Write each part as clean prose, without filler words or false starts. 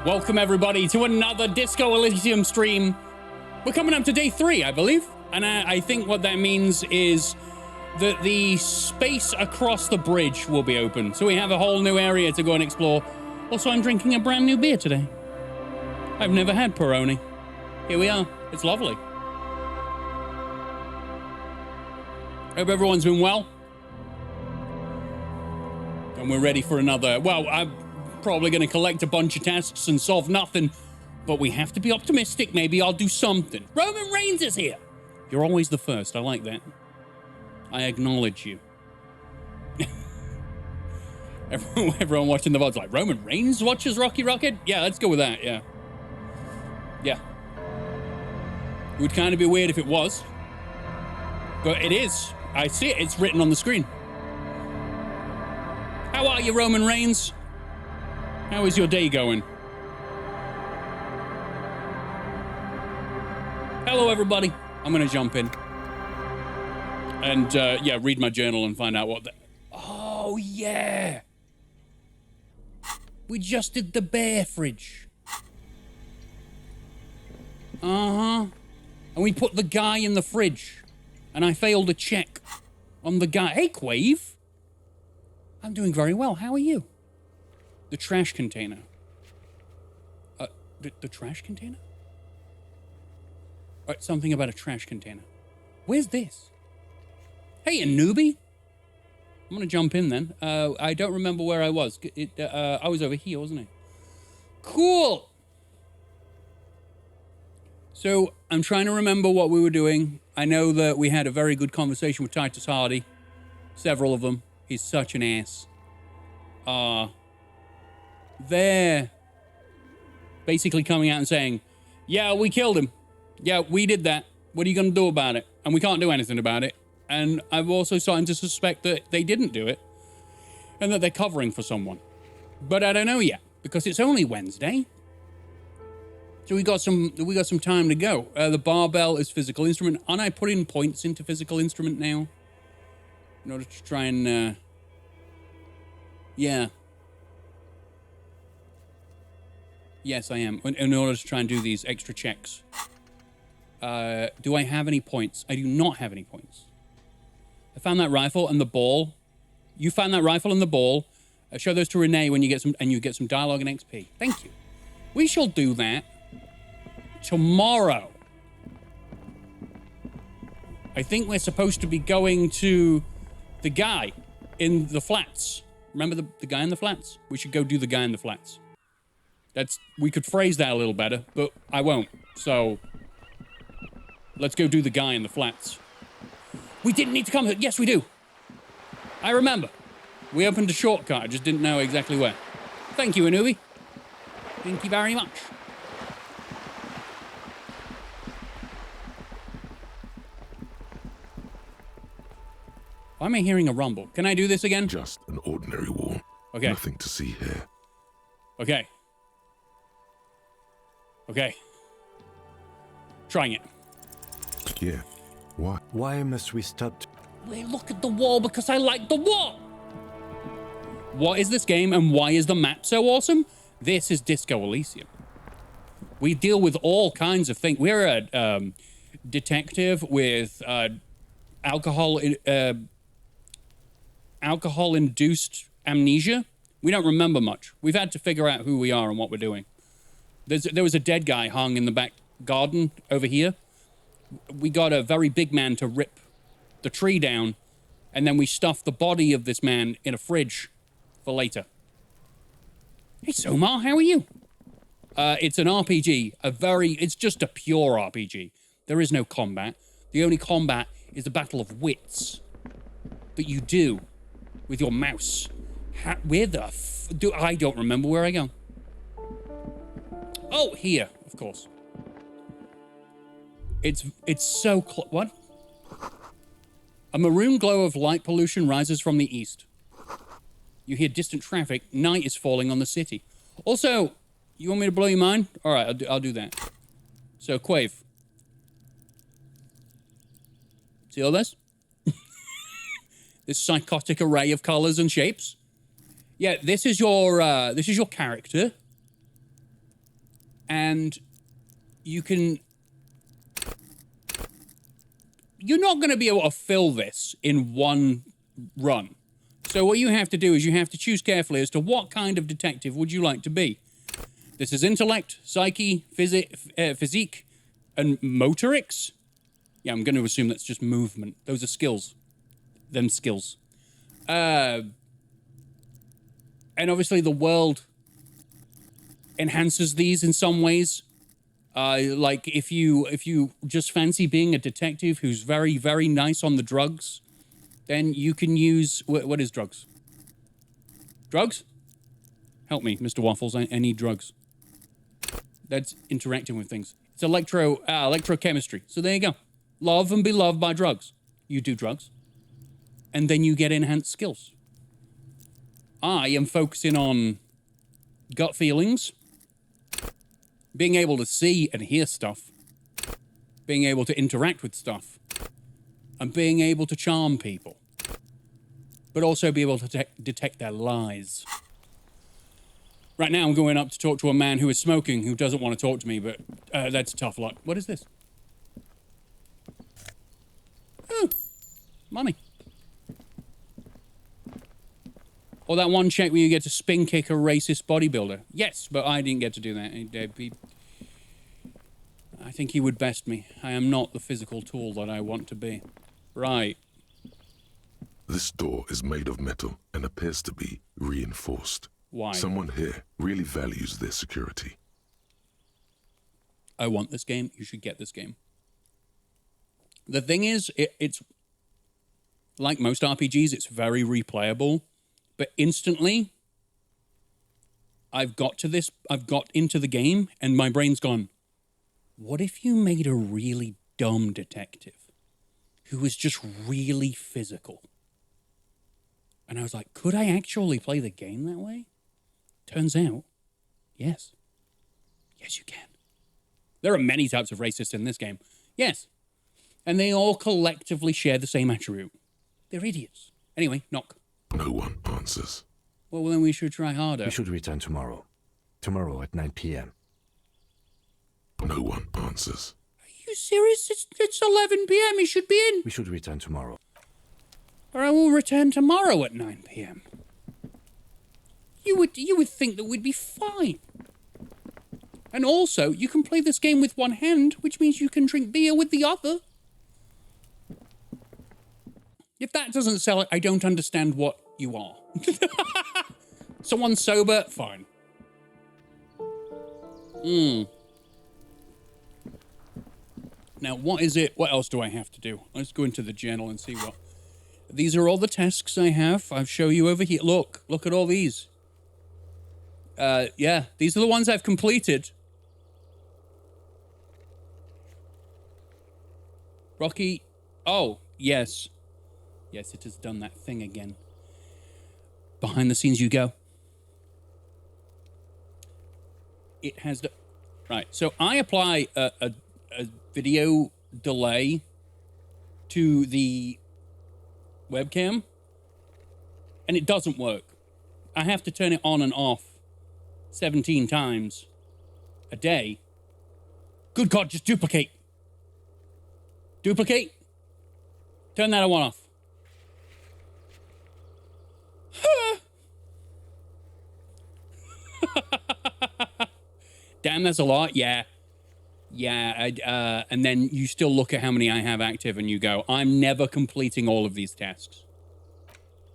Welcome everybody to another Disco Elysium stream. We're coming up to day 3, I believe. And I think what that means is that the space across the bridge will be open. So we have a whole new area to go and explore. Also, I'm drinking a brand new beer today. I've never had Peroni. Here we are. It's lovely. Hope everyone's been well. And we're ready for another, well, I'm probably going to collect a bunch of tasks and solve nothing, but we have to be optimistic. Maybe I'll do something. Roman Reigns is here. You're always the first. I like that. I acknowledge you. Everyone watching the VOD's like, Roman Reigns watches Rockhead? Yeah, let's go with that, yeah. Yeah. It would kind of be weird if it was. But it is. I see it. It's written on the screen. How are you, Roman Reigns? How is your day going? Hello, everybody. I'm going to jump in. And, yeah, read my journal and find out what the... Oh, yeah. We just did the bear fridge. Uh-huh. And we put the guy in the fridge. And I failed a check on the guy. Hey, Quave. I'm doing very well. How are you? The trash container. The trash container? Something about a trash container. Where's this? Hey, a newbie. I'm gonna jump in then. I don't remember where I was. I was over here, wasn't I? Cool. So I'm trying to remember what we were doing. I know that we had a very good conversation with Titus Hardy. Several of them. He's such an ass. They're basically coming out and saying, yeah, we killed him. Yeah, we did that. What are you going to do about it? And we can't do anything about it. And I'm also starting to suspect that they didn't do it and that they're covering for someone. But I don't know yet because it's only Wednesday. So we got some time to go. The barbell is physical instrument. Aren't I putting points into physical instrument now? In order to try and, yeah. Yes, I am. In order to try and do these extra checks. Do I have any points? I do not have any points. I found that rifle and the ball. You found that rifle and the ball. Show those to Renee when you get some dialogue and XP. Thank you. We shall do that tomorrow. I think we're supposed to be going to the guy in the flats. Remember the guy in the flats? We should go do the guy in the flats. We could phrase that a little better, but I won't. So let's go do the guy in the flats. We didn't need to come here. Yes, we do. I remember. We opened a shortcut. I just didn't know exactly where. Thank you, Anubi. Thank you very much. Why am I hearing a rumble? Can I do this again? Just an ordinary wall. Okay. Nothing to see here. Okay. Okay. Trying it. Yeah. Why? Why must we stop? We look at the wall because I like the wall. What is this game and why is the map so awesome? This is Disco Elysium. We deal with all kinds of things. We're a detective with alcohol-induced amnesia. We don't remember much. We've had to figure out who we are and what we're doing. There was a dead guy hung in the back garden over here. We got a very big man to rip the tree down, and then we stuffed the body of this man in a fridge for later. Hey, Somar, how are you? It's an RPG, it's just a pure RPG. There is no combat. The only combat is the battle of wits that you do with your mouse. Where the I don't remember where I go. Oh, here, of course. It's so what? A maroon glow of light pollution rises from the east. You hear distant traffic. Night is falling on the city. Also, you want me to blow your mind? All right, I'll do that. So, Quave. See all this? This psychotic array of colors and shapes. Yeah, this is your character. and you can... You're not going to be able to fill this in one run. So what you have to do is you have to choose carefully as to what kind of detective would you like to be. This is intellect, psyche, physique, and motorics. Yeah, I'm going to assume that's just movement. Those are skills. Them skills. And obviously the world enhances these in some ways. Like if you just fancy being a detective who's very, very nice on the drugs, then you can use... What is drugs? Drugs? Help me, Mr. Waffles. I need drugs. That's interacting with things. It's electrochemistry. So there you go. Love and be loved by drugs. You do drugs. And then you get enhanced skills. I am focusing on gut feelings, being able to see and hear stuff, being able to interact with stuff, and being able to charm people, but also be able to detect their lies. Right now, I'm going up to talk to a man who is smoking, who doesn't want to talk to me, but that's tough luck. What is this? Oh, money. Or that one check where you get to spin kick a racist bodybuilder. Yes, but I didn't get to do that. I think he would best me. I am not the physical tool that I want to be. Right. This door is made of metal and appears to be reinforced. Why? Someone here really values their security. I want this game. You should get this game. The thing is, it's like most RPGs, it's very replayable, but instantly I've got into the game and my brain's gone, what if you made a really dumb detective who was just really physical? And I was like, could I actually play the game that way? Turns out, yes. Yes, you can. There are many types of racists in this game. Yes. And they all collectively share the same attribute. They're idiots. Anyway, knock. No one answers. Well, then we should try harder. We should return tomorrow. Tomorrow at 9 p.m. No one answers. Are you serious? It's 11 p.m. You should be in. We should return tomorrow. Or I will return tomorrow at 9 p.m. You would think that we'd be fine. And also, you can play this game with one hand, which means you can drink beer with the other. If that doesn't sell it, I don't understand what you are. Someone sober? Fine. Now, what is it? What else do I have to do? Let's go into the journal and see what... These are all the tasks I have. I'll show you over here. Look at all these. Yeah, these are the ones I've completed. Rocky. Oh, yes. Yes, it has done that thing again. Behind the scenes you go. It has... Right, so I apply a video delay to the webcam, and it doesn't work. I have to turn it on and off 17 times a day. Good God, just duplicate. Duplicate. Turn that one off. Damn, that's a lot. Yeah. Yeah, and then you still look at how many I have active and you go, I'm never completing all of these tasks.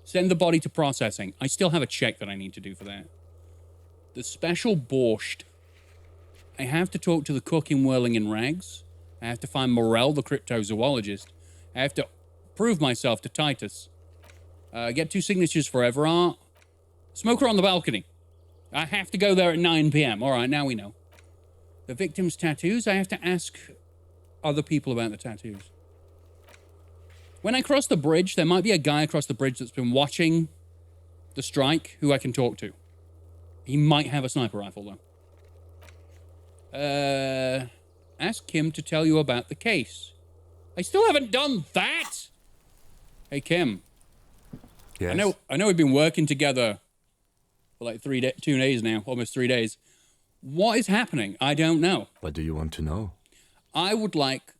Send the body to processing. I still have a check that I need to do for that. The special borscht. I have to talk to the cook in Whirling in Rags. I have to find Morel, the cryptozoologist. I have to prove myself to Titus. Get 2 signatures for Everard. Smoker on the balcony. I have to go there at 9 p.m. All right, now we know. The victim's tattoos, I have to ask other people about the tattoos. When I cross the bridge, there might be a guy across the bridge that's been watching the strike who I can talk to. He might have a sniper rifle, though. Ask Kim to tell you about the case. I still haven't done that! Hey, Kim. Yes? I know we've been working together for like 2 days now, almost 3 days. What is happening? I don't know. What do you want to know? I would like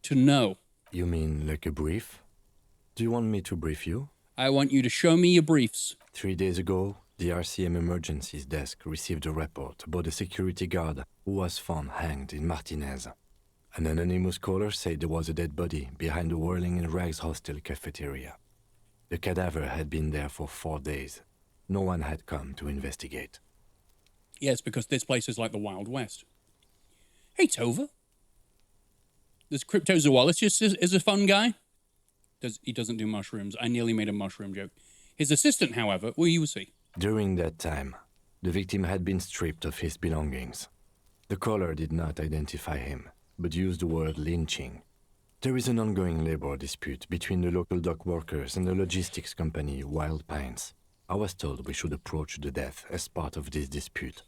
to know. You mean like a brief? Do you want me to brief you? I want you to show me your briefs. 3 days ago, the RCM Emergencies Desk received a report about a security guard who was found hanged in Martinez. An anonymous caller said there was a dead body behind the Whirling in Rags hostel cafeteria. The cadaver had been there for 4 days. No one had come to investigate. Yes, because this place is like the Wild West. Hey, Tova. This cryptozoologist is a fun guy. He doesn't do mushrooms. I nearly made a mushroom joke. His assistant, however, well, you will see. During that time, the victim had been stripped of his belongings. The caller did not identify him, but used the word lynching. There is an ongoing labor dispute between the local dock workers and the logistics company Wild Pines. I was told we should approach the death as part of this dispute.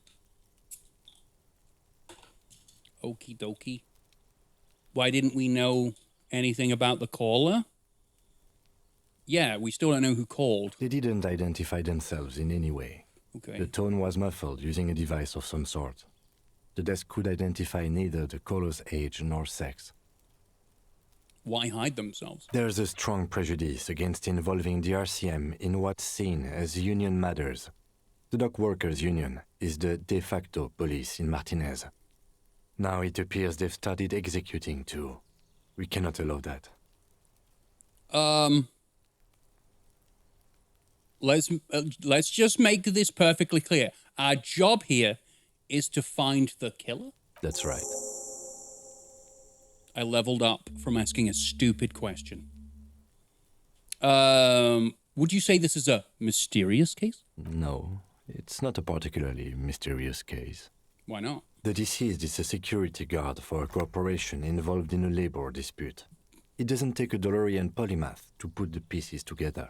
Okie dokie. Why didn't we know anything about the caller? Yeah, we still don't know who called. They didn't identify themselves in any way. Okay. The tone was muffled using a device of some sort. The desk could identify neither the caller's age nor sex. Why hide themselves? There's a strong prejudice against involving the RCM in what's seen as union matters. The dock workers' union is the de facto police in Martinez. Now it appears they've started executing too. We cannot allow that. Let's just make this perfectly clear. Our job here is to find the killer. That's right. I leveled up from asking a stupid question. Would you say this is a mysterious case? No, it's not a particularly mysterious case. Why not? The deceased is a security guard for a corporation involved in a labor dispute. It doesn't take a DeLorean polymath to put the pieces together.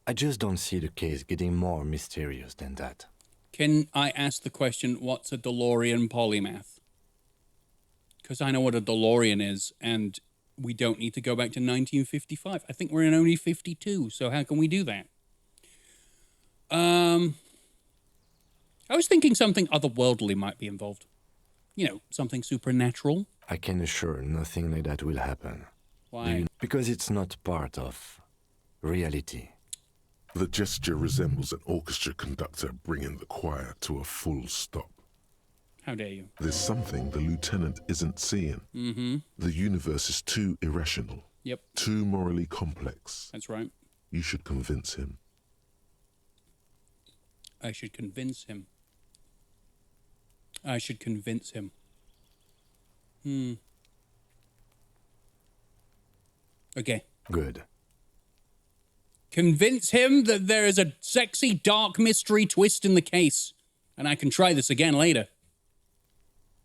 I just don't see the case getting more mysterious than that. Can I ask the question, what's a DeLorean polymath? Because I know what a DeLorean is, and we don't need to go back to 1955. I think we're in only 52, so how can we do that? I was thinking something otherworldly might be involved. You know, something supernatural. I can assure nothing like that will happen. Why? Because it's not part of reality. The gesture resembles an orchestra conductor bringing the choir to a full stop. How dare you? There's something the lieutenant isn't seeing. Mm-hmm. The universe is too irrational. Yep. Too morally complex. That's right. You should convince him. I should convince him. I should convince him. Okay. Good. Convince him that there is a sexy, dark mystery twist in the case. And I can try this again later.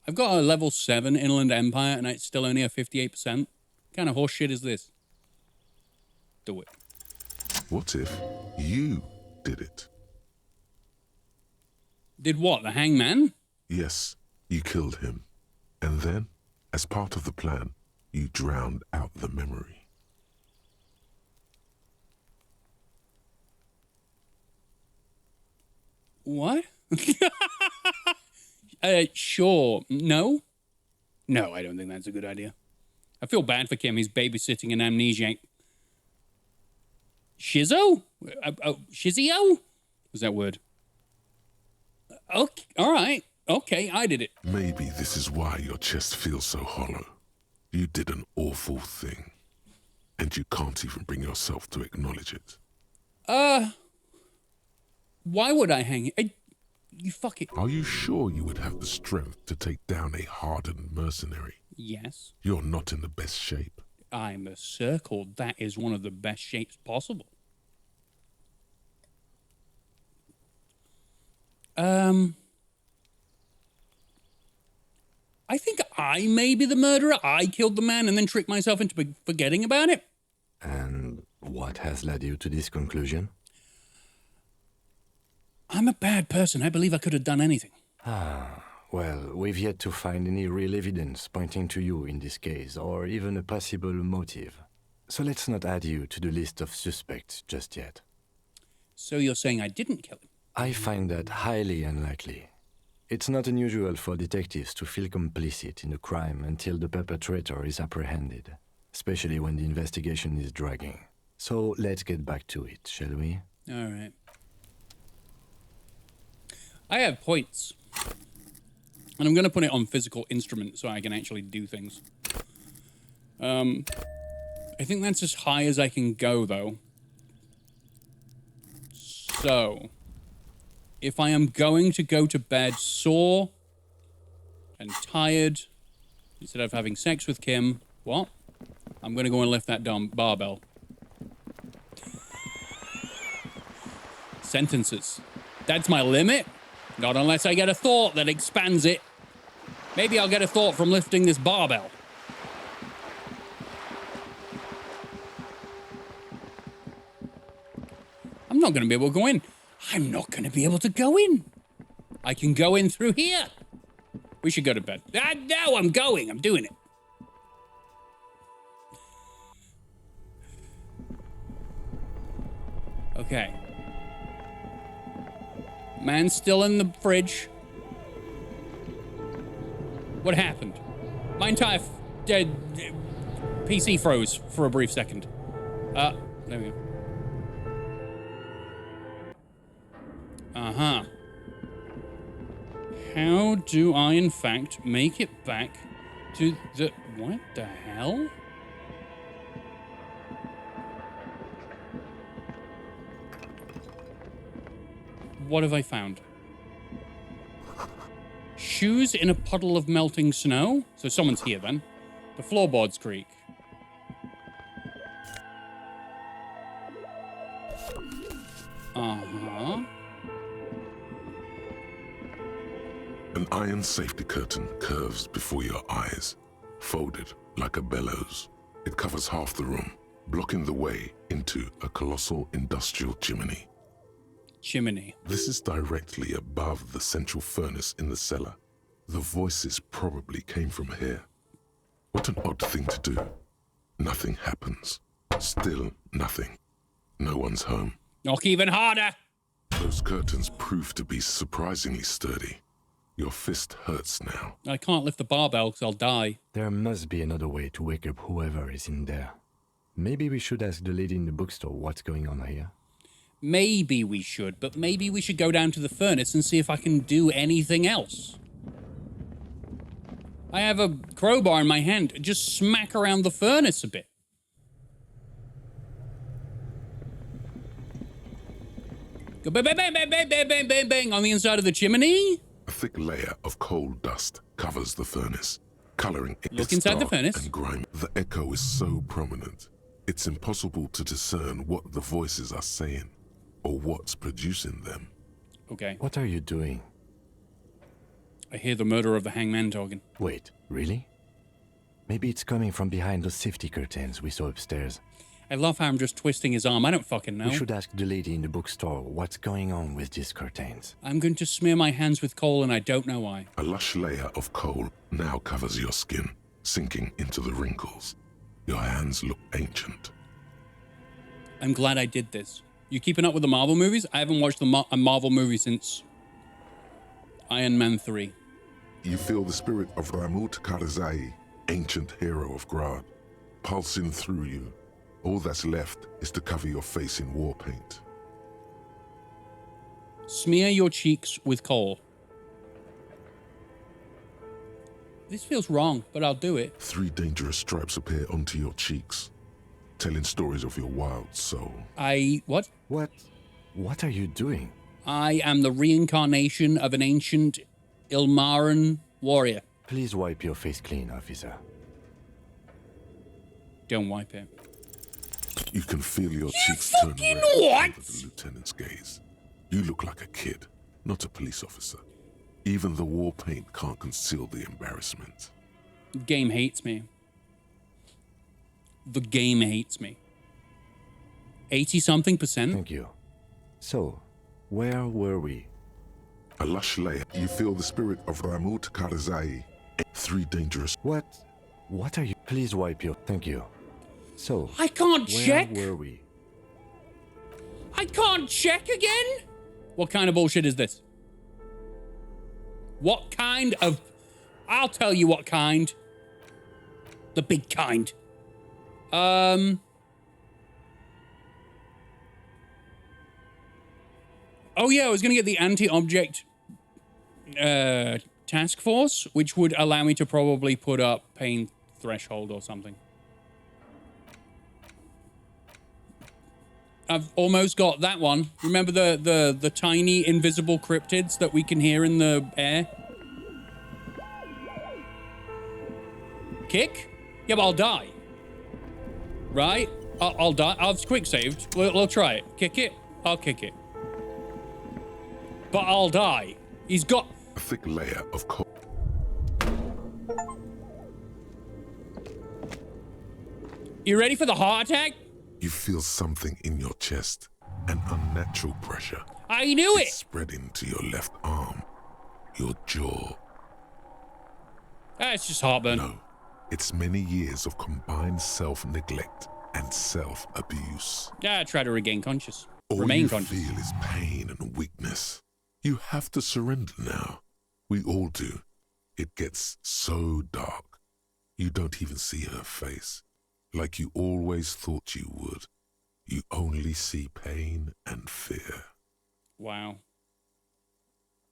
I've got a level 7 Inland Empire and it's still only a 58%. What kind of horse shit is this? Do it. What if you did it? Did what, the hangman? Yes, you killed him. And then, as part of the plan, you drowned out the memory. What? Sure. No? No, I don't think that's a good idea. I feel bad for Kim. He's babysitting an amnesiac. Shizzo? Shizio? Was that word? Okay, all right. Okay, I did it. Maybe this is why your chest feels so hollow. You did an awful thing. And you can't even bring yourself to acknowledge it. Why would I hang it? You fuck it. Are you sure you would have the strength to take down a hardened mercenary? Yes. You're not in the best shape. I'm a circle. That is one of the best shapes possible. I think I may be the murderer. I killed the man and then tricked myself into forgetting about it. And what has led you to this conclusion? I'm a bad person. I believe I could have done anything. Well, we've yet to find any real evidence pointing to you in this case, or even a possible motive. So let's not add you to the list of suspects just yet. So you're saying I didn't kill him? I find that highly unlikely. It's not unusual for detectives to feel complicit in a crime until the perpetrator is apprehended, especially when the investigation is dragging. So let's get back to it, shall we? All right. I have points. And I'm going to put it on physical instruments so I can actually do things. I think that's as high as I can go, though. So, if I am going to go to bed sore and tired, instead of having sex with Kim, what? I'm going to go and lift that dumb barbell. Sentences. That's my limit? Not unless I get a thought that expands it. Maybe I'll get a thought from lifting this barbell. I'm not going to be able to go in. I'm not going to be able to go in. I can go in through here. We should go to bed. No, I'm going. I'm doing it. Okay. Man's still in the fridge. What happened? My entire PC froze for a brief second. There we go. Uh-huh. How do I, in fact, make it back to the... What the hell? What have I found? Shoes in a puddle of melting snow? So someone's here, then. The floorboards creak. Uh-huh. An iron safety curtain curves before your eyes, folded like a bellows. It covers half the room, blocking the way into a colossal industrial chimney. Chimney. This is directly above the central furnace in the cellar. The voices probably came from here. What an odd thing to do. Nothing happens. Still nothing. No one's home. Knock even harder! Those curtains prove to be surprisingly sturdy. Your fist hurts now. I can't lift the barbell because I'll die. There must be another way to wake up whoever is in there. Maybe we should ask the lady in the bookstore what's going on here. Maybe we should, but maybe we should go down to the furnace and see if I can do anything else. I have a crowbar in my hand. Just smack around the furnace a bit. Go bang, bang, bang, bang, bang, bang, bang, bang, bang on the inside of the chimney. A thick layer of coal dust covers the furnace, coloring it. Look inside the furnace. And grimy. The echo is so prominent, it's impossible to discern what the voices are saying or what's producing them. Okay. What are you doing? I hear the murder of the hangman talking. Wait, really? Maybe it's coming from behind those safety curtains we saw upstairs. I love how I'm just twisting his arm. I don't fucking know. We should ask the lady in the bookstore what's going on with these curtains. I'm going to smear my hands with coal and I don't know why. A lush layer of coal now covers your skin, sinking into the wrinkles. Your hands look ancient. I'm glad I did this. You keeping up with the Marvel movies? I haven't watched a Marvel movie since Iron Man 3. You feel the spirit of Ramuh Karzai, ancient hero of Grad, pulsing through you. All that's left is to cover your face in war paint. Smear your cheeks with coal. This feels wrong, but I'll do it. 3 dangerous stripes appear onto your cheeks, telling stories of your wild soul. What? What are you doing? I am the reincarnation of an ancient Ilmaran warrior. Please wipe your face clean, officer. Don't wipe it. You can feel your cheeks turn red under the lieutenant's gaze. You look like a kid, not a police officer. Even the war paint can't conceal the embarrassment. The game hates me. The game hates me. 80-something%? Thank you. So, where were we? A lush layer. You feel the spirit of Ramuh Karzai. 3 dangerous. What are you? Please wipe your... Thank you. So, I can't check. Where were we? I can't check again? What kind of bullshit is this? What kind of... I'll tell you what kind. The big kind. Oh yeah, I was gonna get the anti-object task force, which would allow me to probably put up pain threshold or something. I've almost got that one. Remember the tiny invisible cryptids that we can hear in the air? Kick? Yeah, but I'll die. Right? I'll die. I've quick saved. We'll try it. Kick it. I'll kick it. But I'll die. He's got A thick layer of cold. You ready for the heart attack? You feel something in your chest, an unnatural pressure. I knew it. It's spreading to your left arm, your jaw. It's just heartburn. No, it's many years of combined self-neglect and self-abuse. I try to regain conscious. All Remain you conscious. feel is pain and weakness. You have to surrender now. We all do. It gets so dark. You don't even see her face. Like you always thought you would. You only see pain and fear. Wow.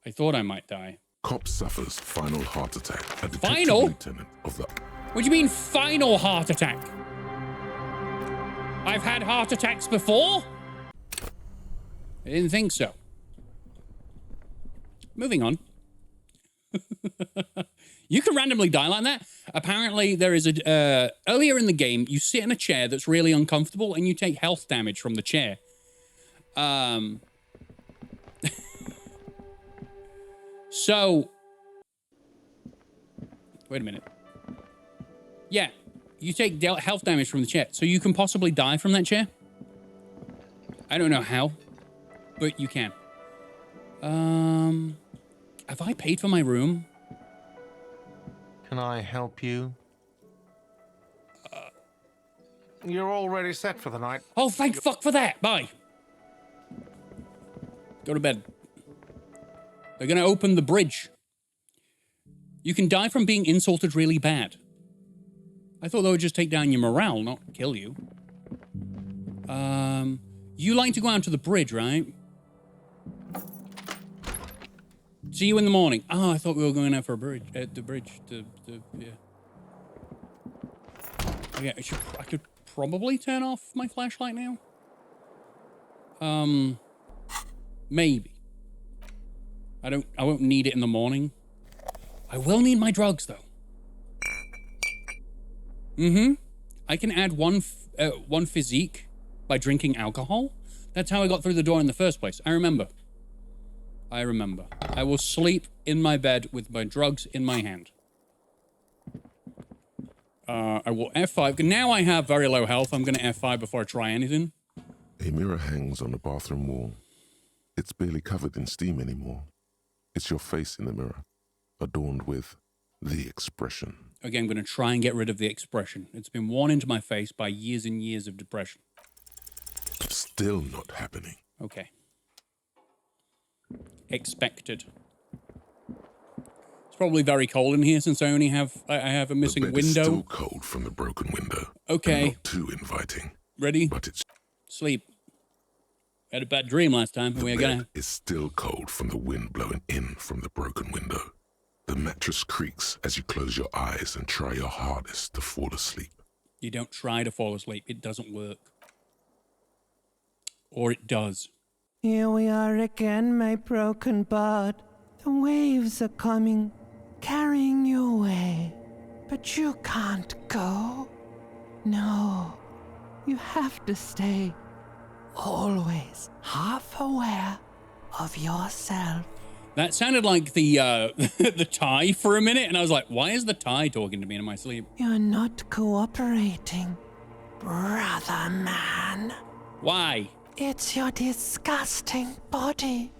I thought I might die. Cop suffers final heart attack. A detective Final? lieutenant of the... What do you mean final heart attack? I've had heart attacks before? I didn't think so. Moving on. You can randomly die like that. Apparently, there is a... earlier in the game, you sit in a chair that's really uncomfortable and you take health damage from the chair. So... Wait a minute. Yeah, you take health damage from the chair, so you can possibly die from that chair. I don't know how, but you can. Have I paid for my room? Can I help you? You're already set for the night. Oh, thank fuck for that. Bye. Go to bed. They're gonna open the bridge. You can die from being insulted really bad. I thought that would just take down your morale, not kill you. You like to go out to the bridge, right? See you in the morning. Oh, I thought we were going out for a bridge. The bridge. Yeah. Okay, I could probably turn off my flashlight now. Maybe. I won't need it in the morning. I will need my drugs though. I can add one physique by drinking alcohol. That's how I got through the door in the first place. I remember. I will sleep in my bed with my drugs in my hand. I will F5. Now I have very low health. I'm going to F5 before I try anything. A mirror hangs on the bathroom wall. It's barely covered in steam anymore. It's your face in the mirror, adorned with the expression. Again, I'm going to try and get rid of the expression. It's been worn into my face by years and years of depression. Still not happening. Okay. Expected. It's probably very cold in here since I have a missing the bed window. Is still cold from the broken window. Okay. And not too inviting. Ready? But it's Sleep. I had a bad dream last time. the bed is still cold from the wind blowing in from the broken window. The mattress creaks as you close your eyes and try your hardest to fall asleep. You don't try to fall asleep. It doesn't work. Or it does. Here we are again, my broken bud. The waves are coming, carrying you away. But you can't go. No, you have to stay. Always half aware of yourself. That sounded like the the tie for a minute, and I was like, why is the tie talking to me in my sleep? You're not cooperating, brother man. Why? It's your disgusting body.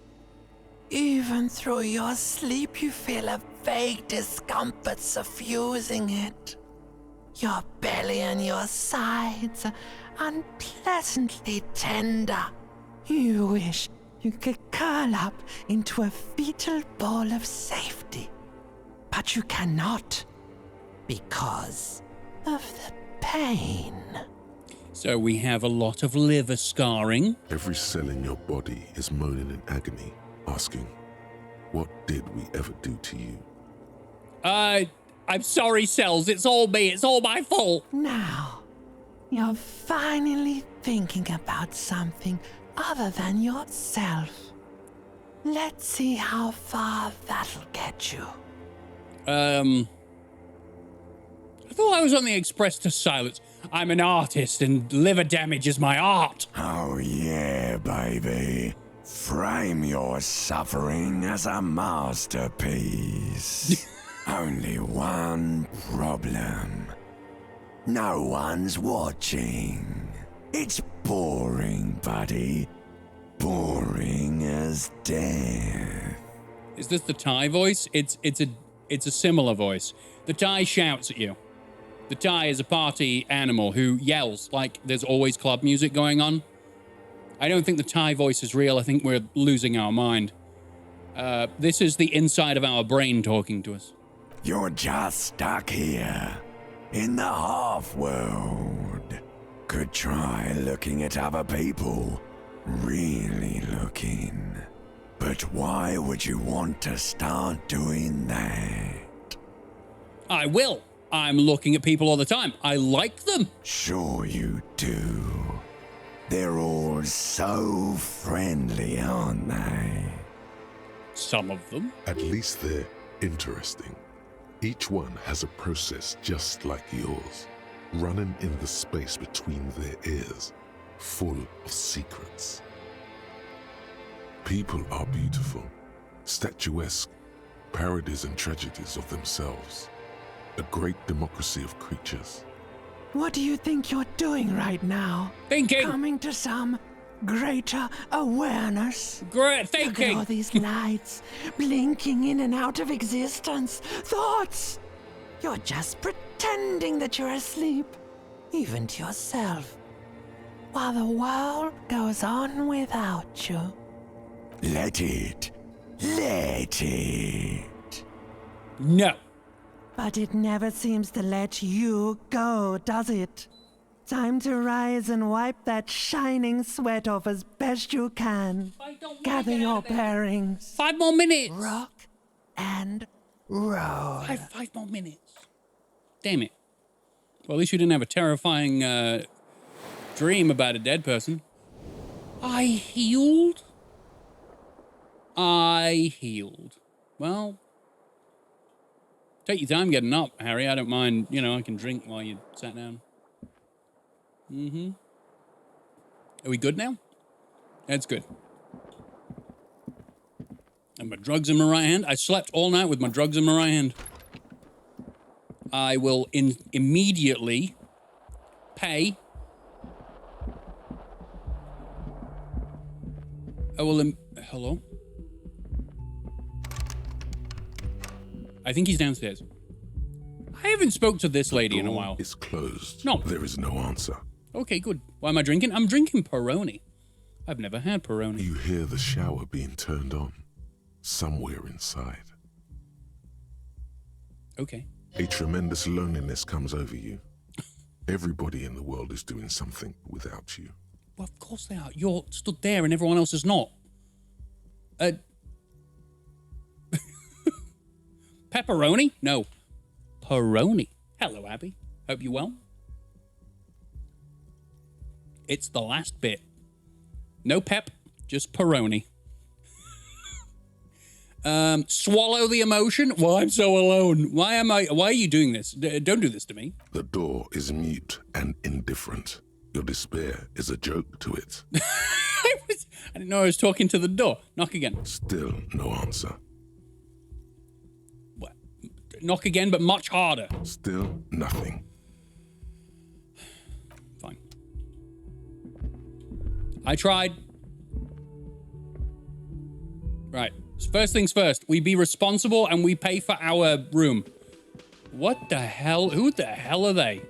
Even through your sleep, you feel a vague discomfort suffusing it. Your belly and your sides are unpleasantly tender. You wish You could curl up into a fetal ball of safety. But you cannot, because of the pain. So we have a lot of liver scarring. Every cell in your body is moaning in agony, asking, what did we ever do to you? I'm sorry, cells. It's all me. It's all my fault. Now, you're finally thinking about something other than yourself. Let's see how far that'll get you. I thought I was on the express to silence. I'm an artist and liver damage is my art. Oh yeah, baby. Frame your suffering as a masterpiece. Only one problem. No one's watching. It's boring, buddy. Boring as death. Is this the Thai voice? It's a similar voice. The Thai shouts at you. The Thai is a party animal who yells like there's always club music going on. I don't think the Thai voice is real. I think we're losing our mind. This is the inside of our brain talking to us. You're just stuck here, in the half-world. Could try looking at other people. Really looking. But why would you want to start doing that? I will. I'm looking at people all the time. I like them. Sure you do. They're all so friendly, aren't they? Some of them. At least they're interesting. Each one has a process just like yours, running in the space between their ears, full of secrets. People are beautiful, statuesque, parodies and tragedies of themselves. A great democracy of creatures. What do you think you're doing right now? Thinking. Coming to some greater awareness? Great Look at all thinking. these lights blinking in and out of existence. Thoughts! You're just pretending that you're asleep, even to yourself, while the world goes on without you. Let it. Let it. No. But it never seems to let you go, does it? Time to rise and wipe that shining sweat off as best you can. Gather your bearings. 5 more minutes. Rock and roll. Five more minutes. Damn it. Well, at least you didn't have a terrifying dream about a dead person. I healed. Well, take your time getting up, Harry. I don't mind. You know, I can drink while you sat down. Mm-hmm. Are we good now? That's good. And my drugs in my right hand. I slept all night with my drugs in my right hand. I will immediately pay. I will. Hello? I think he's downstairs. I haven't spoke to this lady in a while. It's closed. No. There is no answer. Okay, good. Why am I drinking? I'm drinking Peroni. I've never had Peroni. You hear the shower being turned on somewhere inside. Okay. A tremendous loneliness comes over you. Everybody in the world is doing something without you. Well, of course they are. You're stood there and everyone else is not. Pepperoni? No. Peroni. Hello, Abby. Hope you're well. It's the last bit. No pep, just Peroni. Swallow the emotion? Well, I'm so alone. Why are you doing this? Don't do this to me. The door is mute and indifferent. Your despair is a joke to it. I didn't know I was talking to the door. Knock again. Still no answer. What? Knock again, but much harder. Still nothing. Fine. I tried. Right. First things first. We be responsible and we pay for our room. What the hell? Who the hell are they?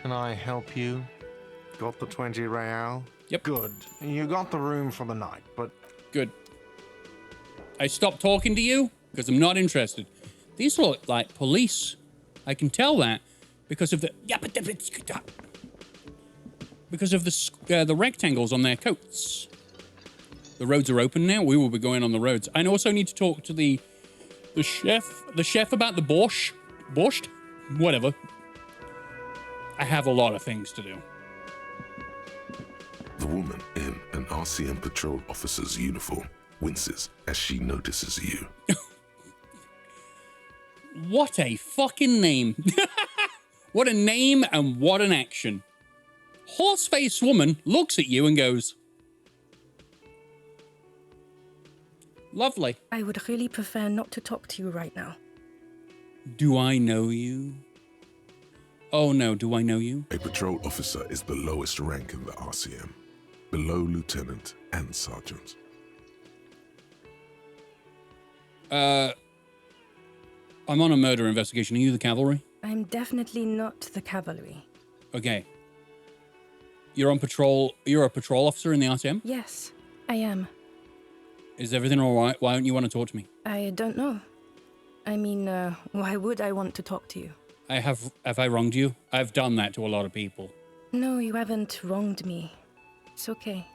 Can I help you? Got the 20 real? Yep. Good. You got the room for the night, but Good. I stopped talking to you because I'm not interested. These look like police. I can tell that because of the the rectangles on their coats. The roads are open now. We will be going on the roads. I also need to talk to the chef about the borscht, whatever. I have a lot of things to do. The woman in an RCM patrol officer's uniform winces as she notices you. What a fucking name. What a name and what an action. Horse-faced woman looks at you and goes, lovely. I would really prefer not to talk to you right now. Do I know you? Oh no, do I know you? A patrol officer is the lowest rank in the RCM, below lieutenant and sergeant. I'm on a murder investigation. Are you the cavalry? I'm definitely not the cavalry. Okay. You're on patrol. You're a patrol officer in the RCM? Yes, I am. Is everything all right? Why don't you want to talk to me? I don't know. I mean, why would I want to talk to you? Have I wronged you? I've done that to a lot of people. No, you haven't wronged me. It's okay.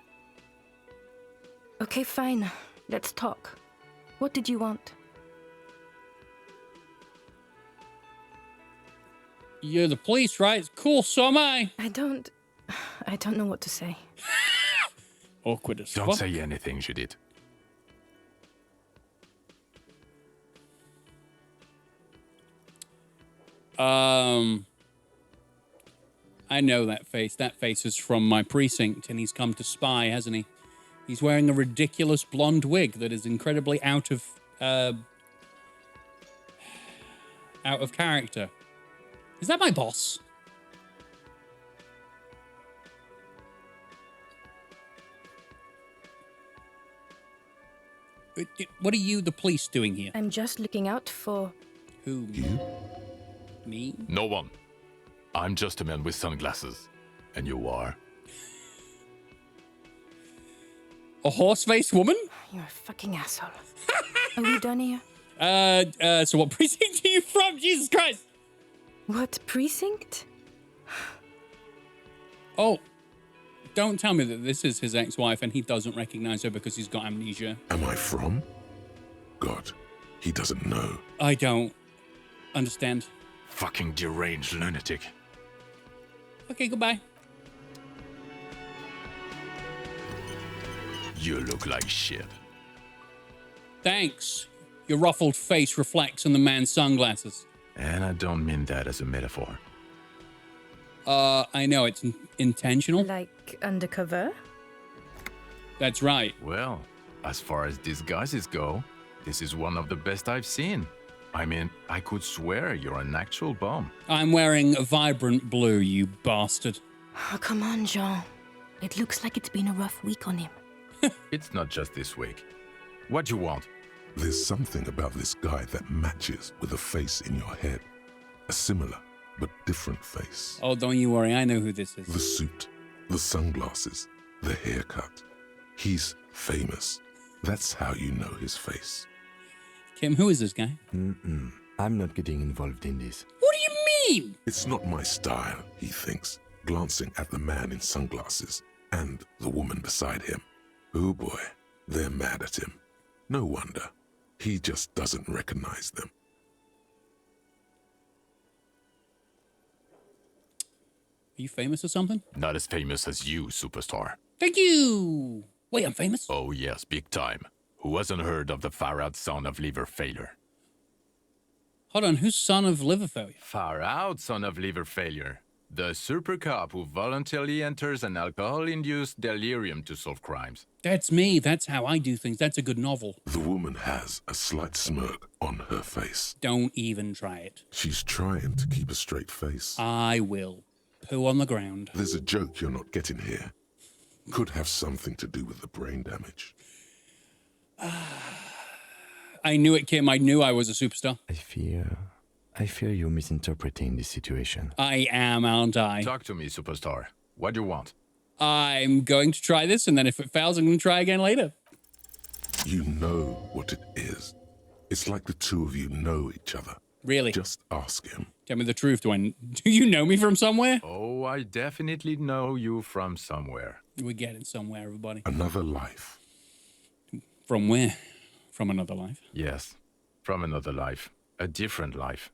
Okay, fine. Let's talk. What did you want? You're the police, right? Cool, so am I. I don't know what to say. Awkward as fuck. Don't say anything, Judith. I know that face. That face is from my precinct, and he's come to spy, hasn't he? He's wearing a ridiculous blonde wig that is incredibly out of character. Is that my boss? What are you, the police, doing here? I'm just looking out for... Who? You? Me? No one. I'm just a man with sunglasses. And you are? A horse-faced woman? You're a fucking asshole. Are we done here? So what precinct are you from? Jesus Christ! What precinct? Oh, don't tell me that this is his ex-wife and he doesn't recognize her because he's got amnesia. Am I from? God, he doesn't know. I don't understand. Fucking deranged lunatic. Okay, goodbye. You look like shit. Thanks. Your ruffled face reflects on the man's sunglasses. And I don't mean that as a metaphor. I know it's intentional. Like undercover? That's right. Well, as far as disguises go, this is one of the best I've seen. I mean, I could swear you're an actual bum. I'm wearing vibrant blue, you bastard. Oh, come on, Jean. It looks like it's been a rough week on him. It's not just this week. What do you want? There's something about this guy that matches with a face in your head. A similar but different face. Oh, don't you worry. I know who this is. The suit, the sunglasses, the haircut. He's famous. That's how you know his face. Kim, who is this guy? I'm not getting involved in this. What do you mean? It's not my style, he thinks, glancing at the man in sunglasses and the woman beside him. Oh boy, they're mad at him. No wonder. He just doesn't recognize them. Are you famous or something? Not as famous as you, superstar. Thank you. Wait, I'm famous? Oh yes, big time. Who hasn't heard of the far-out son of liver failure? Hold on, who's son of liver failure? Far-out son of liver failure. The super cop who voluntarily enters an alcohol-induced delirium to solve crimes. That's me. That's how I do things. That's a good novel. The woman has a slight smirk on her face. Don't even try it. She's trying to keep a straight face. I will. Poo on the ground. There's a joke you're not getting here. Could have something to do with the brain damage. I knew it, Kim. I knew I was a superstar. I fear you're misinterpreting this situation. I am, aren't I? Talk to me, superstar. What do you want? I'm going to try this, and then if it fails, I'm going to try again later. You know what it is. It's like the two of you know each other. Really? Just ask him. Tell me the truth, do you know me from somewhere? Oh, I definitely know you from somewhere. We're getting somewhere, everybody. Another life. From where? From another life? Yes, from another life. A different life.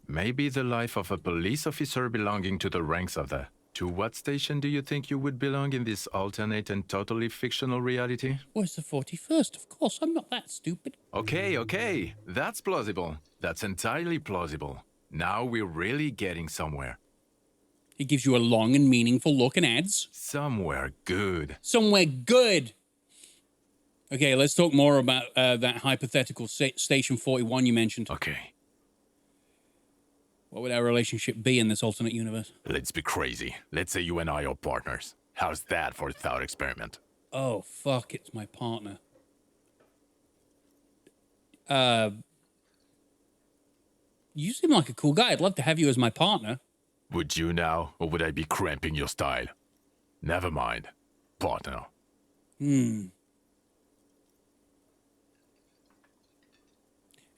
Maybe the life of a police officer belonging to the ranks of the... To what station do you think you would belong in this alternate and totally fictional reality? Well, it's the 41st, of course. I'm not that stupid. Okay. That's plausible. That's entirely plausible. Now we're really getting somewhere. He gives you a long and meaningful look and adds... Somewhere good. Somewhere good! Okay, let's talk more about that hypothetical Station 41 you mentioned. Okay. What would our relationship be in this alternate universe? Let's be crazy. Let's say you and I are partners. How's that for a thought experiment? Oh, fuck, it's my partner. You seem like a cool guy. I'd love to have you as my partner. Would you now, or would I be cramping your style? Never mind. Partner.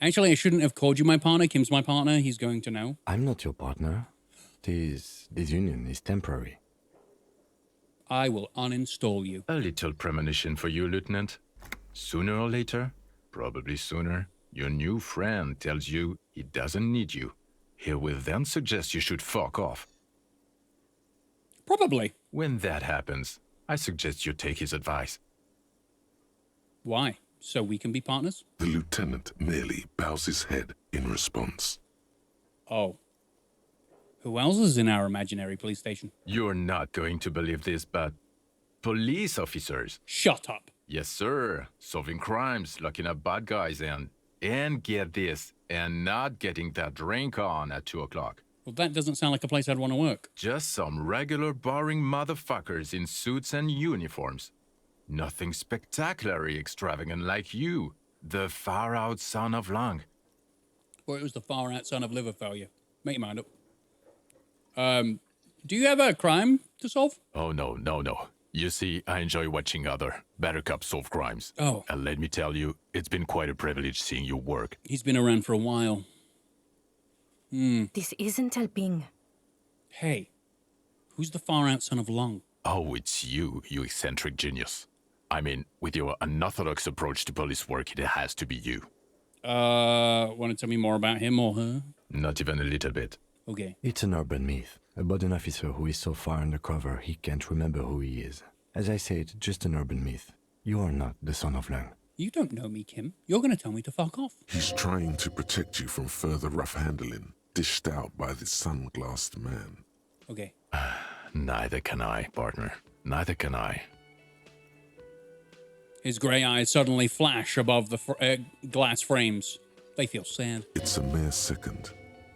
Actually, I shouldn't have called you my partner. Kim's my partner. He's going to know. I'm not your partner. This union is temporary. I will uninstall you. A little premonition for you, Lieutenant. Sooner or later, probably sooner, your new friend tells you he doesn't need you. He will then suggest you should fuck off. Probably. When that happens, I suggest you take his advice. Why? So we can be partners? The lieutenant merely bows his head in response. Oh. Who else is in our imaginary police station? You're not going to believe this, but police officers. Shut up. Yes, sir. Solving crimes, locking up bad guys, and get this, and not getting that drink on at 2 o'clock. Well, that doesn't sound like a place I'd want to work. Just some regular boring motherfuckers in suits and uniforms. Nothing spectacularly extravagant like you, the far-out son of Lang. Or it was the far-out son of liver failure. Make your mind up. Do you have a crime to solve? Oh, no. You see, I enjoy watching other better cops solve crimes. Oh. And let me tell you, it's been quite a privilege seeing you work. He's been around for a while. This isn't helping. Hey, who's the far-out son of Long? Oh, it's you eccentric genius. I mean, with your unorthodox approach to police work, it has to be you. Want to tell me more about him or her? Not even a little bit. Okay. It's an urban myth about an officer who is so far undercover he can't remember who he is. As I said, just an urban myth. You are not the son of Lang. You don't know me, Kim. You're going to tell me to fuck off. He's trying to protect you from further rough handling, dished out by this sunglassed man. Okay. Neither can I, partner. Neither can I. His grey eyes suddenly flash above the glass frames. They feel sad. It's a mere second,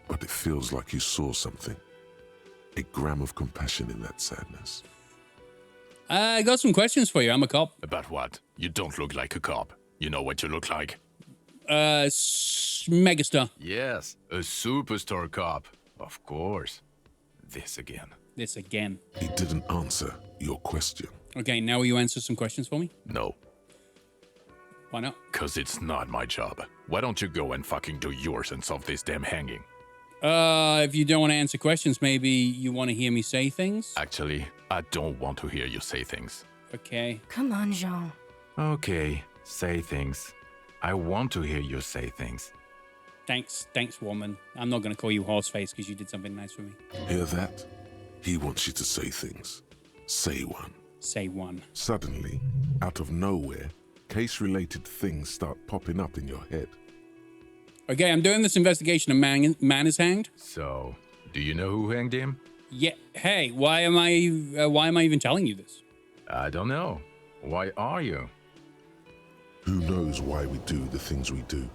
but it feels like you saw something. A gram of compassion in that sadness. I got some questions for you. I'm a cop. About what? You don't look like a cop. You know what you look like? Megastar. Yes, a superstar cop. Of course. This again. This again. He didn't answer your question. Okay, now will you answer some questions for me? No, Why not? 'cause it's not my job. Why don't you go and fucking do yours and solve this damn hanging? If you don't want to answer questions, maybe you want to hear me say things? Actually, I don't want to hear you say things. Okay. Come on, Jean. Okay, say things. I want to hear you say things. Thanks, woman. I'm not going to call you horseface because you did something nice for me. Hear that? He wants you to say things. Say one. Say one. Suddenly, out of nowhere, case-related things start popping up in your head. Okay, I'm doing this investigation. A man is hanged. So, do you know who hanged him? Yeah. Hey, why am I even telling you this? I don't know. Why are you? Who knows why we do the things we do?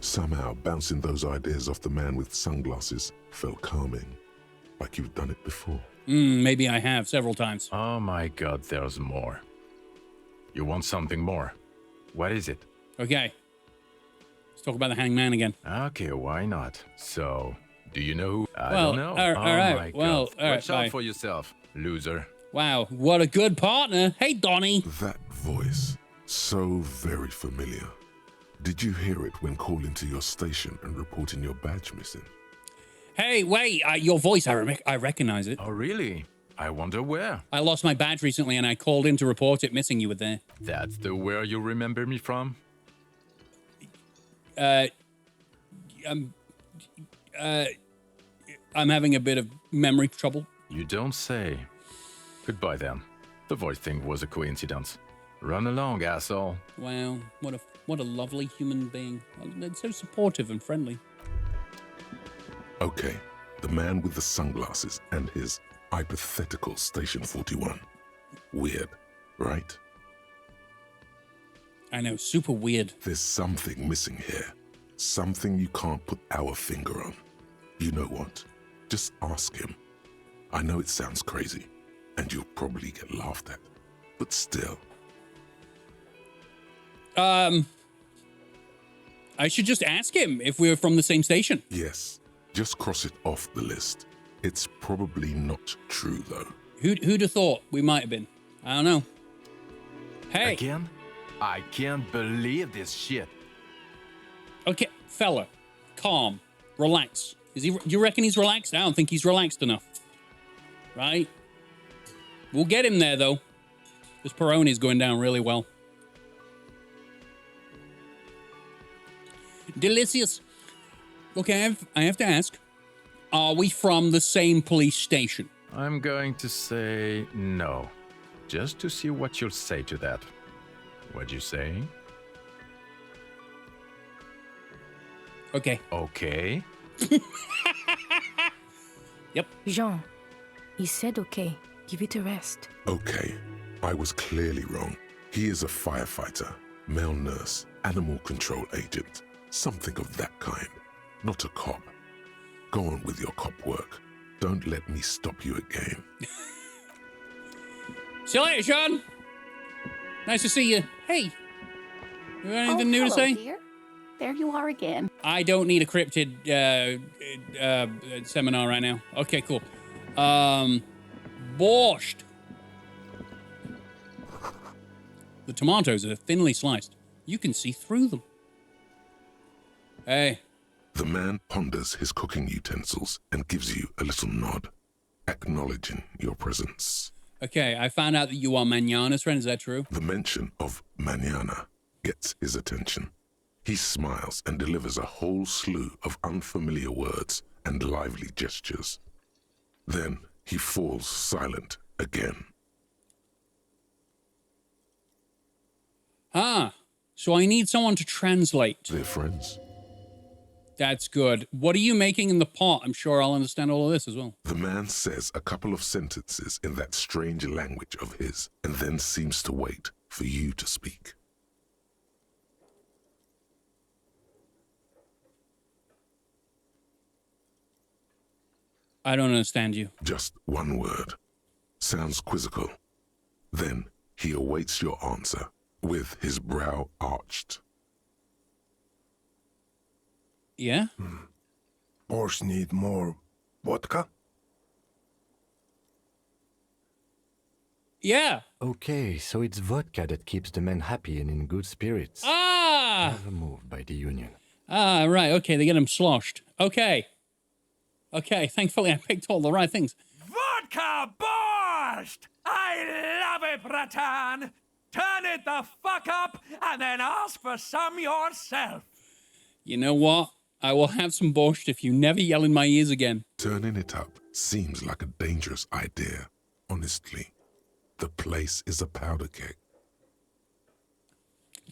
Somehow, bouncing those ideas off the man with sunglasses felt calming, like you've done it before. Maybe I have several times. Oh my god, there's more. You want something more? What is it? Okay. Let's talk about the hanged man again. Okay, why not? So, do you know who? I Well, don't know. all right, My well, god. all right, Watch out bye. for yourself, loser. Wow, what a good partner. Hey, Donnie. That voice, so very familiar. Did you hear it when calling to your station and reporting your badge missing? Hey, wait, your voice, I recognize it. Oh, really? I wonder where. I lost my badge recently and I called in to report it missing. You were there. That's the where you remember me from? I'm having a bit of memory trouble. You don't say. Goodbye then. The voice thing was a coincidence. Run along, asshole. Wow, what a lovely human being. They're so supportive and friendly. Okay, the man with the sunglasses and his hypothetical Station 41. Weird, right? I know, super weird. There's something missing here. Something you can't put our finger on. You know what? Just ask him. I know it sounds crazy, and you'll probably get laughed at, but still. I should just ask him if we're from the same station. Yes, just cross it off the list. It's probably not true, though. Who'd have thought we might have been? I don't know. Hey. Again? I can't believe this shit. Okay, fella, calm, relax. You reckon he's relaxed? I don't think he's relaxed enough. Right? We'll get him there, though. This Peroni's going down really well. Delicious. Okay, I have to ask. Are we from the same police station? I'm going to say no. Just to see what you'll say to that. What'd you say? Okay. Okay. Yep. Jean, he said okay. Give it a rest. Okay, I was clearly wrong. He is a firefighter, male nurse, animal control agent, something of that kind. Not a cop. Go on with your cop work. Don't let me stop you again. See you later, Sean. Nice to see you. Hey, you got anything new to say? Dear. There you are again. I don't need a cryptid seminar right now. Okay, cool. Borscht. The tomatoes are thinly sliced. You can see through them. Hey. The man ponders his cooking utensils and gives you a little nod, acknowledging your presence. Okay, I found out that you are Manana's friend. Is that true? The mention of Manana gets his attention. He smiles and delivers a whole slew of unfamiliar words and lively gestures. Then he falls silent again. Ah, so I need someone to translate. They're friends. That's good. What are you making in the pot? I'm sure I'll understand all of this as well. The man says a couple of sentences in that strange language of his and then seems to wait for you to speak. I don't understand you. Just one word. Sounds quizzical. Then he awaits your answer with his brow arched. Yeah? Borscht need more vodka? Yeah. Okay, so it's vodka that keeps the men happy and in good spirits. Ah! Never moved by the Union. Ah, right. Okay, they get him sloshed. Okay. Okay, thankfully I picked all the right things. Vodka Borscht! I love it, Bratan! Turn it the fuck up and then ask for some yourself. You know what? I will have some borscht if you never yell in my ears again. Turning it up seems like a dangerous idea, honestly. The place is a powder keg.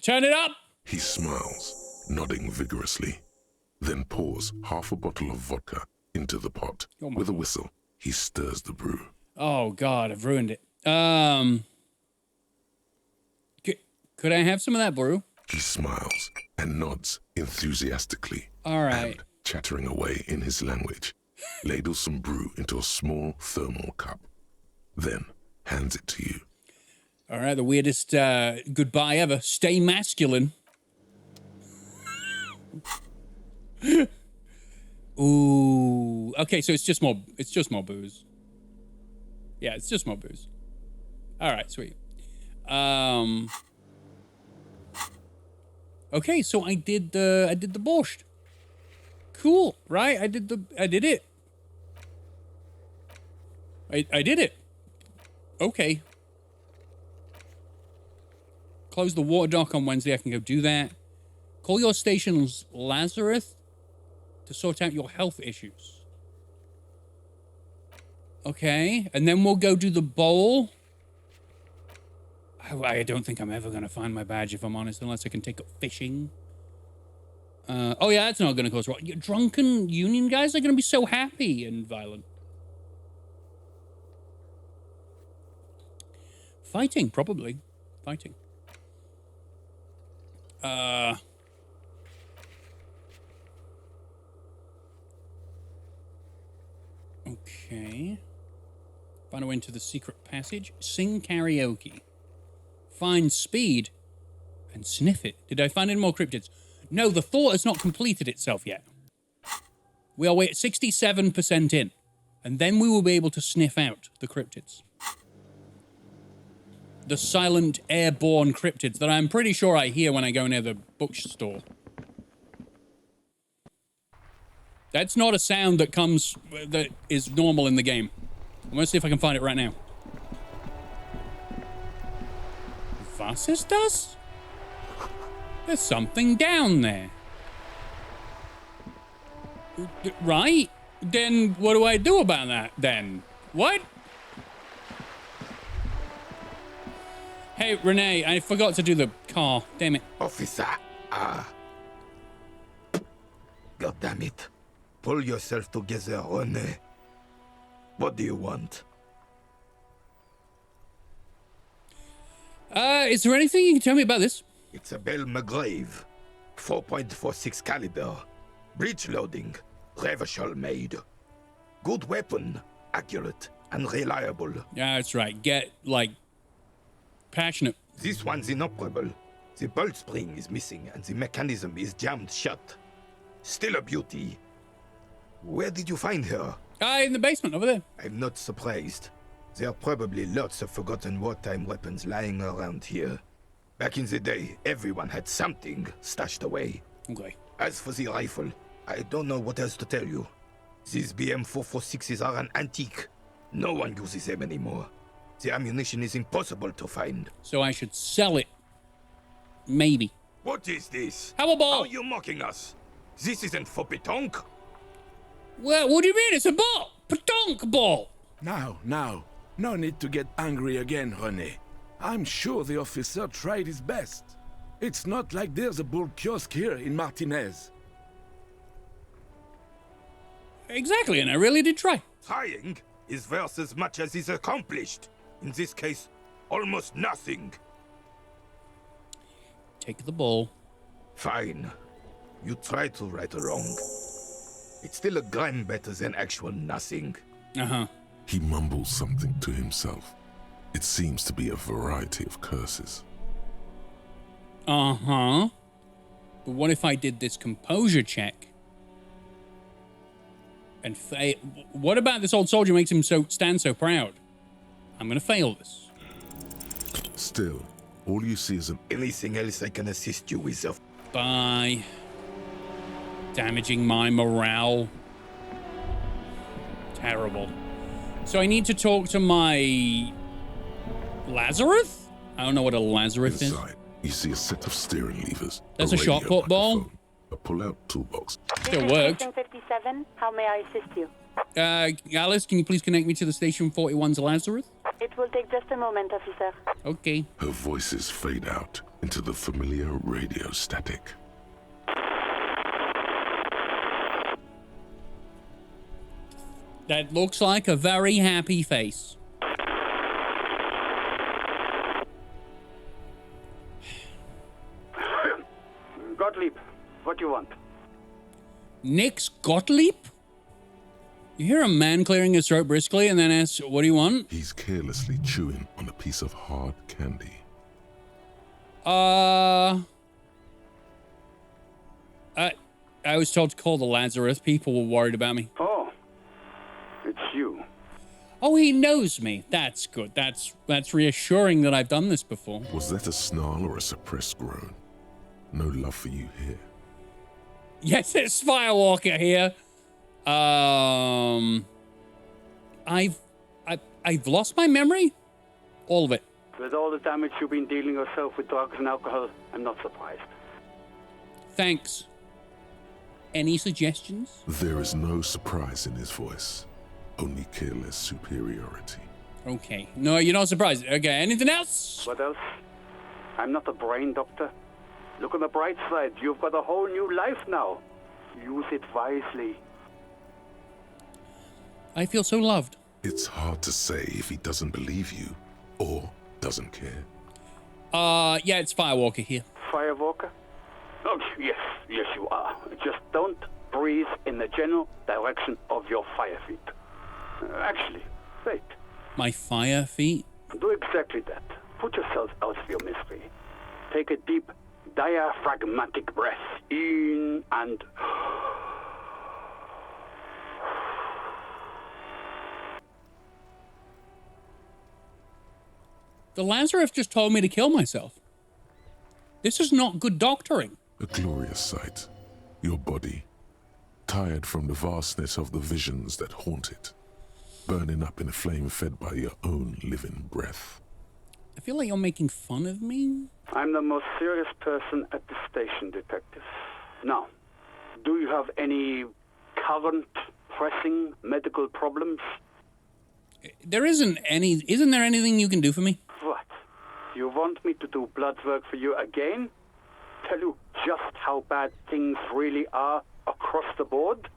Turn it up! He smiles, nodding vigorously, then pours half a bottle of vodka into the pot. Oh With a whistle, he stirs the brew. Oh, God, I've ruined it. Could I have some of that brew? He smiles and nods enthusiastically. All right. And, chattering away in his language, ladles some brew into a small thermal cup, then hands it to you. All right, the weirdest goodbye ever. Stay masculine. Ooh. Okay, so it's just more booze. Yeah, it's just more booze. All right, sweet. Okay, so I did the borscht. Cool, right? I did it. I did it. Okay. Close the water dock on Wednesday. I can go do that. Call your station's Lazarus to sort out your health issues. Okay, and then we'll go do the bowl. I don't think I'm ever going to find my badge, if I'm honest, unless I can take up fishing. Oh, yeah, that's not going to cause... Drunken union guys are going to be so happy and violent. Fighting, probably. Fighting. Okay. Find a way into the secret passage. Sing karaoke. Find speed and sniff it. Did I find any more cryptids? No, the thought has not completed itself yet. We are 67% in, and then we will be able to sniff out the cryptids. The silent airborne cryptids that I'm pretty sure I hear when I go near the bookstore. That's not a sound that comes, that is normal in the game. I'm gonna see if I can find it right now. Was ist das? There's something down there. Right? Then what do I do about that then? What? Hey, Renee, I forgot to do the car. Damn it. Officer, God damn it. Pull yourself together, Renee. What do you want? Is there anything you can tell me about this? It's a Bell McGrave. 4.46 caliber. Breech loading. Revachol made. Good weapon. Accurate and reliable. Yeah, that's right. Get, like, passionate. This one's inoperable. The bolt spring is missing and the mechanism is jammed shut. Still a beauty. Where did you find her? In the basement over there. I'm not surprised. There are probably lots of forgotten wartime weapons lying around here. Back in the day, everyone had something stashed away. Okay. As for the rifle, I don't know what else to tell you. These BM-446s are an antique. No one uses them anymore. The ammunition is impossible to find. So I should sell it. Maybe. What is this? How about? How are you mocking us? This isn't for petanque. Well, what do you mean? It's a ball! Petanque ball! Now. No need to get angry again, René. I'm sure the officer tried his best. It's not like there's a bull kiosk here in Martinez. Exactly, and I really did try. Trying is worth as much as is accomplished. In this case, almost nothing. Take the ball. Fine. You try to right a wrong. It's still a gram better than actual nothing. Uh-huh. He mumbles something to himself. It seems to be a variety of curses. Uh-huh. But what if I did this composure check? And what about this old soldier makes him stand so proud? I'm gonna fail this. Still, all you see is an... Anything else I can assist you with? By damaging my morale. Terrible. So I need to talk to my Lazarus? I don't know what a Lazarus is. Inside, you see a set of steering levers. That's a shot put ball. A pull-out toolbox. Still worked. 57. How may I assist you? Alice, can you please connect me to the Station 41's Lazarus? It will take just a moment, officer. Okay. Her voices fade out into the familiar radio static. That looks like a very happy face. Gottlieb, what do you want? Nix Gottlieb? You hear a man clearing his throat briskly and then asks, what do you want? He's carelessly chewing on a piece of hard candy. I was told to call the Lazarus. People were worried about me. Oh, it's you. Oh, Oh, he knows me. That's good. That's reassuring that I've done this before. Was that a snarl or a suppressed groan? No love for you here. Yes, it's Firewalker here. I've lost my memory. All of it. With all the damage you've been dealing yourself with drugs and alcohol, I'm not surprised. Thanks. Any suggestions? There is no surprise in his voice, only careless superiority. Okay. No, you're not surprised. Okay, anything else? What else? I'm not a brain doctor. Look on the bright side. You've got a whole new life now. Use it wisely. I feel so loved. It's hard to say if he doesn't believe you or doesn't care. Yeah, it's Firewalker here. Firewalker? Oh, yes, you are. Just don't breathe in the general direction of your fire feet. Actually, wait. My fire feet? Do exactly that. Put yourself out of your misery. Take a deep, diaphragmatic breath in and... The Lazarus just told me to kill myself. This is not good doctoring. A glorious sight. Your body, tired from the vastness of the visions that haunt it, burning up in a flame fed by your own living breath. I feel like you're making fun of me. I'm the most serious person at the station, Detective. Now, do you have any current, pressing medical problems? Isn't there anything you can do for me? What? You want me to do blood work for you again? Tell you just how bad things really are across the board?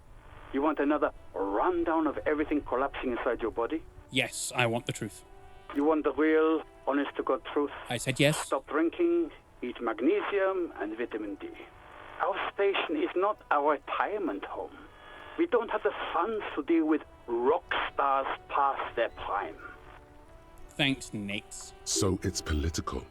You want another rundown of everything collapsing inside your body? Yes, I want the truth. You want the real, honest-to-God truth? I said yes. Stop drinking, eat magnesium and vitamin D. Our station is not a retirement home. We don't have the funds to deal with rock stars past their prime. Thanks, Nate. So it's political.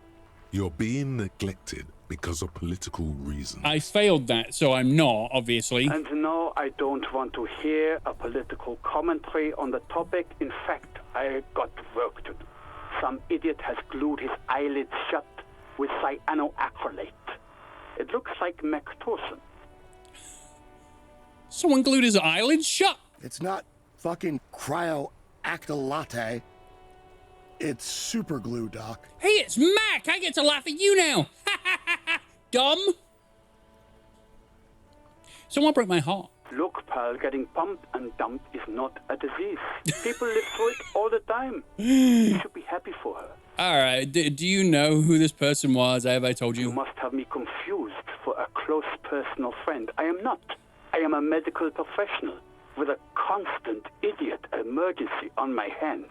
You're being neglected because of political reasons. I failed that, so I'm not, obviously. And no, I don't want to hear a political commentary on the topic. In fact, I got work to do. Some idiot has glued his eyelids shut with cyanoacrylate. It looks like Mactorson. Someone glued his eyelids shut? It's not fucking cryoacrylate. It's super glue, Doc. Hey, it's Mac! I get to laugh at you now! Dumb! Someone broke my heart. Look, pal, getting pumped and dumped is not a disease. People live through it all the time. You should be happy for her. Alright, do you know who this person was? Have I told you? You must have me confused for a close personal friend. I am not. I am a medical professional with a constant idiot emergency on my hands.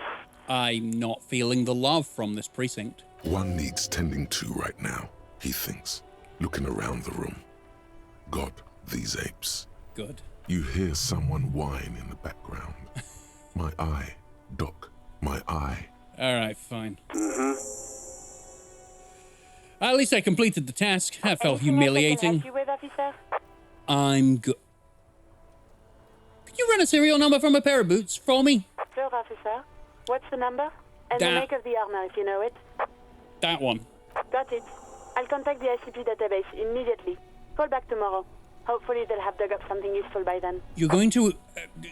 I'm not feeling the love from this precinct. One needs tending to right now, he thinks, looking around the room. God, these apes. Good. You hear someone whine in the background. My eye, Doc, my eye. Alright, fine. At least I completed the task. That felt humiliating. Anything I can help you with, officer? I'm good. Could you run a serial number from a pair of boots for me? Sure, officer. What's the number? And the make of the armor, if you know it. That one. Got it. I'll contact the ICP database immediately. Call back tomorrow. Hopefully they'll have dug up something useful by then. You're going to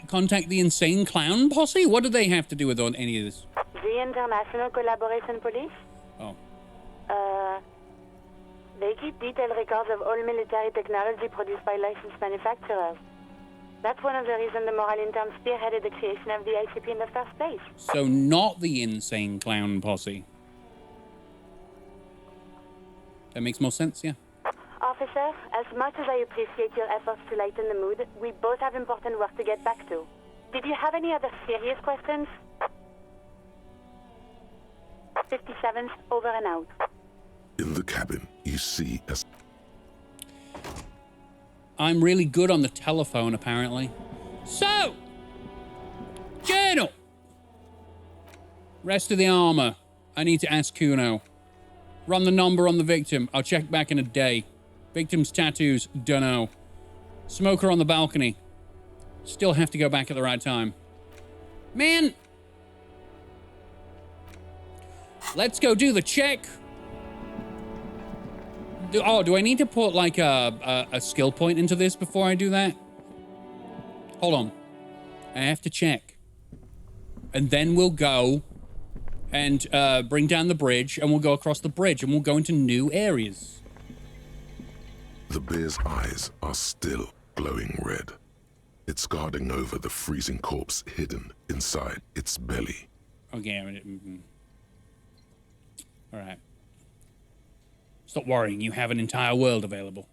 contact the Insane Clown Posse? What do they have to do with any of this? The International Collaboration Police? Oh. They keep detailed records of all military technology produced by licensed manufacturers. That's one of the reasons the Moral Intern spearheaded the creation of the ICP in the first place. So not the Insane Clown Posse. That makes more sense, yeah. Officer, as much as I appreciate your efforts to lighten the mood, we both have important work to get back to. Did you have any other serious questions? 57th, over and out. In the cabin, you see as... I'm really good on the telephone, apparently. So! Journal! Rest of the armor. I need to ask Kuno. Run the number on the victim. I'll check back in a day. Victim's tattoos, dunno. Smoker on the balcony. Still have to go back at the right time. Man, Let's go do the check. Do I need to put like a skill point into this before I do that? Hold on. I have to check. And then we'll go and bring down the bridge, and we'll go across the bridge, and we'll go into new areas. The bear's eyes are still glowing red. It's guarding over the freezing corpse hidden inside its belly. Okay, all right. Stop worrying, you have an entire world available.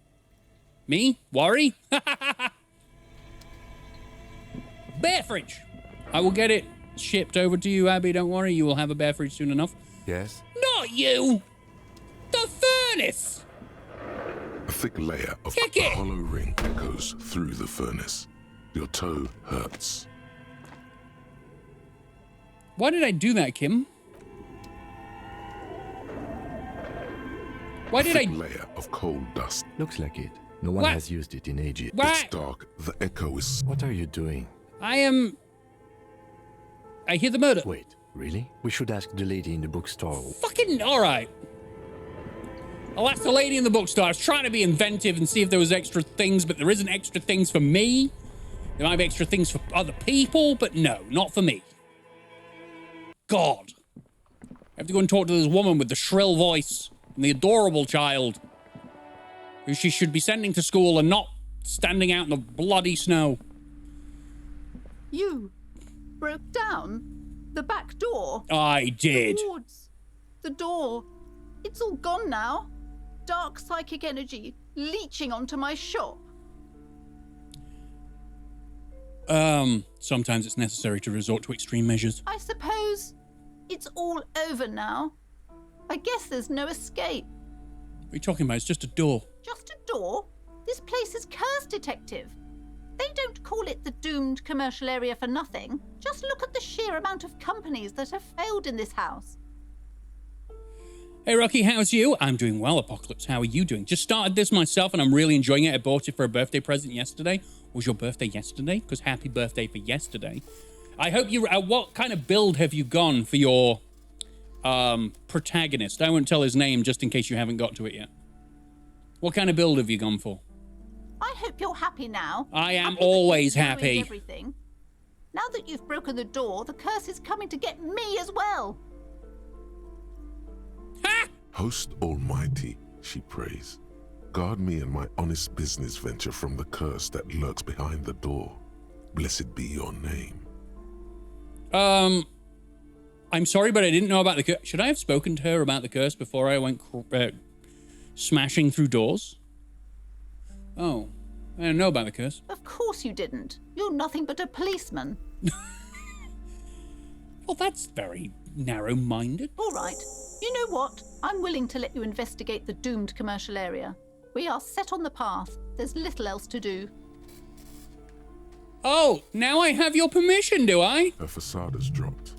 Me? Worry? Bear fridge! I will get it shipped over to you, Abby, don't worry. You will have a bear fridge soon enough. Yes? Not you! The furnace! A thick layer of hollow ring goes through the furnace. Your toe hurts. Why did I do that, Kim? Why did I... layer of cold dust. Looks like it. No one has used it in ages. It's dark. The echo is... What are you doing? I hear the murder. Wait, really? We should ask the lady in the bookstore. Fucking alright. I'll ask the lady in the bookstore. I was trying to be inventive and see if there was extra things, but there isn't extra things for me. There might be extra things for other people, but no, not for me. God. I have to go and talk to this woman with the shrill voice and the adorable child who she should be sending to school and not standing out in the bloody snow. You broke down the back door. I did. Towards the door. It's all gone now. Dark psychic energy leeching onto my shop. Sometimes it's necessary to resort to extreme measures. I suppose it's all over now. I guess there's no escape. What are you talking about? It's just a door. Just a door? This place is cursed, Detective. They don't call it the doomed commercial area for nothing. Just look at the sheer amount of companies that have failed in this house. Hey, Rocky, how's you? I'm doing well, Apocalypse. How are you doing? Just started this myself, and I'm really enjoying it. I bought it for a birthday present yesterday. Was your birthday yesterday? Because happy birthday for yesterday. I hope you... what kind of build have you gone for your protagonist? I won't tell his name just in case you haven't got to it yet. What kind of build have you gone for? I hope you're happy now. I am always happy. Everything. Now that you've broken the door, the curse is coming to get me as well. Ha! Host Almighty, she prays. Guard me and my honest business venture from the curse that lurks behind the door. Blessed be your name. I'm sorry, but I didn't know about the curse. Should I have spoken to her about the curse before I went smashing through doors? Oh, I didn't know about the curse. Of course you didn't. You're nothing but a policeman. Well, that's very narrow-minded. All right. You know what? I'm willing to let you investigate the doomed commercial area. We are set on the path. There's little else to do. Oh, now I have your permission, do I? Her facade has dropped.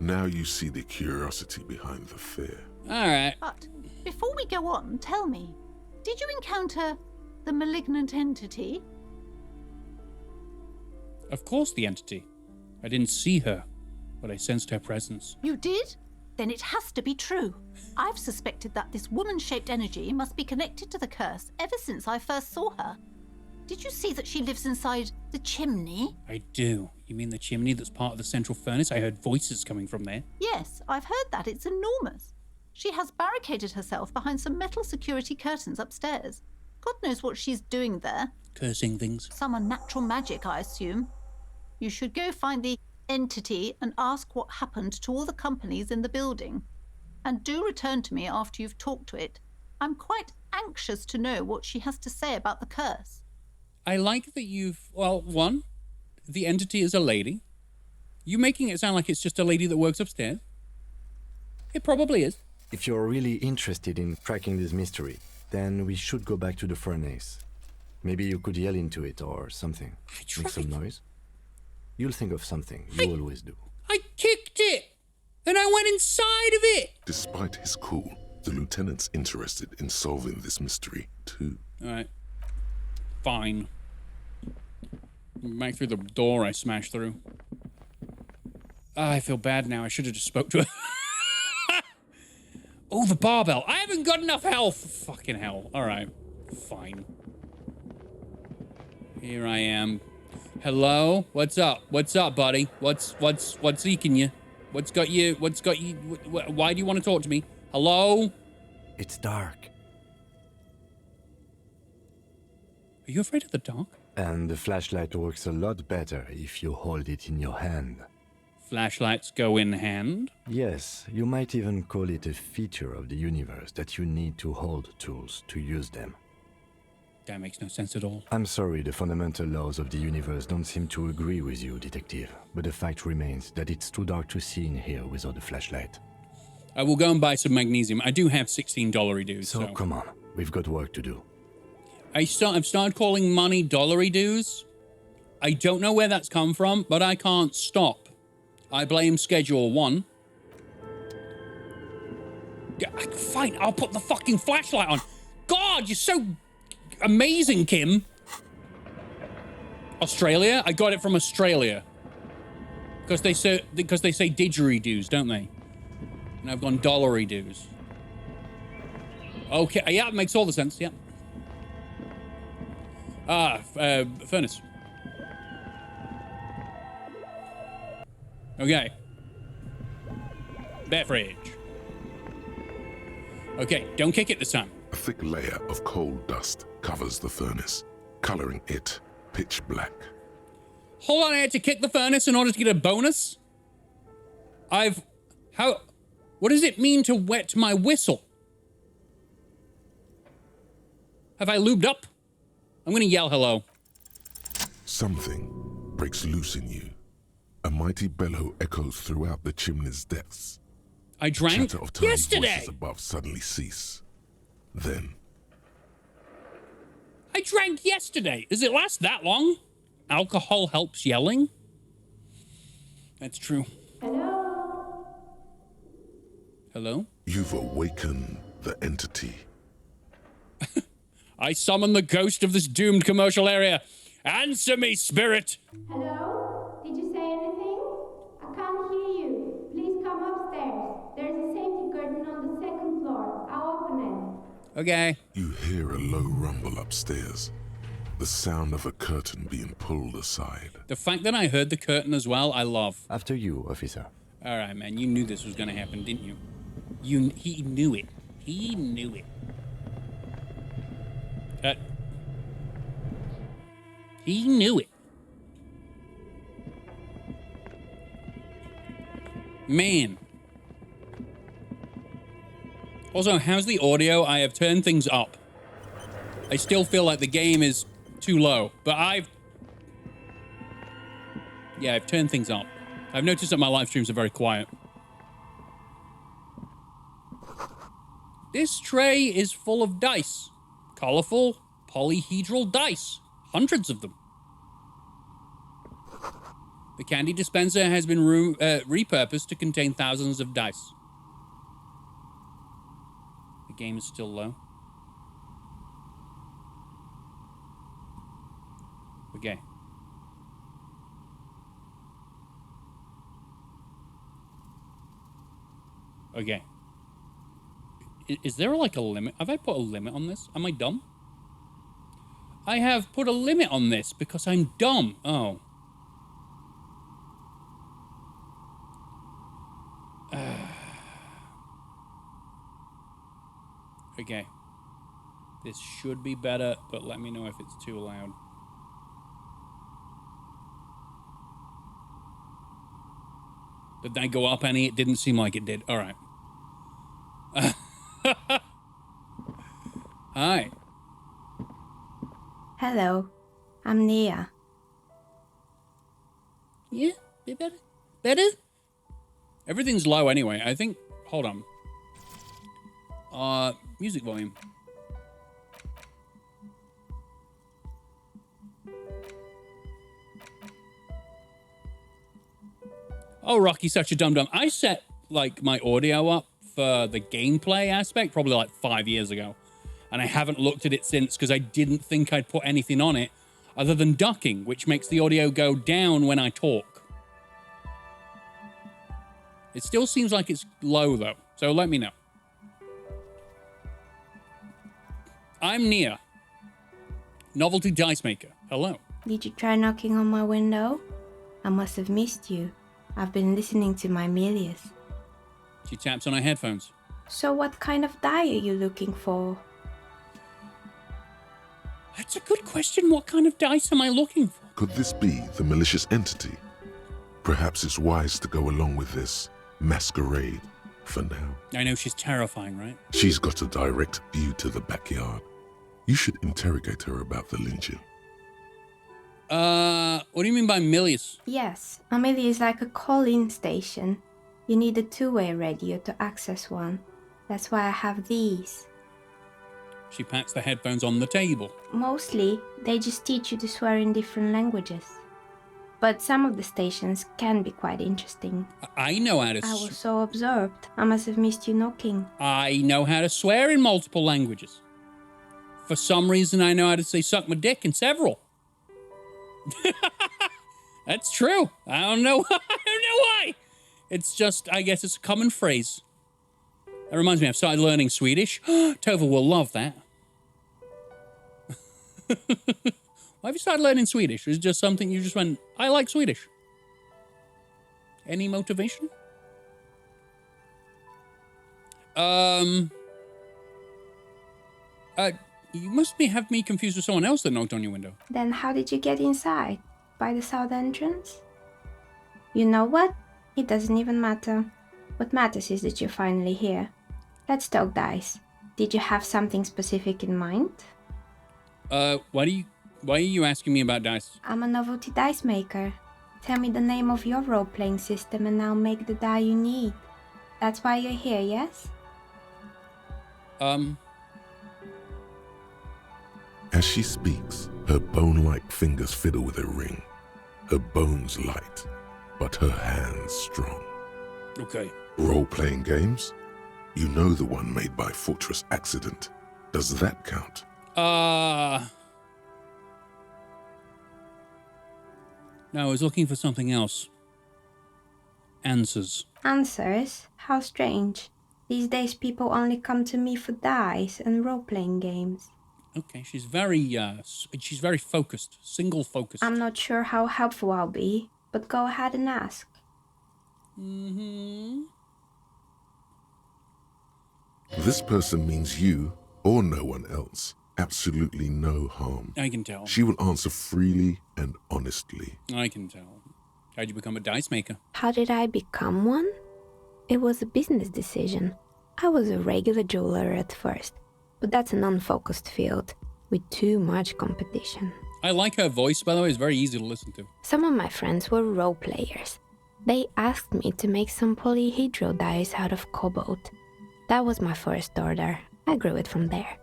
Now you see the curiosity behind the fear. All right. But before we go on, tell me, did you encounter the malignant entity? Of course, the entity. I didn't see her, but I sensed her presence. You did? Then it has to be true. I've suspected that this woman-shaped energy must be connected to the curse ever since I first saw her. Did you see that she lives inside the chimney? I do. You mean the chimney that's part of the central furnace? I heard voices coming from there. Yes, I've heard that. It's enormous. She has barricaded herself behind some metal security curtains upstairs. God knows what she's doing there. Cursing things. Some unnatural magic, I assume. You should go find the entity and ask what happened to all the companies in the building. And do return to me after you've talked to it. I'm quite anxious to know what she has to say about the curse. I like that well, one, the entity is a lady. You making it sound like it's just a lady that works upstairs. It probably is. If you're really interested in cracking this mystery, then we should go back to the furnace. Maybe you could yell into it or something. Make some noise. You'll think of something. You always do. I kicked it! And I went inside of it! Despite his cool, the lieutenant's interested in solving this mystery, too. Alright. Fine. Back through the door I smashed through. I feel bad now. I should have just spoke to her. Oh, the barbell. I haven't got enough health. Fucking hell. All right. Fine. Here I am. Hello? What's up? What's up, buddy? What's seeking you? What's got you? Why do you want to talk to me? Hello? It's dark. Are you afraid of the dark? And the flashlight works a lot better if you hold it in your hand. Flashlights go in hand? Yes, you might even call it a feature of the universe that you need to hold tools to use them. That makes no sense at all. I'm sorry, the fundamental laws of the universe don't seem to agree with you, Detective. But the fact remains that it's too dark to see in here without a flashlight. I will go and buy some magnesium. I do have $16 dues. So come on, we've got work to do. I've started calling money dollary dues. I don't know where that's come from, but I can't stop. I blame Schedule 1. Yeah, fine, I'll put the fucking flashlight on. God, you're so amazing, Kim. Australia? I got it from Australia. Because they say didgeridoos, don't they? And I've gone dollary dues. Okay, yeah, it makes all the sense, yeah. Furnace. Okay. Bear fridge. Okay, don't kick it this time. A thick layer of coal dust covers the furnace, coloring it pitch black. Hold on, I had to kick the furnace in order to get a bonus? What does it mean to wet my whistle? Have I lubed up? I'm gonna yell hello. Something breaks loose in you. A mighty bellow echoes throughout the chimney's depths. I drank Chatter of tiny yesterday. voices above suddenly cease. Then I drank yesterday. Does it last that long? Alcohol helps yelling? That's true. Hello? Hello? you've awakened the entity. I summon the ghost of this doomed commercial area. Answer me, spirit! Hello? Did you say anything? I can't hear you. Please come upstairs. There's a safety curtain on the second floor. I'll open it. Okay. You hear a low rumble upstairs. The sound of a curtain being pulled aside. The fact that I heard the curtain as well, I love. After you, officer. All right, man. You knew this was going to happen, didn't you? He knew it. He knew it. He knew it. Man. Also, how's the audio? I have turned things up. I still feel like the game is too low, but I've turned things up. I've noticed that my live streams are very quiet. This tray is full of dice. Colorful, polyhedral dice. Hundreds of them. The candy dispenser has been repurposed to contain thousands of dice. The game is still low. Okay. Okay. Is there like a limit? Have I put a limit on this? Am I dumb? I have put a limit on this because I'm dumb. Oh. Okay. This should be better, but let me know if it's too loud. Did that go up any? It didn't seem like it did. All right. Hi. Hello, I'm Nia. Yeah, bit better. Better? Everything's low anyway. I think, hold on. Music volume. Oh, Rocky's such a dum-dum. I set, like, my audio up for the gameplay aspect probably, like, 5 years ago. And I haven't looked at it since because I didn't think I'd put anything on it other than ducking, which makes the audio go down when I talk. It still seems like it's low, though. So let me know. I'm Nia. Novelty dice maker. Hello. Did you try knocking on my window? I must have missed you. I've been listening to my Milius. She taps on her headphones. So what kind of die are you looking for? That's a good question. What kind of dice am I looking for? Could this be the malicious entity? Perhaps it's wise to go along with this masquerade for now. I know she's terrifying, right? She's got a direct view to the backyard. You should interrogate her about the lynching. What do you mean by Milius? Yes, Amelia is like a call-in station. You need a two-way radio to access one. That's why I have these. She pats the headphones on the table. Mostly, they just teach you to swear in different languages. But some of the stations can be quite interesting. I know how to... I was so absorbed. I must have missed you knocking. I know how to swear in multiple languages. For some reason, I know how to say suck my dick in several. That's true. I don't know. I don't know why. It's just, I guess it's a common phrase. That reminds me, I've started learning Swedish. Tova will love that. Why have you started learning Swedish? Is it just something you just went, I like Swedish? Any motivation? You must have me confused with someone else that knocked on your window. Then how did you get inside? By the south entrance? You know what? It doesn't even matter. What matters is that you're finally here. Let's talk dice. Did you have something specific in mind? Why are you asking me about dice? I'm a novelty dice maker. Tell me the name of your role-playing system and I'll make the die you need. That's why you're here, yes? As she speaks, her bone-like fingers fiddle with a ring. Her bones light, but her hands strong. Okay. Role-playing games? You know the one made by Fortress Accident. Does that count? No, I was looking for something else. Answers. Answers? How strange. These days people only come to me for dice and role-playing games. Okay, she's very focused, single focused. I'm not sure how helpful I'll be, but go ahead and ask. This person means you, or no one else, absolutely no harm. I can tell. She will answer freely and honestly. I can tell. How'd you become a dice maker? How did I become one? It was a business decision. I was a regular jeweler at first, but that's an unfocused field with too much competition. I like her voice, by the way. It's very easy to listen to. Some of my friends were role players. They asked me to make some polyhedral dice out of cobalt. That was my first order. I grew it from there.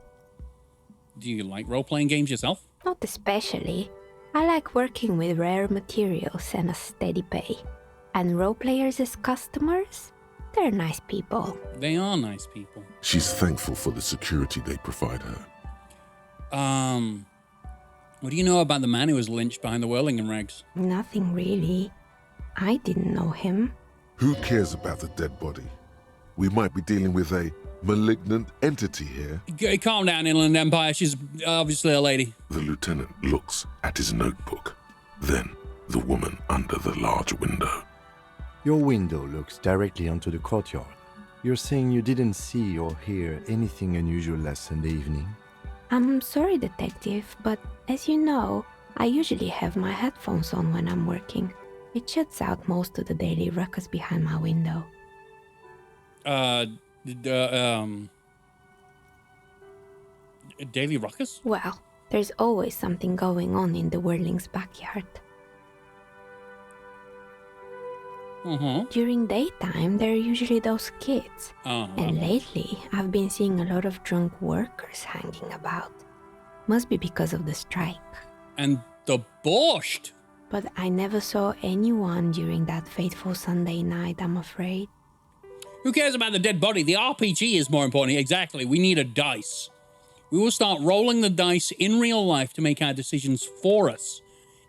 Do you like role-playing games yourself? Not especially. I like working with rare materials and a steady pay. And role players as customers? They're nice people. They are nice people. She's thankful for the security they provide her. What do you know about the man who was lynched behind the Whirlingen regs? Nothing really. I didn't know him. Who cares about the dead body? We might be dealing with a malignant entity here. Calm down, Inland Empire. She's obviously a lady. The lieutenant looks at his notebook. Then the woman under the large window. Your window looks directly onto the courtyard. You're saying you didn't see or hear anything unusual last Sunday evening? I'm sorry, Detective, but as you know, I usually have my headphones on when I'm working. It shuts out most of the daily ruckus behind my window. Daily ruckus? Well, there's always something going on in the Whirling's backyard. During daytime, there are usually those kids. And lately, I've been seeing a lot of drunk workers hanging about. Must be because of the strike. And the borscht! But I never saw anyone during that fateful Sunday night, I'm afraid. Who cares about the dead body? The RPG is more important. Exactly. We need a dice. We will start rolling the dice in real life to make our decisions for us.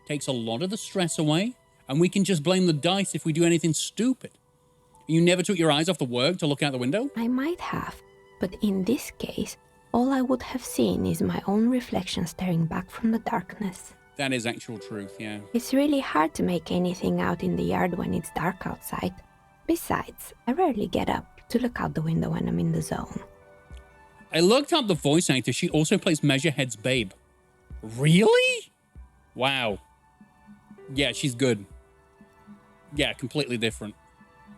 Takes a lot of the stress away. And we can just blame the dice if we do anything stupid. You never took your eyes off the work to look out the window? I might have, but in this case, all I would have seen is my own reflection staring back from the darkness. That is actual truth, yeah. It's really hard to make anything out in the yard when it's dark outside. Besides, I rarely get up to look out the window when I'm in the zone. I looked up the voice actor. She also plays Measurehead's babe. Really? Wow. Yeah, she's good. Yeah, completely different.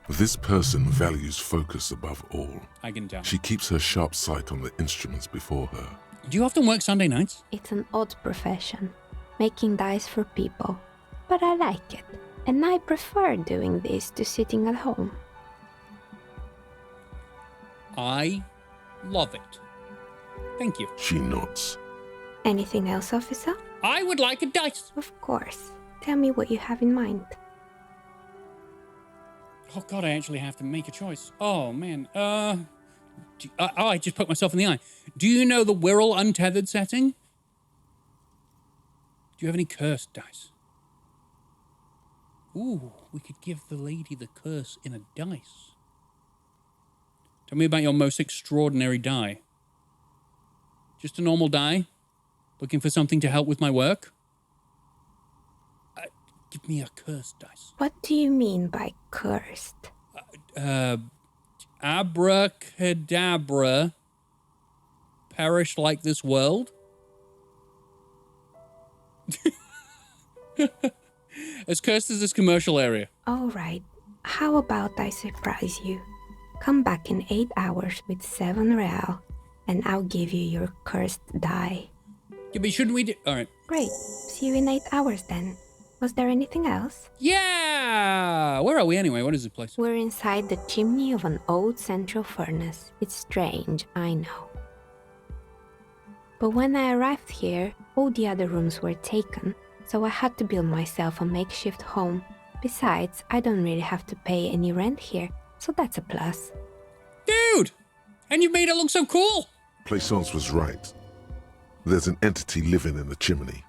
This person values focus above all. I can tell. She keeps her sharp sight on the instruments before her. Do you often work Sunday nights? It's an odd profession, making dice for people. But I like it, and I prefer doing this to sitting at home. I love it. Thank you. She nods. Anything else, officer? I would like a dice. Of course. Tell me what you have in mind. Oh god, I actually have to make a choice. Oh man. I just poked myself in the eye. Do you know the Wirral untethered setting? Do you have any cursed dice? Ooh, we could give the lady the curse in a dice. Tell me about your most extraordinary die. Just a normal die? Looking for something to help with my work? Give me a cursed dice. What do you mean by cursed? Abracadabra. Perish like this world? As cursed as this commercial area. All right. How about I surprise you? Come back in 8 hours with 7 real, and I'll give you your cursed die. Yeah, but shouldn't we do... All right. Great. See you in 8 hours then. Was there anything else? Yeah! Where are we anyway? What is this place? We're inside the chimney of an old central furnace. It's strange, I know. But when I arrived here, all the other rooms were taken, so I had to build myself a makeshift home. Besides, I don't really have to pay any rent here, so that's a plus. Dude! And you made it look so cool! Plaisance was right. There's an entity living in the chimney.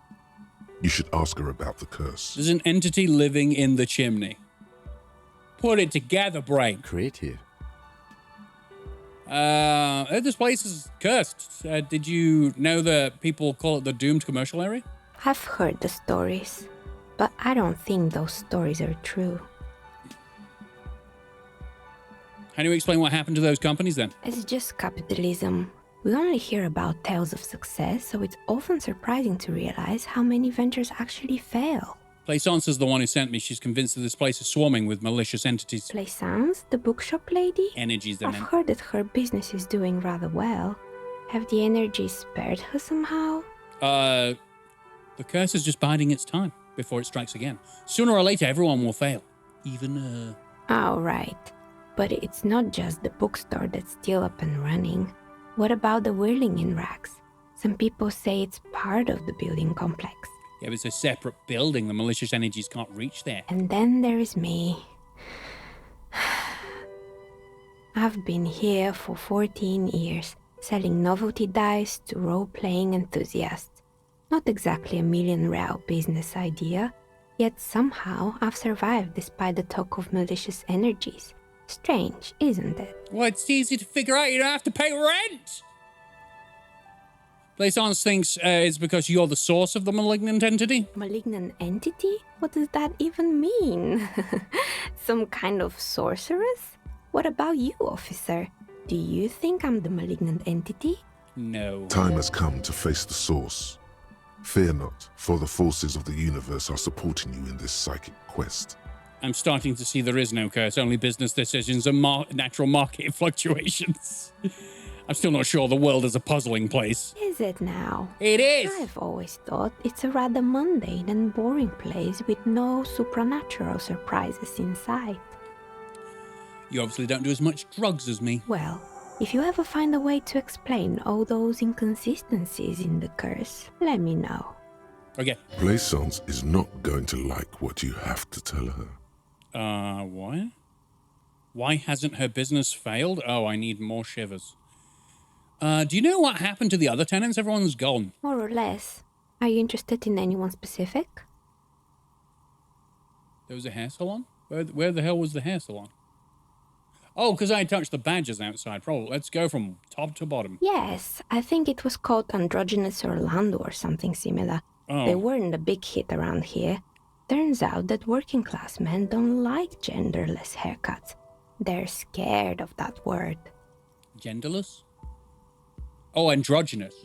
You should ask her about the curse. There's an entity living in the chimney. Put it together, brain. Creative. This place is cursed. Did you know that people call it the doomed commercial area? I've heard the stories, but I don't think those stories are true. How do you explain what happened to those companies then? It's just capitalism. We only hear about tales of success, so it's often surprising to realize how many ventures actually fail. Plaisance is the one who sent me. She's convinced that this place is swarming with malicious entities. Plaisance, the bookshop lady? Energies, I've heard that her business is doing rather well. Have the energies spared her somehow? The curse is just biding its time before it strikes again. Sooner or later, everyone will fail. Even, Oh, right. But it's not just the bookstore that's still up and running. What about the whirling in rags? Some people say it's part of the building complex. Yeah, but it's a separate building. The malicious energies can't reach there. And then there is me. I've been here for 14 years, selling novelty dice to role-playing enthusiasts. Not exactly a million-real business idea, yet somehow I've survived despite the talk of malicious energies. Strange, isn't it? Well, it's easy to figure out. You don't have to pay rent. Plaisance thinks it's because you're the source of the malignant entity. Malignant entity? What does that even mean? Some kind of sorceress? What about you, officer? Do you think I'm the malignant entity? No. Time has come to face the source. Fear not, for the forces of the universe are supporting you in this psychic quest. I'm starting to see there is no curse, only business decisions and natural market fluctuations. I'm still not sure the world is a puzzling place. Is it now? It is! I've always thought it's a rather mundane and boring place with no supernatural surprises in sight. You obviously don't do as much drugs as me. Well, if you ever find a way to explain all those inconsistencies in the curse, let me know. Okay. Plaisance is not going to like what you have to tell her. What? Why hasn't her business failed? Oh, I need more shivers. Do you know what happened to the other tenants? Everyone's gone. More or less. Are you interested in anyone specific? There was a hair salon? Where the hell was the hair salon? Oh, because I touched the badges outside. Probably. Let's go from top to bottom. Yes, I think it was called Androgynous Orlando or something similar. Oh. They weren't a big hit around here. Turns out that working class men don't like genderless haircuts. They're scared of that word. Genderless? Oh, androgynous.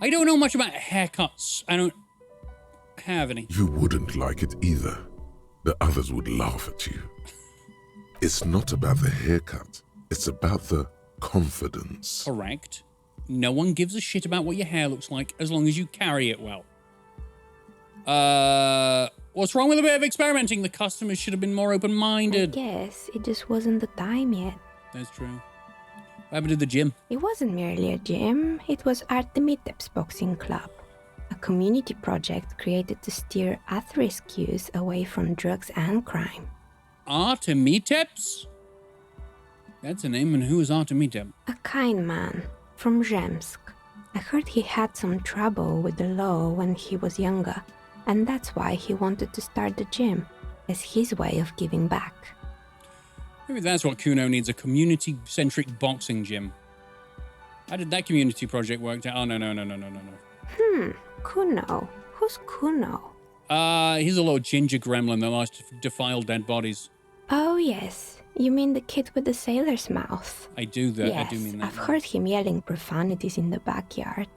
I don't know much about haircuts. I don't have any. You wouldn't like it either. The others would laugh at you. It's not about the haircut. It's about the confidence. Correct. No one gives a shit about what your hair looks like as long as you carry it well. What's wrong with a bit of experimenting? The customers should have been more open-minded. I guess it just wasn't the time yet. That's true. What happened to the gym? It wasn't merely a gym, it was Artemiteps Boxing Club, a community project created to steer at-risk youth away from drugs and crime. Artemiteps? That's a name, and who is Artemitep? A kind man from Zemsk. I heard he had some trouble with the law when he was younger, and that's why he wanted to start the gym, as his way of giving back. Maybe that's what Kuno needs, a community-centric boxing gym. How did that community project work out? Oh, no. Kuno. Who's Kuno? He's a little ginger gremlin that likes to defile dead bodies. Oh, yes. You mean the kid with the sailor's mouth? I do that. Yes, I do mean that. I've heard him yelling profanities in the backyard.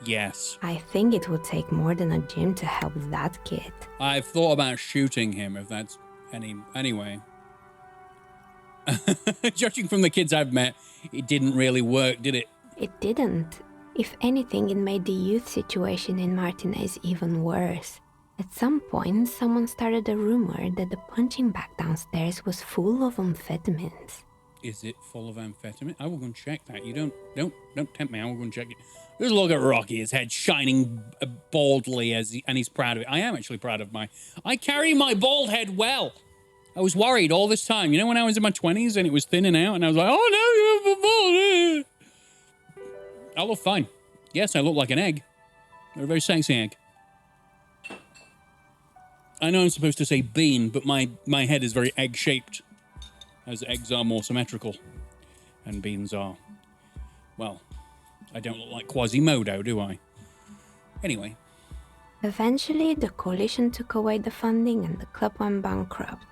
Yes. I think it would take more than a gym to help that kid. I've thought about shooting him, if that's anyway. Judging from the kids I've met, it didn't really work, did it? It didn't. If anything, it made the youth situation in Martinez even worse. At some point, someone started a rumor that the punching bag downstairs was full of amphetamines. Is it full of amphetamine? I will go and check that. You don't tempt me. I will go and check it. Just look at Rocky, his head shining baldly and he's proud of it. I am actually proud of I carry my bald head well. I was worried all this time. You know, when I was in my 20s and it was thinning out and I was like, oh no, you have a bald head. I look fine. Yes, I look like an egg. A very sexy egg. I know I'm supposed to say bean, but my head is very egg-shaped, as eggs are more symmetrical, and beans are, well, I don't look like Quasimodo, do I? Anyway. Eventually, the coalition took away the funding and the club went bankrupt.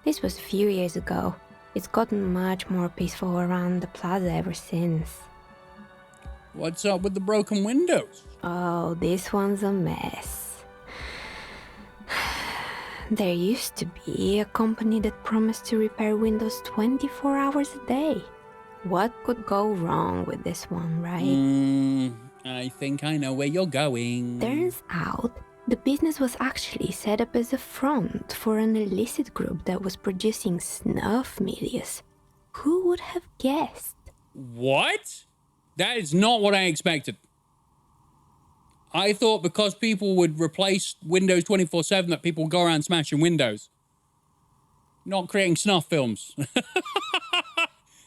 This was a few years ago. It's gotten much more peaceful around the plaza ever since. What's up with the broken windows? Oh, this one's a mess. There used to be a company that promised to repair windows 24 hours a day. What could go wrong with this one, right? I think I know where you're going. Turns out, the business was actually set up as a front for an illicit group that was producing snuff milias. Who would have guessed? What? That is not what I expected. I thought because people would replace Windows 24/7 that people would go around smashing windows. Not creating snuff films.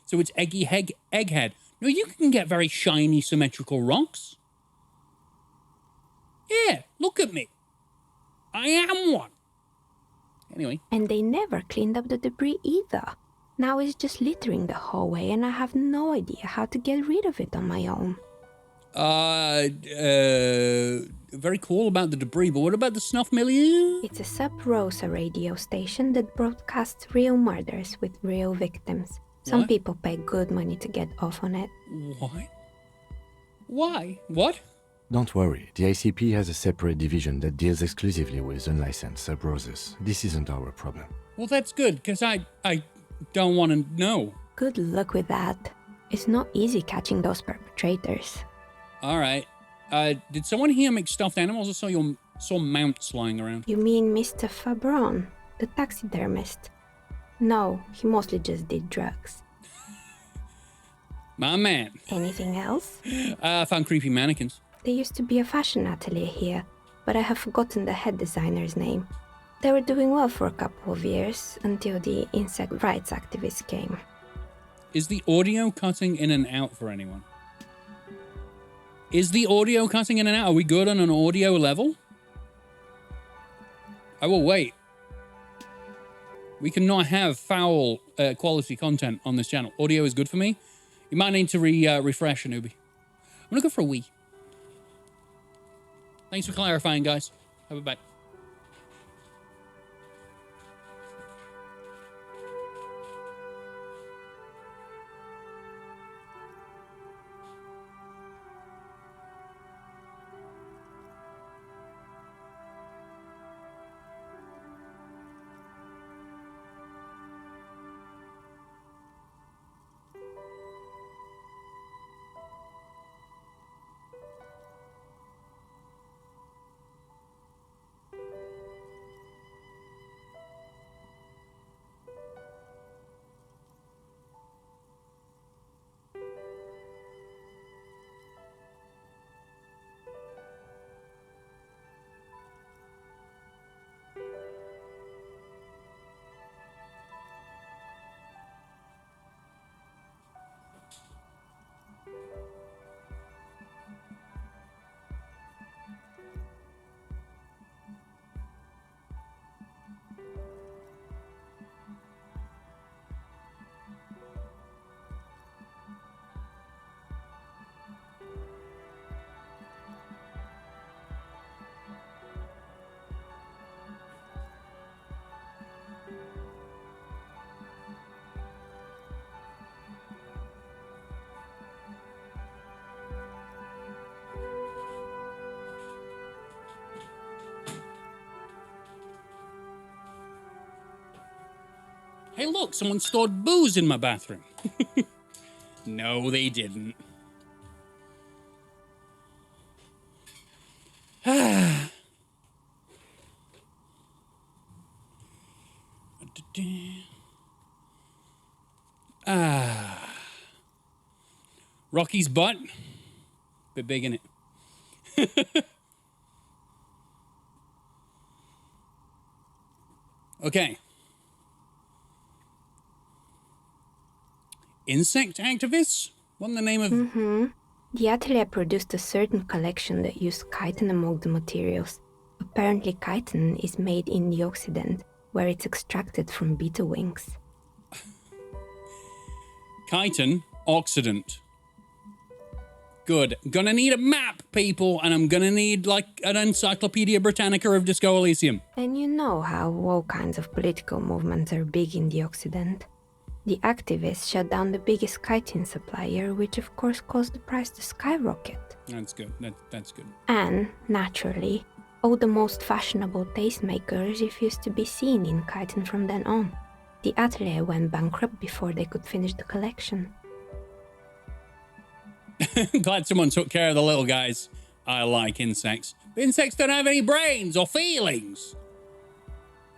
So it's Egghead. No, you can get very shiny, symmetrical rocks. Yeah, look at me. I am one. Anyway. And they never cleaned up the debris either. Now it's just littering the hallway and I have no idea how to get rid of it on my own. Very cool about the debris, but what about the snuff milieu? It's a sub-Rosa radio station that broadcasts real murders with real victims. Some people pay good money to get off on it. What? Why? What? Don't worry, the ICP has a separate division that deals exclusively with unlicensed sub-Roses. This isn't our problem. Well, that's good, because I don't want to know. Good luck with that. It's not easy catching those perpetrators. All right. Did someone here make stuffed animals? I saw mounts lying around. You mean Mr. Fabron, the taxidermist? No, he mostly just did drugs. My man. Anything else? I found creepy mannequins. There used to be a fashion atelier here, but I have forgotten the head designer's name. They were doing well for a couple of years, until the insect rights activists came. Is the audio cutting in and out for anyone? Is the audio cutting in and out? Are we good on an audio level? I will wait. We cannot have foul quality content on this channel. Audio is good for me. You might need to refresh, Anubi. I'm gonna go for a wee. Thanks for clarifying, guys. Have a bye. Hey, look, someone stored booze in my bathroom. No, they didn't. Rocky's butt. Bit big in it. Okay. Insect activists? What in the name of... Mm-hmm. The atelier produced a certain collection that used chitin among the materials. Apparently chitin is made in the Occident, where it's extracted from beetle wings. Chitin, Occident. Good. Gonna need a map, people, and I'm gonna need, like, an Encyclopedia Britannica of Disco Elysium. And you know how all kinds of political movements are big in the Occident. The activists shut down the biggest chitin supplier, which of course caused the price to skyrocket. That's good. That's good. And, naturally, all the most fashionable tastemakers refused to be seen in chitin from then on. The atelier went bankrupt before they could finish the collection. Glad someone took care of the little guys. I like insects. But insects don't have any brains or feelings.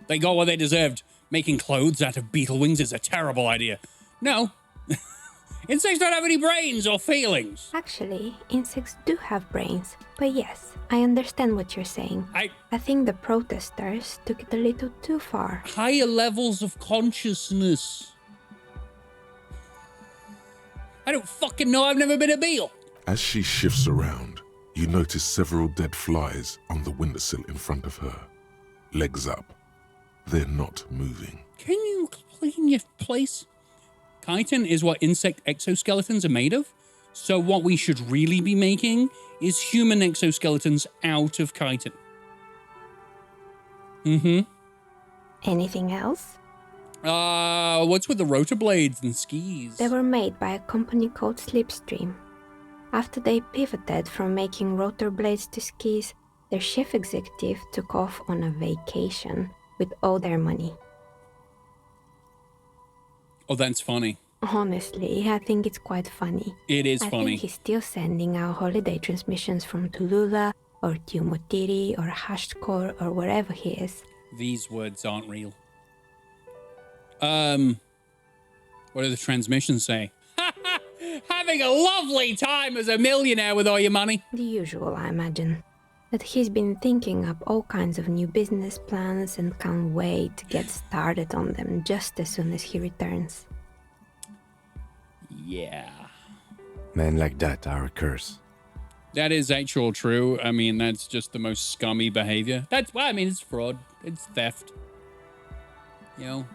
They got what they deserved. Making clothes out of beetle wings is a terrible idea. No. Insects don't have any brains or feelings. Actually, insects do have brains. But yes, I understand what you're saying. I think the protesters took it a little too far. Higher levels of consciousness. I don't fucking know. I've never been a beetle. As she shifts around, you notice several dead flies on the windowsill in front of her. Legs up. They're not moving. Can you clean your place? Chitin is what insect exoskeletons are made of. So what we should really be making is human exoskeletons out of chitin. Mm-hmm. Anything else? What's with the rotor blades and skis? They were made by a company called Slipstream. After they pivoted from making rotor blades to skis, their chief executive took off on a vacation with all their money. Oh, that's funny. Honestly, I think it's quite funny. It is I funny. think he's still sending out holiday transmissions from Tulula or Tiumotiri or Hashtkor or wherever he is. These words aren't real. What do the transmissions say? Having a lovely time as a millionaire with all your money. The usual, I imagine. That he's been thinking up all kinds of new business plans and can't wait to get started on them just as soon as he returns. Yeah. Men like that are a curse. That is actual true. I mean, that's just the most scummy behavior. That's why, I mean, it's fraud. It's theft. You know,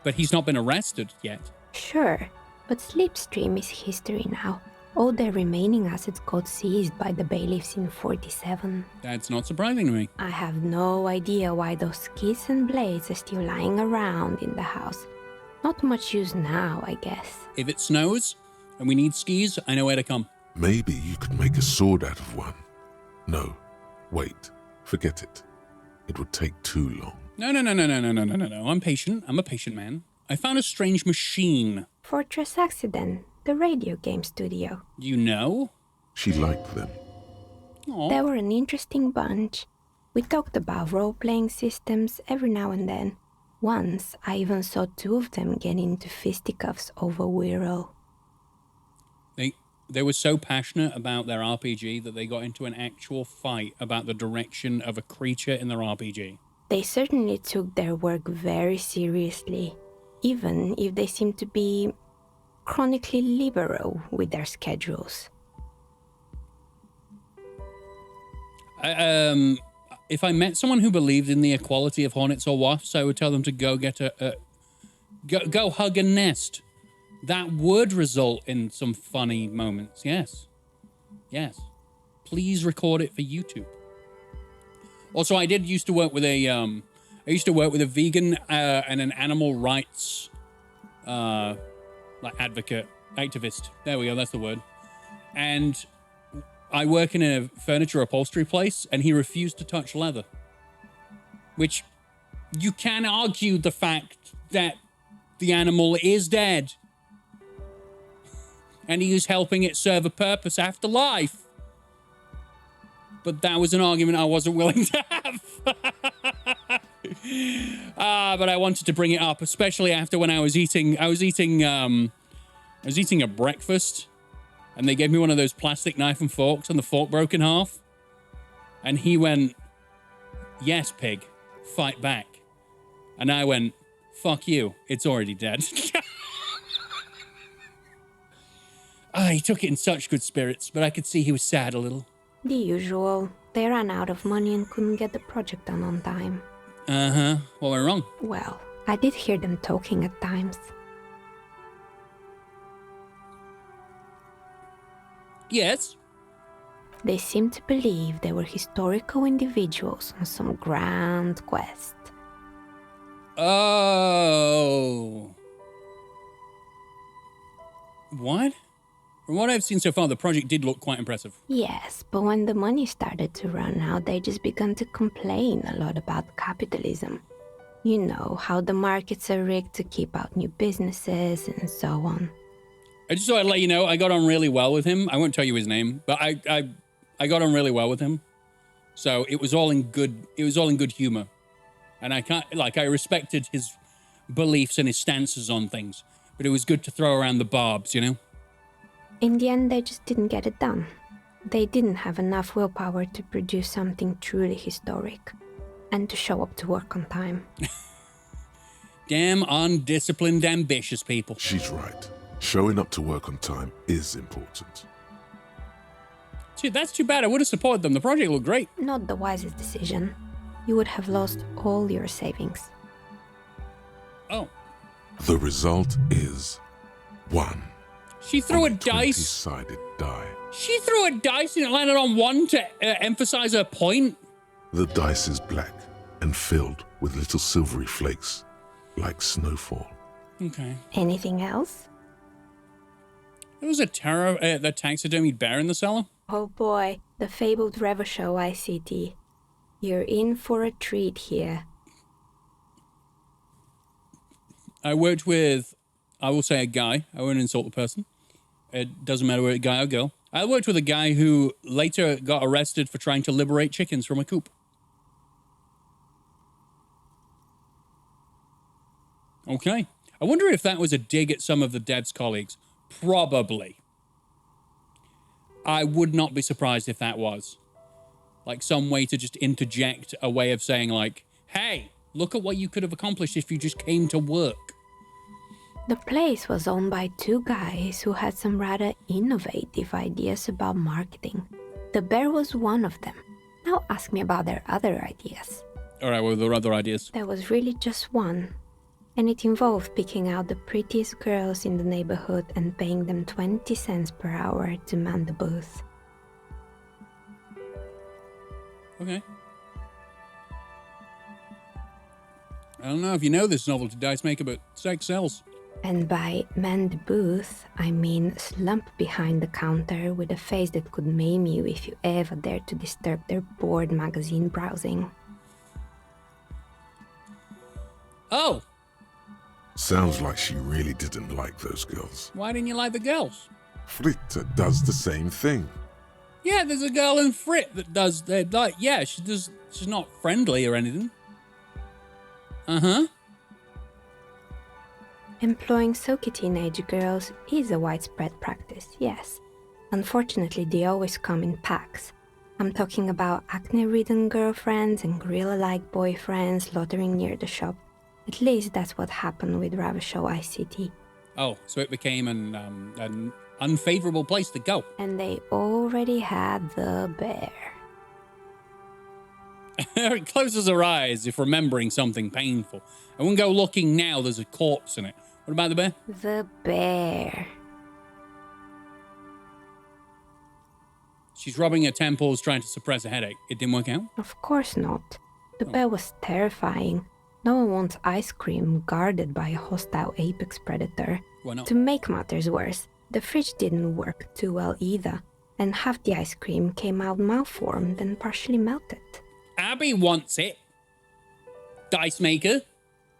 But he's not been arrested yet. Sure, but Slipstream is history now. All their remaining assets got seized by the bailiffs in 47. That's not surprising to me. I have no idea why those skis and blades are still lying around in the house. Not much use now, I guess. If it snows and we need skis, I know where to come. Maybe you could make a sword out of one. No, wait, forget it. It would take too long. No. I'm patient. I'm a patient man. I found a strange machine. Fortress Accident, the radio game studio. You know? She liked them. Aww. They were an interesting bunch. We talked about role-playing systems every now and then. Once, I even saw two of them get into fisticuffs over Wirral. They were so passionate about their RPG that they got into an actual fight about the direction of a creature in their RPG. They certainly took their work very seriously, even if they seemed to be chronically liberal with their schedules. If I met someone who believed in the equality of hornets or wasps, I would tell them to go get go hug a nest. That would result in some funny moments. Yes. Please record it for YouTube. Also, I did used to work with a vegan and an animal rights advocate, activist. There we go. That's the word. And I work in a furniture upholstery place, and he refused to touch leather. Which you can argue the fact that the animal is dead. And he was helping it serve a purpose after life. But that was an argument I wasn't willing to have. But I wanted to bring it up, especially after when I was eating a breakfast, and they gave me one of those plastic knife and forks, and the fork broke in half. And he went, "Yes, pig, fight back." And I went, "Fuck you, it's already dead." He took it in such good spirits, but I could see he was sad a little. The usual. They ran out of money and couldn't get the project done on time. Uh-huh. What went wrong? Well, I did hear them talking at times. Yes? They seemed to believe they were historical individuals on some grand quest. Oh. What? From what I've seen so far, the project did look quite impressive. Yes, but when the money started to run out, they just began to complain a lot about capitalism. You know, how the markets are rigged to keep out new businesses and so on. I just thought I'd let you know, I got on really well with him. I won't tell you his name, but I got on really well with him. So it was all in good humor. And I respected his beliefs and his stances on things. But it was good to throw around the barbs, you know? In the end, they just didn't get it done. They didn't have enough willpower to produce something truly historic and to show up to work on time. Damn undisciplined, ambitious people. She's right. Showing up to work on time is important. That's too bad. I would have supported them. The project looked great. Not the wisest decision. You would have lost all your savings. Oh. The result is 1. She threw a dice. 20-sided die. She threw a dice and it landed on 1 to emphasize her point. The dice is black and filled with little silvery flakes, like snowfall. Okay. Anything else? There was a the taxidermied bear in the cellar. Oh boy, the fabled Revachol ICT. You're in for a treat here. I worked with, I will say a guy. I won't insult the person. It doesn't matter whether it's a guy or girl. I worked with a guy who later got arrested for trying to liberate chickens from a coop. Okay. I wonder if that was a dig at some of the dev's colleagues. Probably. I would not be surprised if that was. Like some way to just interject a way of saying like, hey, look at what you could have accomplished if you just came to work. The place was owned by 2 guys who had some rather innovative ideas about marketing. The bear was one of them. Now ask me about their other ideas. All right, what were their other ideas? There was really just one. And it involved picking out the prettiest girls in the neighborhood and paying them 20 cents per hour to man the booth. Okay. I don't know if you know this novelty dice maker, but sex sells. And by man the booth, I mean slump behind the counter with a face that could maim you if you ever dared to disturb their bored magazine browsing. Oh! Sounds like she really didn't like those girls. Why didn't you like the girls? Fritta does the same thing. Yeah, there's a girl in Frit that does that. Like, yeah, she's not friendly or anything. Uh-huh. Employing soaky teenage girls is a widespread practice, yes. Unfortunately, they always come in packs. I'm talking about acne-ridden girlfriends and gorilla-like boyfriends loitering near the shop. At least that's what happened with Ravachol ICT. Oh, so it became an unfavorable place to go. And they already had the bear. It closes her eyes if remembering something painful. I wouldn't go looking now, there's a corpse in it. What about the bear? The bear. She's rubbing her temples, trying to suppress a headache. It didn't work out? Of course not. The bear was terrifying. No one wants ice cream guarded by a hostile apex predator. Why not? To make matters worse, the fridge didn't work too well either, and half the ice cream came out malformed and partially melted. Abby wants it. Dice maker.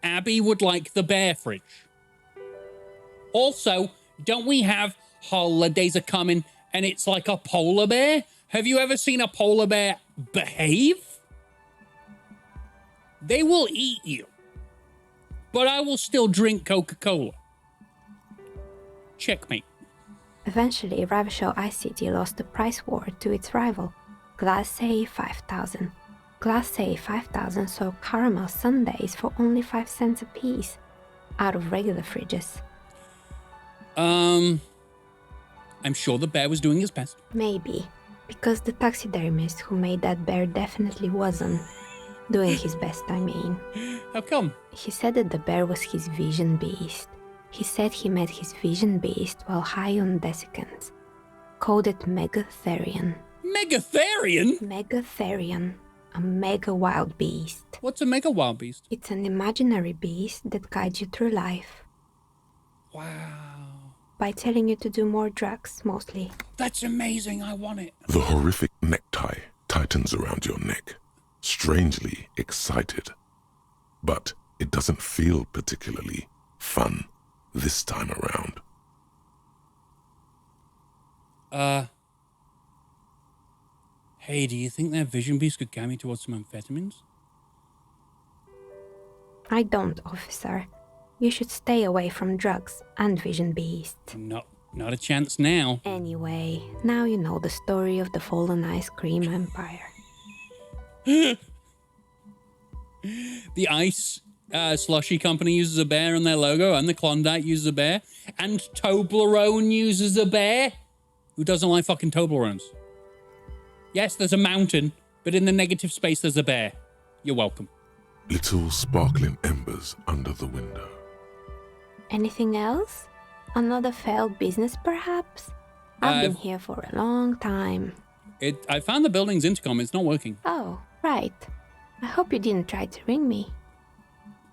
Abby would like the bear fridge. Also, don't we have holidays are coming and it's like a polar bear? Have you ever seen a polar bear behave? They will eat you. But I will still drink Coca-Cola. Checkmate. Eventually, Ravachol ICT lost the price war to its rival, Glace 5000. Glace 5000 sold caramel sundaes for only 5 cents a piece, out of regular fridges. I'm sure the bear was doing his best. Maybe, because the taxidermist who made that bear definitely wasn't. Doing his best, I mean. How come? He said that the bear was his vision beast. He said he met his vision beast while high on desiccants. Called it Megatherian. Megatherian? Megatherian. A mega wild beast. What's a mega wild beast? It's an imaginary beast that guides you through life. Wow. By telling you to do more drugs, mostly. That's amazing, I want it. The horrific necktie tightens around your neck, strangely excited. But it doesn't feel particularly fun this time around. Hey, do you think that vision beast could guide me towards some amphetamines? I don't, officer. You should stay away from drugs and vision beast. Not a chance now. Anyway, now you know the story of the fallen ice cream empire. The ice slushy company uses a bear in their logo, and the Klondike uses a bear, and Toblerone uses a bear. Who doesn't like fucking Toblerones? Yes, there's a mountain, but in the negative space there's a bear. You're welcome. Little sparkling embers under the window. Anything else? Another failed business, perhaps? I've been here for a long time. I found the building's intercom. It's not working. Oh, right. I hope you didn't try to ring me.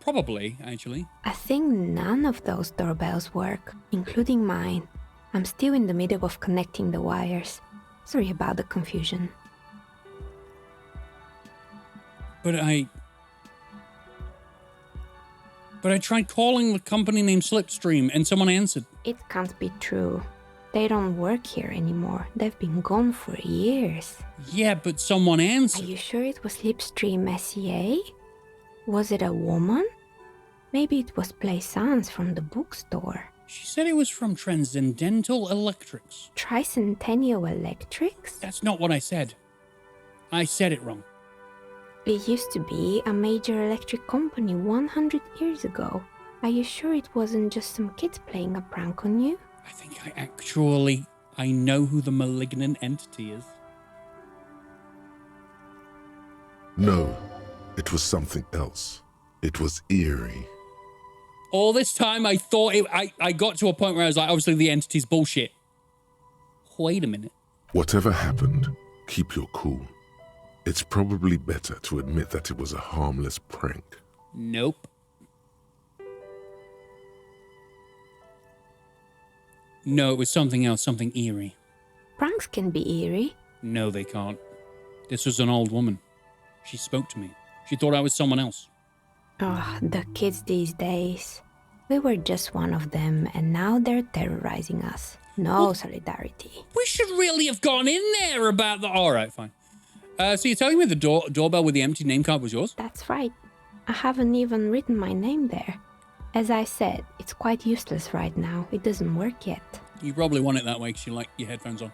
Probably, actually. I think none of those doorbells work, including mine. I'm still in the middle of connecting the wires. Sorry about the confusion. But I tried calling the company named Slipstream and someone answered. It can't be true. They don't work here anymore. They've been gone for years. Yeah, but someone answered. Are you sure it was Slipstream SEA? Was it a woman? Maybe it was Plaisance from the bookstore. She said it was from Transcendental Electrics. Tricentennial Electrics? That's not what I said. I said it wrong. It used to be a major electric company 100 years ago. Are you sure it wasn't just some kids playing a prank on you? I think I know who the malignant entity is. No, it was something else. It was eerie. All this time, I thought I got to a point where I was like, obviously the entity's bullshit. Wait a minute. Whatever happened, keep your cool. It's probably better to admit that it was a harmless prank. Nope. No, it was something else, something eerie. Pranks can be eerie. No, they can't. This was an old woman. She spoke to me. She thought I was someone else. Oh, the kids these days. We were just one of them, and now they're terrorizing us. No solidarity. We should really have gone in there about the... All right, fine. So you're telling me the doorbell with the empty name card was yours? That's right. I haven't even written my name there. As I said, it's quite useless right now. It doesn't work yet. You probably want it that way because you like your headphones on.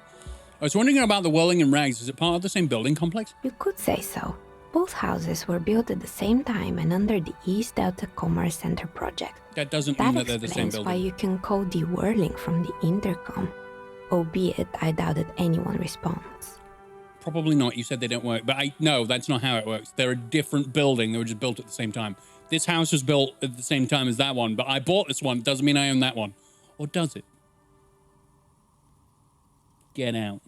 I was wondering about the Whirling and Rags. Is it part of the same building complex? You could say so. Both houses were built at the same time and under the East Delta Commerce Center project. That doesn't mean that they're the same That explains building. why you can call the whirling from the intercom. Albeit, I doubt that anyone responds. Probably not. You said they don't work. But no, that's not how it works. They're a different building. They were just built at the same time. This house was built at the same time as that one, but I bought this one. Doesn't mean I own that one. Or does it? Get out.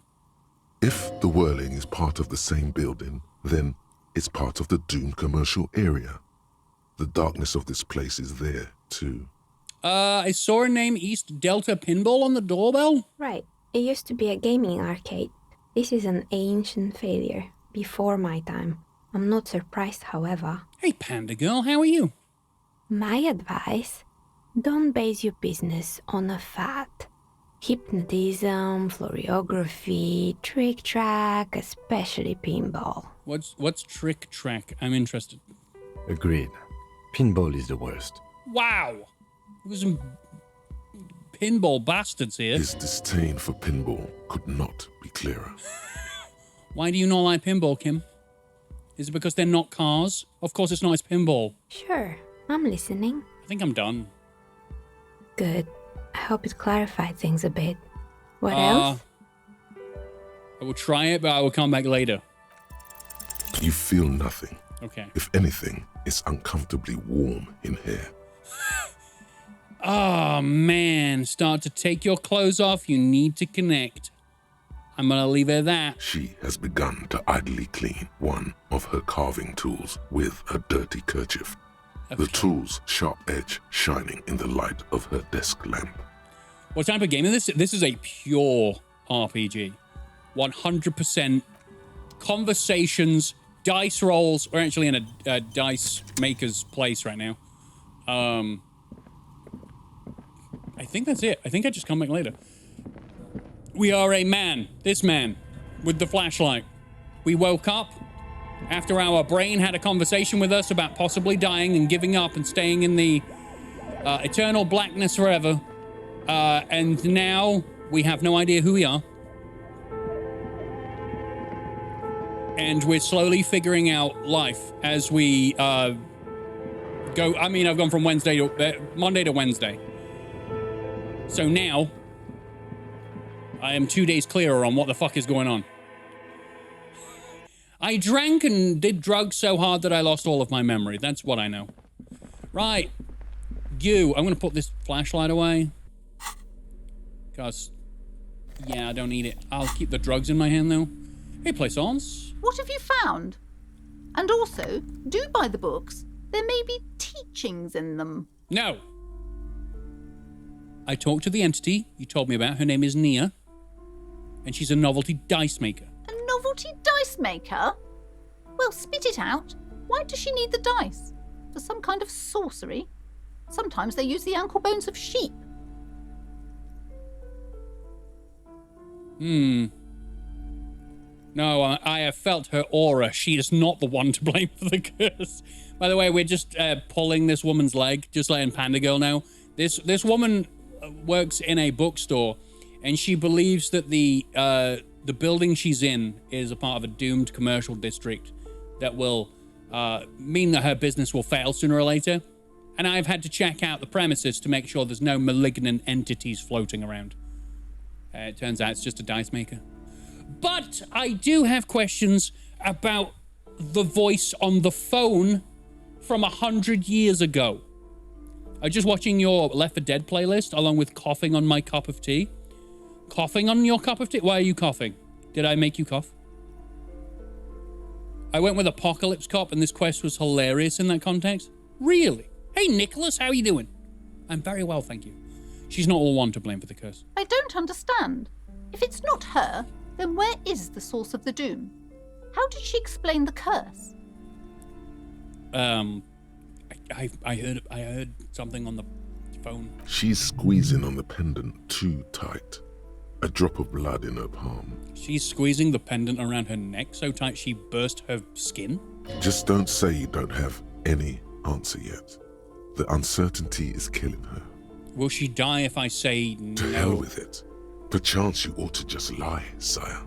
If the whirling is part of the same building, then it's part of the doomed commercial area. The darkness of this place is there, too. I saw a name East Delta Pinball on the doorbell. Right. It used to be a gaming arcade. This is an ancient failure. Before my time. I'm not surprised, however. Hey, Panda Girl, how are you? My advice? Don't base your business on a fad. Hypnotism, floriography, trick track, especially pinball. What's trick track? I'm interested. Agreed. Pinball is the worst. Wow. There was some pinball bastards here. His disdain for pinball could not be clearer. Why do you not like pinball, Kim? Is it because they're not cars? Of course it's not, it's pinball. Sure, I'm listening. I think I'm done. Good. I hope it clarified things a bit. What else? I will try it, but I will come back later. You feel nothing. Okay. If anything, it's uncomfortably warm in here. Oh, man. Start to take your clothes off. You need to connect. I'm going to leave it at that. She has begun to idly clean one of her carving tools with a dirty kerchief. Okay. The tool's sharp edge shining in the light of her desk lamp. What type of game is this? This is a pure RPG. 100% conversations, dice rolls. We're actually in a dice maker's place right now. I think that's it. I think I just come back later. We are a man, this man, with the flashlight. We woke up after our brain had a conversation with us about possibly dying and giving up and staying in the eternal blackness forever. And now we have no idea who we are. And we're slowly figuring out life as we go. I mean, I've gone from Monday to Wednesday. So now I am 2 days clearer on what the fuck is going on. I drank and did drugs so hard that I lost all of my memory. That's what I know. Right. I'm going to put this flashlight away. Because, yeah, I don't need it. I'll keep the drugs in my hand, though. Hey, Plaisance. What have you found? And also, do buy the books. There may be teachings in them. No. I talked to the entity you told me about. Her name is Nia. And she's a novelty dice maker. A novelty dice maker? Well, spit it out. Why does she need the dice? For some kind of sorcery? Sometimes they use the ankle bones of sheep. No, I have felt her aura. She is not the one to blame for the curse. By the way, we're just pulling this woman's leg, just letting Panda Girl know. This woman works in a bookstore, and she believes that the building she's in is a part of a doomed commercial district that will mean that her business will fail sooner or later. And I've had to check out the premises to make sure there's no malignant entities floating around. It turns out it's just a dice maker. But I do have questions about the voice on the phone from 100 years ago. I was just watching your Left 4 Dead playlist along with coughing on my cup of tea. Coughing on your cup of tea? Why are you coughing? Did I make you cough? I went with Apocalypse Cop and this quest was hilarious in that context. Really? Hey, Nicholas, how are you doing? I'm very well, thank you. She's not all one to blame for the curse. I don't understand. If it's not her, then where is the source of the doom? How did she explain the curse? I heard something on the phone. She's squeezing on the pendant too tight. A drop of blood in her palm. She's squeezing the pendant around her neck so tight she burst her skin? Just don't say you don't have any answer yet. The uncertainty is killing her. Will she die if I say no? To hell with it. Perchance you ought to just lie, sire.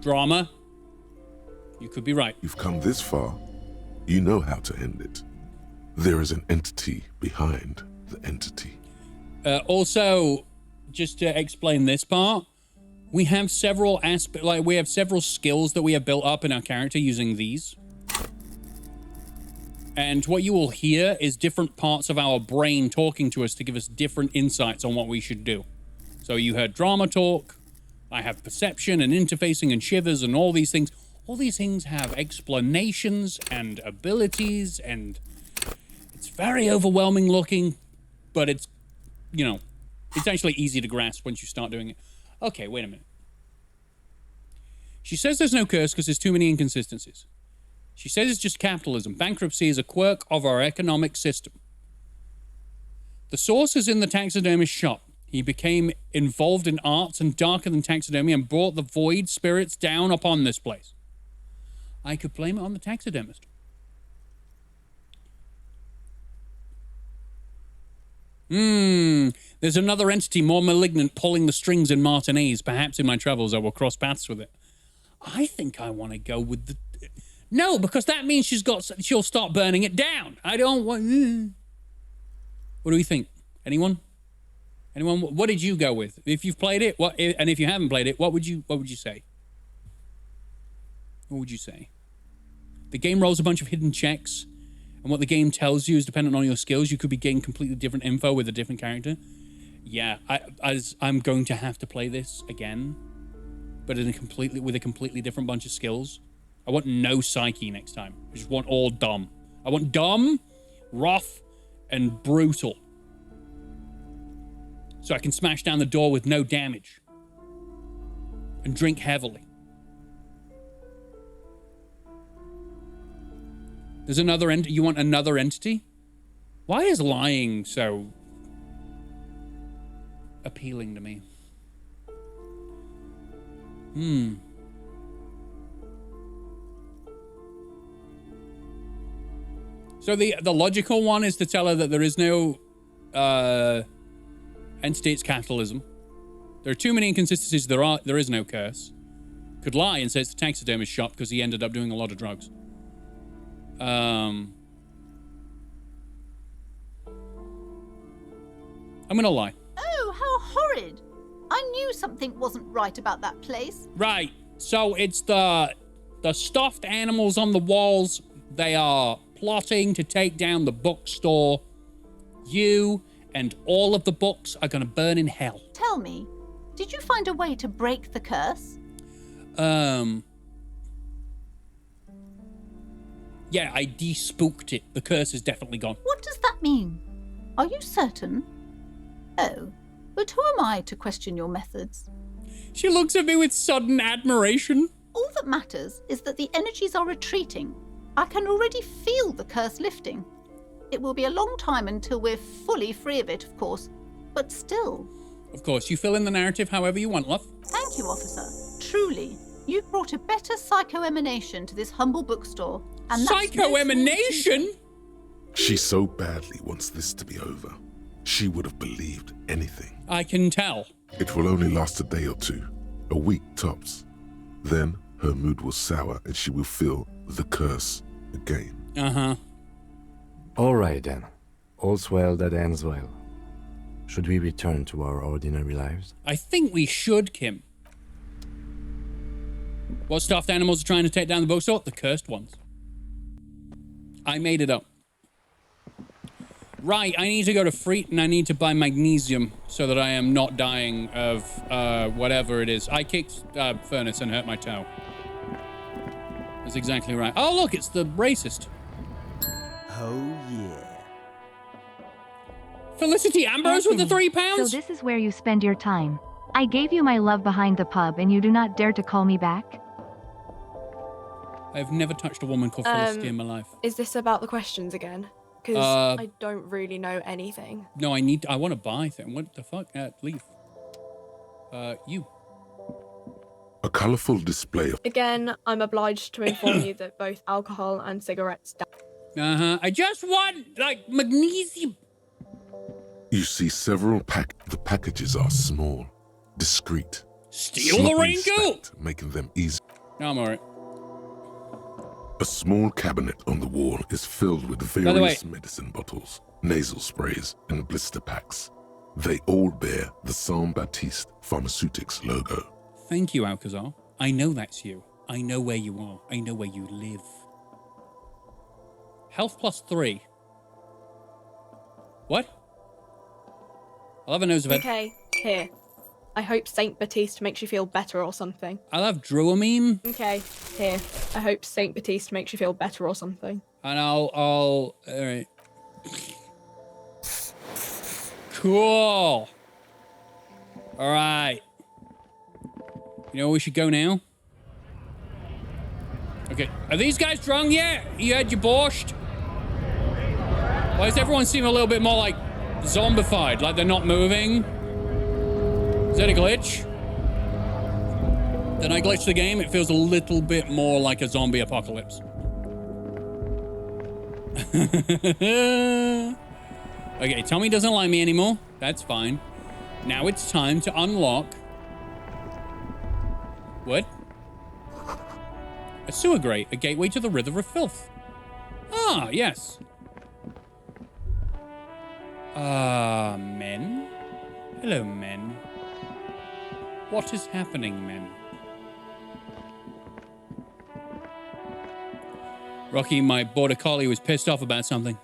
Drama? You could be right. You've come this far. You know how to end it. There is an entity behind the entity. Also, just to explain this part, we have several we have several skills that we have built up in our character using these. And what you will hear is different parts of our brain talking to us to give us different insights on what we should do. So you heard drama talk, I have perception and interfacing and shivers and all these things. All these things have explanations and abilities, and it's very overwhelming looking, but it's, you know, it's actually easy to grasp once you start doing it. Okay, wait a minute. She says there's no curse because there's too many inconsistencies. She says it's just capitalism. Bankruptcy is a quirk of our economic system. The source is in the taxidermist's shop. He became involved in arts and darker than taxidermy and brought the void spirits down upon this place. I could blame it on the taxidermist. There's another entity more malignant pulling the strings in Martinez. Perhaps in my travels I will cross paths with it. I think I want to go with the... No, because that means she'll start burning it down. I don't want... What do we think? Anyone? Anyone? What did you go with? If you've played it, and if you haven't played it, what would you say? What would you say? The game rolls a bunch of hidden checks, and what the game tells you is dependent on your skills. You could be getting completely different info with a different character. Yeah, I'm going to have to play this again, but with a completely different bunch of skills. I want no psyche next time. I just want all dumb. I want dumb, rough, and brutal. So I can smash down the door with no damage. And drink heavily. There's another entity. You want another entity? Why is lying so appealing to me? So the logical one is to tell her that there is no entity, it's capitalism. There are too many inconsistencies, there is no curse. Could lie and say it's the taxidermist shop because he ended up doing a lot of drugs. I'm gonna lie. Oh, how horrid! I knew something wasn't right about that place. Right, so it's the stuffed animals on the walls. They are plotting to take down the bookstore. You and all of the books are going to burn in hell. Tell me, did you find a way to break the curse? Yeah, I de-spooked it. The curse is definitely gone. What does that mean? Are you certain? Oh, but who am I to question your methods? She looks at me with sudden admiration. All that matters is that the energies are retreating. I can already feel the curse lifting. It will be a long time until we're fully free of it, of course, but still. Of course, you fill in the narrative however you want, love. Thank you, officer. Truly, you've brought a better psycho-emanation to this humble bookstore. And psycho-emanation? She so badly wants this to be over. She would have believed anything. I can tell. It will only last a day or two, a week tops. Then her mood will sour and she will feel the curse again. Uh-huh. All right then. All's well that ends well. Should we return to our ordinary lives? I think we should, Kim. What stuffed animals are trying to take down the bookstore? The cursed ones. I made it up. Right, I need to go to Freet and I need to buy magnesium so that I am not dying of whatever it is. I kicked Furnace and hurt my toe. That's exactly right. Oh, look, it's the racist. Oh, yeah. Felicity Ambrose with the £3? So this is where you spend your time. I gave you my love behind the pub and you do not dare to call me back? I've never touched a woman called Felicity in my life. Is this about the questions again? Because I don't really know anything. No, I want to buy things. What the fuck? Leave. You. A colourful display of... Again, I'm obliged to inform you that both alcohol and cigarettes... Uh-huh. I just want, like, magnesium. You see several the packages are small, discreet. Steal the raincoat! Stacked, making them easy. No, I'm alright. A small cabinet on the wall is filled with various medicine bottles, nasal sprays, and blister packs. They all bear the Saint Baptiste Pharmaceutics logo. Thank you, Alcazar. I know that's you. I know where you are. I know where you live. Health plus 3. What? I'll have a nose of it. Okay, here. I hope Saint Baptiste makes you feel better or something. I'll have Druamine. Okay, here. I hope Saint Baptiste makes you feel better or something. And all right. Cool. All right. You know where we should go now? Okay. Are these guys drunk yet? You had your borscht? Why does everyone seem a little bit more like zombified? Like they're not moving? Is that a glitch? Did I glitch the game? It feels a little bit more like a zombie apocalypse. Okay, Tommy doesn't like me anymore. That's fine. Now it's time to unlock... What? A sewer grate, a gateway to the River of Filth. Ah, yes. Men? Hello, men. What is happening, men? Rocky, my border collie, was pissed off about something.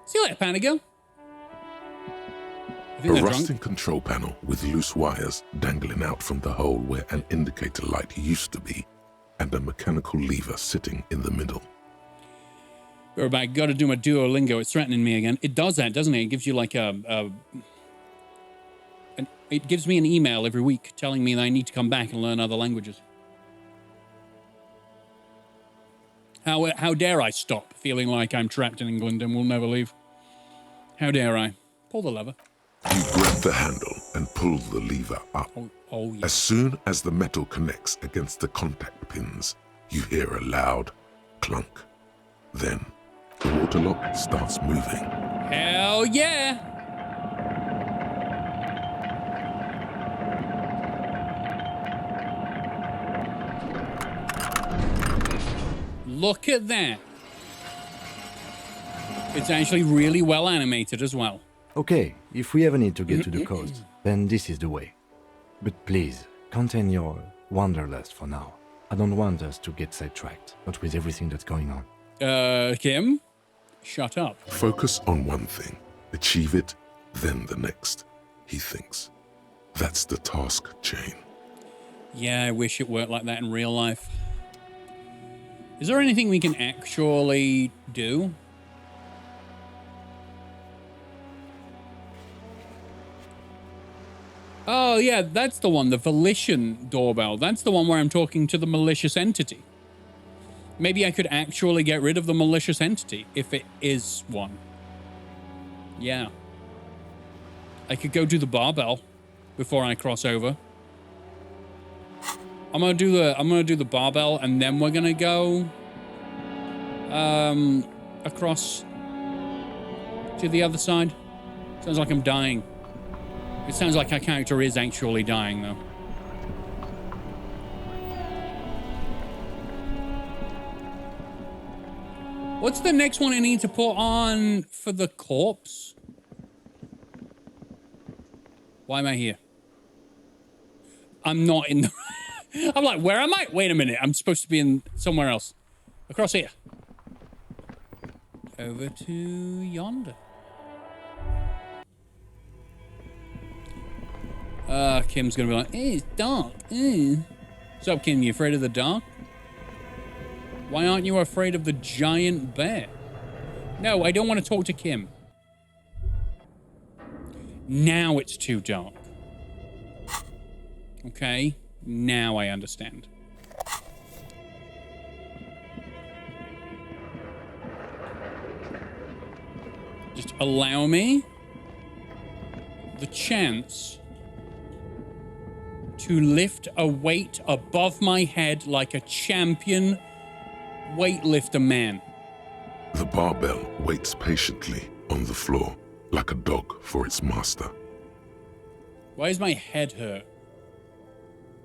See you later, Panago. A rusting control panel with loose wires dangling out from the hole where an indicator light used to be, and a mechanical lever sitting in the middle. We're back. Got to do my Duolingo. It's threatening me again. It does that, doesn't it? It gives you like it gives me an email every week telling me that I need to come back and learn other languages. How dare I stop feeling like I'm trapped in England and will never leave? How dare I? Pull the lever. You grab the handle and pull the lever up. Oh, yeah. As soon as the metal connects against the contact pins, you hear a loud clunk. Then, the water lock starts moving. Hell yeah! Look at that. It's actually really well animated as well. Okay, if we ever need to get to the coast, then this is the way. But please, contain your wanderlust for now. I don't want us to get sidetracked, not with everything that's going on. Kim? Shut up. Focus on one thing. Achieve it, then the next, he thinks. That's the task chain. Yeah, I wish it worked like that in real life. Is there anything we can actually do? Oh, yeah, that's the one, the Volition doorbell. That's the one where I'm talking to the malicious entity. Maybe I could actually get rid of the malicious entity, if it is one. Yeah. I could go do the barbell before I cross over. I'm gonna do the barbell, and then we're gonna go across to the other side. Sounds like I'm dying. It sounds like our character is actually dying, though. What's the next one I need to put on for the corpse? Why am I here? I'm not in the... I'm like, where am I? Wait a minute. I'm supposed to be in somewhere else. Across here. Over to yonder. Kim's gonna be like, it's dark. What's up, Kim? You afraid of the dark? Why aren't you afraid of the giant bear? No, I don't want to talk to Kim. Now it's too dark. Okay, now I understand. Just allow me the chance to lift a weight above my head like a champion weightlifter man. The barbell waits patiently on the floor, like a dog for its master. Why does my head hurt?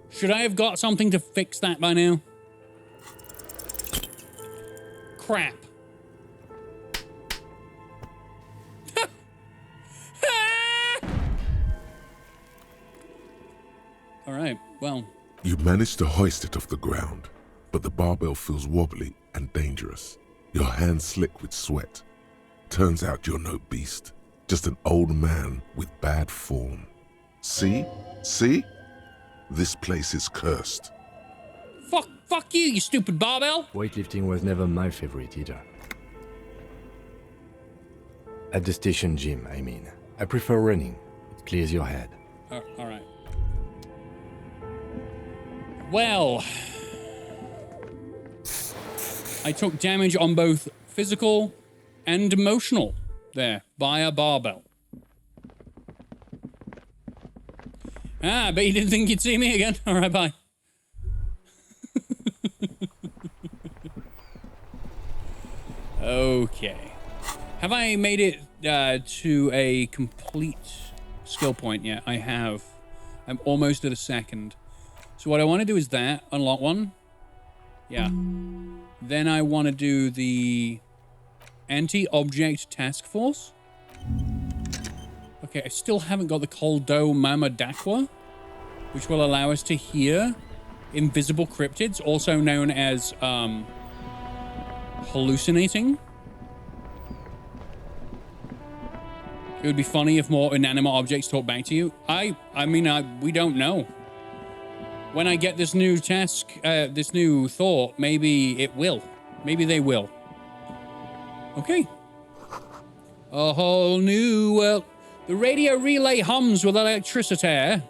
Should I have got something to fix that by now? Crap. All right, well. You manage to hoist it off the ground, but the barbell feels wobbly and dangerous. Your hands slick with sweat. Turns out you're no beast, just an old man with bad form. See? See? This place is cursed. Fuck you, you stupid barbell! Weightlifting was never my favorite either. At the station gym, I mean. I prefer running. It clears your head. All right. Well, I took damage on both physical and emotional there by a barbell. Ah, but you didn't think you'd see me again. All right, bye. Okay. Have I made it to a complete skill point yet? I have. I'm almost at a second. So what I want to do is that. Unlock one. Yeah. Then I want to do the anti-object task force. Okay, I still haven't got the Koldo Mama Dakwa, which will allow us to hear invisible cryptids, also known as hallucinating. It would be funny if more inanimate objects talk back to you. I mean, we don't know. When I get this new task, this new thought, maybe it will. Maybe they will. Okay. A whole new world. The radio relay hums with electricity.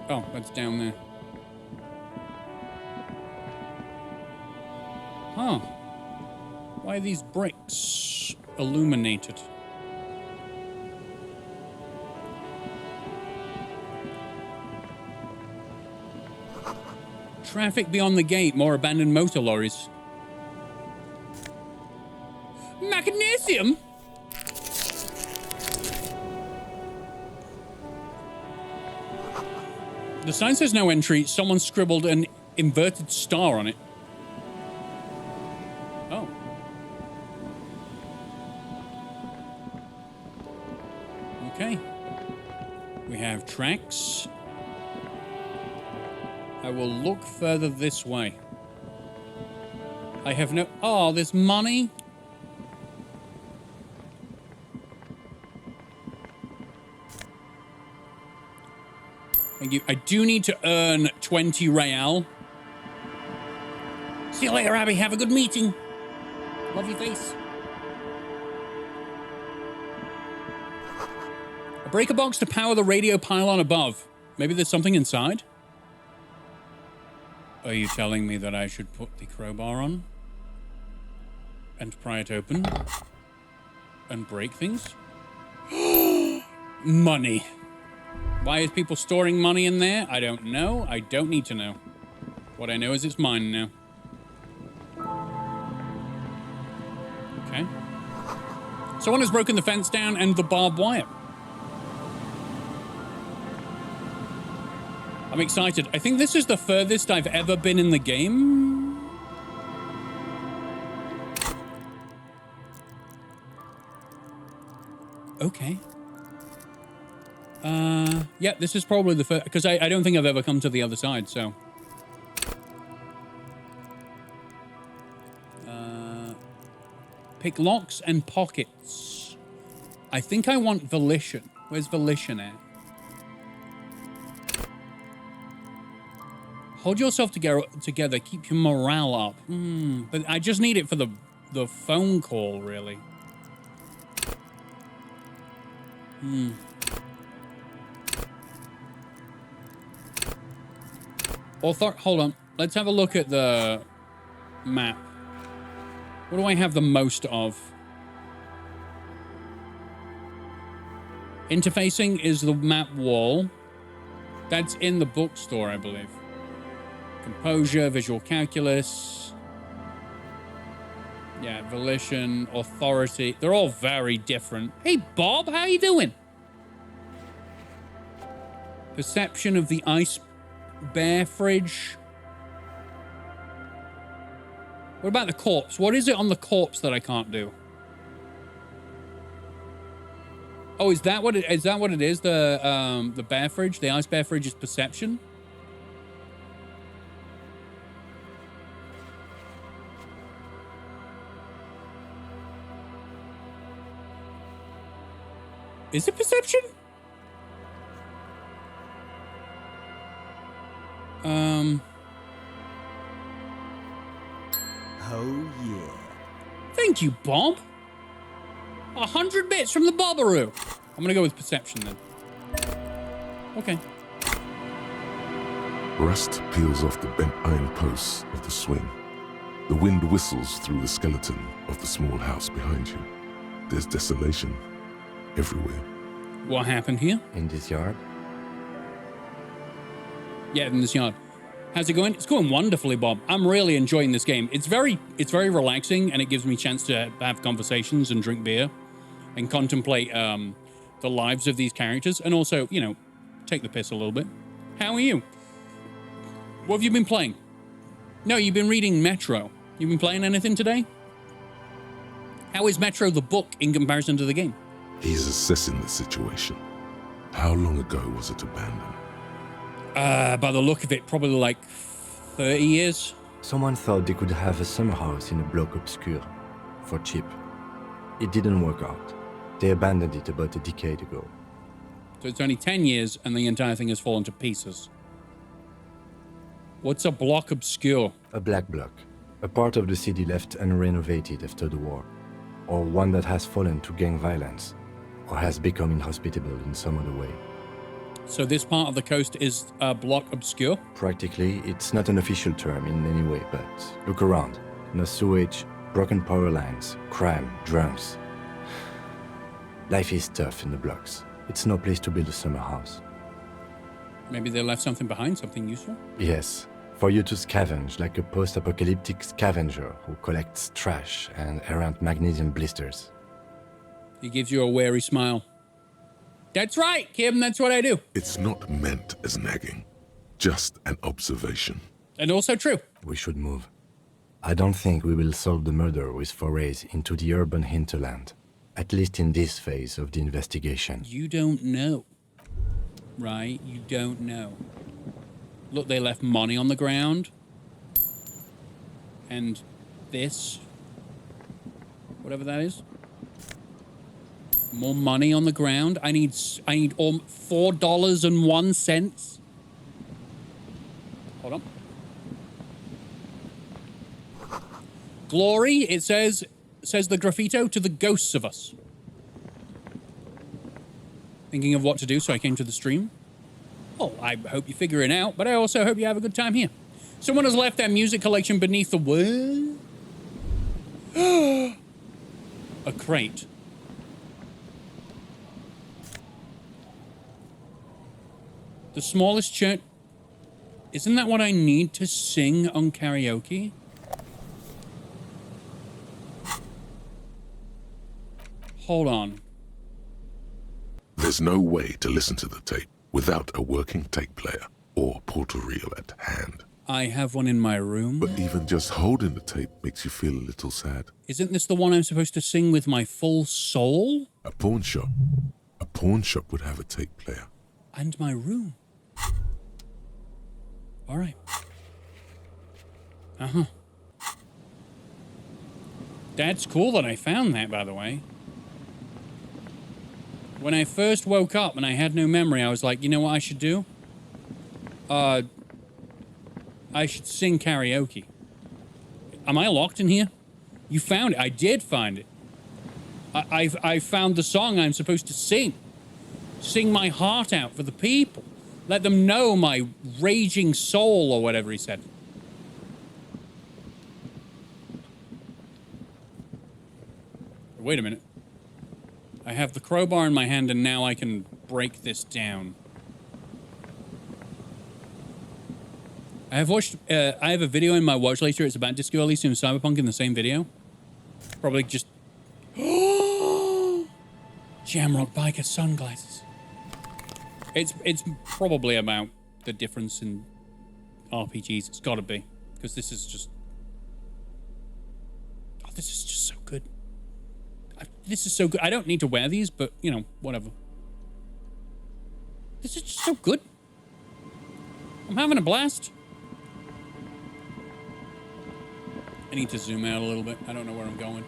Oh, that's down there. Huh. Why are these bricks illuminated? Traffic beyond the gate, more abandoned motor lorries. Magnesium? The sign says no entry. Someone scribbled an inverted star on it. Oh. Okay. We have tracks. I will look further this way. I have no... Oh, there's money. Thank you. I do need to earn 20 real. See you later, Abby. Have a good meeting. Love your face. A breaker box to power the radio pylon above. Maybe there's something inside? Are you telling me that I should put the crowbar on? And pry it open? And break things? Money. Why is people storing money in there? I don't know. I don't need to know. What I know is it's mine now. Okay. Someone has broken the fence down and the barbed wire. I'm excited. I think this is the furthest I've ever been in the game. Okay. Yeah, this is probably the first, because I don't think I've ever come to the other side, so. Pick locks and pockets. I think I want Volition. Where's Volition at? Hold yourself together. Keep your morale up. But I just need it for the phone call, really. Hold on. Let's have a look at the map. What do I have the most of? Interfacing is the map wall. That's in the bookstore, I believe. Composure, visual calculus. Yeah, volition, authority. They're all very different. Hey, Bob, how you doing? Perception of the ice bear fridge. What about the corpse? What is it on the corpse that I can't do? Oh, is that what it is? The bear fridge, the ice bear fridge is perception. Is it perception? Oh yeah. Thank you, Bob. 100 bits from the Bobberoo. I'm gonna go with perception then. Okay. Rust peels off the bent iron posts of the swing. The wind whistles through the skeleton of the small house behind you. There's desolation everywhere. What happened here? In this yard? Yeah, in this yard. How's it going? It's going wonderfully, Bob. I'm really enjoying this game. It's very relaxing, and it gives me a chance to have conversations and drink beer and contemplate the lives of these characters, and also, you know, take the piss a little bit. How are you? What have you been playing? No, you've been reading Metro. You've been playing anything today? How is Metro the book in comparison to the game? He's assessing the situation. How long ago was it abandoned? By the look of it, probably like 30 years. Someone thought they could have a summer house in a bloc obscur for cheap. It didn't work out. They abandoned it about a decade ago. So it's only 10 years and the entire thing has fallen to pieces. What's a bloc obscur? A black bloc. A part of the city left unrenovated after the war. Or one that has fallen to gang violence. Or has become inhospitable in some other way. So this part of the coast is a bloc obscur? Practically, it's not an official term in any way, but look around. No sewage, broken power lines, crime, drunks. Life is tough in the blocks. It's no place to build a summer house. Maybe they left something behind, something useful? Yes, for you to scavenge like a post-apocalyptic scavenger who collects trash and errant magnesium blisters. He gives you a wary smile. That's right, Kim, that's what I do. It's not meant as nagging, just an observation. And also true. We should move. I don't think we will solve the murder with forays into the urban hinterland, at least in this phase of the investigation. You don't know, right? You don't know. Look, they left money on the ground. And this, whatever that is. More money on the ground. I need $4.01. Hold on. Glory, it says the graffito, to the ghosts of us. Thinking of what to do, so I came to the stream. Oh, I hope you figure it out, but I also hope you have a good time here. Someone has left their music collection beneath the what? A crate. The smallest church. Isn't that what I need to sing on karaoke? Hold on. There's no way to listen to the tape without a working tape player or portal-reel at hand. I have one in my room. But even just holding the tape makes you feel a little sad. Isn't this the one I'm supposed to sing with my full soul? A pawn shop. A pawn shop would have a tape player. And my room. All right. Uh-huh. That's cool that I found that, by the way. When I first woke up and I had no memory, I was like, you know what I should do? I should sing karaoke. Am I locked in here? You found it. I did find it. I found the song I'm supposed to sing. Sing my heart out for the people. Let them know my raging soul, or whatever he said. Wait a minute. I have the crowbar in my hand, and now I can break this down. I have watched, I have a video in my watch later. It's about Disco Elysium Cyberpunk in the same video. Probably just... Jamrock biker sunglasses. It's probably about the difference in RPGs. It's gotta be. Because this is just... Oh, this is just so good. This is so good. I don't need to wear these, but, you know, whatever. This is just so good. I'm having a blast. I need to zoom out a little bit. I don't know where I'm going.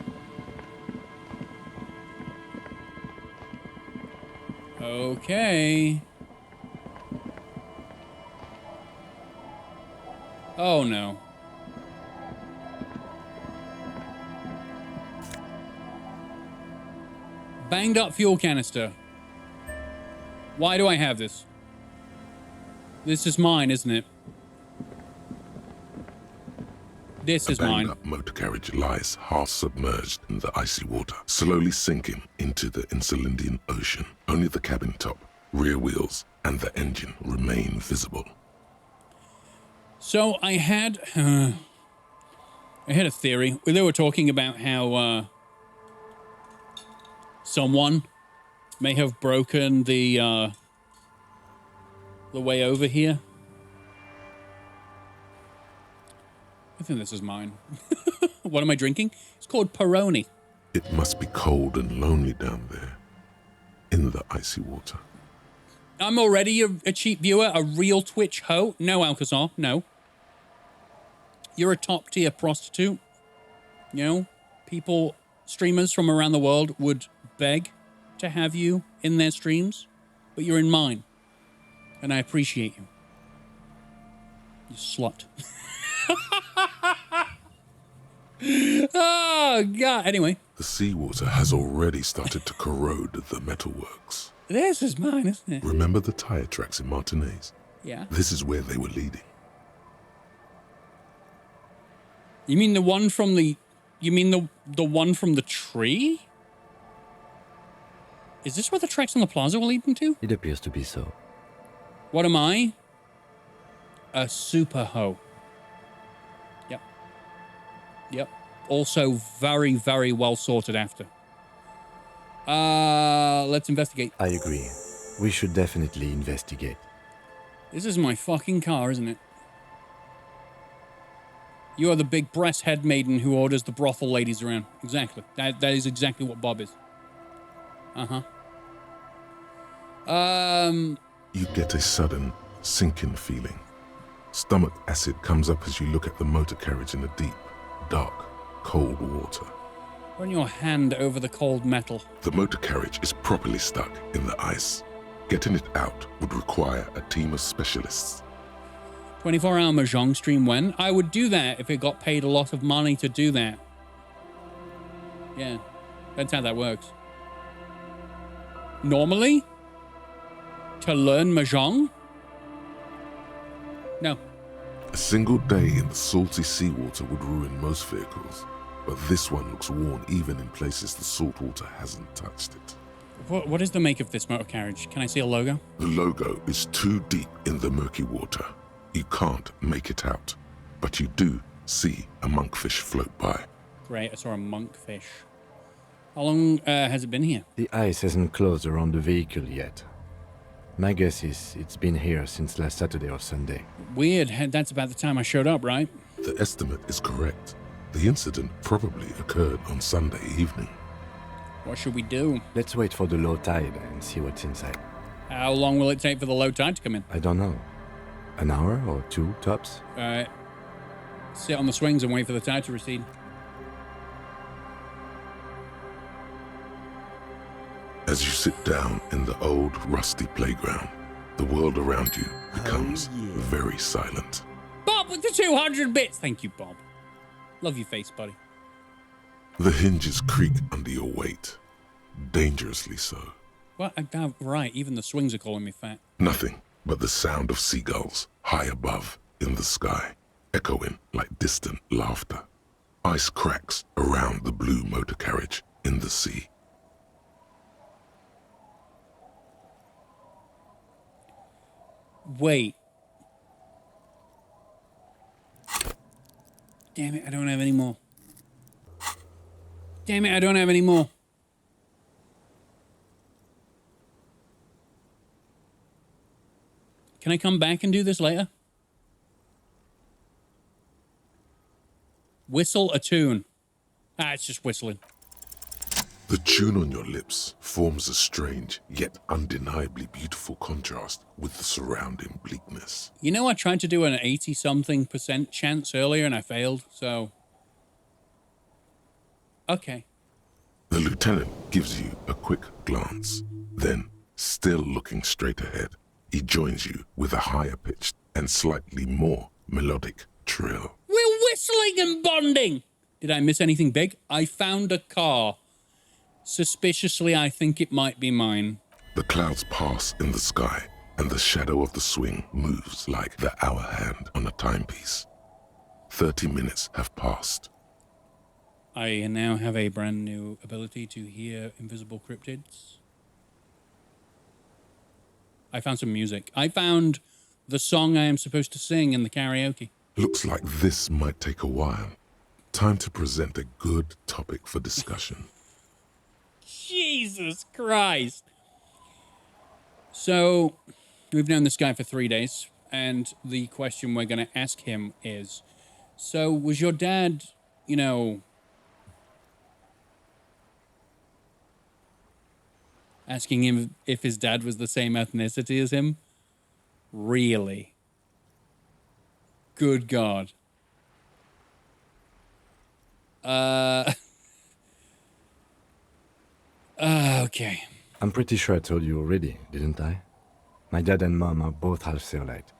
Okay. Oh, no. Banged up fuel canister. Why do I have this? This is mine, isn't it? This is mine. A banged-up motor carriage lies half submerged in the icy water, slowly sinking into the Insulindian Ocean. Only the cabin top, rear wheels, and the engine remain visible. So I had a theory. They were talking about how someone may have broken the way over here. I think this is mine. What am I drinking? It's called Peroni. It must be cold and lonely down there, in the icy water. I'm already a cheap viewer, a real Twitch hoe. No, Alcazar, no. You're a top-tier prostitute. You know, people, streamers from around the world would beg to have you in their streams, but you're in mine, and I appreciate you. You slut. Oh, God. Anyway. The seawater has already started to corrode the metalworks. This is mine, isn't it? Remember the tire tracks in Martinez? Yeah. This is where they were leading. You mean the one from the... You mean the one from the tree? Is this where the tracks on the plaza were leading to? It appears to be so. What am I? A super hoe. Yep. Yep. Also very, very well sorted after. Let's investigate. I agree. We should definitely investigate. This is my fucking car, isn't it? You are the big breast head maiden who orders the brothel ladies around. Exactly. That is exactly what Bob is. Uh-huh. You get a sudden sinking feeling. Stomach acid comes up as you look at the motor carriage in the deep, dark, cold water. Run your hand over the cold metal. The motor carriage is properly stuck in the ice. Getting it out would require a team of specialists. 24-hour Mahjong stream when? I would do that if it got paid a lot of money to do that. Yeah, that's how that works. Normally, to learn Mahjong? No. A single day in the salty seawater would ruin most vehicles, but this one looks worn even in places the salt water hasn't touched it. What is the make of this motor carriage? Can I see a logo? The logo is too deep in the murky water. You can't make it out, but you do see a monkfish float by. Great, I saw a monkfish. How long has it been here? The ice hasn't closed around the vehicle yet. My guess is it's been here since last Saturday or Sunday. Weird, that's about the time I showed up, right? The estimate is correct. The incident probably occurred on Sunday evening. What should we do? Let's wait for the low tide and see what's inside. How long will it take for the low tide to come in? I don't know. An hour or two, tops? Alright. Sit on the swings and wait for the tide to recede. As you sit down in the old, rusty playground, the world around you becomes very silent. Bob with the 200 bits! Thank you, Bob. Love your face, buddy. The hinges creak under your weight, dangerously so. Well, right, even the swings are calling me fat. Nothing but the sound of seagulls high above in the sky, echoing like distant laughter. Ice cracks around the blue motor carriage in the sea. Wait. Damn it, I don't have any more. Damn it, I don't have any more. Can I come back and do this later? Whistle a tune. Ah, it's just whistling. The tune on your lips forms a strange yet undeniably beautiful contrast with the surrounding bleakness. You know, I tried to do an 80-something% chance earlier and I failed, so... Okay. The lieutenant gives you a quick glance. Then, still looking straight ahead, he joins you with a higher-pitched and slightly more melodic trill. We're whistling and bonding! Did I miss anything big? I found a car. Suspiciously, I think it might be mine. The clouds pass in the sky, and the shadow of the swing moves like the hour hand on a timepiece. 30 minutes have passed. I now have a brand new ability to hear invisible cryptids. I found some music. I found the song I am supposed to sing in the karaoke. Looks like this might take a while. Time to present a good topic for discussion. Jesus Christ. So, we've known this guy for 3 days, and the question we're going to ask him is, so was your dad, you know... Asking him if his dad was the same ethnicity as him? Really? Good God. Okay. I'm pretty sure I told you already, didn't I? My dad and mom are both half Seolite.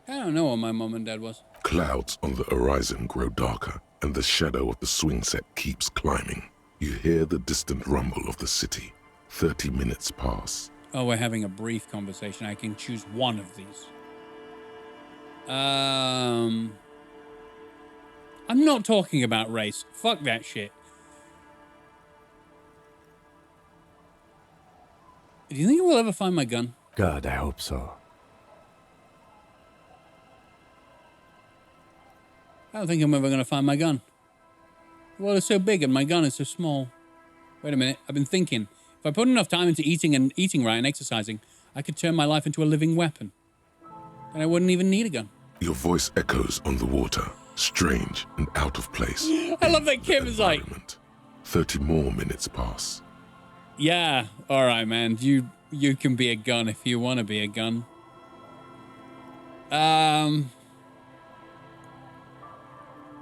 I don't know what my mom and dad was. Clouds on the horizon grow darker, and the shadow of the swing set keeps climbing. You hear the distant rumble of the city. 30 minutes pass. Oh, we're having a brief conversation. I can choose one of these. I'm not talking about race. Fuck that shit. Do you think we'll ever find my gun? God, I hope so. I don't think I'm ever going to find my gun. The world is so big and my gun is so small. Wait a minute. I've been thinking. If I put enough time into eating right and exercising, I could turn my life into a living weapon. And I wouldn't even need a gun. Your voice echoes on the water, strange and out of place. I love that Kim is like... 30 more minutes pass. Yeah, all right, man. You can be a gun if you want to be a gun.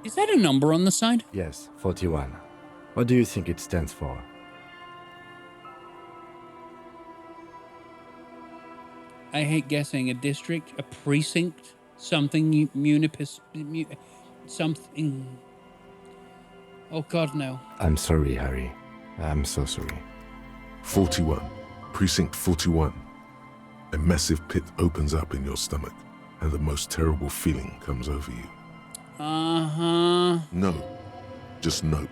Is that a number on the side? Yes, 41. What do you think it stands for? I hate guessing. A district, a precinct, something, something. Oh, God, no. I'm sorry, Harry. I'm so sorry. 41. Precinct 41. A massive pit opens up in your stomach, and the most terrible feeling comes over you. Uh-huh. No. Just nope.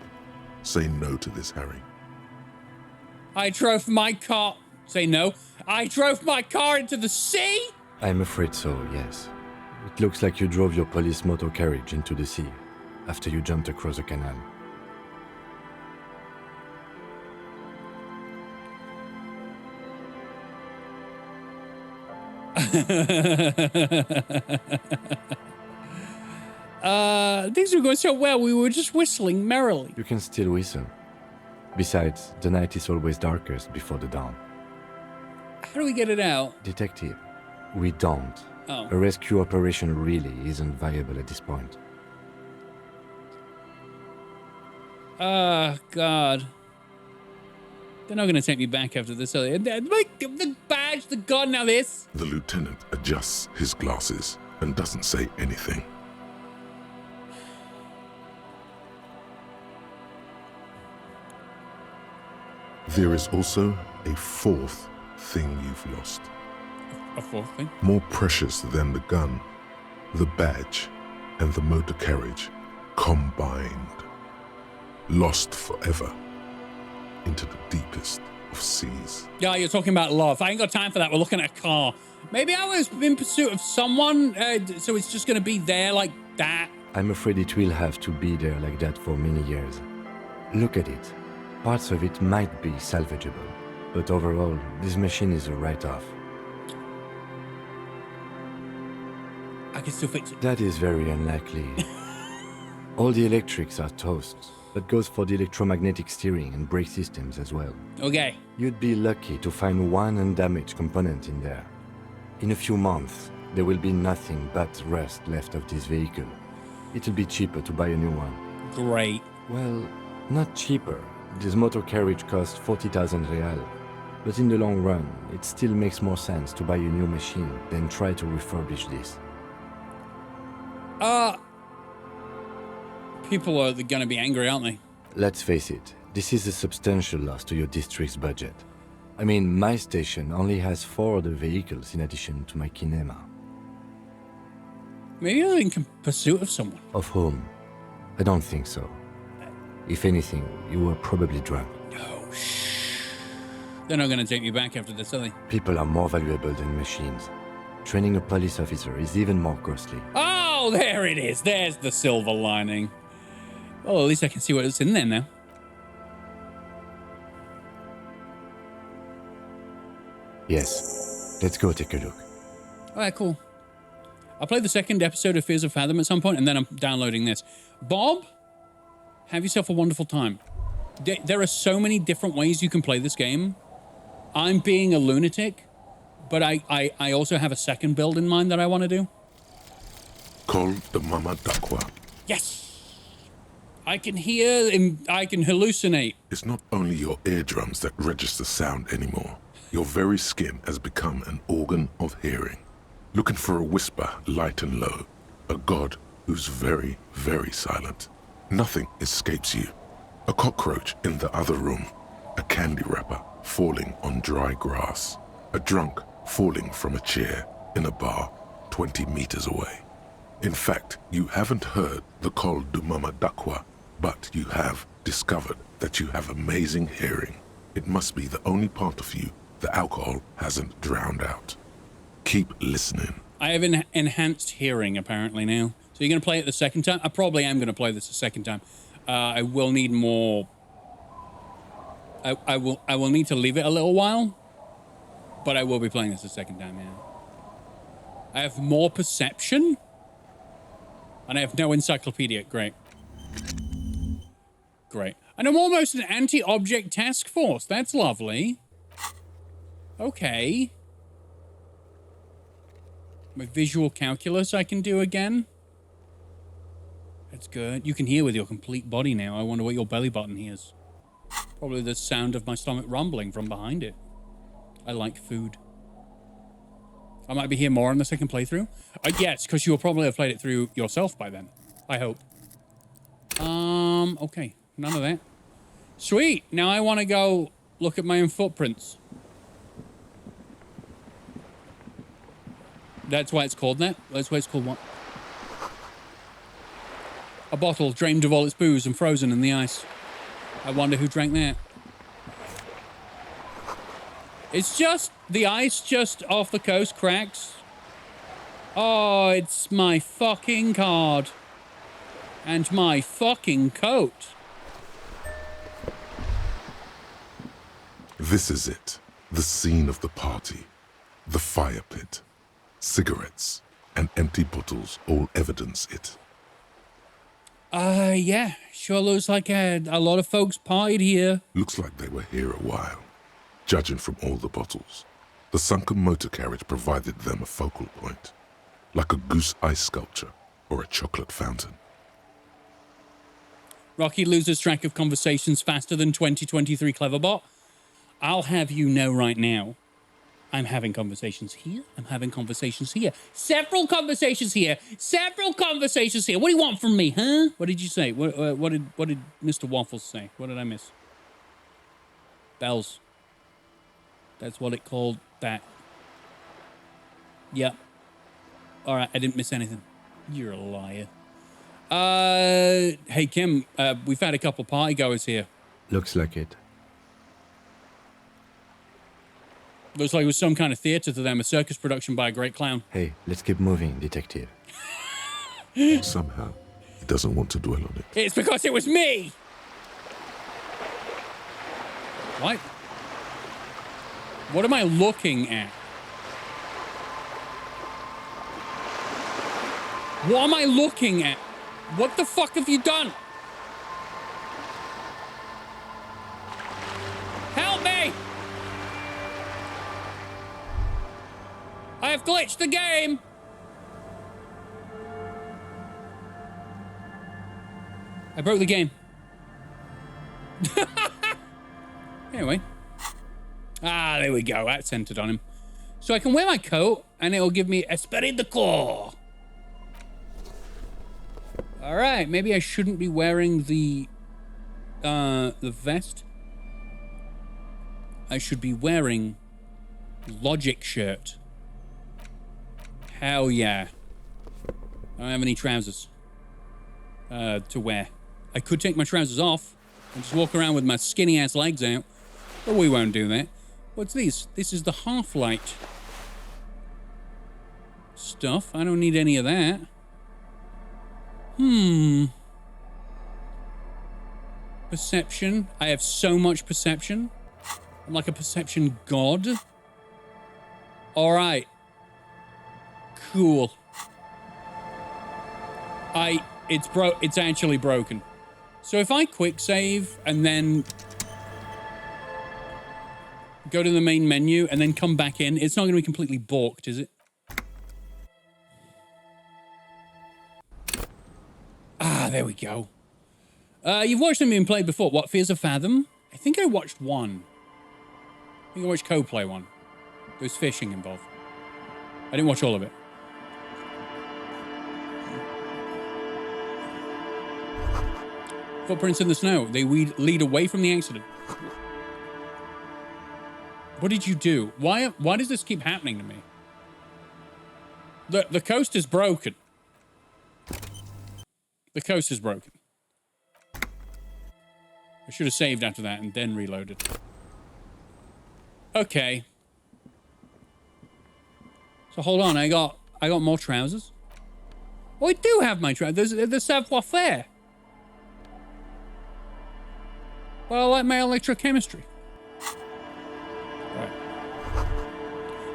Say no to this, Harry. I drove my car... Say no. I drove my car into the sea? I'm afraid so, yes. It looks like you drove your police motor carriage into the sea after you jumped across a canal. Things were going so well, we were just whistling merrily. You can still whistle. Besides, the night is always darkest before the dawn. How do we get it out? Detective, we don't. Oh. A rescue operation really isn't viable at this point. Oh, God. They're not going to take me back after this. Like, the badge, the gun, now this. The lieutenant adjusts his glasses and doesn't say anything. There is also a fourth thing you've lost. A fourth thing? More precious than the gun, the badge, and the motor carriage combined. Lost forever into the deepest of seas. Yeah, you're talking about love. I ain't got time for that. We're looking at a car. Maybe I was in pursuit of someone, so it's just going to be there like that. I'm afraid it will have to be there like that for many years. Look at it. Parts of it might be salvageable, but overall, this machine is a write-off. I can still fix it. That is very unlikely. All the electrics are toast. That goes for the electromagnetic steering and brake systems as well. Okay. You'd be lucky to find one undamaged component in there. In a few months, there will be nothing but rust left of this vehicle. It'll be cheaper to buy a new one. Great. Well, not cheaper. This motor carriage costs 40,000 real. But in the long run, it still makes more sense to buy a new machine than try to refurbish this. People are going to be angry, aren't they? Let's face it, this is a substantial loss to your district's budget. I mean, my station only has 4 other vehicles in addition to my kinema. Maybe you're in pursuit of someone. Of whom? I don't think so. If anything, you were probably drunk. Oh, shh. They're not going to take me back after this, are they? People are more valuable than machines. Training a police officer is even more costly. Oh, there it is. There's the silver lining. Well, at least I can see what's in there now. Yes. Let's go take a look. All right, cool. I'll play the second episode of Fears of Fathom at some point, and then I'm downloading this. Bob, have yourself a wonderful time. There are so many different ways you can play this game. I'm being a lunatic, but I also have a second build in mind that I want to do. Call the Mama Dakwa. Yes! I can hear and I can hallucinate. It's not only your eardrums that register sound anymore. Your very skin has become an organ of hearing. Looking for a whisper, light and low. A god who's very, very silent. Nothing escapes you. A cockroach in the other room. A candy wrapper falling on dry grass. A drunk falling from a chair in a bar 20 meters away. In fact, you haven't heard the Call du Mama Dakwa, but you have discovered that you have amazing hearing. It must be the only part of you the alcohol hasn't drowned out. Keep listening. I have enhanced hearing apparently now. So you're going to play it the second time? I probably am going to play this the second time. I will need more. I will need to leave it a little while, but I will be playing this the second time. Yeah. I have more perception, and I have no encyclopedia. Great. Great. And I'm almost an anti-object task force. That's lovely. Okay. My visual calculus I can do again. That's good. You can hear with your complete body now. I wonder what your belly button hears. Probably the sound of my stomach rumbling from behind it. I like food. I might be here more on the second playthrough. Yes, because you'll probably have played it through yourself by then. I hope. Okay. None of that. Sweet. Now I want to go look at my own footprints. That's why it's called that? That's why it's called what? A bottle drained of all its booze and frozen in the ice. I wonder who drank that. It's just, the ice just off the coast cracks. Oh, it's my fucking card. And my fucking coat. This is it. The scene of the party. The fire pit. Cigarettes and empty bottles all evidence it. Yeah. Sure looks like a lot of folks partied here. Looks like they were here a while, judging from all the bottles. The sunken motor carriage provided them a focal point, like a goose ice sculpture or a chocolate fountain. Rocky loses track of conversations faster than 2023 Cleverbot. I'll have you know right now, I'm having conversations here. I'm having conversations here. Several conversations here. Several conversations here. What do you want from me, huh? What did you say? What did Mr. Waffles say? What did I miss? Bells. That's what it called. That. Yep. All right, I didn't miss anything. You're a liar. Hey, Kim, we've had a couple party goers here. Looks like it. Looks like it was some kind of theater to them, a circus production by a great clown. Hey, let's keep moving, detective. Somehow, he doesn't want to dwell on it. It's because it was me! What? What am I looking at? What am I looking at? What the fuck have you done? Help me! I have glitched the game! I broke the game. Anyway. Ah, there we go. That's centered on him. So I can wear my coat, and it'll give me Esprit de Corps. All right, maybe I shouldn't be wearing the vest. I should be wearing Logic shirt. Hell yeah. I don't have any trousers to wear. I could take my trousers off and just walk around with my skinny ass legs out, but we won't do that. What's these? This is the half-light stuff. I don't need any of that. Perception. I have so much perception. I'm like a perception god. All right. Cool. It's actually broken. So if I quick save and then go to the main menu and then come back in, it's not going to be completely balked, is it? Ah, there we go. You've watched them being played before. What, Fears of Fathom? I think I watched one. I think I watched co-play one. There was fishing involved. I didn't watch all of it. Footprints in the snow. They lead away from the accident. What did you do? Why does this keep happening to me? The coast is broken. The coast is broken. I should have saved after that and then reloaded. Okay. So hold on, I got more trousers. Oh, I do have my trousers. There's the savoir-faire. Well, I like my electrochemistry. Right.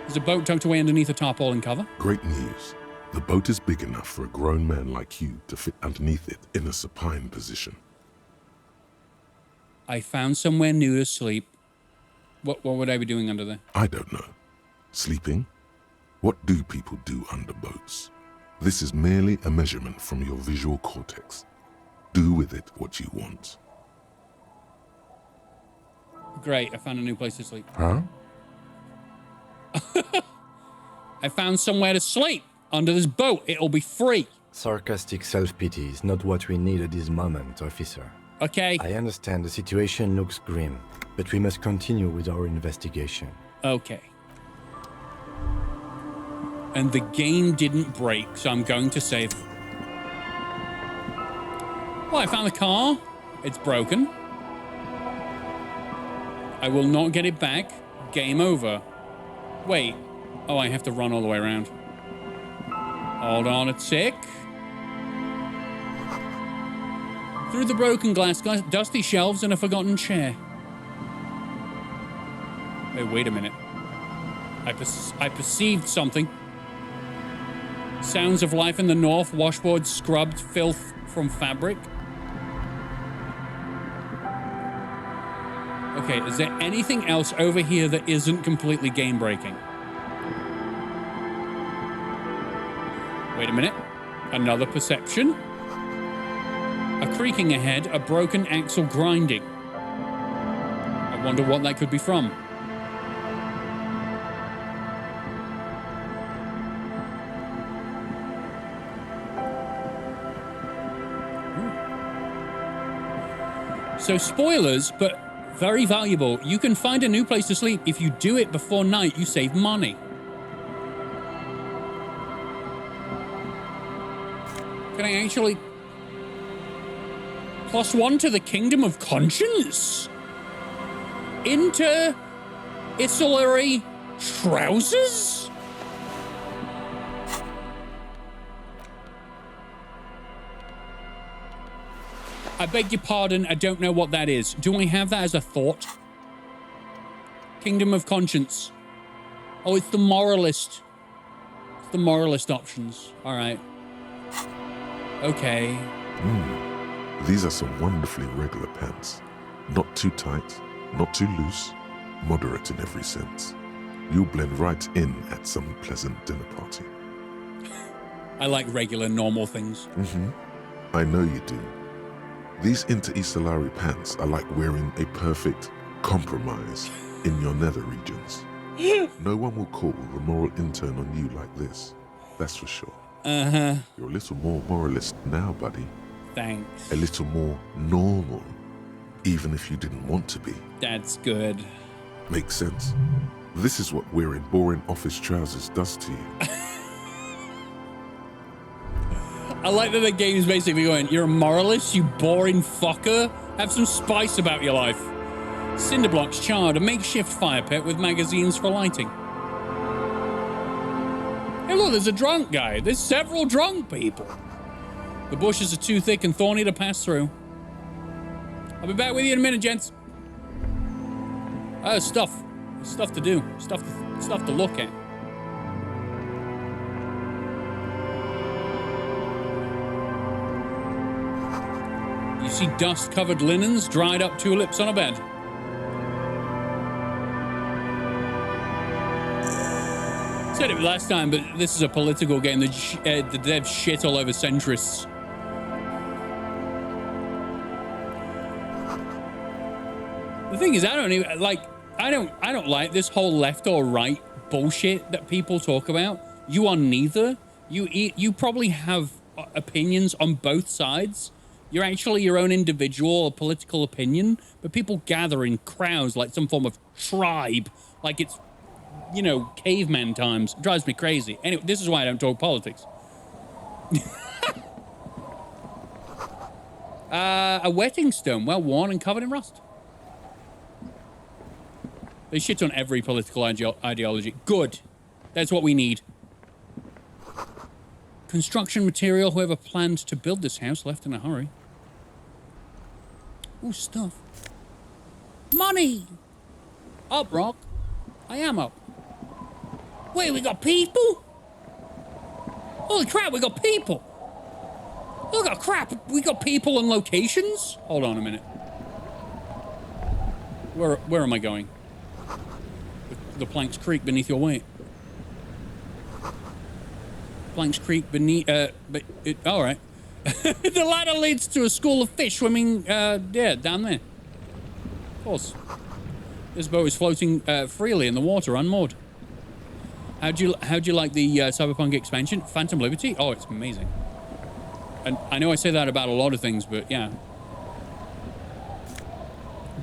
There's a boat tucked away underneath a tarpaulin cover. Great news. The boat is big enough for a grown man like you to fit underneath it in a supine position. I found somewhere new to sleep. What would I be doing under there? I don't know. Sleeping? What do people do under boats? This is merely a measurement from your visual cortex. Do with it what you want. Great, I found a new place to sleep. Huh? I found somewhere to sleep under this boat. It'll be free. Sarcastic self-pity is not what we need at this moment, officer. Okay. I understand the situation looks grim, but we must continue with our investigation. Okay. And the game didn't break, so I'm going to save. Well, I found the car. It's broken. I will not get it back. Game over. Wait. Oh, I have to run all the way around. Hold on a tick. Through the broken glass, dusty shelves, and a forgotten chair. Hey, wait a minute. I perceived something. Sounds of life in the north, washboard scrubbed, filth from fabric. Okay, is there anything else over here that isn't completely game-breaking? Wait a minute. Another perception. A creaking ahead, a broken axle grinding. I wonder what that could be from. So spoilers, but very valuable. You can find a new place to sleep. If you do it before night, you save money. Can I actually... +1 to the Kingdom of Conscience? Inter-Issillary trousers? I beg your pardon, I don't know what that is. Do I have that as a thought? Kingdom of Conscience. Oh, it's the moralist. It's the moralist options. All right. Okay. These are some wonderfully regular pants. Not too tight, not too loose, moderate in every sense. You'll blend right in at some pleasant dinner party. I like regular, normal things. I know you do. These inter-Issillary pants are like wearing a perfect compromise in your nether regions. No one will call the moral intern on you like this. That's for sure. You're a little more moralist now, buddy. Thanks. A little more normal, even if you didn't want to be. That's good. Makes sense. This is what wearing boring office trousers does to you. I like that the game's basically going, you're a moralist, you boring fucker. Have some spice about your life. Cinder blocks charred, a makeshift fire pit with magazines for lighting. Hey look, there's a drunk guy. There's several drunk people. The bushes are too thick and thorny to pass through. I'll be back with you in a minute, gents. Stuff to do. Stuff to look at. You see dust-covered linens, dried up tulips on a bed. Said it last time, but this is a political game. The devs shit all over centrists. The thing is, I don't like this whole left or right bullshit that people talk about. You are neither. You probably have opinions on both sides. You're actually your own individual political opinion, but people gather in crowds like some form of tribe, like it's, you know, caveman times. It drives me crazy. Anyway, this is why I don't talk politics. A wetting stone, well worn and covered in rust. They shit on every political ideology. Good. That's what we need. Construction material, whoever planned to build this house left in a hurry. Ooh, stuff. Money! Up, Rock. I am up. Wait, we got people? Holy crap, we got people! Oh, God, crap, we got people and locations? Hold on a minute. Where am I going? The planks creak beneath your weight. Planks creak beneath, all right. The ladder leads to a school of fish swimming, yeah, down there. Of course. This boat is floating freely in the water, unmoored. How'd you like the Cyberpunk expansion? Phantom Liberty? Oh, it's amazing. And I know I say that about a lot of things, but yeah.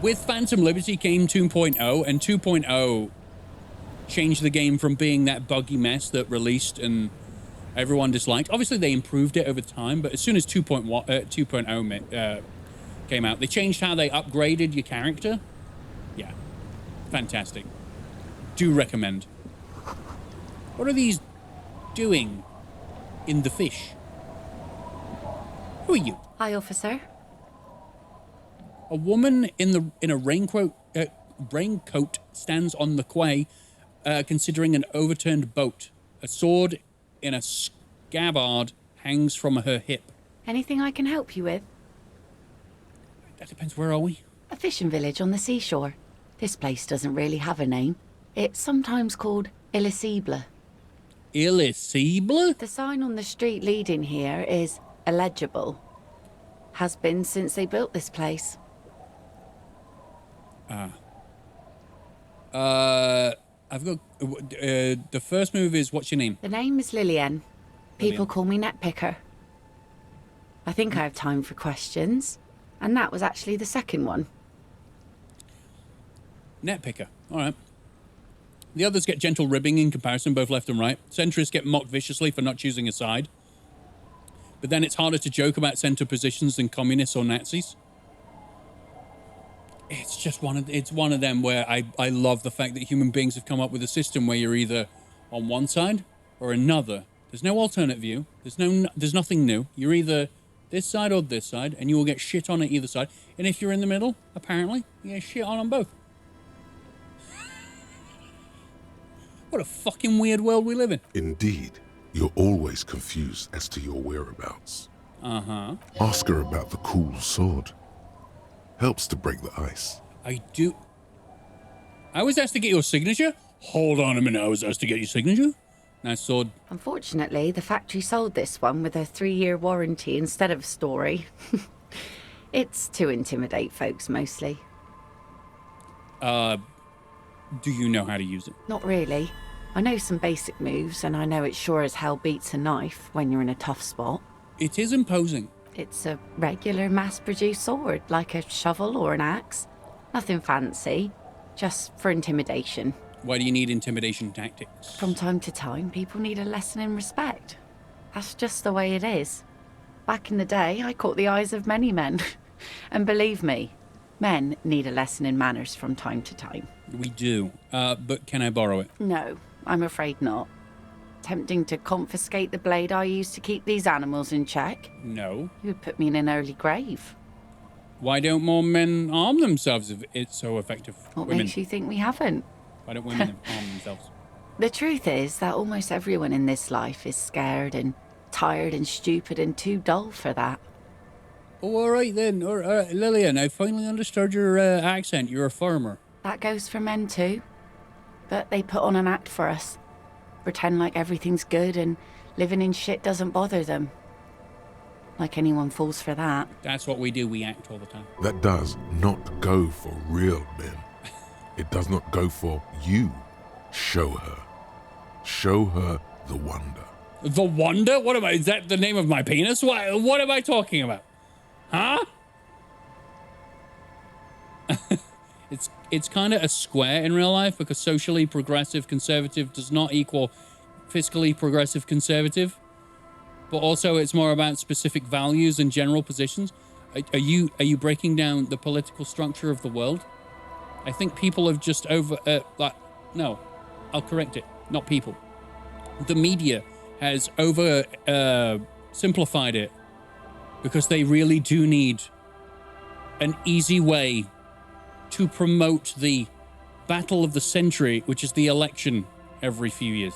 With Phantom Liberty came 2.0, and 2.0 changed the game from being that buggy mess that released and everyone disliked. Obviously, they improved it over time, but as soon as 2.0 came out, they changed how they upgraded your character. Yeah, fantastic. Do recommend. What are these doing in the fish? Who are you? Hi, officer. A woman in a raincoat stands on the quay, considering an overturned boat. A sword in a scabbard hangs from her hip. Anything I can help you with? That depends. Where are we? A fishing village on the seashore. This place doesn't really have a name. It's sometimes called ELYSIUM. ELYSIUM? The sign on the street leading here is illegible. Has been since they built this place. I've got the first move is what's your name? The name is Lillian. People call me Netpicker. I think I have time for questions, and that was actually the second one. Netpicker. All right. The others get gentle ribbing in comparison, both left and right. Centrists get mocked viciously for not choosing a side. But then it's harder to joke about center positions than communists or Nazis. It's just one of them where I love the fact that human beings have come up with a system where you're either on one side or another. There's no alternate view. There's nothing new. You're either this side or this side, and you will get shit on at either side. And if you're in the middle, apparently, you get shit on both. What a fucking weird world we live in. Indeed, you're always confused as to your whereabouts. Uh-huh. Ask her about the cool sword. Helps to break the ice. I was asked to get your signature? Hold on a minute, I was asked to get your signature? Nice sword. Unfortunately, the factory sold this one with a 3-year warranty instead of a story. It's to intimidate folks, mostly. Do you know how to use it? Not really. I know some basic moves, and I know it sure as hell beats a knife when you're in a tough spot. It is imposing. It's a regular mass-produced sword, like a shovel or an axe. Nothing fancy, just for intimidation. Why do you need intimidation tactics? From time to time, people need a lesson in respect. That's just the way it is. Back in the day, I caught the eyes of many men. And believe me, men need a lesson in manners from time to time. We do. But can I borrow it? No, I'm afraid not. Tempting to confiscate the blade I use to keep these animals in check? No. You would put me in an early grave. Why don't more men arm themselves if it's so effective? What Women. makes you think we haven't? Why don't women arm themselves? The truth is that almost everyone in this life is scared and tired and stupid and too dull for that. Oh, all right then. All right, Lillian, I finally understood your accent. You're a farmer. That goes for men too. But they put on an act for us. Pretend like everything's good and living in shit doesn't bother them. Like anyone falls for that. That's what we do. We act all the time. That does not go for real men. It does not go for you. Show her. Show her the wonder. The wonder? What am I? Is that the name of my penis? What am I talking about? Huh? It's kind of a square in real life because socially progressive conservative does not equal fiscally progressive conservative. But also it's more about specific values and general positions. Are you breaking down the political structure of the world? I think people have just no, I'll correct it. Not people. The media has simplified it because they really do need an easy way to promote the battle of the century, which is the election every few years.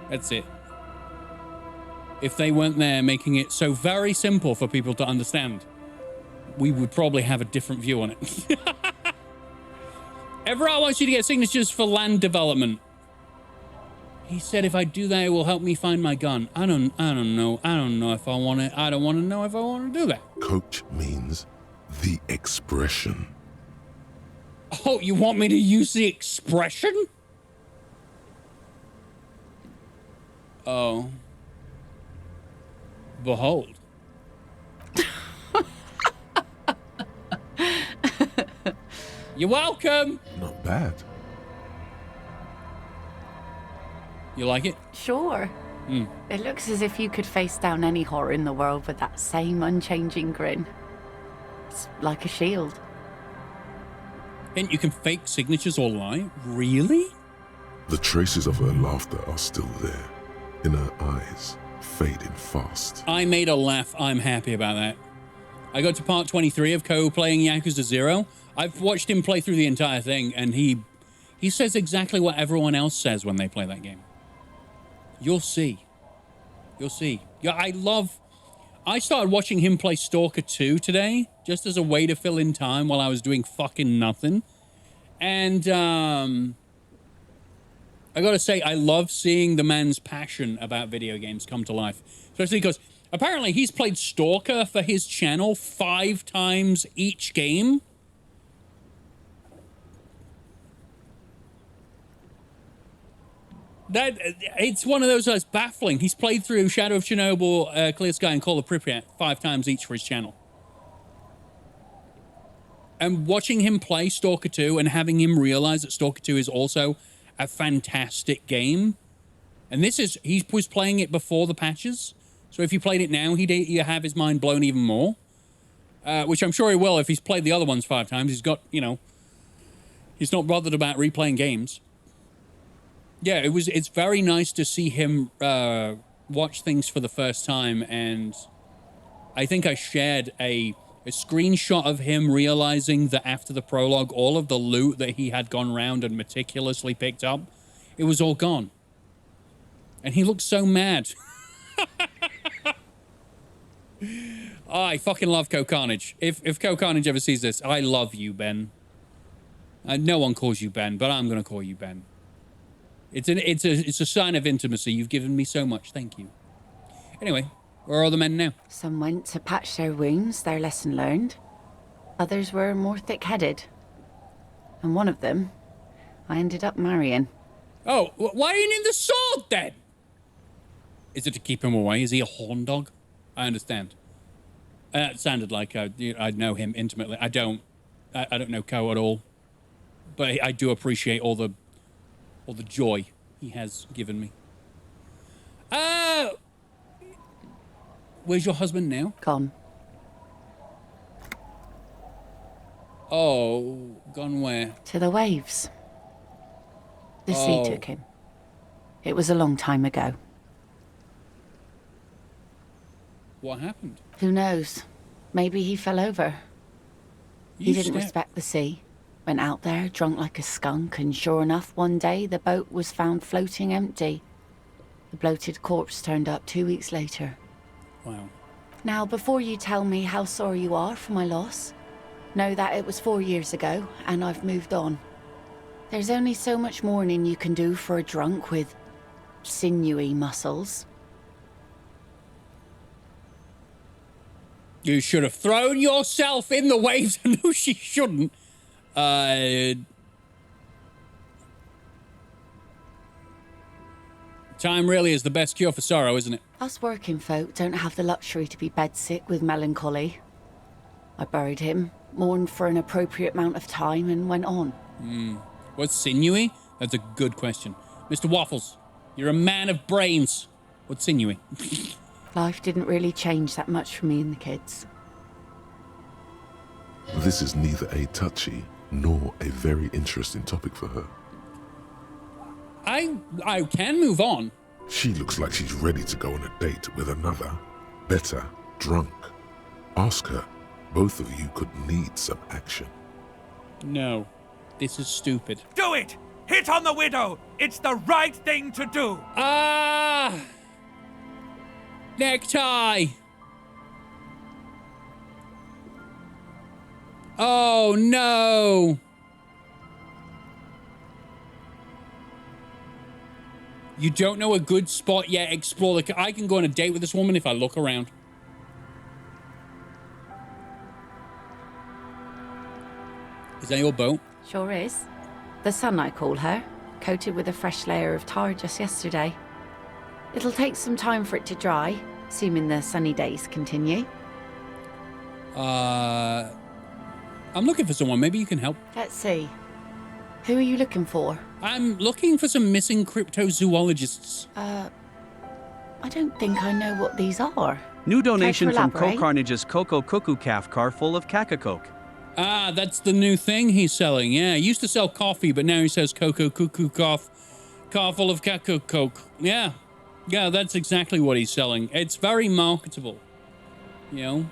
That's it. If they weren't there making it so very simple for people to understand, we would probably have a different view on it. Everett wants you to get signatures for land development. He said if I do that, it will help me find my gun. I don't know. I don't know if I want to. I don't want to know if I want to do that. Coach means the expression. Oh, you want me to use the expression? Oh. Behold. You're welcome. Not bad. You like it? Sure. It looks as if you could face down any horror in the world with that same unchanging grin. It's like a shield. And you can fake signatures or lie? Really? The traces of her laughter are still there, in her eyes, fading fast. I made a laugh. I'm happy about that. I got to part 23 of Ko playing Yakuza 0. I've watched him play through the entire thing, and he says exactly what everyone else says when they play that game. You'll see. You'll see. Yeah, I started watching him play Stalker 2 today, just as a way to fill in time while I was doing fucking nothing. And, I gotta say, I love seeing the man's passion about video games come to life. Especially because apparently he's played Stalker for his channel 5 times each game. It's one of those that's baffling. He's played through Shadow of Chernobyl, Clear Sky, and Call of Pripyat 5 times each for his channel. And watching him play Stalker 2 and having him realize that Stalker 2 is also a fantastic game. And he was playing it before the patches. So if you played it now, he'd have his mind blown even more. Which I'm sure he will if he's played the other ones 5 times. He's got, he's not bothered about replaying games. Yeah, it's very nice to see him watch things for the first time, and I think I shared a screenshot of him realizing that after the prologue, all of the loot that he had gone round and meticulously picked up, it was all gone. And he looked so mad. Oh, I fucking love Co-Carnage. If Co-Carnage ever sees this, I love you, Ben. No one calls you Ben, but I'm going to call you Ben. It's a sign of intimacy. You've given me so much. Thank you. Anyway, where are all the men now? Some went to patch their wounds, their lesson learned. Others were more thick-headed. And one of them, I ended up marrying. Oh, why ain't in the sword then? Is it to keep him away? Is he a horn dog? I understand. It sounded like I'd know him intimately. I don't know Ko at all. But I do appreciate all the joy he has given me. Where's your husband now? Gone. Oh, gone where? To the waves. The sea took him. It was a long time ago. What happened? Who knows? Maybe he fell over. He didn't respect the sea. Went out there, drunk like a skunk, and sure enough, one day the boat was found floating empty. The bloated corpse turned up 2 weeks later. Wow. Now, before you tell me how sorry you are for my loss, know that it was 4 years ago, and I've moved on. There's only so much mourning you can do for a drunk with sinewy muscles. You should have thrown yourself in the waves. No, she shouldn't. Time really is the best cure for sorrow, isn't it? Us working folk don't have the luxury to be bedsick with melancholy. I buried him, mourned for an appropriate amount of time, and went on. What's sinewy? That's a good question. Mr. Waffles, you're a man of brains. What's sinewy? Life didn't really change that much for me and the kids. This is neither a touchy nor a very interesting topic for her. I can move on. She looks like she's ready to go on a date with another, better, drunk. Ask her. Both of you could need some action. No, this is stupid. Do it! Hit on the widow! It's the right thing to do! Necktie! Oh, no! You don't know a good spot yet. Explore the... I can go on a date with this woman if I look around. Is that your boat? Sure is. The sun, I call her, coated with a fresh layer of tar just yesterday. It'll take some time for it to dry, assuming the sunny days continue. I'm looking for someone. Maybe you can help. Let's see. Who are you looking for? I'm looking for some missing cryptozoologists. I don't think I know what these are. New donation from elaborate? Co-Carnage's Coco Cuckoo Calf car full of caca-coke. Ah, that's the new thing he's selling. Yeah, he used to sell coffee, but now he says Coco Cuckoo car full of caca-coke. Yeah, that's exactly what he's selling. It's very marketable, you know.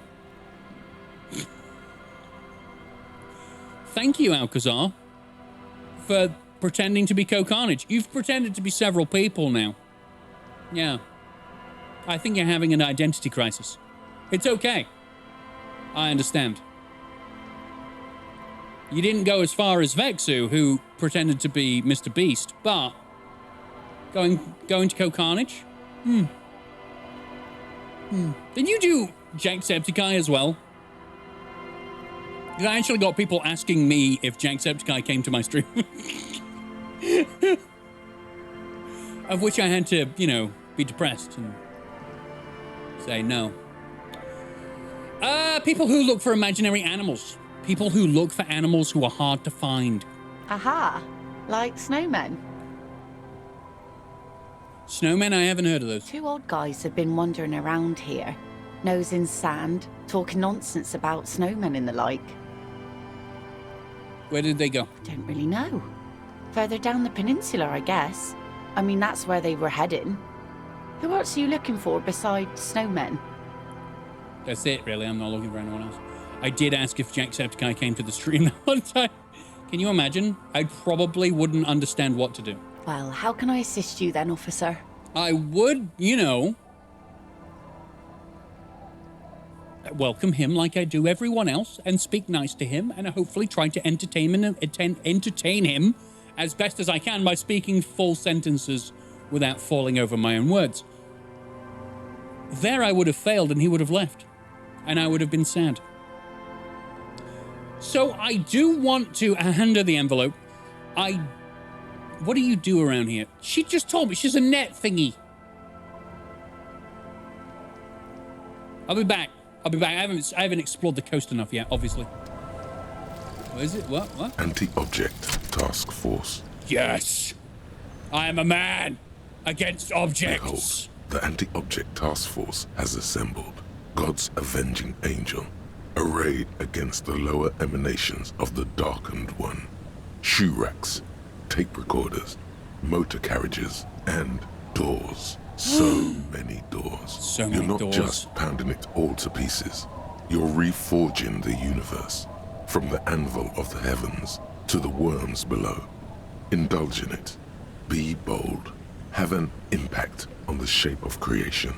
Thank you, Alcazar, for pretending to be Co-Carnage. You've pretended to be several people now. Yeah. I think you're having an identity crisis. It's okay. I understand. You didn't go as far as Vexu, who pretended to be Mr. Beast, but Going to Co-Carnage? Did you do Jacksepticeye as well? I actually got people asking me if Jacksepticeye came to my stream. Of which I had to, you know, be depressed and say no. People who look for imaginary animals. People who look for animals who are hard to find. Aha, like snowmen. Snowmen? I haven't heard of those. 2 old guys have been wandering around here, nose in sand, talking nonsense about snowmen and the like. Where did they go? I don't really know. Further down the peninsula, I guess. I mean, that's where they were heading. Who else are you looking for besides snowmen? That's it, really. I'm not looking for anyone else. I did ask if Jacksepticeye came to the stream that one time. Can you imagine? I probably wouldn't understand what to do. Well, how can I assist you then, officer? I would, you know, welcome him like I do everyone else and speak nice to him and hopefully try to entertain him as best as I can by speaking full sentences without falling over my own words. There I would have failed and he would have left and I would have been sad. So I do want to hand her the envelope. What do you do around here? She just told me she's a net thingy. I'll be back. I haven't explored the coast enough yet, obviously. What is it? What? Anti-object task force. Yes! I am a man against objects. Behold, the anti-object task force has assembled. God's avenging angel, arrayed against the lower emanations of the darkened one. Shoe racks, tape recorders, motor carriages, and doors. So many doors. So many You're not doors. just pounding it all to pieces. You're reforging the universe, from the anvil of the heavens to the worms below. Indulge in it. Be bold. Have an impact on the shape of creation.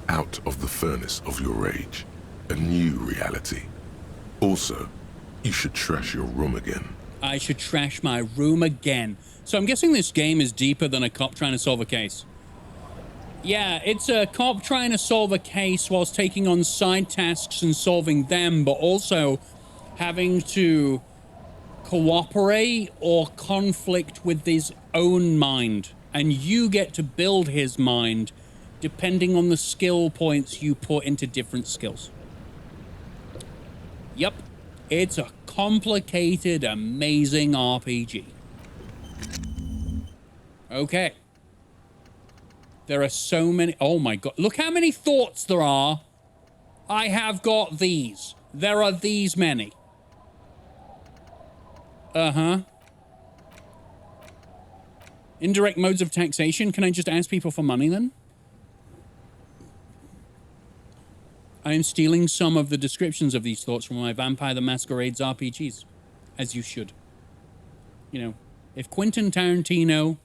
Out of the furnace of your rage. A new reality. Also, you should trash your room again. I should trash my room again. So I'm guessing this game is deeper than a cop trying to solve a case. Yeah, it's a cop trying to solve a case whilst taking on side tasks and solving them, but also having to cooperate or conflict with his own mind. And you get to build his mind depending on the skill points you put into different skills. Yep, it's a complicated, amazing RPG. Okay. There are so many. Oh my god. Look how many thoughts there are. I have got these. There are these many. Uh-huh. Indirect modes of taxation. Can I just ask people for money then? I am stealing some of the descriptions of these thoughts from my Vampire the Masquerade's RPGs. As you should. You know, if Quentin Tarantino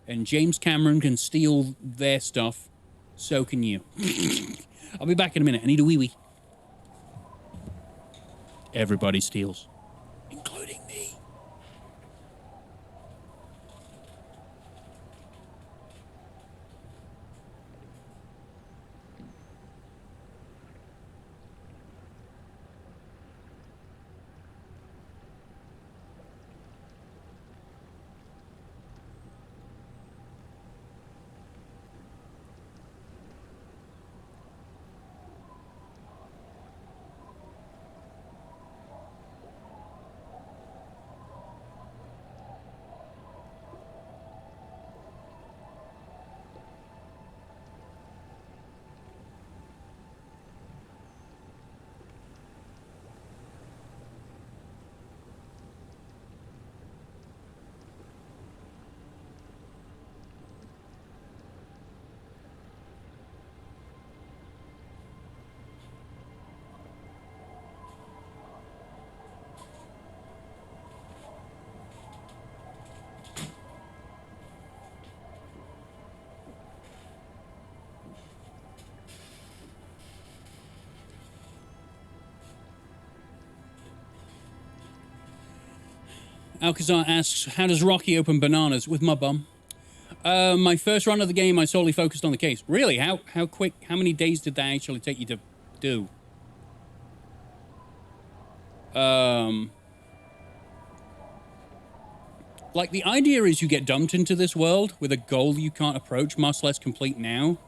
and James Cameron can steal their stuff, so can you. I'll be back in a minute. I need a wee-wee. Everybody steals. Including me. Alcazar asks, how does Rocky open bananas? With my bum. My first run of the game, I solely focused on the case. Really? How quick? How many days did that actually take you to do? Like, the idea is you get dumped into this world with a goal you can't approach, much less complete now,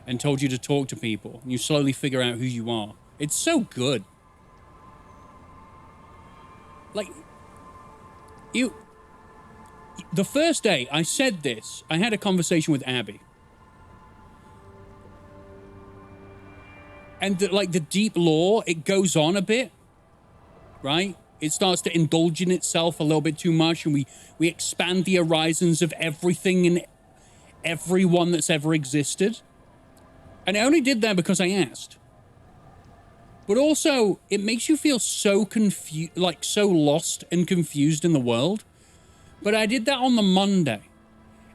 and told you to talk to people. And you slowly figure out who you are. It's so good. Like, the first day I said this, I had a conversation with Abby. And the deep lore, it goes on a bit, right? It starts to indulge in itself a little bit too much, and we expand the horizons of everything and everyone that's ever existed. And I only did that because I asked. But also, it makes you feel so confused, like so lost and confused in the world. But I did that on the Monday.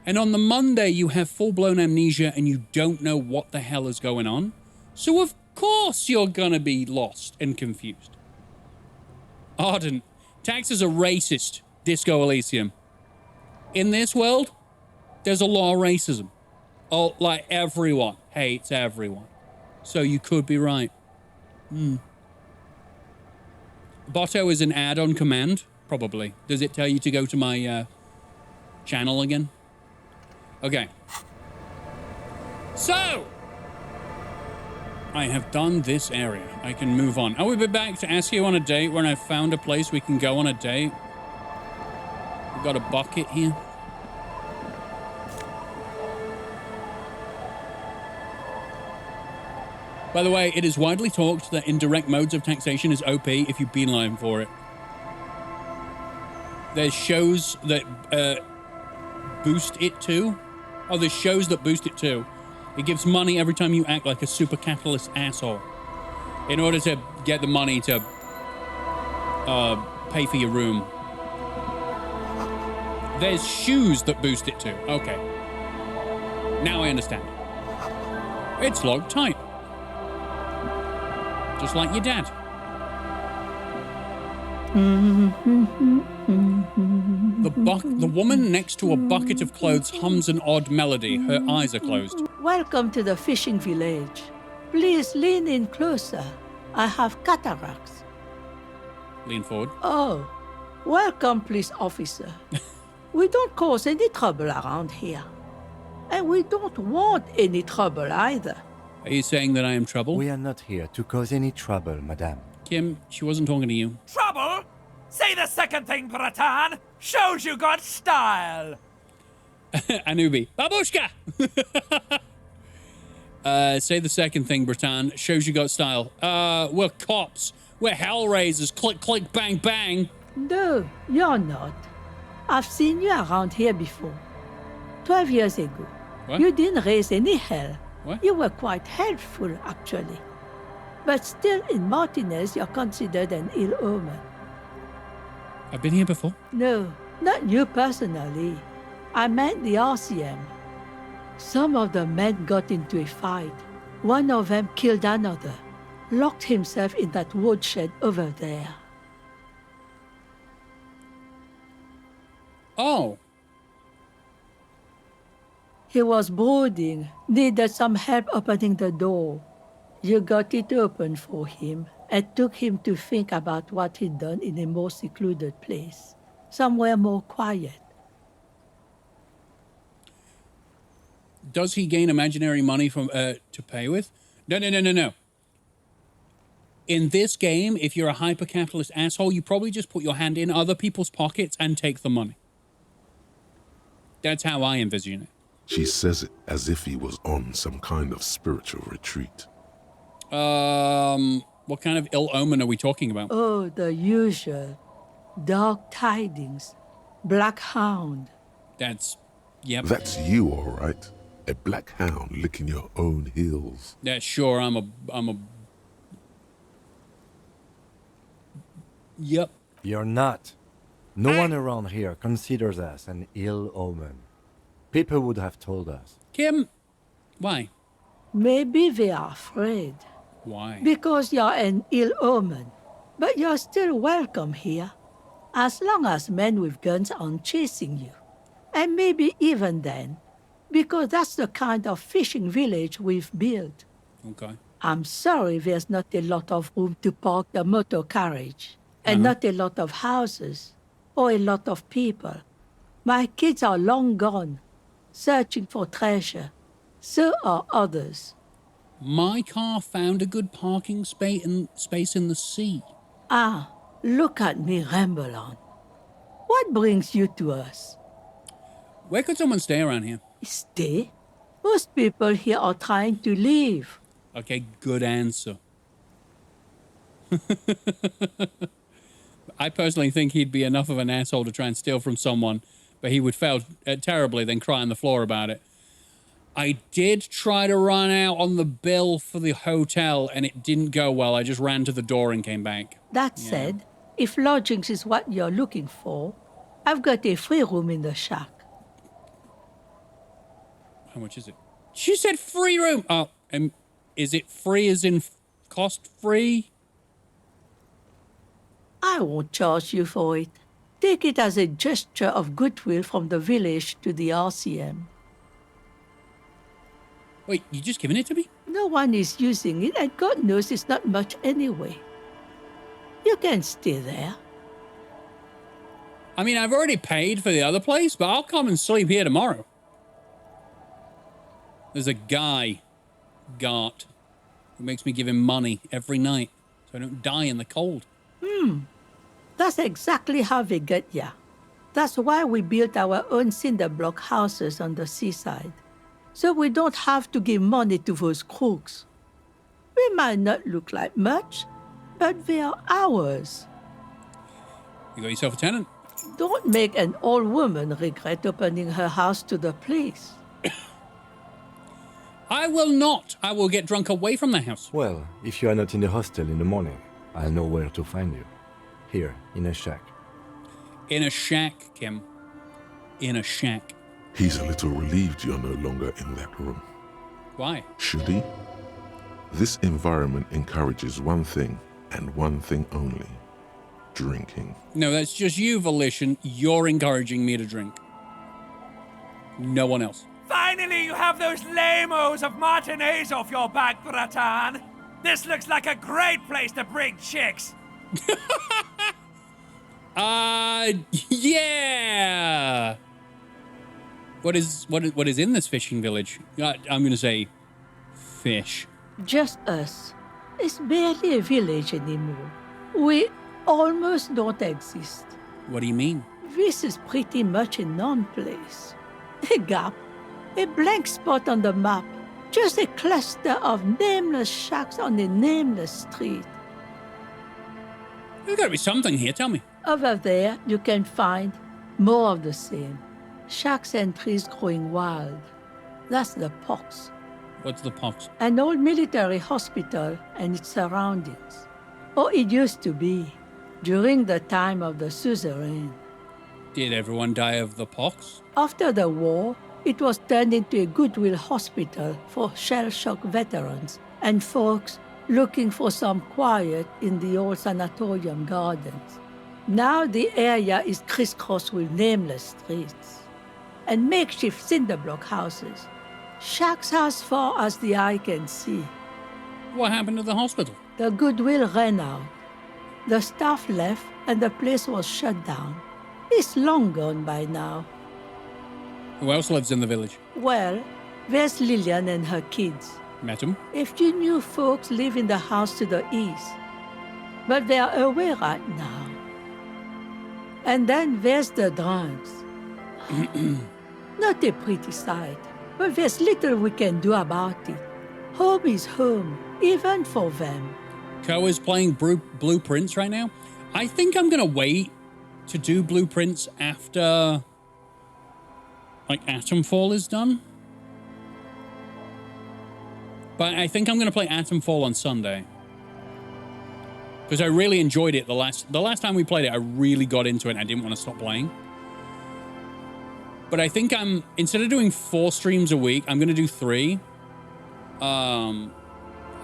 And on the Monday, you have full-blown amnesia and you don't know what the hell is going on. So of course you're gonna be lost and confused. Ardent, Tax is a racist, Disco Elysium. In this world, there's a lot of racism. Oh, like everyone hates everyone. So you could be right. Botto is an ad on command, probably. Does it tell you to go to my channel again? Okay. So, I have done this area. I can move on. I will be back to ask you on a date when I've found a place we can go on a date. We've got a bucket here. By the way, it is widely talked that indirect modes of taxation is OP if you beeline for it. There's shows that boost it too. Oh, there's shows that boost it too. It gives money every time you act like a super capitalist asshole. In order to get the money to pay for your room. There's shoes that boost it too. Okay. Now I understand. It's locked tight. Just like your dad. The woman next to a bucket of clothes hums an odd melody. Her eyes are closed. Welcome to the fishing village. Please lean in closer. I have cataracts. Lean forward. Oh, welcome, police officer. We don't cause any trouble around here. And we don't want any trouble either. Are you saying that I am trouble? We are not here to cause any trouble, madame. Kim, she wasn't talking to you. Trouble? Say the second thing, Bratan. Shows you got style. Anubi. Babushka! Say the second thing, Bratan. Shows you got style. We're cops. We're hellraisers. Click, click, bang, bang. No, you're not. I've seen you around here before. 12 years ago. What? You didn't raise any hell. What? You were quite helpful, actually. But still, in Martinez, you're considered an ill omen. I've been here before. No, not you personally. I meant the RCM. Some of the men got into a fight. One of them killed another, locked himself in that woodshed over there. Oh. He was brooding, needed some help opening the door. You got it open for him and took him to think about what he'd done in a more secluded place, somewhere more quiet. Does he gain imaginary money from to pay with? No. In this game, if you're a hyper-capitalist asshole, you probably just put your hand in other people's pockets and take the money. That's how I envision it. She says it as if he was on some kind of spiritual retreat. What kind of ill omen are we talking about? Oh, the usual. Dark tidings. Black hound. Yep. That's you, all right. A black hound licking your own heels. Yeah, sure, I'm a... Yep. You're not. No one around here considers us an ill omen. People would have told us. Kim, why? Maybe they are afraid. Why? Because you're an ill omen. But you're still welcome here. As long as men with guns aren't chasing you. And maybe even then, because that's the kind of fishing village we've built. Okay. I'm sorry there's not a lot of room to park the motor carriage, and not a lot of houses, or a lot of people. My kids are long gone, searching for treasure. So are others. My car found a good parking space in the sea. Ah, look at me ramble on. What brings you to us? Where could someone stay around here? Stay? Most people here are trying to leave. Okay, good answer. I personally think he'd be enough of an asshole to try and steal from someone, but he would fail terribly, then cry on the floor about it. I did try to run out on the bill for the hotel, and it didn't go well. I just ran to the door and came back. That said, if lodgings is what you're looking for, I've got a free room in the shack. How much is it? She said free room. Oh, and is it free as in cost free? I won't charge you for it. Take it as a gesture of goodwill from the village to the RCM. Wait, you just giving it to me? No one is using it, and God knows it's not much anyway. You can stay there. I mean, I've already paid for the other place, but I'll come and sleep here tomorrow. There's a guy, Gart, who makes me give him money every night so I don't die in the cold. That's exactly how they get ya. That's why we built our own cinder block houses on the seaside. So we don't have to give money to those crooks. We might not look like much, but they are ours. You got yourself a tenant? Don't make an old woman regret opening her house to the police. I will not. I will get drunk away from the house. Well, if you are not in the hostel in the morning, I'll know where to find you. Here, in a shack. In a shack, Kim. In a shack. He's a little relieved you're no longer in that room. Why? Should he? This environment encourages one thing, and one thing only. Drinking. No, that's just you, Volition. You're encouraging me to drink. No one else. Finally, you have those lame-os of Martinez off your back, Bratan. This looks like a great place to bring chicks. Yeah. What is in this fishing village? I'm gonna say fish. Just us. It's barely a village anymore. We almost don't exist. What do you mean? This is pretty much a non-place. A gap. A blank spot on the map. Just a cluster of nameless shacks on a nameless street. There's gotta be something here, tell me. Over there, you can find more of the same. Shacks and trees growing wild. That's the Pox. What's the Pox? An old military hospital and its surroundings. Or it used to be, during the time of the suzerain. Did everyone die of the Pox? After the war, it was turned into a goodwill hospital for shell-shock veterans and folks looking for some quiet in the old sanatorium gardens. Now the area is crisscrossed with nameless streets and makeshift cinder block houses, shacks as far as the eye can see. What happened to the hospital? The goodwill ran out. The staff left and the place was shut down. It's long gone by now. Who else lives in the village? Well, there's Lillian and her kids. Met them? A few new folks live in the house to the east, but they are away right now. And then there's the drunks. Not a pretty sight, but there's little we can do about it. Home is home, even for them. Co is playing Blueprints right now. I think I'm gonna wait to do Blueprints after, like, Atomfall is done. But I think I'm gonna play Atomfall on Sunday. Because I really enjoyed it the last time we played it. I really got into it and I didn't want to stop playing. But I think instead of doing 4 streams a week, I'm gonna do 3. And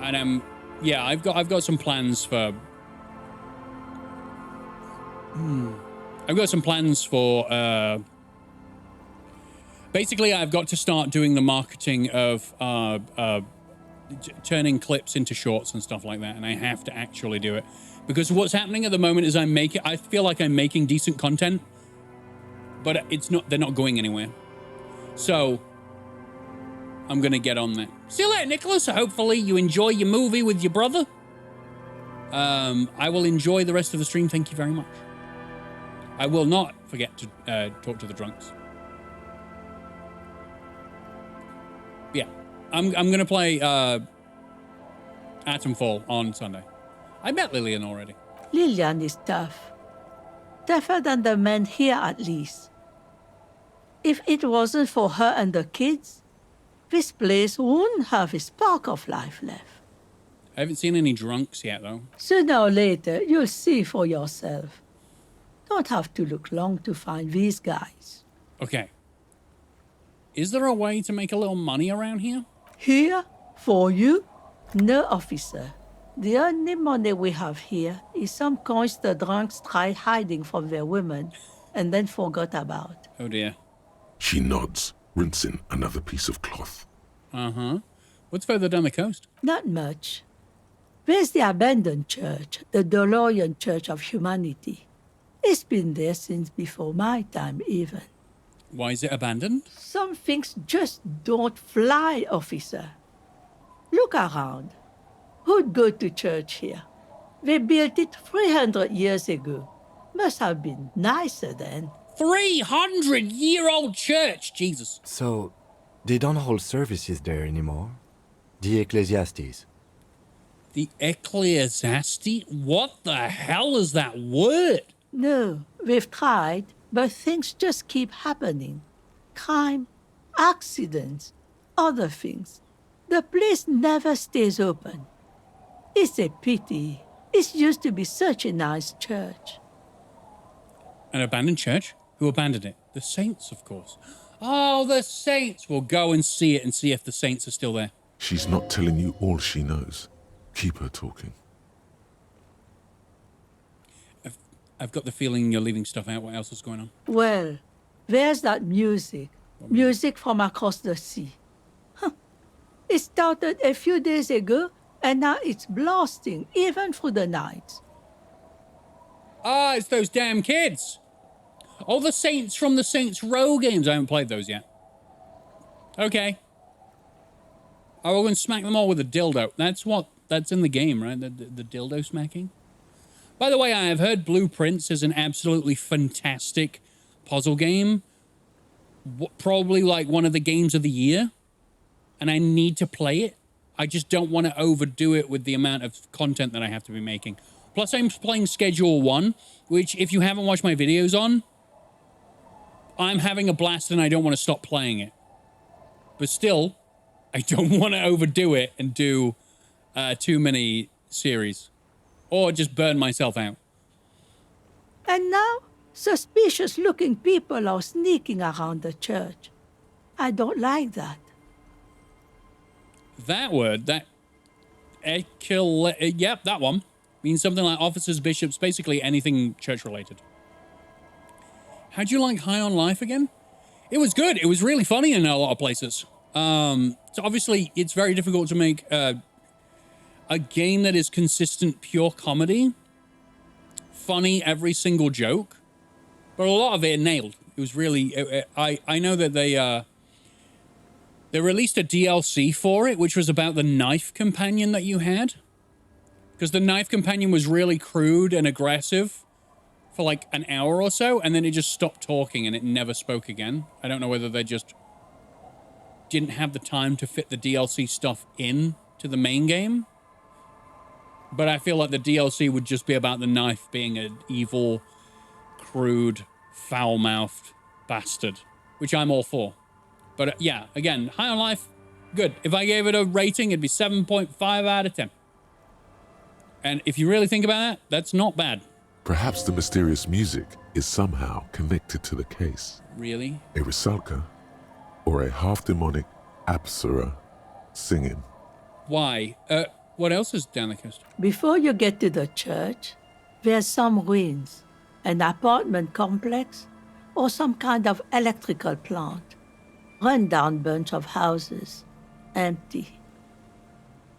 I've got some plans for I've got some plans for Basically, I've got to start doing the marketing of turning clips into shorts and stuff like that, and I have to actually do it. Because what's happening at the moment is I feel like I'm making decent content, but they're not going anywhere. So I'm going to get on that. See you later, Nicholas. Hopefully you enjoy your movie with your brother. I will enjoy the rest of the stream. Thank you very much. I will not forget to talk to the drunks. Yeah, I'm going to play Atomfall on Sunday. I met Lillian already. Lillian is tough. Tougher than the men here, at least. If it wasn't for her and the kids, this place wouldn't have a spark of life left. I haven't seen any drunks yet, though. Sooner or later, you'll see for yourself. Don't have to look long to find these guys. Okay. Is there a way to make a little money around here? Here? For you? No, officer. The only money we have here is some coins the drunks tried hiding from their women and then forgot about. Oh, dear. She nods, rinsing another piece of cloth. Uh-huh. What's further down the coast? Not much. There's the abandoned church, the DeLorean Church of Humanity. It's been there since before my time, even. Why is it abandoned? Some things just don't fly, officer. Look around. Who'd go to church here? They built it 300 years ago. Must have been nicer then. 300-year-old church, Jesus. So, they don't hold services there anymore? The Ecclesiastes? The Ecclesiastes? What the hell is that word? No, we've tried, but things just keep happening. Crime, accidents, other things. The place never stays open. It's a pity. It used to be such a nice church. An abandoned church? Who abandoned it? The saints, of course. Oh, the saints! We'll go and see it and see if the saints are still there. She's not telling you all she knows. Keep her talking. I've got the feeling you're leaving stuff out. What else is going on? Well, there's that music. Music from across the sea. Huh. It started a few days ago, and now it's blasting, even through the night. Ah, it's those damn kids. Oh, the Saints from the Saints Row games. I haven't played those yet. Okay. Oh, we're going to smack them all with a dildo. That's in the game, right? The dildo smacking. By the way, I have heard Blueprints is an absolutely fantastic puzzle game. Probably like one of the games of the year. And I need to play it. I just don't want to overdo it with the amount of content that I have to be making. Plus, I'm playing Schedule 1, which, if you haven't watched my videos on, I'm having a blast and I don't want to stop playing it. But still, I don't want to overdo it and do too many series. Or just burn myself out. And now, suspicious-looking people are sneaking around the church. I don't like that. That word, that... Yep, that one. Means something like officers, bishops, basically anything church-related. How'd you like High on Life again? It was good. It was really funny in a lot of places. So obviously, it's very difficult to make a game that is consistent, pure comedy. Funny, every single joke. But a lot of it nailed. It was really... I know that they released a DLC for it, which was about the knife companion that you had. Because the knife companion was really crude and aggressive for like an hour or so, and then it just stopped talking and it never spoke again. I don't know whether they just didn't have the time to fit the DLC stuff in to the main game. But I feel like the DLC would just be about the knife being an evil, crude, foul-mouthed bastard, which I'm all for. But yeah, again, High on Life, good. If I gave it a rating, it'd be 7.5 out of 10. And if you really think about that, that's not bad. Perhaps the mysterious music is somehow connected to the case. Really? A Rusalka or a half-demonic Apsara singing. Why? What else is down the coast? Before you get to the church, there's some ruins, an apartment complex, or some kind of electrical plant. Run-down bunch of houses. Empty.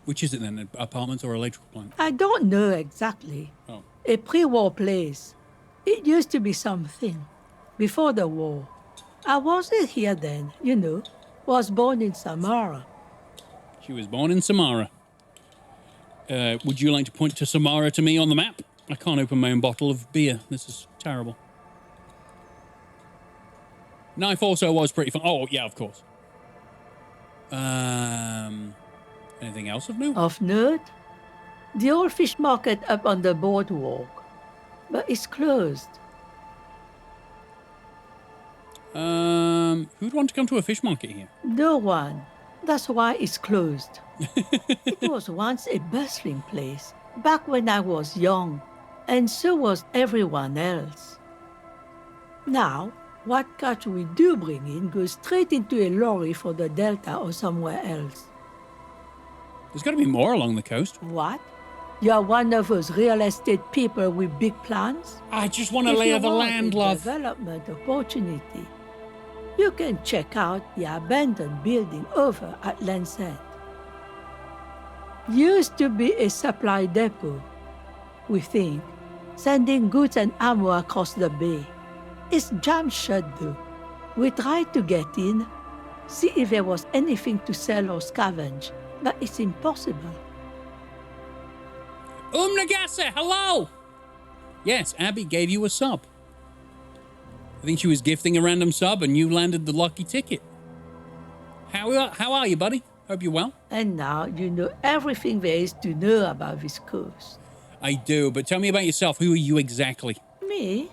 Which is it then, apartments or electrical plant? I don't know exactly. Oh. A pre-war place. It used to be something. Before the war. I wasn't here then, you know. Was born in Samara. She was born in Samara. Would you like to point to Samara to me on the map? I can't open my own bottle of beer. This is terrible. Knife also was pretty fun. Oh, yeah, of course. Anything else of note? Of note? The old fish market up on the boardwalk. But it's closed. Who'd want to come to a fish market here? No one. That's why it's closed. It was once a bustling place, back when I was young, and so was everyone else. Now, what catch we do bring in goes straight into a lorry for the Delta or somewhere else. There's got to be more along the coast. What? You're one of those real estate people with big plans? I just want to lay of the land, love. Development opportunity. You can check out the abandoned building over at Land's End. Used to be a supply depot, we think, sending goods and ammo across the bay. It's jammed shut though. We tried to get in, see if there was anything to sell or scavenge, but it's impossible. Nagasa, hello! Yes, Abby gave you a sub. I think she was gifting a random sub and you landed the lucky ticket. How are you, buddy? Hope you're well. And now you know everything there is to know about this coast. I do, but tell me about yourself. Who are you exactly? Me?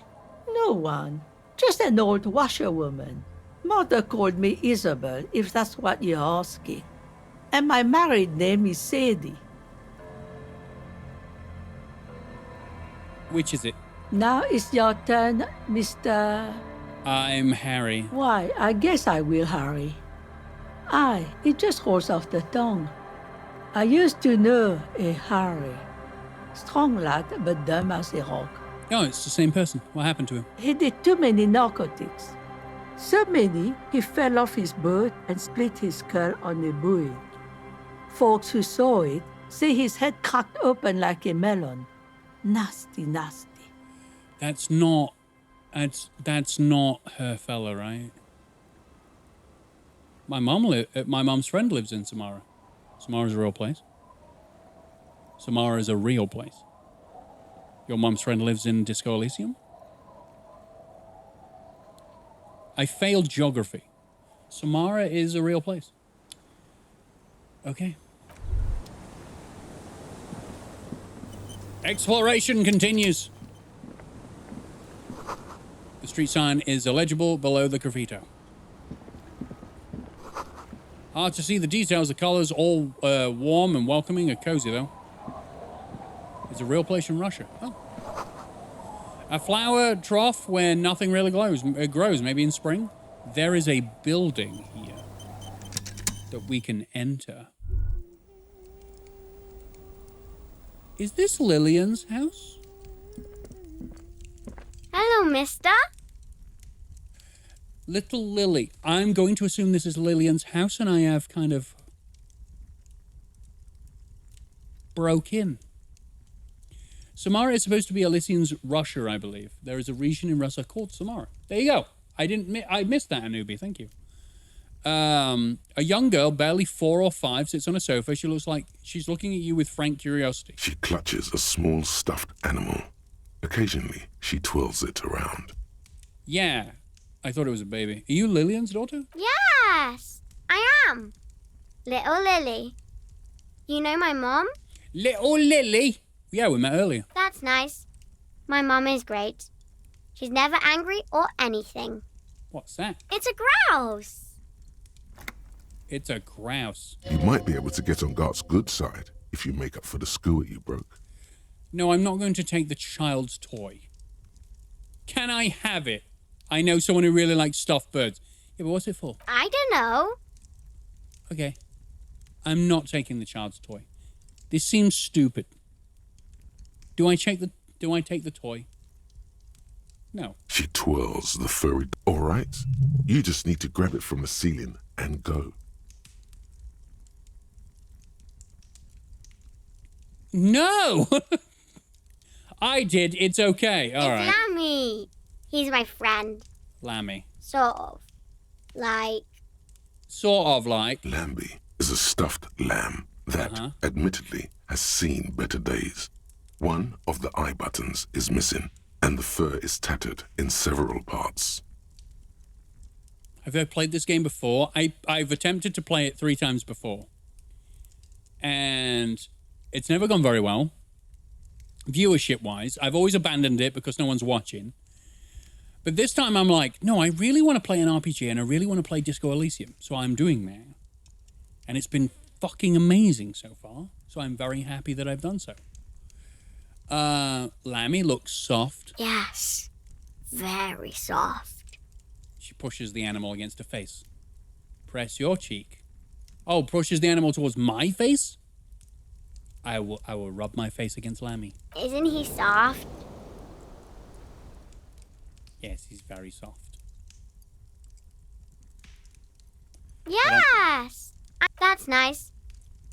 No one. Just an old washerwoman. Mother called me Isabel, if that's what you're asking. And my married name is Sadie. Which is it? Now it's your turn, Mr. I'm Harry. Why, I guess I will, Harry. Aye, it just rolls off the tongue. I used to know a Harry. Strong lad, but dumb as a rock. Oh, it's the same person. What happened to him? He did too many narcotics. So many, he fell off his boat and split his skull on a buoy. Folks who saw it say his head cracked open like a melon. Nasty, nasty. That's not her fella, right? My mom's friend lives in Samara. Samara's a real place. Samara is a real place. Your mom's friend lives in Disco Elysium? I failed geography. Samara is a real place. Okay. Exploration continues. The street sign is illegible below the graffito. Hard to see the details. The colors all warm and welcoming and cozy, though. It's a real place in Russia. Oh. A flower trough where nothing really grows, maybe in spring. There is a building here that we can enter. Is this Lillian's house? Hello, mister. Little Lily. I'm going to assume this is Lillian's house, and I have kind of broke in. Samara is supposed to be Elysium's Russia, I believe. There is a region in Russia called Samara. There you go. I missed that, Anubi. Thank you. A young girl, barely 4 or 5, sits on a sofa. She looks like she's looking at you with frank curiosity. She clutches a small stuffed animal. Occasionally, she twirls it around. Yeah, I thought it was a baby. Are you Lillian's daughter? Yes, I am. Little Lily. You know my mom? Little Lily? Yeah, we met earlier. That's nice. My mom is great. She's never angry or anything. What's that? It's a grouse. It's a grouse. You might be able to get on Gart's good side if you make up for the skewer you broke. No, I'm not going to take the child's toy. Can I have it? I know someone who really likes stuffed birds. Yeah, but what's it for? I don't know. Okay. I'm not taking the child's toy. This seems stupid. Do I take the toy? No. She twirls the furry... All right. You just need to grab it from the ceiling and go. No! I did. It's okay. All right. It's Lammy. He's my friend. Lammy. Sort of. Like... Sort of like... Lambie is a stuffed lamb that, admittedly, has seen better days. One of the eye buttons is missing, and the fur is tattered in several parts. Have I played this game before? I've attempted to play it 3 times before. And it's never gone very well. Viewership-wise, I've always abandoned it because no one's watching. But this time I'm like, no, I really want to play an RPG and I really want to play Disco Elysium. So I'm doing that. And it's been fucking amazing so far. So I'm very happy that I've done so. Lammy looks soft. Yes. Very soft. She pushes the animal against her face. Press your cheek. Oh, pushes the animal towards my face? I will rub my face against Lammy. Isn't he soft? Yes, he's very soft. Yes! That's nice.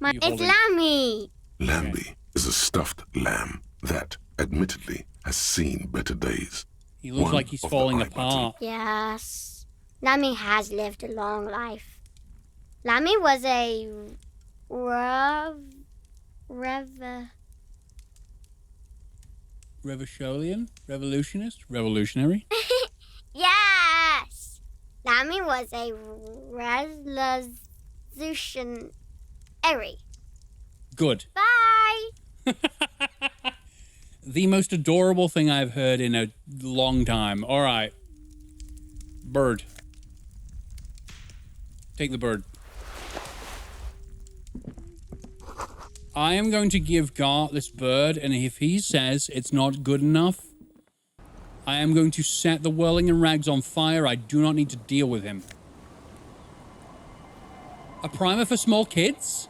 It's Lammy! Lambie is a stuffed lamb that, admittedly, has seen better days. He looks like he's falling apart. Yes. Lammy has lived a long life. Lammy was a... Revolutionist? Revolutionary? Yes! Lammy was a revolutionary. Good. Bye! The most adorable thing I've heard in a long time. All right. Bird. Take the bird. I am going to give Gart this bird, and if he says it's not good enough, I am going to set the whirling and rags on fire. I do not need to deal with him. A primer for small kids?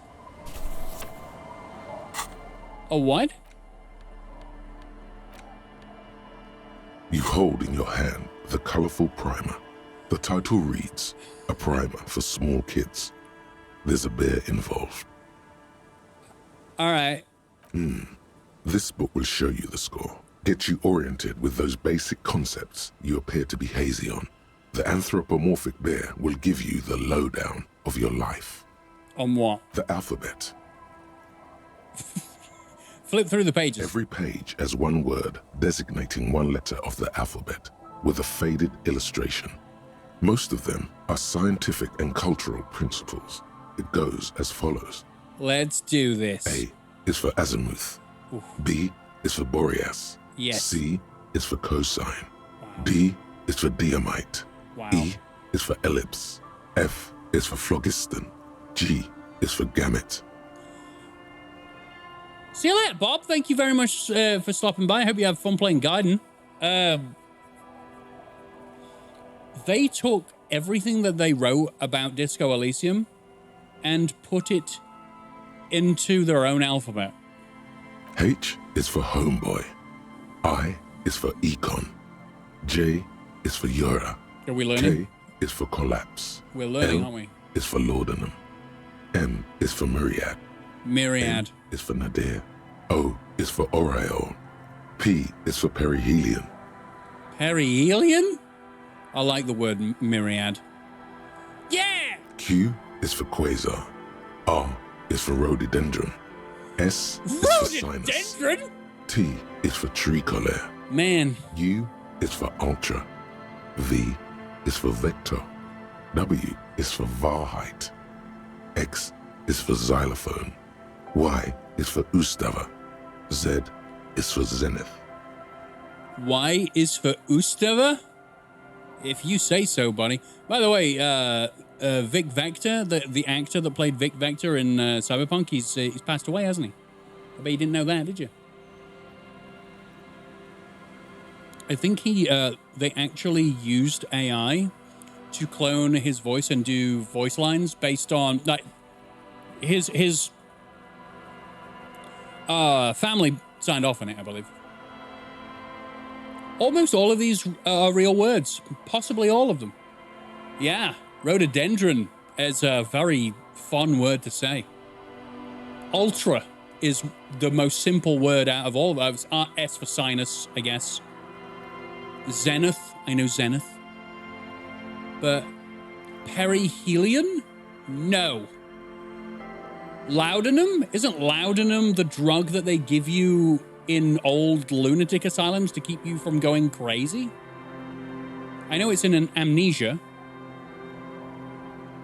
A what? You hold in your hand the colorful primer. The title reads, A Primer for Small Kids. There's a bear involved. All right. This book will show you the score. Get you oriented with those basic concepts you appear to be hazy on. The anthropomorphic bear will give you the lowdown of your life. On what? The alphabet. Flip through the pages. Every page has one word designating one letter of the alphabet with a faded illustration. Most of them are scientific and cultural principles. It goes as follows. Let's do this. A is for azimuth. Oof. B is for Boreas. Yes. C is for cosine. D is for diamite. Wow. E is for ellipse. F is for phlogiston. G is for gamete. See you later, Bob. Thank you very much for stopping by. I hope you have fun playing Gaiden. They took everything that they wrote about Disco Elysium and put it into their own alphabet. H is for homeboy. I is for econ. J is for Yura. Are we learning? K is for collapse. We're learning, L aren't we? is for laudanum. M is for myriad. Myriad. N is for nadir. O is for aureole. P is for perihelion. Perihelion? I like the word myriad. Yeah! Q is for quasar. R is for rhododendron. S is for sinus. Rhododendron? T is for tricolor. Man. U is for ultra. V is for vector. W is for Wahrheit. X is for xylophone. Y is for Ustava. Z is for zenith. Y is for Ustava? If you say so, buddy. By the way, Vic Vector, the actor that played Vic Vector in Cyberpunk, he's passed away, hasn't he? I bet you didn't know that, did you? I think they actually used AI to clone his voice and do voice lines based on like his family signed off on it, I believe. Almost all of these are real words. Possibly all of them. Yeah, rhododendron is a very fun word to say. Ultra is the most simple word out of all of those. S for sinus, I guess. Zenith, I know zenith. But perihelion? No. Laudanum? Isn't laudanum the drug that they give you in old lunatic asylums to keep you from going crazy? I know it's in an amnesia.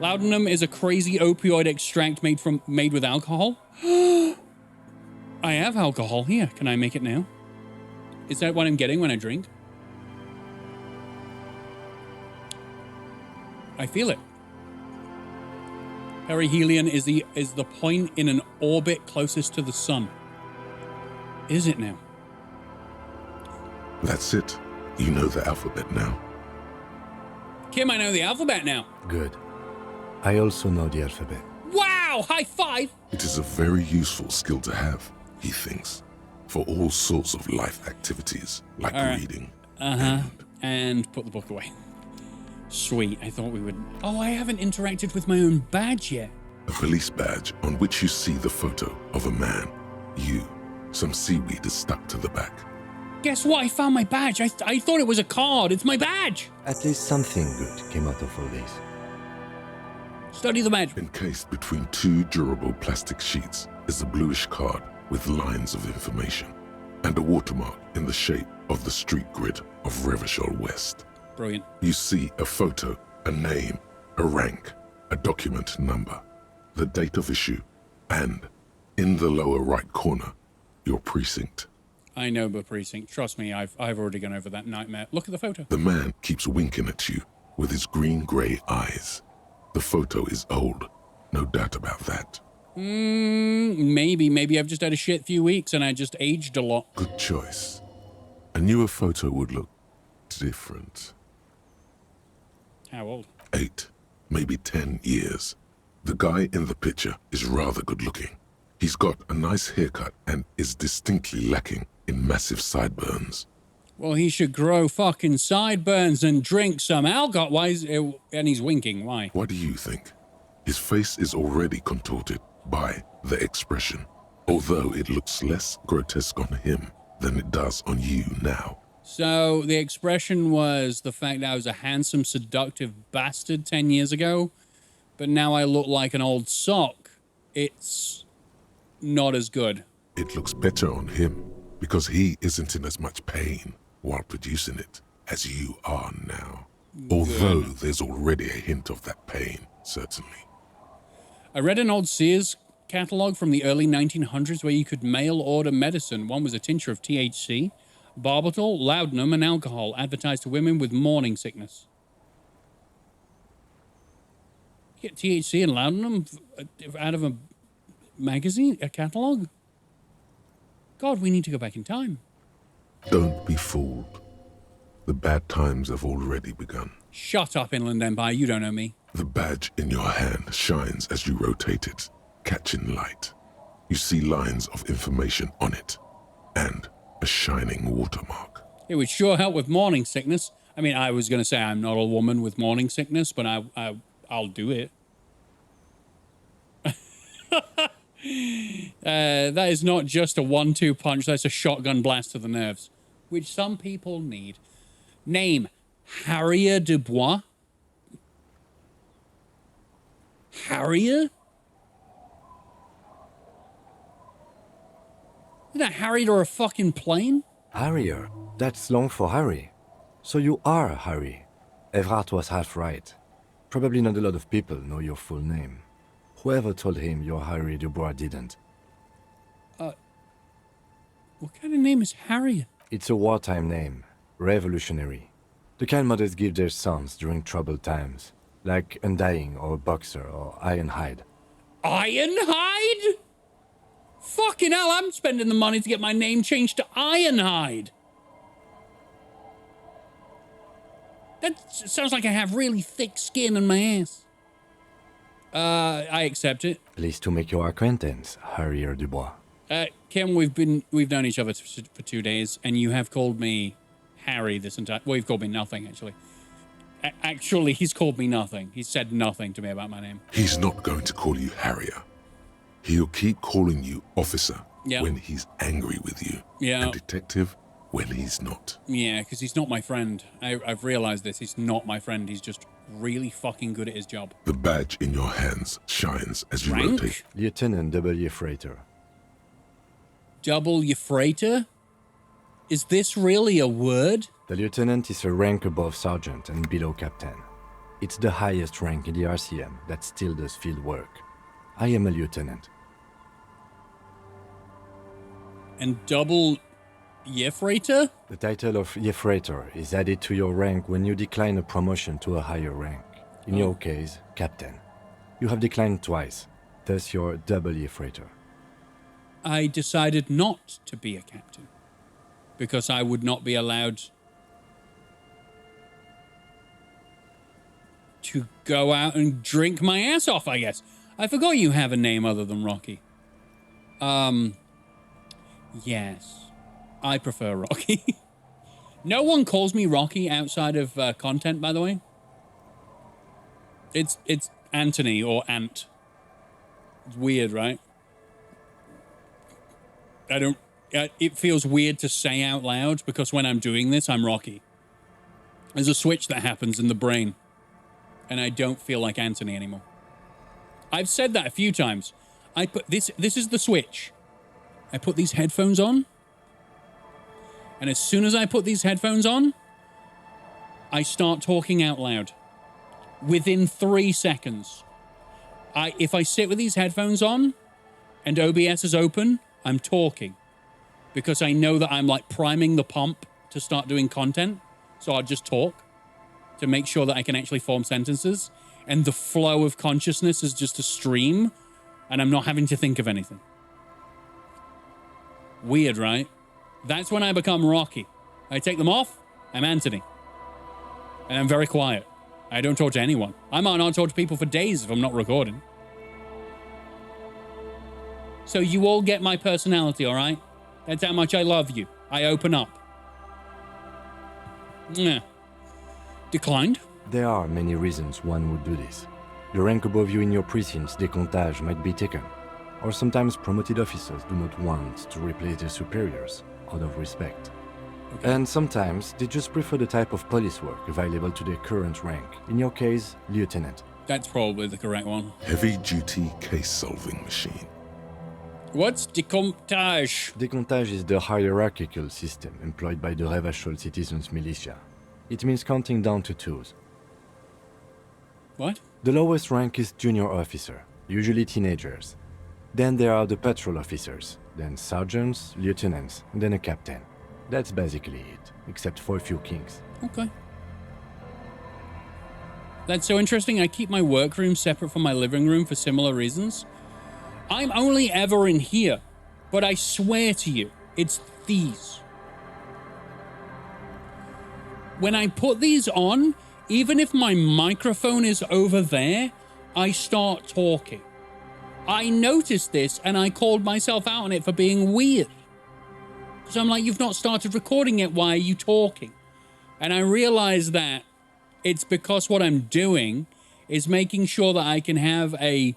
Laudanum is a crazy opioid extract made with alcohol. I have alcohol here. Can I make it now? Is that what I'm getting when I drink? I feel it. Perihelion is the point in an orbit closest to the sun. Is it now? That's it. You know the alphabet now. Kim, I know the alphabet now. Good. I also know the alphabet. Wow! High five! It is a very useful skill to have, he thinks, for all sorts of life activities, like reading. And put the book away. Sweet, I thought we would... Oh, I haven't interacted with my own badge yet. A police badge on which you see the photo of a man. You. Some seaweed is stuck to the back. Guess what? I found my badge. I thought it was a card. It's my badge. At least something good came out of all this. Study the badge. Encased between two durable plastic sheets is a bluish card with lines of information and a watermark in the shape of the street grid of Revachol West. Brilliant. You see a photo, a name, a rank, a document number, the date of issue, and, in the lower right corner, your precinct. I know the precinct. Trust me, I've already gone over that nightmare. Look at the photo. The man keeps winking at you with his green-grey eyes. The photo is old, no doubt about that. Maybe I've just had a shit few weeks and I just aged a lot. Good choice. A newer photo would look different. How old? 8, maybe 10 years. The guy in the picture is rather good looking. He's got a nice haircut and is distinctly lacking in massive sideburns. Well, he should grow fucking sideburns and drink some alcohol. Why is it, and he's winking. Why? What do you think? His face is already contorted by the expression, although it looks less grotesque on him than it does on you now. So the expression was the fact that I was a handsome, seductive bastard 10 years ago, but now I look like an old sock. It's not as good. It looks better on him because he isn't in as much pain while producing it as you are now. Although there's already a hint of that pain, certainly. I read an old Sears catalog from the early 1900s where you could mail order medicine. One was a tincture of THC, barbital, laudanum, and alcohol advertised to women with morning sickness. You get THC and laudanum out of a magazine, a catalog? God, we need to go back in time. Don't be fooled. The bad times have already begun. Shut up, Inland Empire. You don't know me. The badge in your hand shines as you rotate it, catching light. You see lines of information on it, and a shining watermark. It would sure help with morning sickness. I mean, I was going to say I'm not a woman with morning sickness, but I'll do it. That is not just a 1-2 punch. That's a shotgun blast to the nerves, which some people need. Name, Harrier Dubois. Harrier? Is that Harrier or a fucking plane? Harrier? That's long for Harry. So you are Harry. Evrard was half right. Probably not a lot of people know your full name. Whoever told him you're Harry Dubois didn't. What kind of name is Harrier? It's a wartime name. Revolutionary. The kind mothers give their sons during troubled times. Like Undying or Boxer or Ironhide. Ironhide? Fucking hell, I'm spending the money to get my name changed to Ironhide. That sounds like I have really thick skin on my ass. I accept it. Pleased to make your acquaintance, Harrier Dubois. Kim, we've known each other for 2 days, and you have called me Harry this entire... Well, you've called me nothing, actually. Actually, he's called me nothing. He's said nothing to me about my name. He's not going to call you Harrier. He'll keep calling you Officer when he's angry with you. Yeah. And Detective when he's not. Yeah, because he's not my friend. I've realized this. He's not my friend. He's just really fucking good at his job. The badge in your hands shines as you Rank? rotate. Lieutenant W. Freighter. W. Freighter? Is this really a word? The lieutenant is a rank above sergeant and below captain. It's the highest rank in the RCM that still does field work. I am a lieutenant. And double Yefreighter? The title of Yefreighter is added to your rank when you decline a promotion to a higher rank. In your case, captain. You have declined twice, thus you're double Yefreighter. I decided not to be a captain because I would not be allowed to go out and drink my ass off, I guess. I forgot you have a name other than Rocky. Yes. I prefer Rocky. No one calls me Rocky outside of content, by the way. It's Anthony or Ant. It's weird, right? It feels weird to say out loud because when I'm doing this, I'm Rocky. There's a switch that happens in the brain. And I don't feel like Anthony anymore. I've said that a few times. I put this is the switch. I put these headphones on. And as soon as I put these headphones on, I start talking out loud. Within 3 seconds. If I sit with these headphones on and OBS is open, I'm talking. Because I know that I'm like priming the pump to start doing content. So I'll just talk to make sure that I can actually form sentences. And the flow of consciousness is just a stream. And I'm not having to think of anything. Weird, right? That's when I become Rocky. I take them off, I'm Anthony. And I'm very quiet. I don't talk to anyone. I might not talk to people for days if I'm not recording. So you all get my personality, all right? That's how much I love you. I open up. Yeah. Declined? There are many reasons one would do this. The rank above you in your precinct's decomptage might be taken, or sometimes promoted officers do not want to replace their superiors out of respect. Okay. And sometimes they just prefer the type of police work available to their current rank. In your case, lieutenant. That's probably the correct one. Heavy-duty case-solving machine. What's decomptage? Decomptage is the hierarchical system employed by the Revachol Citizens Militia. It means counting down to 2s. What? The lowest rank is junior officer, usually teenagers. Then there are the patrol officers, then sergeants, lieutenants, and then a captain. That's basically it, except for a few kings. Okay. That's so interesting. I keep my workroom separate from my living room for similar reasons. I'm only ever in here, but I swear to you, it's these. When I put these on, even if my microphone is over there, I start talking. I noticed this and I called myself out on it for being weird. So I'm like, you've not started recording yet, why are you talking? And I realized that it's because what I'm doing is making sure that I can have a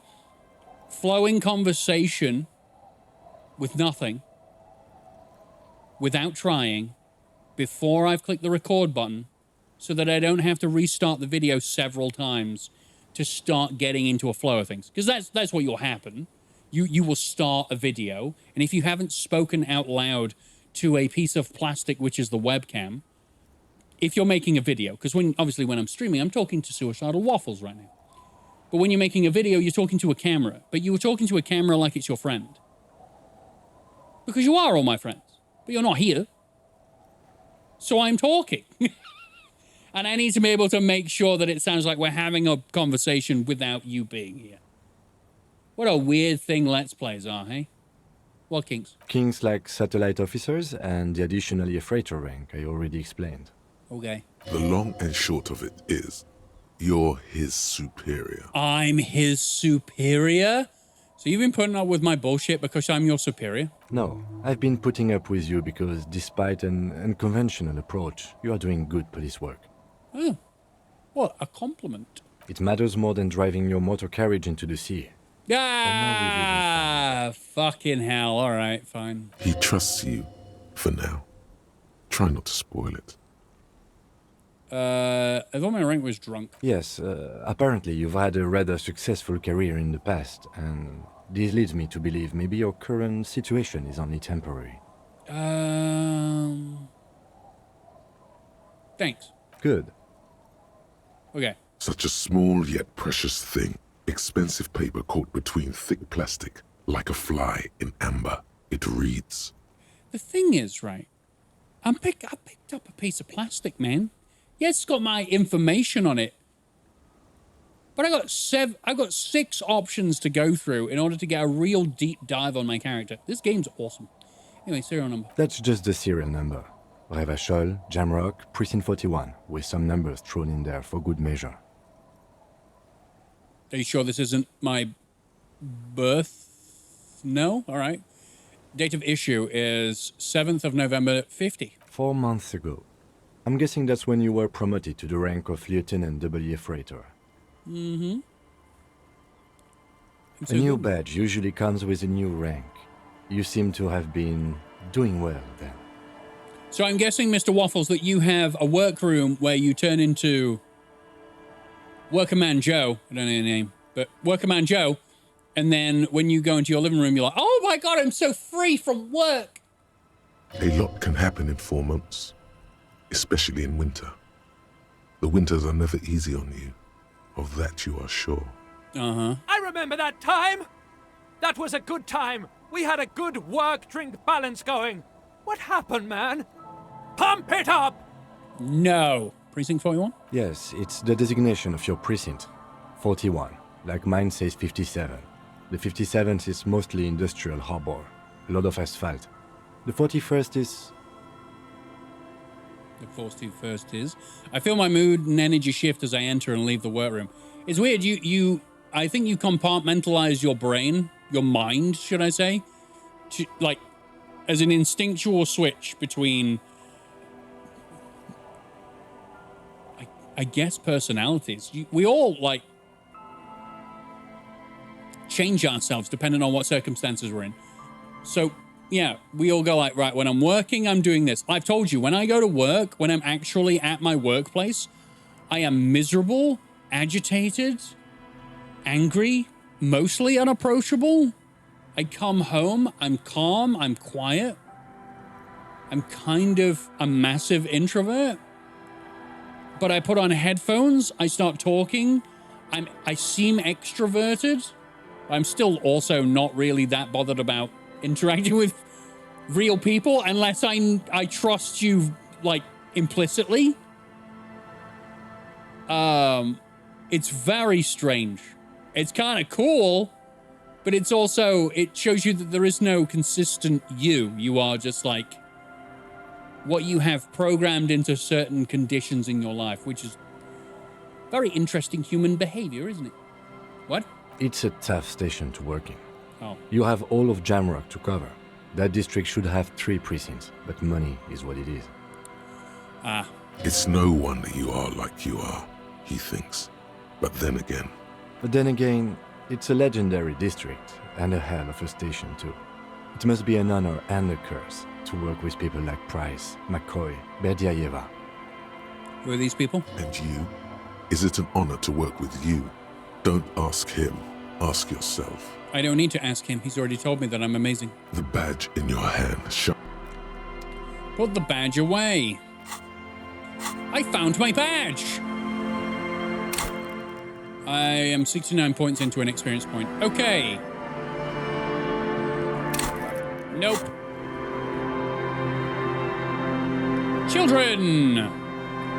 flowing conversation with nothing, without trying, before I've clicked the record button, so that I don't have to restart the video several times to start getting into a flow of things. Because that's what will happen. You will start a video, and if you haven't spoken out loud to a piece of plastic, which is the webcam, if you're making a video, because obviously when I'm streaming, I'm talking to Suicidal Waffles right now. But when you're making a video, you're talking to a camera. But you were talking to a camera like it's your friend. Because you are all my friends. But you're not here. So I'm talking. And I need to be able to make sure that it sounds like we're having a conversation without you being here. What a weird thing Let's Plays are, hey? What kings? Kings like satellite officers and the additionally a freighter rank I already explained. Okay. The long and short of it is, you're his superior. I'm his superior? So you've been putting up with my bullshit because I'm your superior? No, I've been putting up with you because despite an unconventional approach, you are doing good police work. Oh, what a compliment. It matters more than driving your motor carriage into the sea. Ah, fucking hell. All right, fine. He trusts you for now. Try not to spoil it. I thought my rank was drunk. Yes, apparently you've had a rather successful career in the past, and this leads me to believe maybe your current situation is only temporary. Thanks. Good. Okay. Such a small yet precious thing. Expensive paper caught between thick plastic, like a fly in amber. It reads. The thing is, right, I picked up a piece of plastic, man. Yeah, it's got my information on it. But I got 6 options to go through in order to get a real deep dive on my character. This game's awesome. Anyway, serial number. That's just the serial number. Revachol, Jamrock, Precinct 41, with some numbers thrown in there for good measure. Are you sure this isn't my birth? No? All right. Date of issue is 7th of November, 50. 4 months ago. I'm guessing that's when you were promoted to the rank of Lieutenant W. Freighter. Mm-hmm. A new badge usually comes with a new rank. You seem to have been doing well then. So I'm guessing, Mr. Waffles, that you have a workroom where you turn into Workerman Joe. I don't know your name, but Workerman Joe. And then when you go into your living room, you're like, oh my God, I'm so free from work. A lot can happen in 4 months, especially in winter. The winters are never easy on you. Of that you are sure. Uh-huh. I remember that time. That was a good time. We had a good work-drink balance going. What happened, man? Pump it up! No. Precinct 41? Yes, it's the designation of your precinct. 41. Like mine says 57. The 57th is mostly industrial harbor. A lot of asphalt. The 41st is... The 41st is... I feel my mood and energy shift as I enter and leave the workroom. It's weird. I think you compartmentalize your brain, your mind, should I say, like, as an instinctual switch between, I guess, personalities. We all, like, change ourselves depending on what circumstances we're in. So, yeah, we all go like, right, when I'm working, I'm doing this. I've told you, when I go to work, when I'm actually at my workplace, I am miserable, agitated, angry, mostly unapproachable. I come home, I'm calm, I'm quiet. I'm kind of a massive introvert. But I put on headphones, I start talking, I seem extroverted. I'm still also not really that bothered about interacting with real people unless I trust you, like, implicitly. It's very strange. It's kind of cool, but it's also, it shows you that there is no consistent you. You are just like what you have programmed into certain conditions in your life, which is very interesting human behavior, isn't it? What? It's a tough station to work in. Oh. You have all of Jamrock to cover. That district should have 3 precincts, but money is what it is. Ah. It's no wonder you are like you are, he thinks. But then again, it's a legendary district, and a hell of a station too. It must be an honor and a curse to work with people like Price, McCoy, Berdiayeva. Who are these people? And you? Is it an honor to work with you? Don't ask him, ask yourself. I don't need to ask him, he's already told me that I'm amazing. The badge in your hand, Put the badge away. I found my badge! I am 69 points into an experience point. Okay. Nope. Children!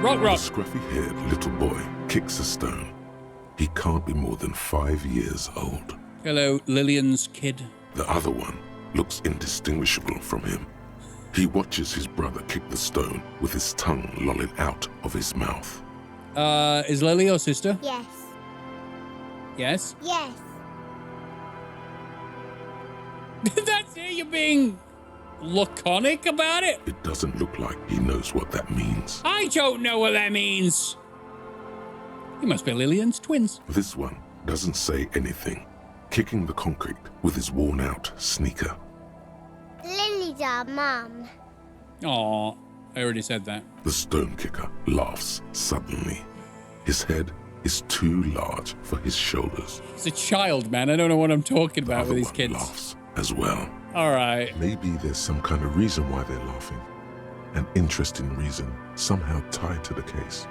Rock. The scruffy-haired little boy kicks a stone. He can't be more than 5 years old. Hello, Lillian's kid. The other one looks indistinguishable from him. He watches his brother kick the stone with his tongue lolling out of his mouth. Is Lily your sister? Yes. Yes? Yes. That's it? You're being laconic about it? It doesn't look like he knows what that means. I don't know what that means. He must be Lillian's twins. This one doesn't say anything, kicking the concrete with his worn-out sneaker. Lily's our mum. Aw, I already said that. The stone kicker laughs suddenly. His head is too large for his shoulders. He's a child, man. I don't know what I'm talking about with these kids. Laughs as well. All right. Maybe there's some kind of reason why they're laughing. An interesting reason, somehow tied to the case.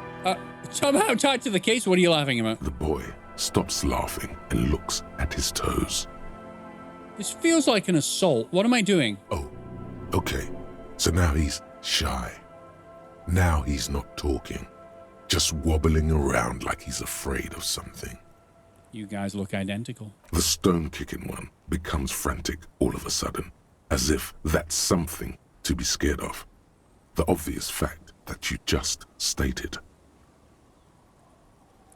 Somehow tied to the case? What are you laughing about? The boy stops laughing and looks at his toes. This feels like an assault. What am I doing? Oh, okay. So now he's shy. Now he's not talking. Just wobbling around like he's afraid of something. You guys look identical. The stone-kicking one becomes frantic all of a sudden, as if that's something to be scared of. The obvious fact that you just stated.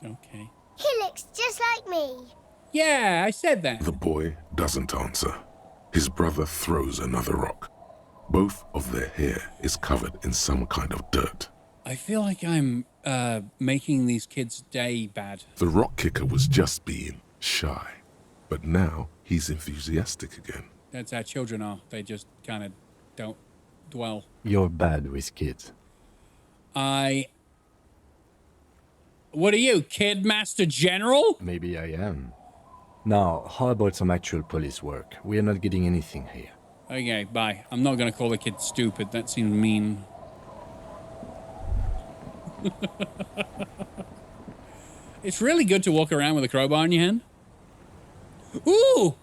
Okay. He looks just like me. Yeah, I said that. The boy doesn't answer. His brother throws another rock. Both of their hair is covered in some kind of dirt. I feel like I'm making these kids' day bad. The rock kicker was just being shy, but now he's enthusiastic again. That's how children are. They just kind of don't dwell. You're bad with kids. What are you, Kid Master General? Maybe I am. Now, how about some actual police work? We are not getting anything here. Okay, bye. I'm not going to call the kid stupid. That seems mean. It's really good to walk around with a crowbar in your hand. Ooh!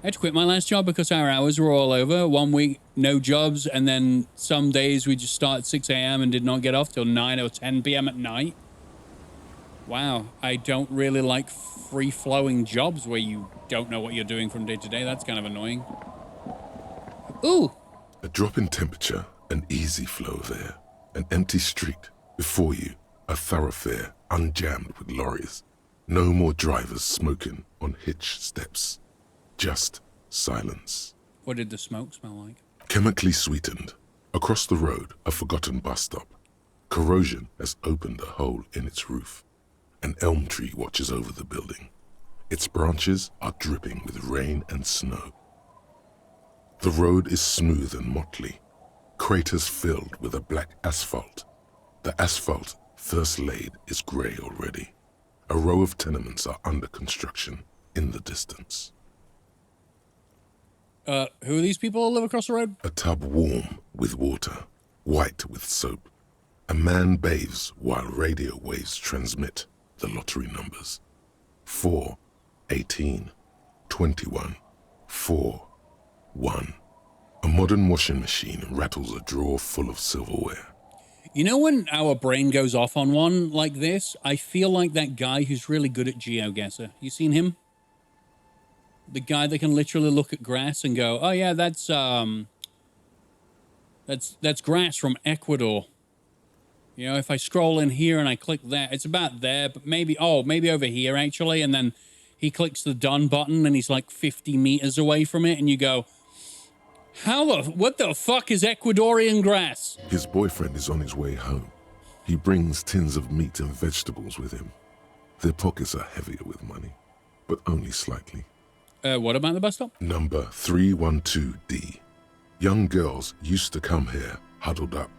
I had to quit my last job because our hours were all over. 1 week, no jobs, and then some days we just start at 6 a.m. and did not get off till 9 or 10 p.m. at night. Wow, I don't really like free-flowing jobs where you don't know what you're doing from day to day. That's kind of annoying. Ooh! A drop in temperature, an easy flow there. An empty street. Before you, a thoroughfare unjammed with lorries. No more drivers smoking on hitch steps. Just silence. What did the smoke smell like? Chemically sweetened. Across the road, a forgotten bus stop. Corrosion has opened a hole in its roof. An elm tree watches over the building. Its branches are dripping with rain and snow. The road is smooth and motley. Craters filled with a black asphalt. The asphalt, first laid, is grey already. A row of tenements are under construction in the distance. Who are these people who live across the road? A tub warm with water, white with soap. A man bathes while radio waves transmit the lottery numbers. 4, 18, 21, 4, 1. A modern washing machine rattles a drawer full of silverware. You know when our brain goes off on one like this, I feel like that guy who's really good at GeoGuessr. You seen him? The guy that can literally look at grass and go, oh yeah, that's grass from Ecuador. You know, if I scroll in here and I click that, it's about there, but maybe over here actually, and then he clicks the done button and he's like 50 meters away from it, and you go, what the fuck is Ecuadorian grass? His boyfriend is on his way home. He brings tins of meat and vegetables with him. Their pockets are heavier with money, but only slightly. What about the bus stop? Number 312D. Young girls used to come here, huddled up,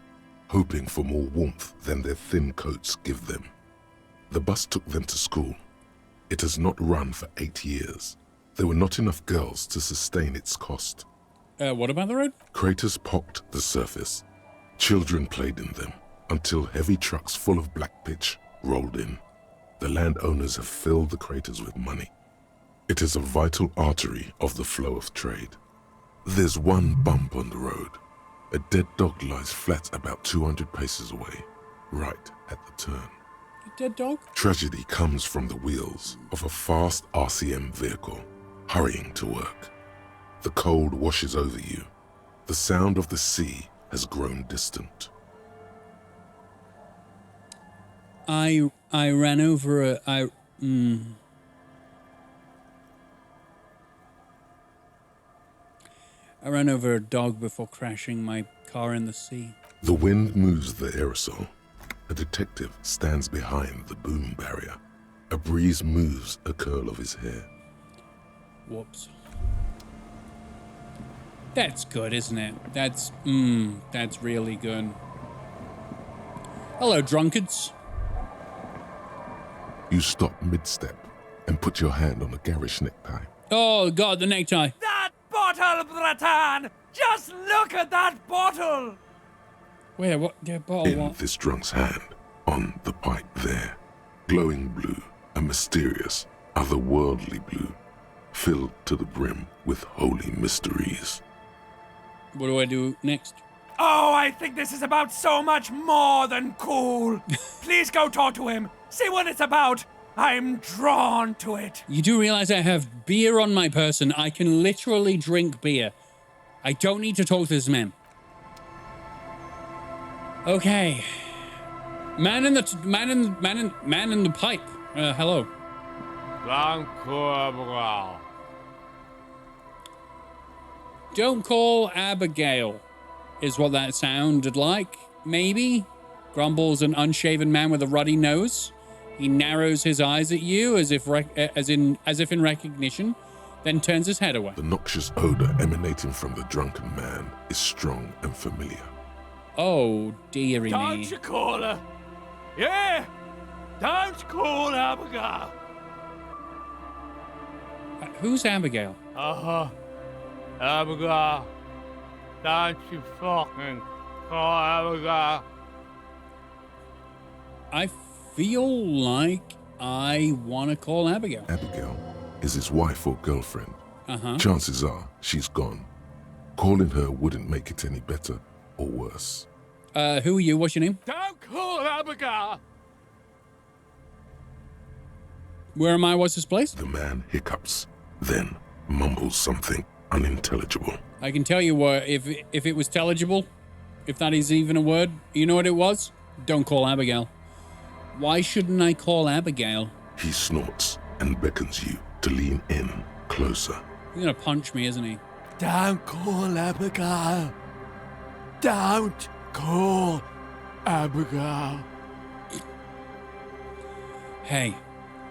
hoping for more warmth than their thin coats give them. The bus took them to school. It has not run for 8 years. There were not enough girls to sustain its cost. What about the road? Craters pocked the surface. Children played in them until heavy trucks full of black pitch rolled in. The landowners have filled the craters with money. It is a vital artery of the flow of trade. There's one bump on the road. A dead dog lies flat about 200 paces away, right at the turn. A dead dog? Tragedy comes from the wheels of a fast RCM vehicle, hurrying to work. The cold washes over you. The sound of the sea has grown distant. I ran over I ran over a dog before crashing my car in the sea. The wind moves the aerosol. A detective stands behind the boom barrier. A breeze moves a curl of his hair. Whoops. That's good, isn't it? That's really good. Hello, drunkards. You stop mid-step and put your hand on a garish necktie. Oh, God, the necktie. That bottle, Bratan! Just look at that bottle! Where? What? The bottle? In What? this drunk's hand, on the pipe there, glowing blue, a mysterious, otherworldly blue, filled to the brim with holy mysteries. What do I do next? Oh, I think this is about so much more than cool. Please go talk to him. See what it's about. I'm drawn to it. You do realize I have beer on my person. I can literally drink beer. I don't need to talk to this man. Okay. Man in the pipe. Hello. Don't call Abigail, is what that sounded like. Maybe. Grumbles an unshaven man with a ruddy nose. He narrows his eyes at you as if in recognition, then turns his head away. The noxious odor emanating from the drunken man is strong and familiar. Oh, dearie me. Don't you call her? Yeah! Don't call Abigail. Who's Abigail? Abigail. Don't you fucking call Abigail. I feel like I want to call Abigail. Abigail is his wife or girlfriend. Uh-huh. Chances are she's gone. Calling her wouldn't make it any better or worse. Who are you? What's your name? Don't call Abigail. Where am I? What's this place? The man hiccups, then mumbles something unintelligible. I can tell you what, if it was telligible, if that is even a word, you know what it was? Don't call Abigail. Why shouldn't I call Abigail? He snorts and beckons you to lean in closer. He's gonna punch me, isn't he? Don't call Abigail. Don't call Abigail. Hey,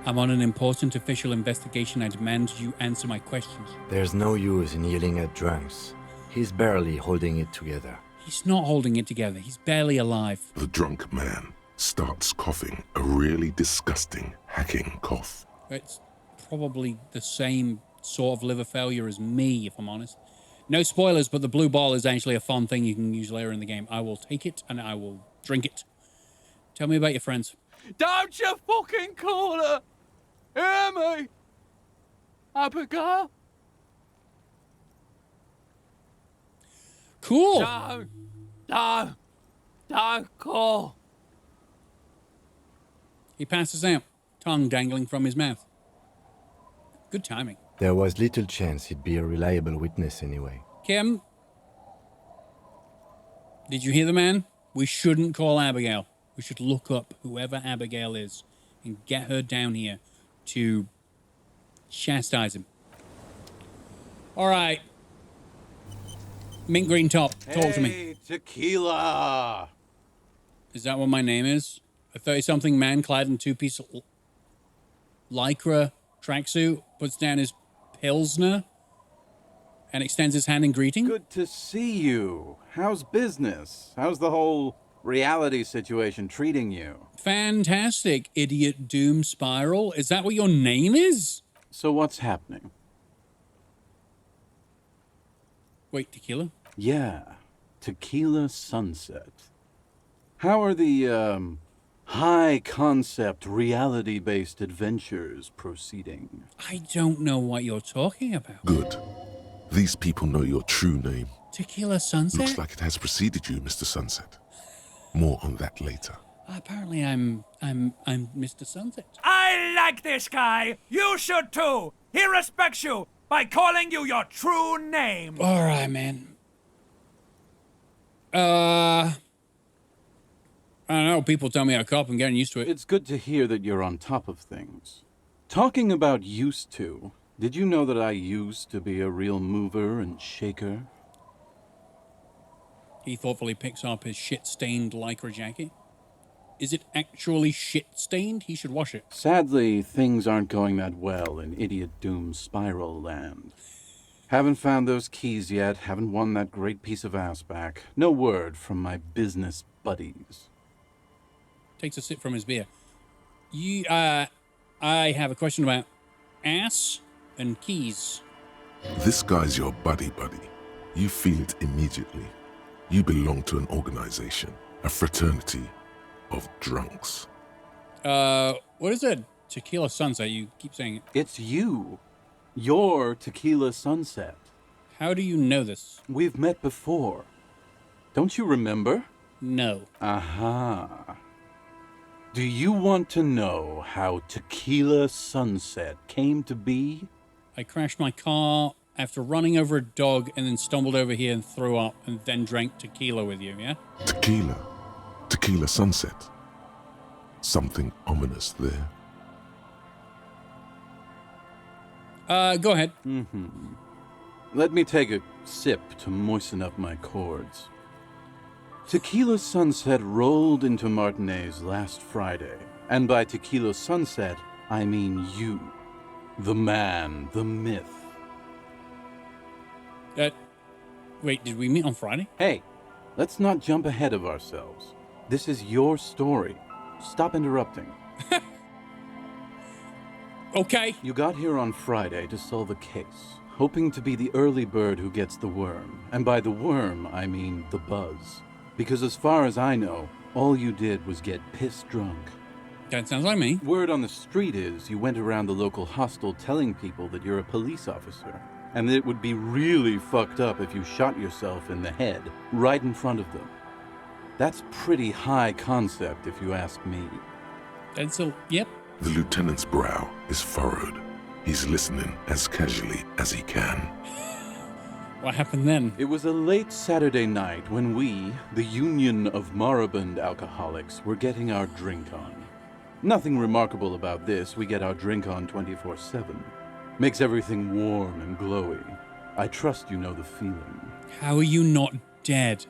I'm on an important official investigation. I demand you answer my questions. There's no use in yelling at drunks. He's barely holding it together. He's not holding it together. He's barely alive. The drunk man starts coughing, a really disgusting, hacking cough. It's probably the same sort of liver failure as me, if I'm honest. No spoilers, but the blue ball is actually a fun thing you can use later in the game. I will take it and I will drink it. Tell me about your friends. Don't you fucking call her. Hear me? Abigail? Cool. Don't call. He passes out, tongue dangling from his mouth. Good timing. There was little chance he'd be a reliable witness anyway. Kim? Did you hear the man? We shouldn't call Abigail. We should look up whoever Abigail is and get her down here to chastise him. All right. Mint green top, talk to me. Hey, tequila! Is that what my name is? A 30-something man clad in two-piece lycra tracksuit puts down his Pilsner and extends his hand in greeting? Good to see you. How's business? How's the whole reality situation treating you? Fantastic, idiot doom spiral. Is that what your name is? So what's happening? Wait, tequila? Yeah, Tequila Sunset. How are the, high-concept, reality-based adventures proceeding? I don't know what you're talking about. Good. These people know your true name. Tequila Sunset? Looks like it has preceded you, Mr. Sunset. More on that later. Apparently I'm Mr. Sunset. I like this guy. You should too. He respects you by calling you your true name. All right, man. I don't know. People tell me I'm a cop. I'm getting used to it. It's good to hear that you're on top of things. Talking about used to, did you know that I used to be a real mover and shaker? He thoughtfully picks up his shit-stained lycra jacket. Is it actually shit-stained? He should wash it. Sadly, things aren't going that well in Idiot Doom's Spiral Land. Haven't found those keys yet, haven't won that great piece of ass back. No word from my business buddies. Takes a sip from his beer. I have a question about ass and keys. This guy's your buddy. You feel it immediately. You belong to an organization, a fraternity of drunks. What is it? Tequila Sunset, you keep saying it. It's you. You're Tequila Sunset. How do you know this? We've met before. Don't you remember? No. Aha. Do you want to know how Tequila Sunset came to be? I crashed my car after running over a dog and then stumbled over here and threw up and then drank tequila with you, yeah? Tequila Sunset. Something ominous there. Go ahead. Let me take a sip to moisten up my cords. Tequila Sunset rolled into Martinez last Friday. And by Tequila Sunset, I mean you. The man, the myth. Wait, did we meet on Friday? Hey, let's not jump ahead of ourselves. This is your story. Stop interrupting. Okay. You got here on Friday to solve a case, hoping to be the early bird who gets the worm. And by the worm, I mean the buzz. Because as far as I know, all you did was get piss drunk. That sounds like me. Word on the street is you went around the local hostel telling people that you're a police officer, and that it would be really fucked up if you shot yourself in the head right in front of them. That's pretty high concept, if you ask me. Yep. The lieutenant's brow is furrowed. He's listening as casually as he can. What happened then? It was a late Saturday night when we, the Union of Moribund Alcoholics, were getting our drink on. Nothing remarkable about this. We get our drink on 24/7. Makes everything warm and glowy. I trust you know the feeling. How are you not dead?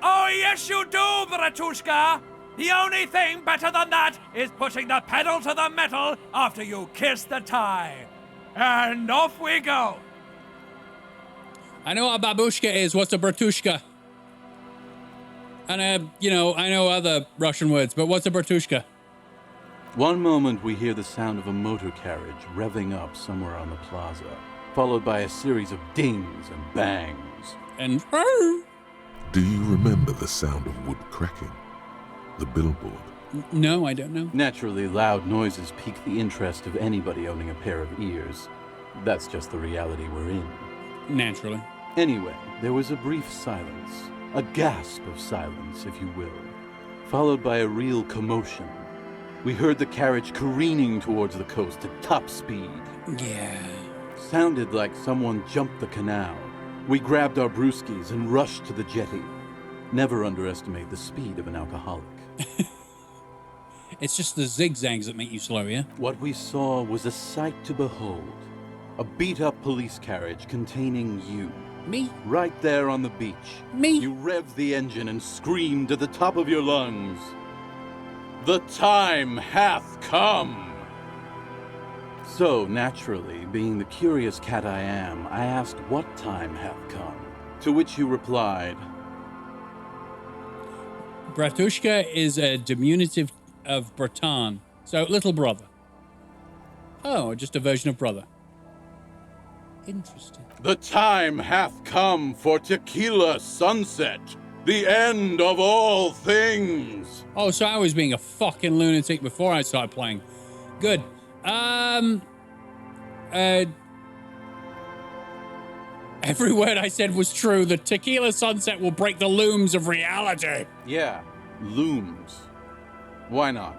Oh, yes, you do, Bratushka! The only thing better than that is putting the pedal to the metal after you kiss the tie. And off we go. I know what a babushka is. What's a bratushka? And, I know other Russian words, but what's a bratushka? One moment we hear the sound of a motor carriage revving up somewhere on the plaza, followed by a series of dings and bangs. And... Do you remember the sound of wood cracking? The billboard? No, I don't know. Naturally, loud noises pique the interest of anybody owning a pair of ears. That's just the reality we're in. Naturally. Anyway, there was a brief silence. A gasp of silence, if you will. Followed by a real commotion. We heard the carriage careening towards the coast at top speed. Yeah. Sounded like someone jumped the canal. We grabbed our brewskis and rushed to the jetty. Never underestimate the speed of an alcoholic. It's just the zigzags that make you slow, yeah? What we saw was a sight to behold. A beat-up police carriage containing you. Me? Right there on the beach. Me? You revved the engine and screamed at the top of your lungs. The time hath come! So, naturally, being the curious cat I am, I asked what time hath come. To which you replied... Bratushka is a diminutive of Bratan, so little brother. Oh, just a version of brother. Interesting. The time hath come for Tequila Sunset, the end of all things. Oh, so I was being a fucking lunatic before I started playing. Good. Every word I said was true. The Tequila Sunset will break the looms of reality. Yeah, looms. Why not?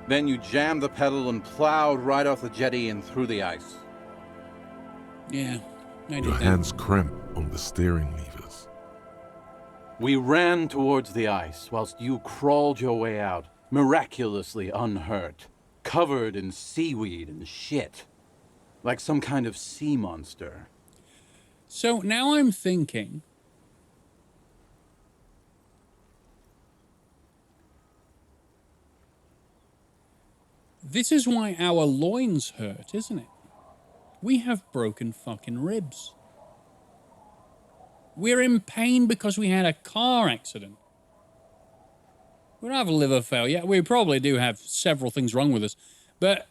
Then you jammed the pedal and plowed right off the jetty and through the ice. Yeah, I did Your that. hands cramp on the steering levers. We ran towards the ice whilst you crawled your way out, miraculously unhurt, covered in seaweed and shit, like some kind of sea monster. So now I'm thinking, This is why our loins hurt, isn't it? We have broken fucking ribs. We're in pain because we had a car accident. We don't have a liver failure. We probably do have several things wrong with us. But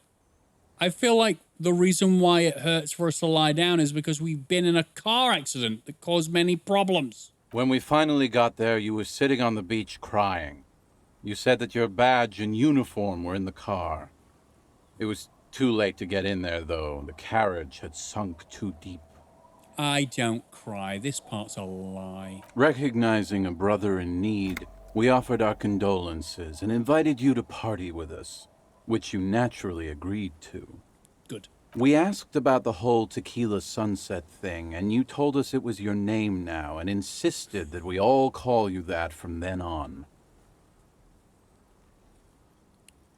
I feel like the reason why it hurts for us to lie down is because we've been in a car accident that caused many problems. When we finally got there, you were sitting on the beach crying. You said that your badge and uniform were in the car. It was too late to get in there, though. The carriage had sunk too deep. I don't cry. This part's a lie. Recognizing a brother in need, we offered our condolences and invited you to party with us, which you naturally agreed to. Good. We asked about the whole Tequila Sunset thing, and you told us it was your name now and insisted that we all call you that from then on.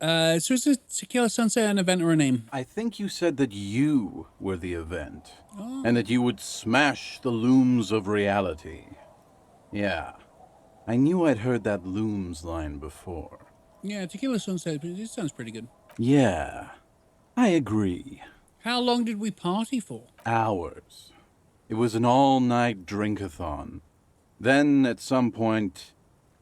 So is the Tequila Sunset an event or a name? I think you said that you were the event, and that you would smash the looms of reality. Yeah. I knew I'd heard that looms line before. Yeah, Tequila Sunset, it sounds pretty good. Yeah, I agree. How long did we party for? Hours. It was an all-night drink-a-thon. Then, at some point,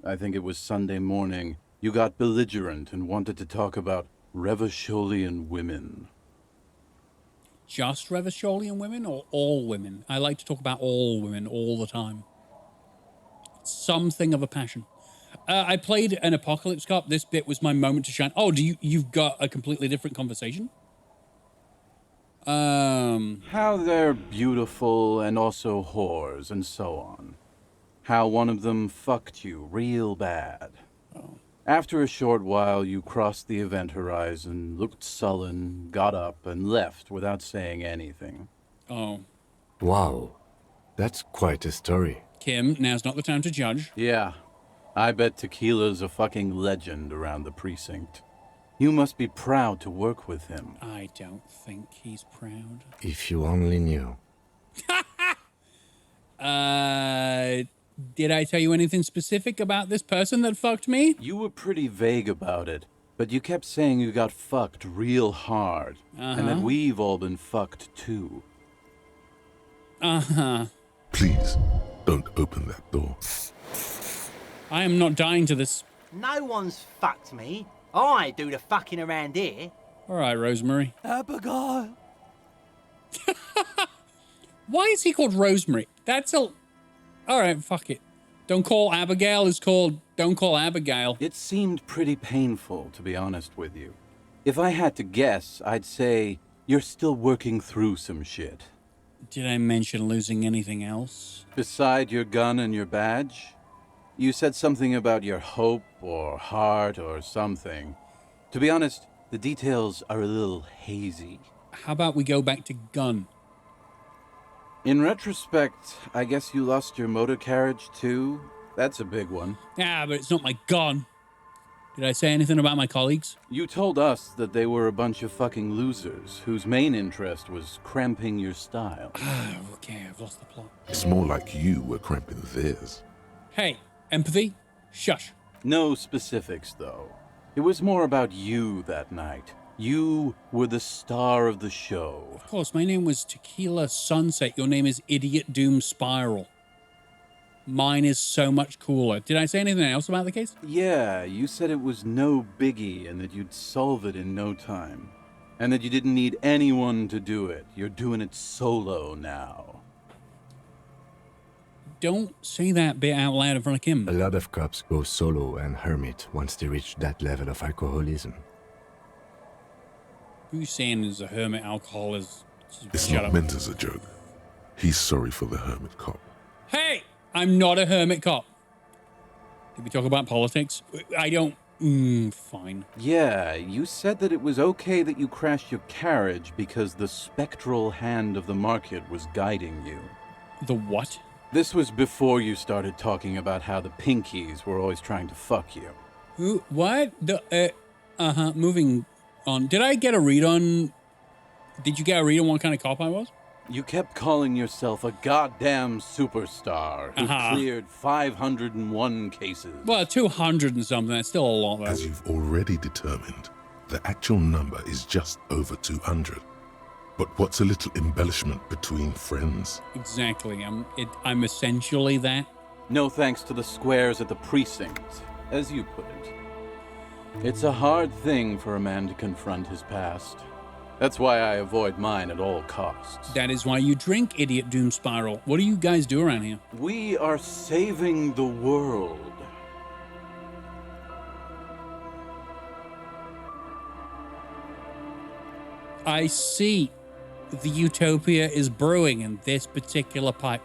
I think it was Sunday morning, you got belligerent and wanted to talk about Revacholian women. Just Revacholian women or all women? I like to talk about all women all the time. Something of a passion. I played an Apocalypse Cop. This bit was my moment to shine. Oh, you've got a completely different conversation? How they're beautiful and also whores and so on. How one of them fucked you real bad. After a short while, you crossed the event horizon, looked sullen, got up, and left without saying anything. Oh. Wow. That's quite a story. Kim, now's not the time to judge. Yeah. I bet Tequila's a fucking legend around the precinct. You must be proud to work with him. I don't think he's proud. If you only knew. Did I tell you anything specific about this person that fucked me? You were pretty vague about it, but you kept saying you got fucked real hard, and that we've all been fucked too. Please, don't open that door. I am not dying to this. No one's fucked me. I do the fucking around here. All right, Rosemary. Abigail. Why is he called Rosemary? That's a... All right, fuck it. Don't call Abigail is called Don't Call Abigail. It seemed pretty painful, to be honest with you. If I had to guess, I'd say you're still working through some shit. Did I mention losing anything else? Beside your gun and your badge? You said something about your hope or heart or something. To be honest, the details are a little hazy. How about we go back to gun? In retrospect, I guess you lost your motor carriage too? That's a big one. Yeah, but it's not my gun. Did I say anything about my colleagues? You told us that they were a bunch of fucking losers whose main interest was cramping your style. Okay, I've lost the plot. It's more like you were cramping theirs. Hey, empathy? Shush. No specifics, though. It was more about you that night. You were the star of the show. Of course, my name was Tequila Sunset. Your name is Idiot Doom Spiral. Mine is so much cooler. Did I say anything else about the case? Yeah, you said it was no biggie and that you'd solve it in no time. And that you didn't need anyone to do it. You're doing it solo now. Don't say that bit out loud in front of Kim. A lot of cops go solo and hermit once they reach that level of alcoholism. Who's saying is a hermit alcohol is... It's not meant as a joke. He's sorry for the hermit cop. Hey! I'm not a hermit cop. Did we talk about politics? I don't... fine. Yeah, you said that it was okay that you crashed your carriage because the spectral hand of the market was guiding you. The what? This was before you started talking about how the pinkies were always trying to fuck you. Who? What? Moving on. Did I get a read on... Did you get a read on what kind of cop I was? You kept calling yourself a goddamn superstar who cleared 501 cases. Well, 200 and something. That's still a lot, though. As you've already determined, The actual number is just over 200. But what's a little embellishment between friends? Exactly. I'm essentially that. No thanks to the squares at the precinct, as you put it. It's a hard thing for a man to confront his past. That's why I avoid mine at all costs. That is why you drink, Idiot Doom Spiral. What do you guys do around here? We are saving the world. I see. The utopia is brewing in this particular pipe.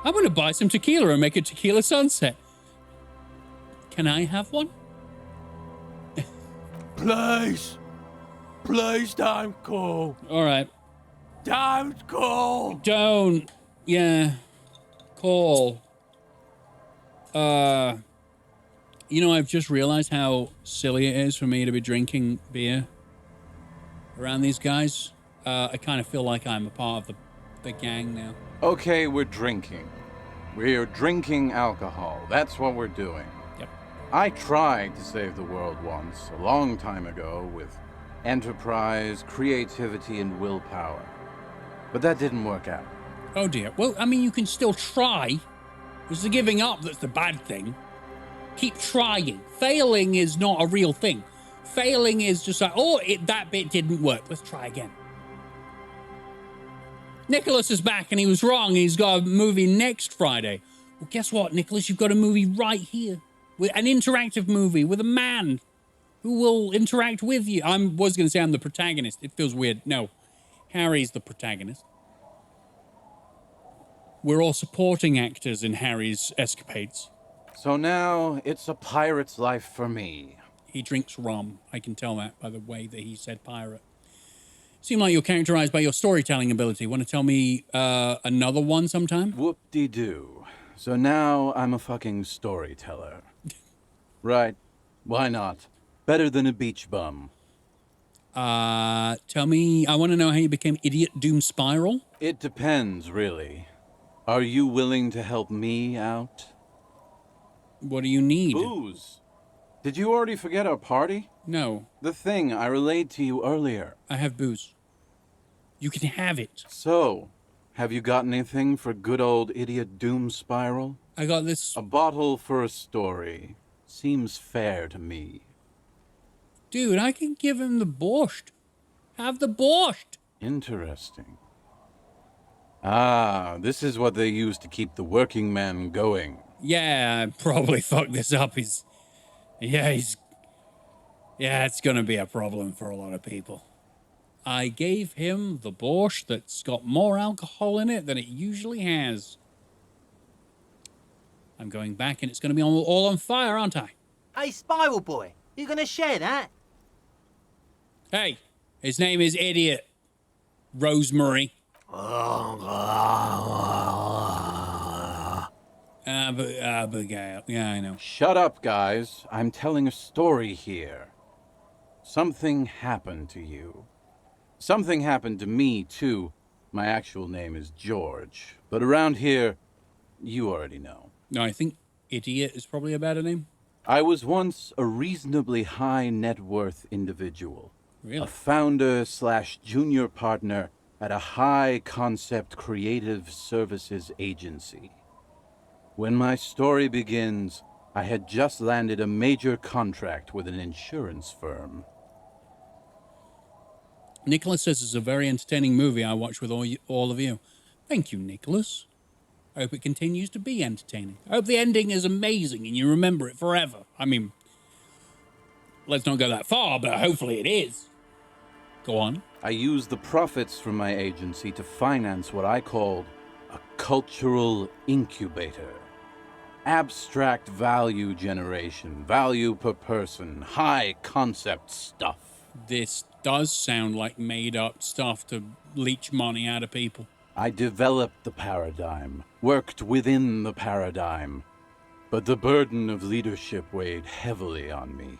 I'm going to buy some tequila and make a tequila sunset. Can I have one? Please. Please don't call. All right. Don't call. Don't. Yeah. Call. You know, I've just realized how silly it is for me to be drinking beer around these guys. I kind of feel like I'm a part of the gang now. Okay, we're drinking. We're drinking alcohol. That's what we're doing. Yep. I tried to save the world once, a long time ago, with enterprise, creativity, and willpower. But that didn't work out. Oh dear. Well, I mean, you can still try. It's the giving up that's the bad thing. Keep trying. Failing is not a real thing. Failing is just like, oh, that bit didn't work. Let's try again. Nicholas is back and he was wrong. He's got a movie next Friday. Well, guess what, Nicholas? You've got a movie right here. With an interactive movie with a man who will interact with you. I was going to say I'm the protagonist. It feels weird. No, Harry's the protagonist. We're all supporting actors in Harry's escapades. So now it's a pirate's life for me. He drinks rum. I can tell that by the way that he said pirate. Seem like you're characterized by your storytelling ability. Want to tell me another one sometime? Whoop-de-doo. So now I'm a fucking storyteller. Right. Why not? Better than a beach bum. Tell me, I want to know how you became Idiot Doom Spiral. It depends, really. Are you willing to help me out? What do you need? Booze. Did you already forget our party? No. The thing I relayed to you earlier. I have booze. You can have it. So, have you got anything for good old Idiot Doom Spiral? I got this. A bottle for a story. Seems fair to me. Dude, I can give him the borscht. Have the borscht. Interesting. Ah, this is what they use to keep the working man going. Yeah, I probably fucked this up. Yeah, it's gonna be a problem for a lot of people. I gave him the borscht that's got more alcohol in it than it usually has. I'm going back and it's gonna be all on fire, aren't I? Hey, Spiral Boy, you gonna share that? Hey, his name is Idiot Rosemary. Abigail. Yeah, I know. Shut up, guys. I'm telling a story here. Something happened to you. Something happened to me, too. My actual name is George. But around here, you already know. No, I think Idiot is probably a better name. I was once a reasonably high net worth individual. Really? A founder/junior partner at a high-concept creative services agency. When my story begins, I had just landed a major contract with an insurance firm. Nicholas says it's a very entertaining movie I watched with all of you. Thank you, Nicholas. I hope it continues to be entertaining. I hope the ending is amazing and you remember it forever. I mean, let's not go that far, but hopefully it is. Go on. I used the profits from my agency to finance what I called a cultural incubator. Abstract value generation, value per person, high concept stuff. This does sound like made up stuff to leech money out of people. I developed the paradigm, worked within the paradigm, but the burden of leadership weighed heavily on me.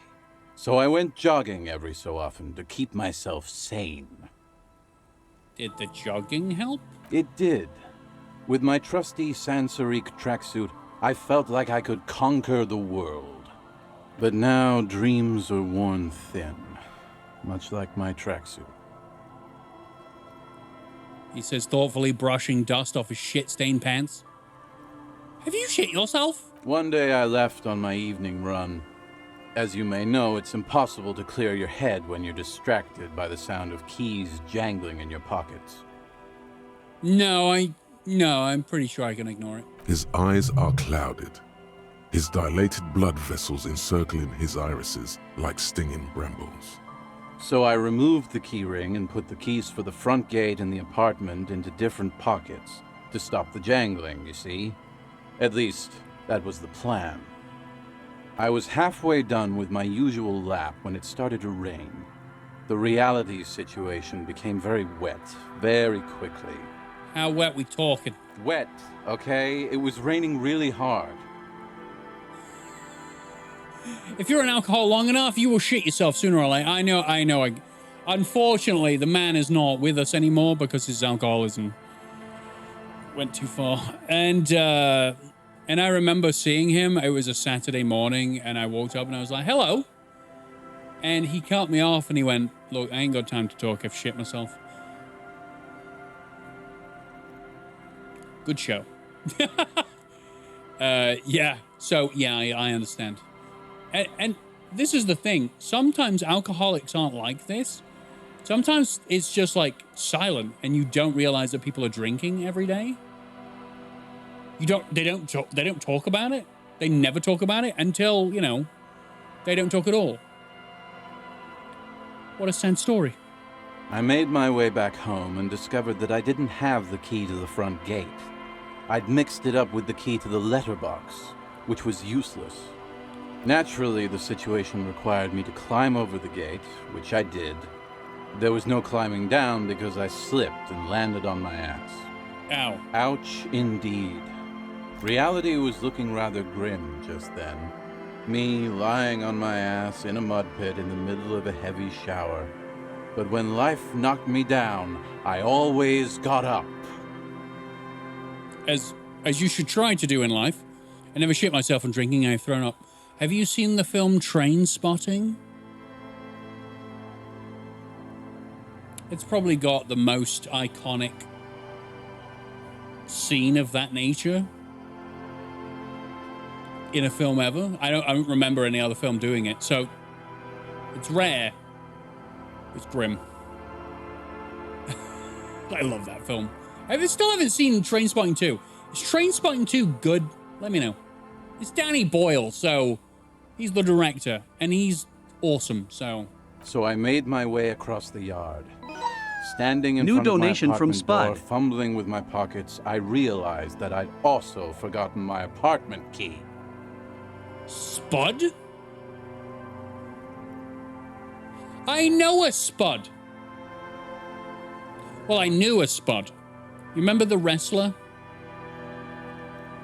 So I went jogging every so often to keep myself sane. Did the jogging help? It did. With my trusty Sansarique tracksuit, I felt like I could conquer the world. But now dreams are worn thin. much like my tracksuit. He says, thoughtfully brushing dust off his shit-stained pants. Have you shit yourself? One day I left on my evening run. As you may know, it's impossible to clear your head when you're distracted by the sound of keys jangling in your pockets. No, I'm pretty sure I can ignore it. His eyes are clouded, his dilated blood vessels encircling his irises like stinging brambles. So I removed the key ring and put the keys for the front gate and the apartment into different pockets to stop the jangling, you see? At least, that was the plan. I was halfway done with my usual lap when it started to rain. The reality situation became very wet, very quickly. How wet we talking? Wet, okay? It was raining really hard. If you're on alcohol long enough, you will shit yourself sooner or later. I know. Unfortunately, the man is not with us anymore because his alcoholism went too far. And I remember seeing him. It was a Saturday morning, and I walked up and I was like, hello. And he cut me off and he went, look, I ain't got time to talk. I've shit myself. Good show. Yeah. So, yeah, I understand. And this is the thing. Sometimes alcoholics aren't like this. Sometimes it's just like silent and you don't realize that people are drinking every day. They don't talk about it. They never talk about it until, they don't talk at all. What a sad story. I made my way back home and discovered that I didn't have the key to the front gate. I'd mixed it up with the key to the letterbox, which was useless. Naturally, the situation required me to climb over the gate, which I did. There was no climbing down because I slipped and landed on my ass. Ow. Ouch, indeed. Reality was looking rather grim just then. Me lying on my ass in a mud pit in the middle of a heavy shower. But when life knocked me down, I always got up. As you should try to do in life. I never shit myself from drinking. I've thrown up. Have you seen the film Train Spotting? It's probably got the most iconic scene of that nature in a film ever. I don't remember any other film doing it, so it's rare. It's grim. I love that film. I still haven't seen Train Spotting 2. Is Train Spotting 2 good? Let me know. It's Danny Boyle, so he's the director, and he's awesome, so... So I made my way across the yard. Standing in New front donation of my from apartment Spud. door, fumbling with my pockets, I realized that I'd also forgotten my apartment key. Spud? I know a Spud. Well, I knew a Spud. You remember the wrestler?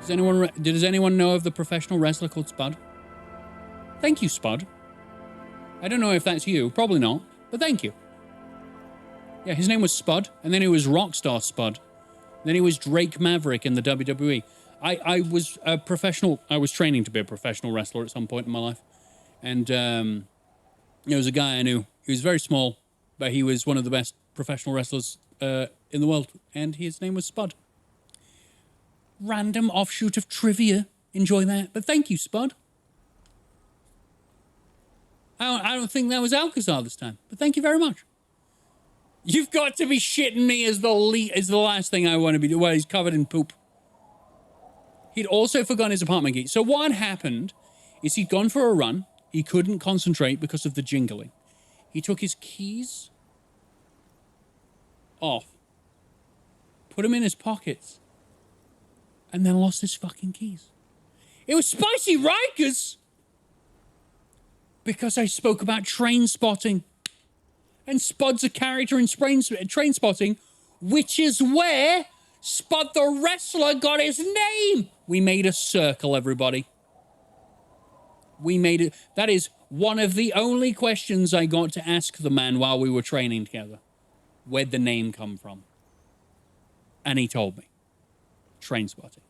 Does anyone know of the professional wrestler called Spud? Thank you, Spud. I don't know if that's you. Probably not. But thank you. Yeah, his name was Spud. And then he was Rockstar Spud. Then he was Drake Maverick in the WWE. I was a professional... I was training to be a professional wrestler at some point in my life. And there was a guy I knew. He was very small. But he was one of the best professional wrestlers in the world. And his name was Spud. Random offshoot of trivia. Enjoy that. But thank you, Spud. I don't think that was Alcazar this time. But thank you very much. You've got to be shitting me as the last thing I want to be doing. Well, he's covered in poop. He'd also forgotten his apartment key. So what happened is he'd gone for a run. He couldn't concentrate because of the jingling. He took his keys off, put them in his pockets, and then lost his fucking keys. It was Spicy Rikers! Because I spoke about Train Spotting. And Spud's a character in Train Spotting, which is where Spud the wrestler got his name. We made a circle, everybody. We made it. That is one of the only questions I got to ask the man while we were training together. Where'd the name come from? And he told me. Train Spotting.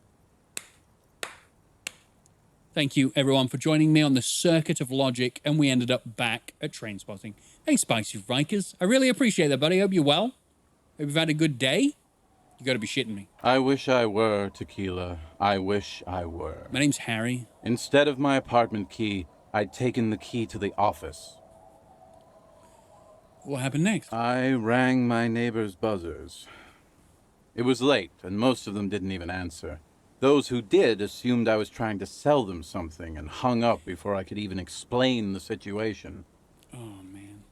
Thank you, everyone, for joining me on the Circuit of Logic, and we ended up back at Trainspotting. Hey, Spicy Rikers. I really appreciate that, buddy. Hope you're well. Hope you've had a good day. You gotta be shitting me. I wish I were, Tequila. I wish I were. My name's Harry. Instead of my apartment key, I'd taken the key to the office. What happened next? I rang my neighbor's buzzers. It was late, and most of them didn't even answer. Those who did assumed I was trying to sell them something and hung up before I could even explain the situation. Oh, man.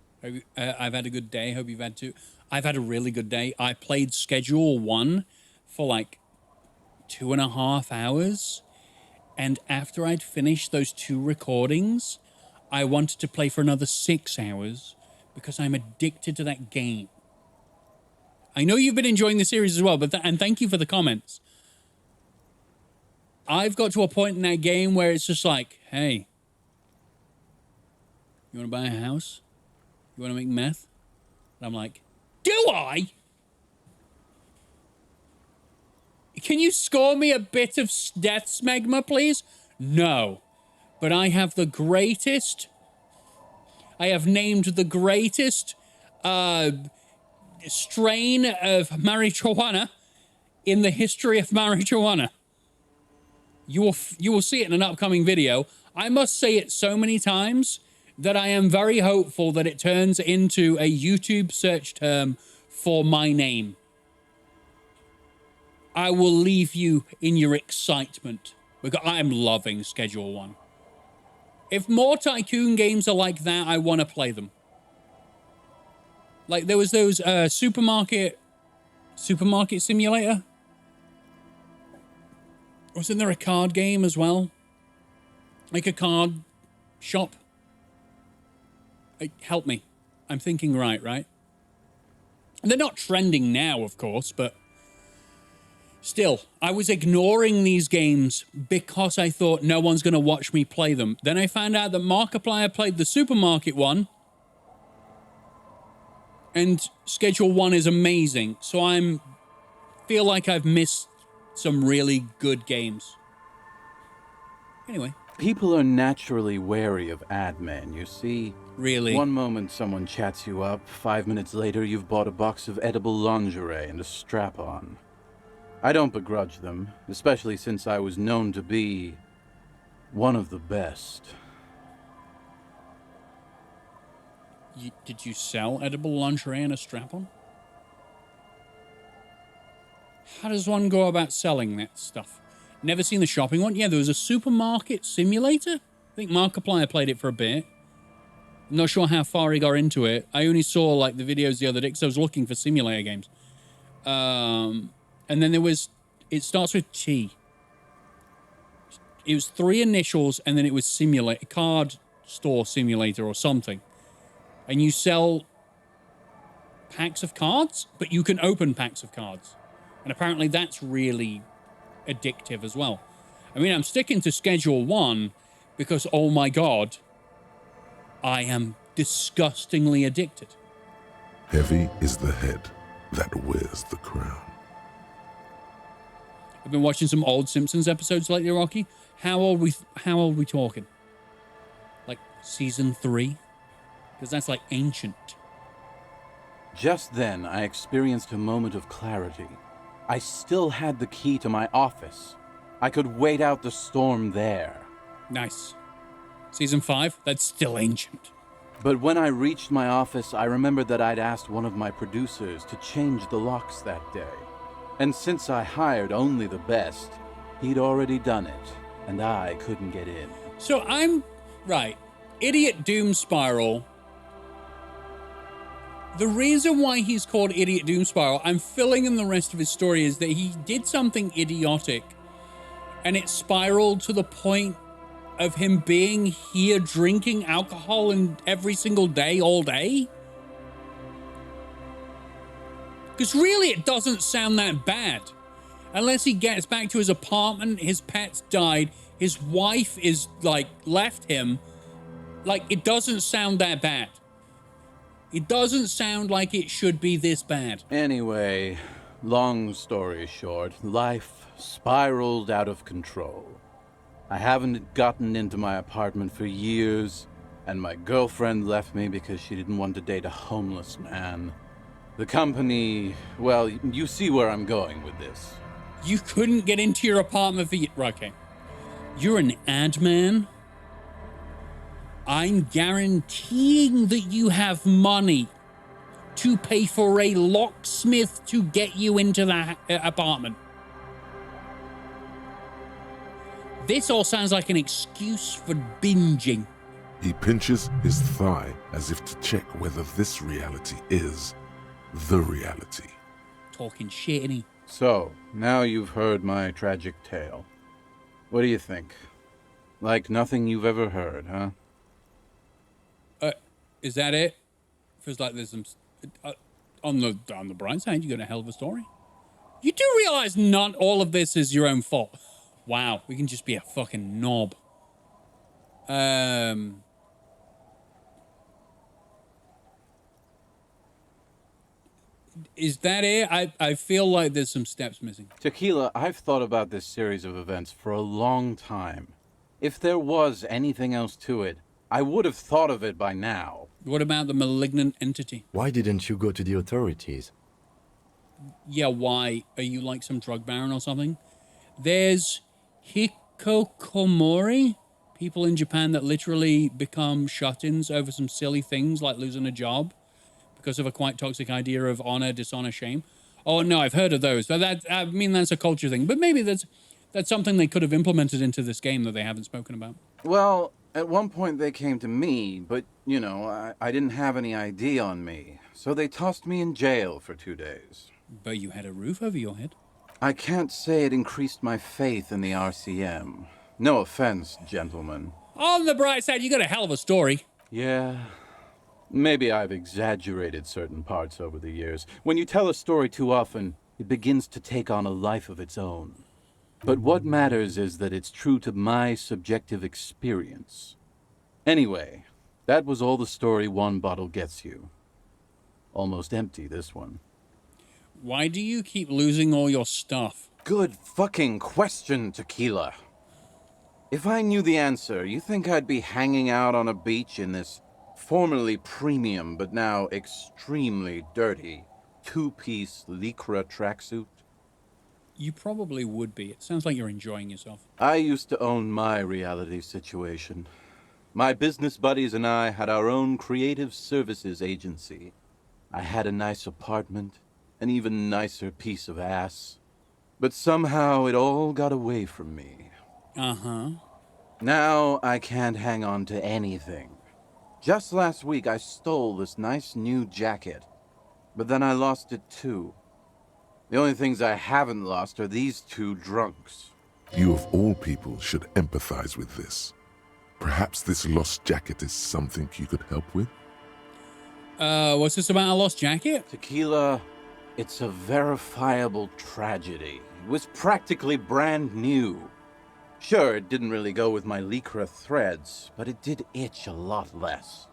I've had a good day. Hope you've had too. I've had a really good day. I played Schedule 1 for like 2.5 hours. And after I'd finished those 2 recordings, I wanted to play for another 6 hours because I'm addicted to that game. I know you've been enjoying the series as well, but and thank you for the comments. I've got to a point in that game where it's just like, hey, you want to buy a house? You want to make meth? And I'm like, do I? Can you score me a bit of death smegma, please? No. But I have the greatest... I have named the greatest strain of marijuana in the history of marijuana. You will see it in an upcoming video. I must say it so many times that I am very hopeful that it turns into a YouTube search term for my name. I will leave you in your excitement because I'm loving Schedule 1. If more tycoon games are like that, I want to play them. Like there was those supermarket simulator. Wasn't there a card game as well? Like a card shop? Help me. I'm thinking right? And they're not trending now, of course, but still, I was ignoring these games because I thought no one's going to watch me play them. Then I found out that Markiplier played the supermarket one, and Schedule 1 is amazing. So feel like I've missed some really good games. Anyway. People are naturally wary of ad men, you see. Really? One moment someone chats you up, 5 minutes later you've bought a box of edible lingerie and a strap-on. I don't begrudge them, especially since I was known to be one of the best. Did you sell edible lingerie and a strap-on? How does one go about selling that stuff? Never seen the shopping one? Yeah, there was a supermarket simulator. I think Markiplier played it for a bit. I'm not sure how far he got into it. I only saw like the videos the other day because I was looking for simulator games. And then there was, it starts with T. It was 3 initials and then it was simulator, card store simulator or something. And you sell packs of cards, but you can open packs of cards. And apparently that's really addictive as well. I mean, I'm sticking to Schedule 1 because, oh my God, I am disgustingly addicted. Heavy is the head that wears the crown. I've been watching some old Simpsons episodes lately, Rocky. How old we talking? Like season 3? Because that's like ancient. Just then, I experienced a moment of clarity. I still had the key to my office. I could wait out the storm there. Nice. Season 5? That's still ancient. But when I reached my office, I remembered that I'd asked one of my producers to change the locks that day. And since I hired only the best, he'd already done it, and I couldn't get in. So right. Idiot Doom Spiral. The reason why he's called Idiot Doom Spiral, I'm filling in the rest of his story, is that he did something idiotic and it spiraled to the point of him being here drinking alcohol every single day, all day. Because really, it doesn't sound that bad. Unless he gets back to his apartment, his pet's died, his wife is, like, left him. Like, it doesn't sound that bad. It doesn't sound like it should be this bad. Anyway, long story short, life spiraled out of control. I haven't gotten into my apartment for years, and my girlfriend left me because she didn't want to date a homeless man. The company, well, you see where I'm going with this. You couldn't get into your apartment for right, okay. You're an ad man. I'm guaranteeing that you have money to pay for a locksmith to get you into that apartment. This all sounds like an excuse for binging. He pinches his thigh as if to check whether this reality is the reality. Talking shit, ain't he? So, now you've heard my tragic tale. What do you think? Like nothing you've ever heard, huh? Is that it? Feels like there's some... on the bright side, you got a hell of a story. You do realize not all of this is your own fault. Wow, we can just be a fucking knob. Is that it? I feel like there's some steps missing. Tequila, I've thought about this series of events for a long time. If there was anything else to it, I would have thought of it by now. What about the malignant entity? Why didn't you go to the authorities? Yeah, why? Are you like some drug baron or something? There's hikokomori, people in Japan that literally become shut-ins over some silly things like losing a job because of a quite toxic idea of honor, dishonor, shame. Oh, no, I've heard of those. So I mean, that's a culture thing. But maybe that's something they could have implemented into this game that they haven't spoken about. Well, at one point they came to me, but, you know, I didn't have any ID on me. So they tossed me in jail for 2 days. But you had a roof over your head. I can't say it increased my faith in the RCM. No offense, gentlemen. On the bright side, you got a hell of a story. Yeah. Maybe I've exaggerated certain parts over the years. When you tell a story too often, it begins to take on a life of its own. But what matters is that it's true to my subjective experience. Anyway, that was all the story one bottle gets you. Almost empty, this one. Why do you keep losing all your stuff? Good fucking question, Tequila. If I knew the answer, you think I'd be hanging out on a beach in this formerly premium but now extremely dirty two-piece lycra tracksuit? You probably would be. It sounds like you're enjoying yourself. I used to own my reality situation. My business buddies and I had our own creative services agency. I had a nice apartment, an even nicer piece of ass. But somehow it all got away from me. Uh-huh. Now I can't hang on to anything. Just last week I stole this nice new jacket, but then I lost it too. The only things I haven't lost are these two drunks. You of all people should empathize with this. Perhaps this lost jacket is something you could help with? What's this about a lost jacket? Tequila, it's a verifiable tragedy. It was practically brand new. Sure, it didn't really go with my lycra threads, but it did itch a lot less.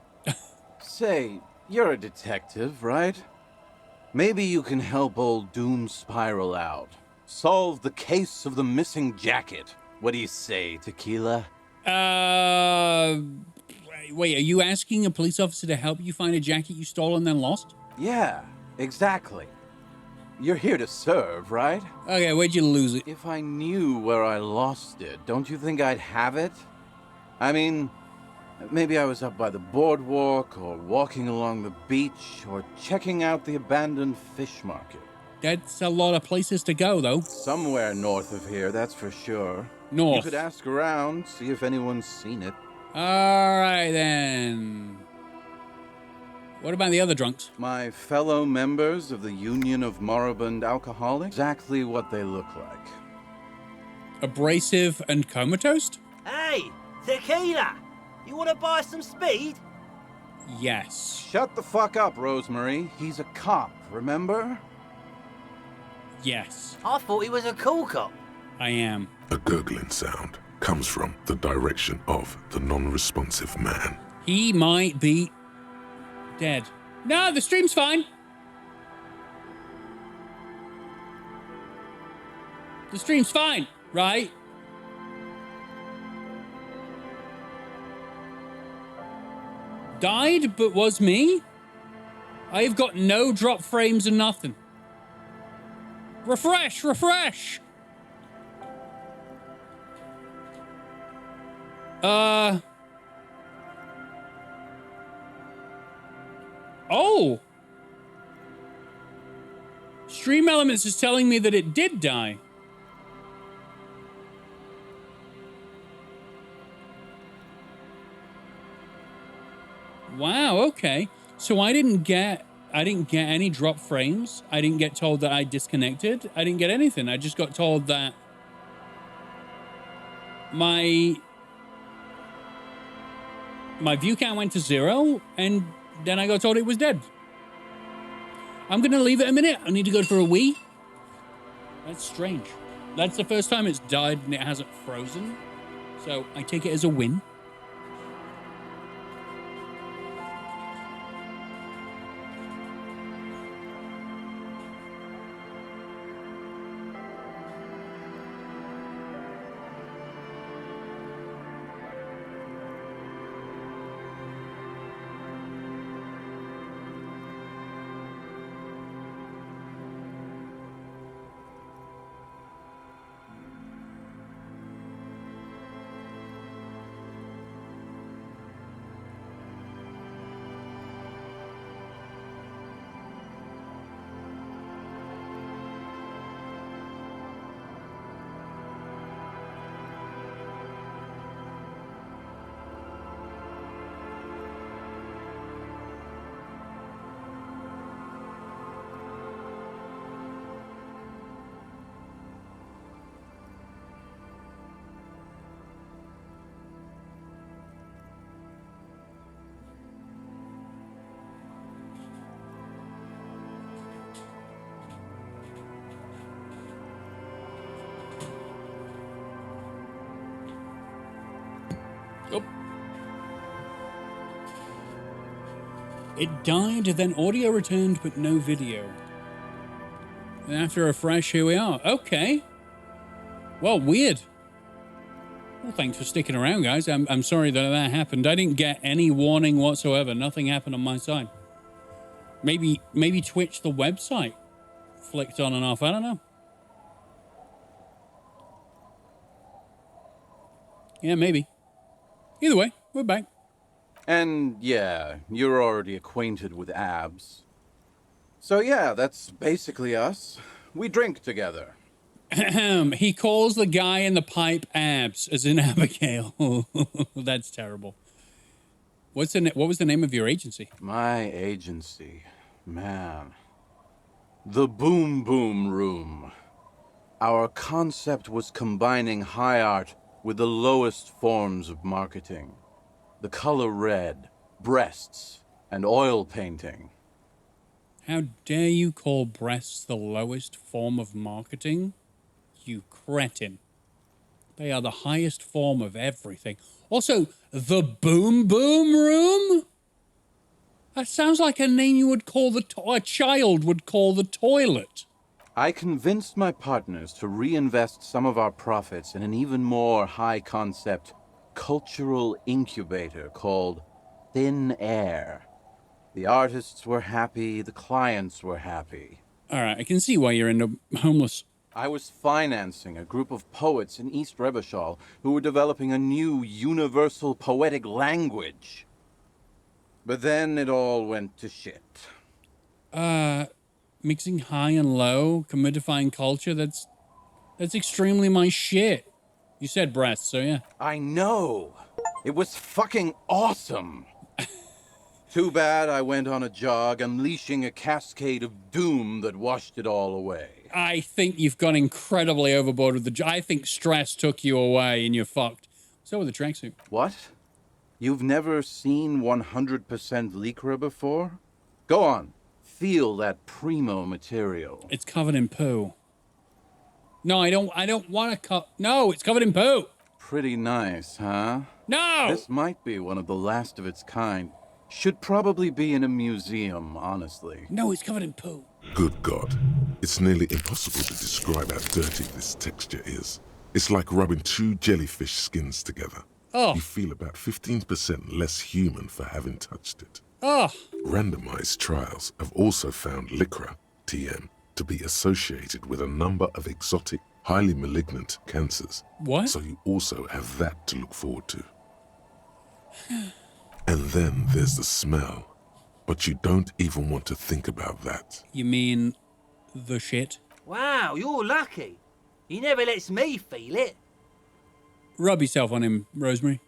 Say, you're a detective, right? Maybe you can help old Doom Spiral out. Solve the case of the missing jacket. What do you say, Tequila? Wait, are you asking a police officer to help you find a jacket you stole and then lost? Yeah, exactly. You're here to serve, right? Okay, where'd you lose it? If I knew where I lost it, don't you think I'd have it? I mean, maybe I was up by the boardwalk, or walking along the beach, or checking out the abandoned fish market. That's a lot of places to go, though. Somewhere north of here, that's for sure. North. You could ask around, see if anyone's seen it. All right, then. What about the other drunks? My fellow members of the Union of Moribund Alcoholics, exactly what they look like. Abrasive and comatose? Hey, Tequila! You want to buy some speed? Yes. Shut the fuck up, Rosemary. He's a cop, remember? Yes. I thought he was a cool cop. I am. A gurgling sound comes from the direction of the non-responsive man. He might be dead. No, the stream's fine. The stream's fine, right? Died, but was me? I've got no drop frames and nothing. Refresh, refresh! Oh! Stream Elements is telling me that it did die. Wow, okay. So I didn't get any drop frames. I didn't get told that I disconnected. I didn't get anything. I just got told that my view count went to 0, and then I got told it was dead. I'm gonna leave it a minute. I need to go for a wee. That's strange. That's the first time it's died and it hasn't frozen. So I take it as a win. It died, then audio returned, but no video. And after a refresh, here we are. Okay. Well, weird. Well, thanks for sticking around, guys. I'm sorry that happened. I didn't get any warning whatsoever. Nothing happened on my side. Maybe Twitch, the website, flicked on and off. I don't know. Yeah, maybe. Either way, we're back. And yeah, you're already acquainted with abs. So yeah, that's basically us. We drink together. He calls the guy in the pipe abs, as in Abigail. That's terrible. What was the name of your agency? My agency, man. The Boom Boom Room. Our concept was combining high art with the lowest forms of marketing. The color red, breasts, and oil painting. How dare you call breasts the lowest form of marketing? You cretin. They are the highest form of everything. Also, the Boom Boom Room? That sounds like a name you would call a child would call the toilet. I convinced my partners to reinvest some of our profits in an even more high-concept cultural incubator called Thin Air. The artists were happy, the clients were happy. All right, I can see why you're into homeless. I was financing a group of poets in East Rebishal who were developing a new universal poetic language. But then it all went to shit. Mixing high and low, commodifying culture, that's extremely my shit. You said breasts, so yeah. I know. It was fucking awesome. Too bad I went on a jog, unleashing a cascade of doom that washed it all away. I think you've gone incredibly overboard with the... I think stress took you away and you're fucked. So with the tracksuit. What? You've never seen 100% Lycra before? Go on. Feel that primo material. It's covered in poo. No, I don't want to cut... No, it's covered in poo. Pretty nice, huh? No! This might be one of the last of its kind. Should probably be in a museum, honestly. No, it's covered in poo. Good God. It's nearly impossible to describe how dirty this texture is. It's like rubbing two jellyfish skins together. Oh. You feel about 15% less human for having touched it. Oh. Randomized trials have also found Lycra, TM, to be associated with a number of exotic, highly malignant cancers. What? So you also have that to look forward to. And then there's the smell. But you don't even want to think about that. You mean the shit? Wow, you're lucky. He never lets me feel it. Rub yourself on him, Rosemary.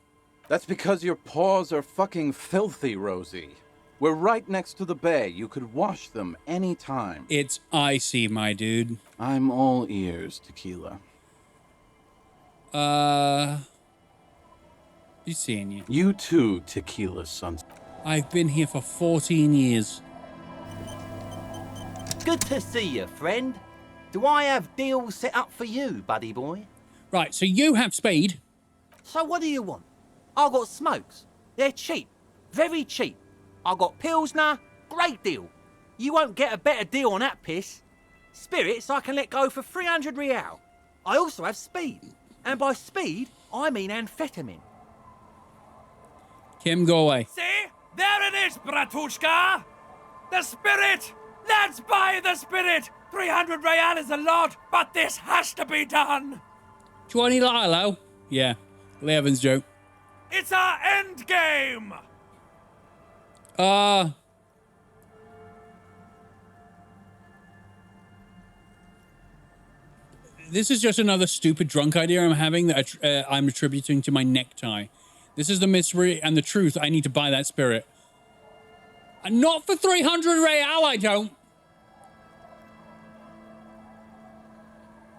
That's because your paws are fucking filthy, Rosie. We're right next to the bay. You could wash them anytime. It's icy, my dude. I'm all ears, Tequila. He's seeing you. You too, Tequila Sun. I've been here for 14 years. Good to see you, friend. Do I have deals set up for you, buddy boy? Right, so you have speed. So what do you want? I got smokes. They're cheap. Very cheap. I got Pilsner. Great deal. You won't get a better deal on that piss. Spirits I can let go for 300 real. I also have speed. And by speed, I mean amphetamine. Kim, go away. See? There it is, Bratushka! The spirit! Let's buy the spirit! 300 real is a lot, but this has to be done! 20 Lilo? Yeah, Lee Evans joke. It's our end game! This is just another stupid drunk idea I'm having that I'm attributing to my necktie. This is the mystery and the truth. I need to buy that spirit. Not for 300 real, I don't.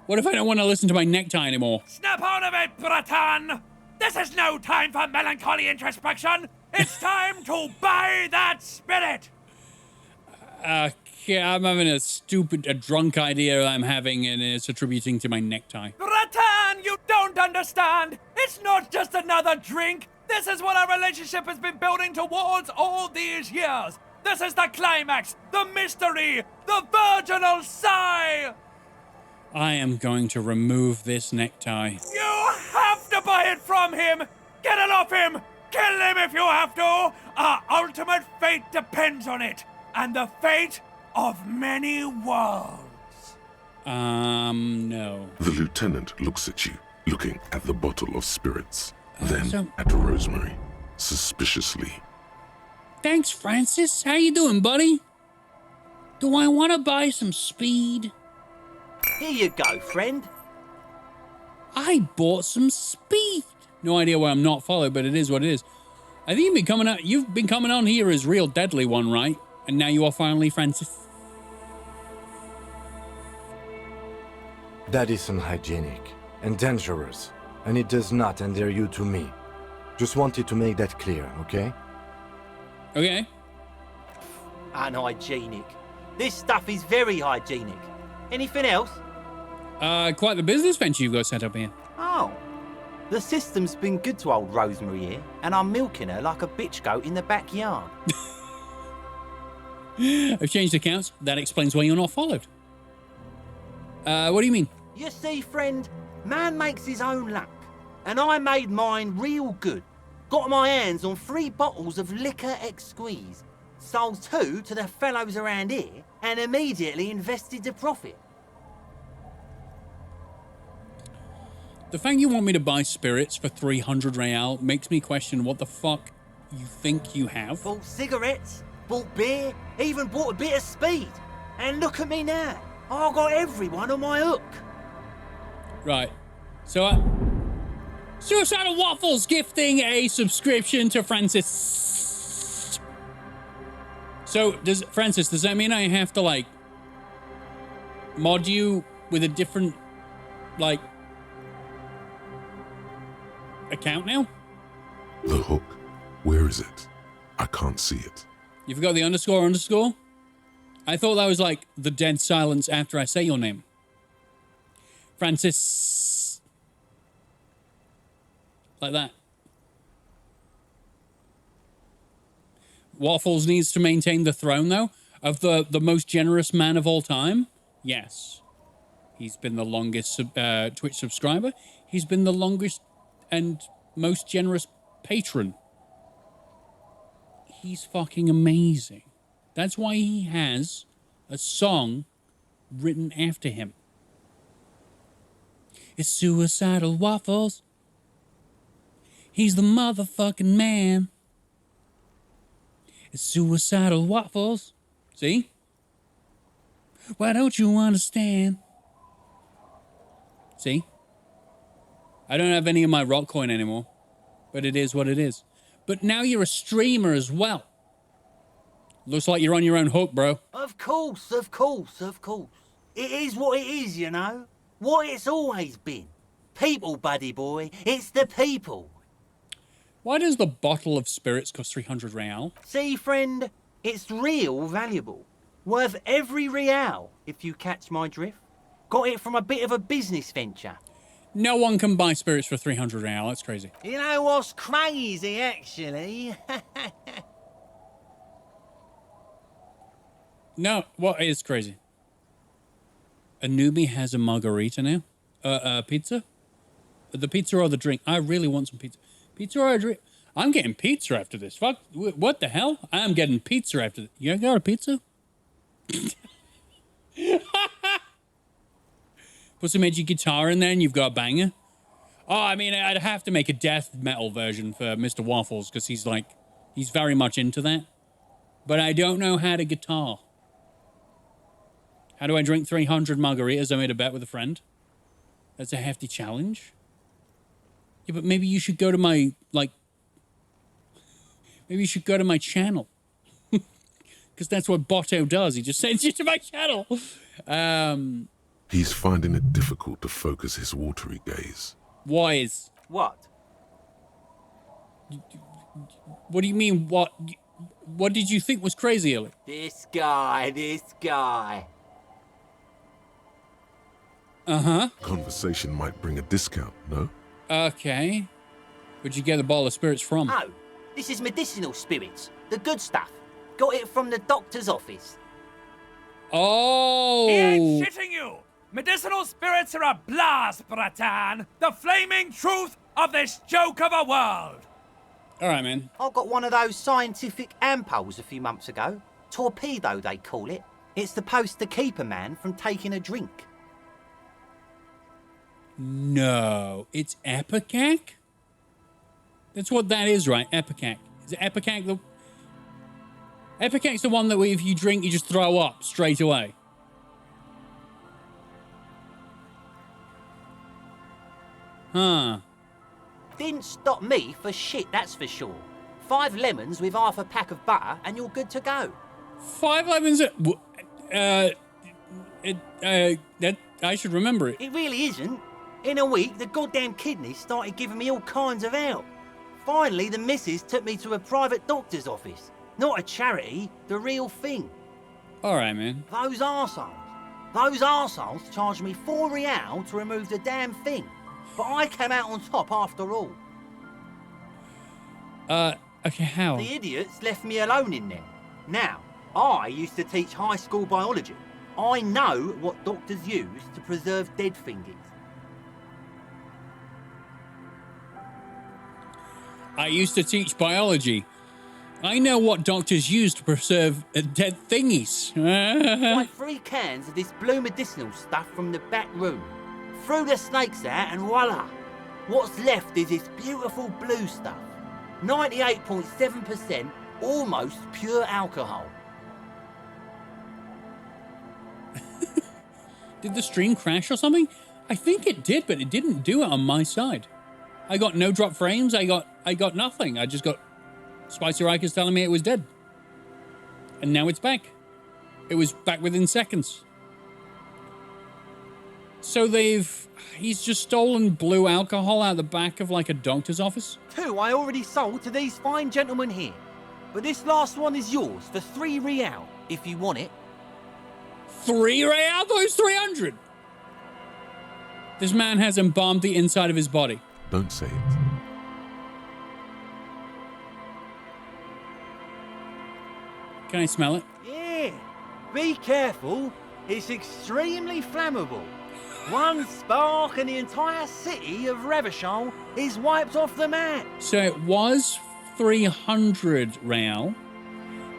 What if I don't want to listen to my necktie anymore? Snap out of it, Bratan! This is no time for melancholy introspection! It's time to buy that spirit! Yeah, I'm having a drunk idea I'm having, and it's attributing to my necktie. Bratan, you don't understand! It's not just another drink! This is what our relationship has been building towards all these years! This is the climax, the mystery, the virginal sigh! I am going to remove this necktie. You have to buy it from him! Get it off him! Kill him if you have to! Our ultimate fate depends on it! And the fate of many worlds. No. The lieutenant looks at you, looking at the bottle of spirits, then at Rosemary, suspiciously. Thanks, Francis. How you doing, buddy? Do I want to buy some speed? Here you go, friend. I bought some speed. No idea why I'm not followed, but it is what it is. I think you've been coming on here as Real Deadly One, right? And now you are finally Francis. That is unhygienic and dangerous, and it does not endear you to me. Just wanted to make that clear, okay? Okay. Unhygienic. This stuff is very hygienic. Anything else? Quite the business venture you've got set up here. Oh. The system's been good to old Rosemary here, and I'm milking her like a bitch goat in the backyard. I've changed accounts. That explains why you're not followed. What do you mean? You see, friend, man makes his own luck. And I made mine real good. Got my hands on 3 bottles of liquor exquise. Sold 2 to the fellows around here, and immediately invested the profit. The fact you want me to buy spirits for 300 real makes me question what the fuck you think you have. Bought cigarettes, bought beer, even bought a bit of speed. And look at me now. I got everyone on my hook. Right. So, Suicidal Waffles gifting a subscription to Francis. So, Francis, does that mean I have to, like, mod you with a different, like, account now? The hook. Where is it? I can't see it. You forgot the underscore? I thought that was like the dead silence after I say your name. Francis. Like that. Waffles needs to maintain the throne, though, of the most generous man of all time. Yes. He's been the longest Twitch subscriber. He's been the longest and most generous patron. He's fucking amazing. That's why he has a song written after him. It's Suicidal Waffles. He's the motherfucking man. It's Suicidal Waffles. See? Why don't you understand? See? I don't have any of my rock coin anymore, but it is what it is. But now you're a streamer as well. Looks like you're on your own hook, bro. Of course, of course, of course. It is what it is, you know. What it's always been. People, buddy boy. It's the people. Why does the bottle of spirits cost 300 real? See, friend, it's real valuable. Worth every real, if you catch my drift. Got it from a bit of a business venture. No one can buy spirits for 300 real. That's crazy. You know what's crazy, actually? No, what is crazy? A newbie has a margarita now? Pizza? The pizza or the drink? I really want some pizza. Pizza or a drink? I'm getting pizza after this. Fuck, what the hell? I'm getting pizza after this. You got a pizza? Put some edgy guitar in there and you've got a banger. Oh, I mean, I'd have to make a death metal version for Mr. Waffles because he's very much into that. But I don't know how to guitar. How do I drink 300 margaritas? I made a bet with a friend. That's a hefty challenge. Yeah, but maybe you should go to my, maybe you should go to my channel. Because that's what Botto does. He just sends you to my channel. He's finding it difficult to focus his watery gaze. Wise. What? What do you mean, what? What did you think was crazy, Ellie? This guy. Uh-huh. Conversation might bring a discount, no? Okay. Where'd you get the bottle of spirits from? Oh, this is medicinal spirits. The good stuff. Got it from the doctor's office. Oh! He ain't shitting you! Medicinal spirits are a blast, Bratan! The flaming truth of this joke of a world! Alright, man. I got one of those scientific ampules a few months ago. Torpedo, they call it. It's supposed to keep a man from taking a drink. No. It's Epicac? That's what that is, right? Epicac. Is it Epicac the... Epicac's the one that if you drink, you just throw up straight away. Huh. Didn't stop me for shit, that's for sure. 5 lemons with half a pack of butter and you're good to go. 5 lemons? That I should remember it. It really isn't. In a week, the goddamn kidneys started giving me all kinds of help. Finally, the missus took me to a private doctor's office. Not a charity, the real thing. Alright, man. Those arseholes charged me 4 real to remove the damn thing. But I came out on top after all. Okay, how? The idiots left me alone in there. Now, I used to teach high school biology. I know what doctors use to preserve dead fingers. I used to teach biology. I know what doctors use to preserve dead thingies. Like 3 cans of this blue medicinal stuff from the back room. Threw the snakes out and voila! What's left is this beautiful blue stuff. 98.7% almost pure alcohol. Did the stream crash or something? I think it did, but it didn't do it on my side. I got no drop frames, I got nothing. I just got Spicy Rikers telling me it was dead. And now it's back. It was back within seconds. So he's just stolen blue alcohol out the back of like a doctor's office? 2 I already sold to these fine gentlemen here. But this last one is yours for 3 real, if you want it. 3 real? I thought it was 300. This man has embalmed the inside of his body. Don't say it. Can I smell it? Yeah, be careful. It's extremely flammable. One spark and the entire city of Revachol is wiped off the map. So it was 300 real.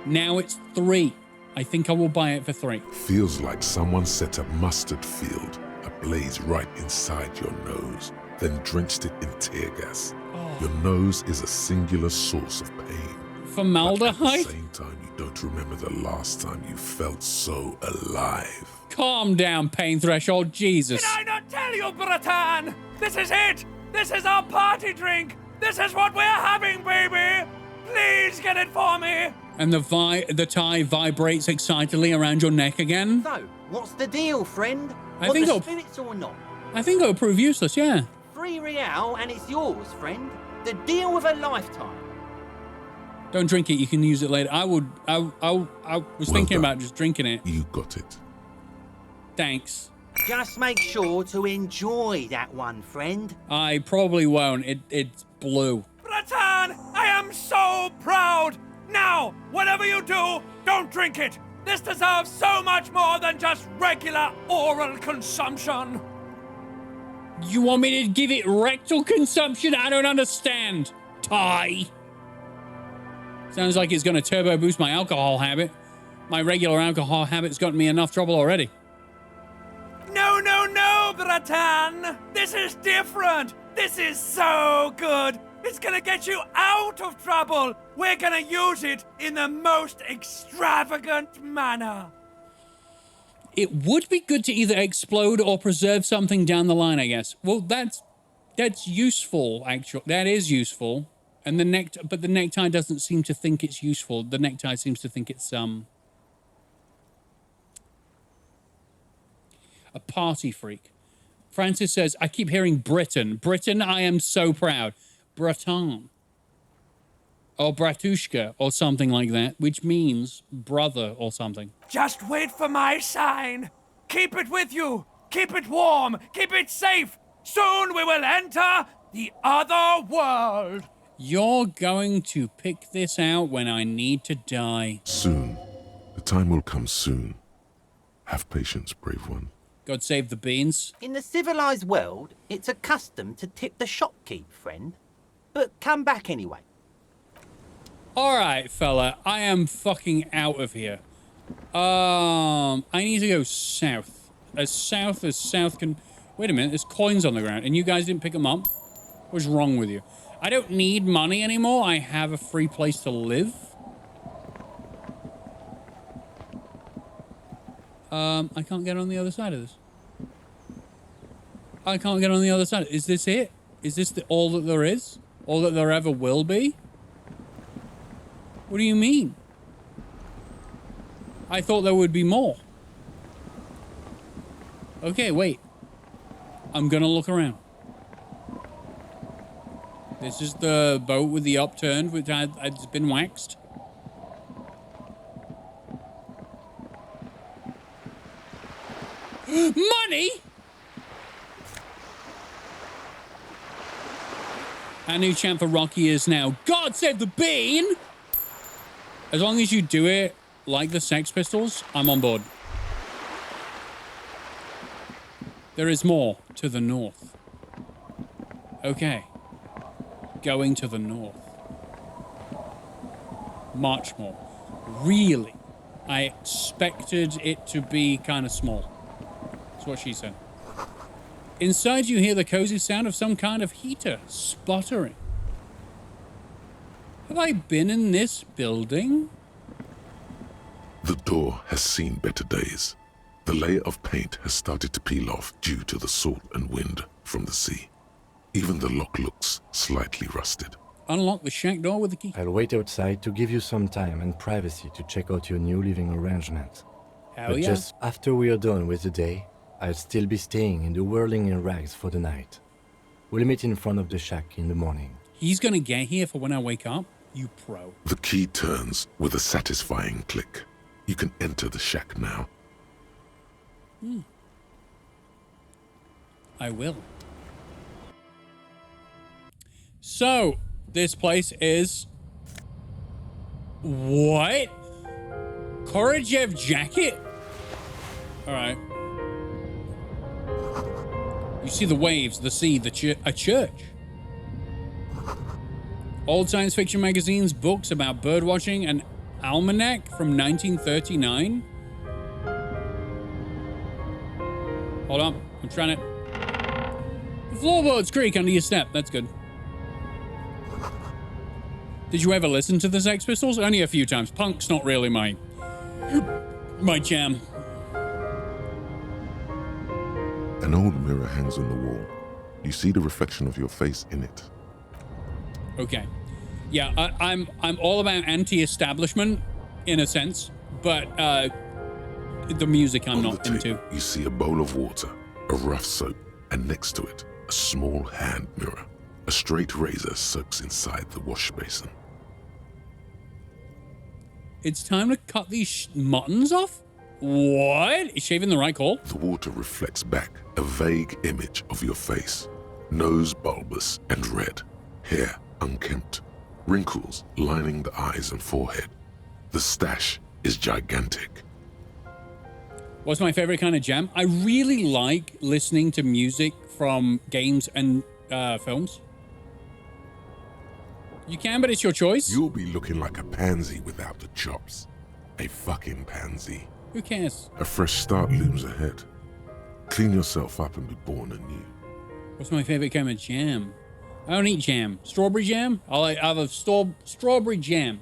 Now it's 3. I think I will buy it for 3. Feels like someone set a mustard field ablaze right inside your nose, then drenched it in tear gas. Your nose is a singular source of pain. Formaldehyde? But at the same time, you don't remember the last time you felt so alive. Calm down, pain threshold. Jesus. Did I not tell you, Bratan? This is it. This is our party drink. This is what we're having, baby. Please get it for me. And the tie vibrates excitedly around your neck again. So, what's the deal, friend? I Want think the I'll- spirits or not? I think it'll prove useless, yeah. 3 real and it's yours, friend. The deal of a lifetime. Don't drink it. You can use it later. I was thinking about just drinking it. You got it. Thanks. Just make sure to enjoy that one, friend. I probably won't. It's blue. Bratan, I am so proud. Now, whatever you do, don't drink it. This deserves so much more than just regular oral consumption. You want me to give it rectal consumption? I don't understand. Tie. Sounds like it's going to turbo boost my alcohol habit. My regular alcohol habit's gotten me enough trouble already. No, no, no, Bratan. This is different. This is so good. It's gonna get you out of trouble. We're gonna use it in the most extravagant manner. It would be good to either explode or preserve something down the line, I guess. Well, that's useful, actually. That is useful. And but the necktie doesn't seem to think it's useful. The necktie seems to think it's a party freak. Francis says, I keep hearing Britain. Britain, I am so proud. Breton. Or Bratushka, or something like that, which means brother or something. Just wait for my sign. Keep it with you. Keep it warm. Keep it safe. Soon we will enter the other world. You're going to pick this out when I need to die. Soon. The time will come soon. Have patience, brave one. God save the beans. In the civilized world, it's a custom to tip the shopkeep, friend. But come back anyway. All right, fella. I am fucking out of here. I need to go south. As south can... Wait a minute. There's coins on the ground, and you guys didn't pick them up? What's wrong with you? I don't need money anymore. I have a free place to live. I can't get on the other side of this. I can't get on the other side. Is this it? Is this all that there is? All that there ever will be? What do you mean? I thought there would be more. Okay, wait. I'm gonna look around. This is the boat with the upturned, which had been waxed. Money? Our new chant for Rocky is now, God save the bean! As long as you do it like the Sex Pistols, I'm on board. There is more to the north. Okay. Going to the north. Much more. Really? I expected it to be kind of small. That's what she said. Inside you hear the cozy sound of some kind of heater sputtering. Have I been in this building? The door has seen better days. The layer of paint has started to peel off due to the salt and wind from the sea. Even the lock looks slightly rusted. Unlock the shack door with the key. I'll wait outside to give you some time and privacy to check out your new living arrangement. Hell But yeah. just after we are done with the day, I'll still be staying in the whirling in rags for the night. We'll meet in front of the shack in the morning. He's gonna get here for when I wake up? You pro. The key turns with a satisfying click. You can enter the shack now. I will. So, this place is... What? Korojev jacket? Alright. You see the waves, the sea, a church. Old science fiction magazines, books about birdwatching, an almanac from 1939. Hold on, I'm trying to... The floorboards creak under your step, that's good. Did you ever listen to the Sex Pistols? Only a few times. Punk's not really my jam. An old mirror hangs on the wall. You see the reflection of your face in it. Okay. Yeah, I'm all about anti-establishment, in a sense, but the music I'm not into. You see a bowl of water, a rough soap, and next to it, a small hand mirror. A straight razor soaks inside the wash basin. It's time to cut these muttons off? What? Is shaving the right call? The water reflects back a vague image of your face. Nose bulbous and red. Hair unkempt. Wrinkles lining the eyes and forehead. The stash is gigantic. What's my favorite kind of jam? I really like listening to music from games and films. You can, but it's your choice. You'll be looking like a pansy without the chops. A fucking pansy. Who cares? A fresh start looms ahead. Clean yourself up and be born anew. What's my favorite kind of jam? I don't eat jam. Strawberry jam? I'll have a strawberry jam.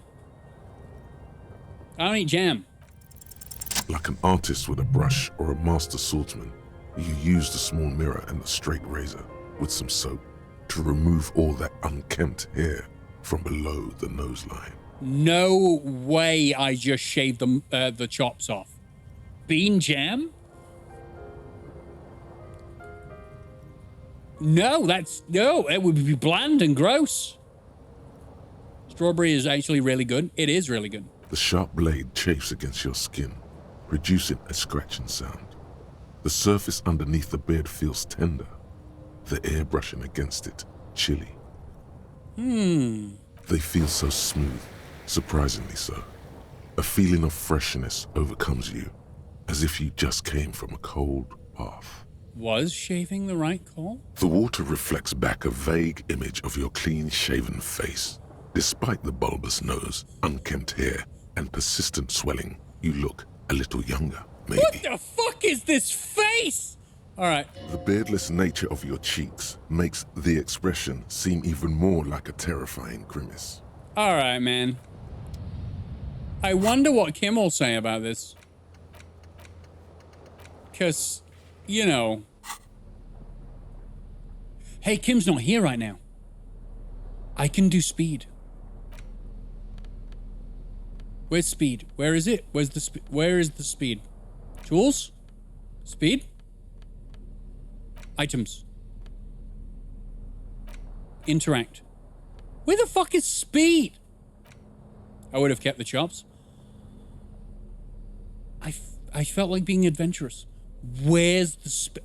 I don't eat jam. Like an artist with a brush or a master swordsman, you use the small mirror and the straight razor with some soap to remove all that unkempt hair from below the nose line. No way I just shaved the chops off. Bean jam? No, it would be bland and gross. Strawberry is actually really good. It is really good. The sharp blade chafes against your skin, producing a scratching sound. The surface underneath the beard feels tender, the air brushing against it chilly. They feel so smooth, surprisingly so. A feeling of freshness overcomes you, as if you just came from a cold bath. Was shaving the right call? The water reflects back a vague image of your clean-shaven face. Despite the bulbous nose, unkempt hair, and persistent swelling, you look a little younger, maybe. What the fuck is this face? All right. The beardless nature of your cheeks makes the expression seem even more like a terrifying grimace. All right, man. I wonder what Kim will say about this. Because, you know... Hey, Kim's not here right now. I can do speed. Where's speed? Where is it? Where is the speed? Tools? Speed? Items. Interact. Where the fuck is speed? I would have kept the chops. I felt like being adventurous. Where's the speed?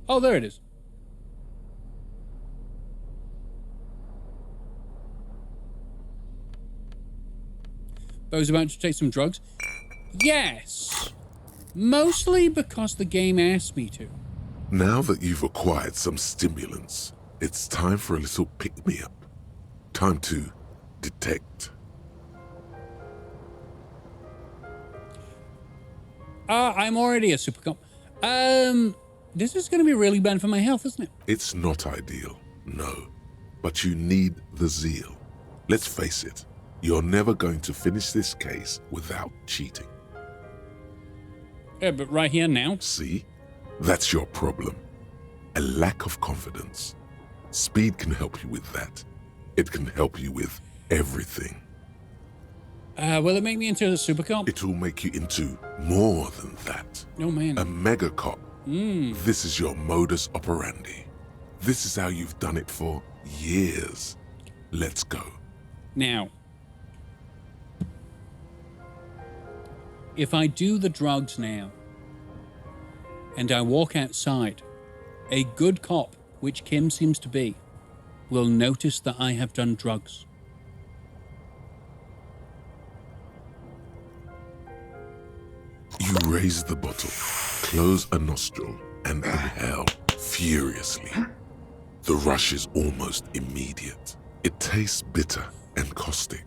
Oh, there it is. I was about to take some drugs. Yes. Mostly because the game asked me to. Now that you've acquired some stimulants, it's time for a little pick-me-up. Time to detect. I'm already a super cop. This is going to be really bad for my health, isn't it? It's not ideal, no. But you need the zeal. Let's face it, you're never going to finish this case without cheating. Yeah, but right here now. See? That's your problem. A lack of confidence. Speed can help you with that. It can help you with everything. Will it make me into a super cop? It will make you into more than that. Oh, man. A mega cop. This is your modus operandi. This is how you've done it for years. Let's go. Now, if I do the drugs now, and I walk outside, a good cop, which Kim seems to be, will notice that I have done drugs. You raise the bottle, close a nostril, and inhale furiously. The rush is almost immediate. It tastes bitter and caustic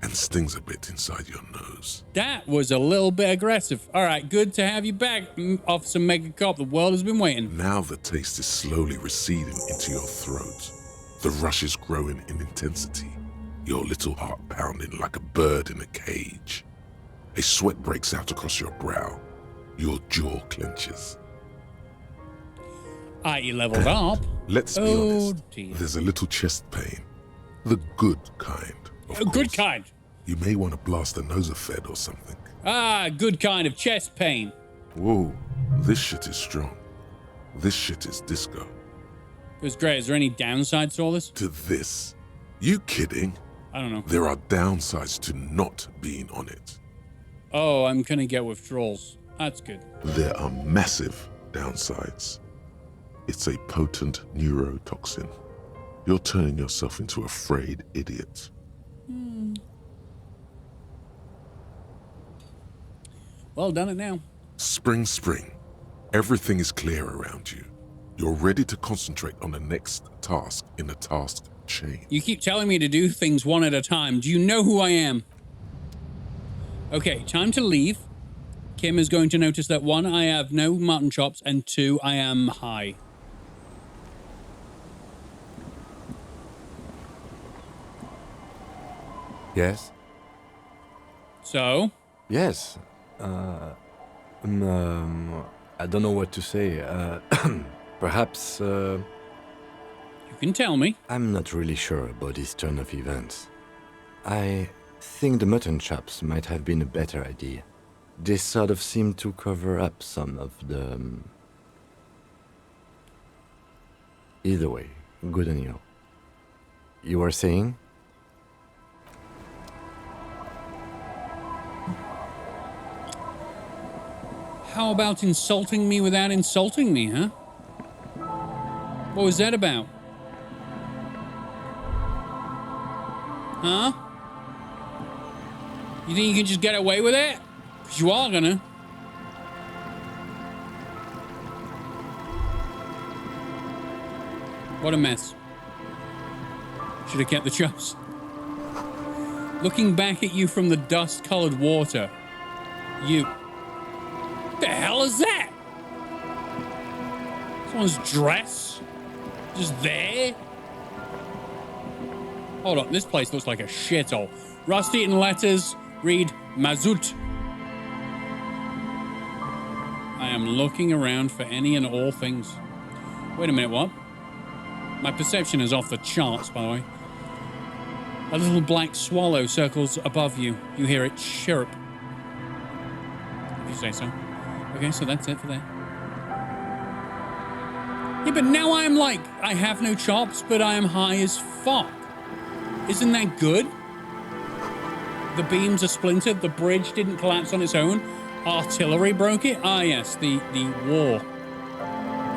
and stings a bit inside your nose. That was a little bit aggressive. All right, good to have you back, Officer Mega Cop. The world has been waiting. Now the taste is slowly receding into your throat. The rush is growing in intensity, your little heart pounding like a bird in a cage. A sweat breaks out across your brow. Your jaw clenches. You leveled up. Let's be honest, there's a little chest pain. The good kind, of course. Good kind. You may want to blast a nosophed or something. Good kind of chest pain. Whoa, this shit is strong. This shit is disco. It was great. Is there any downsides to all this? To this? You kidding? I don't know. There are downsides to not being on it. Oh, I'm gonna get withdrawals. That's good. There are massive downsides. It's a potent neurotoxin. You're turning yourself into a frayed idiot. Well, done it now. Spring. Everything is clear around you. You're ready to concentrate on the next task in the task chain. You keep telling me to do things one at a time. Do you know who I am? Okay, time to leave. Kim is going to notice that 1, I have no mutton chops, and 2, I am high. Yes? So? Yes. I don't know what to say. Perhaps, You can tell me. I'm not really sure about this turn of events. I think the mutton chops might have been a better idea. They sort of seem to cover up some of the... Either way, good on you. You were saying? How about insulting me without insulting me, huh? What was that about? Huh? You think you can just get away with it? 'Cause you are gonna. What a mess. Should have kept the chops. Looking back at you from the dust-colored water. You... What the hell is that? Someone's dress? Just there? Hold on, this place looks like a shithole. Rust-eaten letters read Mazout. I am looking around for any and all things. Wait a minute, what? My perception is off the charts, by the way. A little black swallow circles above you. You hear it chirp. If you say so. Okay, so that's it for that. Yeah, but now I'm like, I have no chops, but I am high as fuck. Isn't that good? The beams are splintered. The bridge didn't collapse on its own. Artillery broke it. Ah, yes, the war.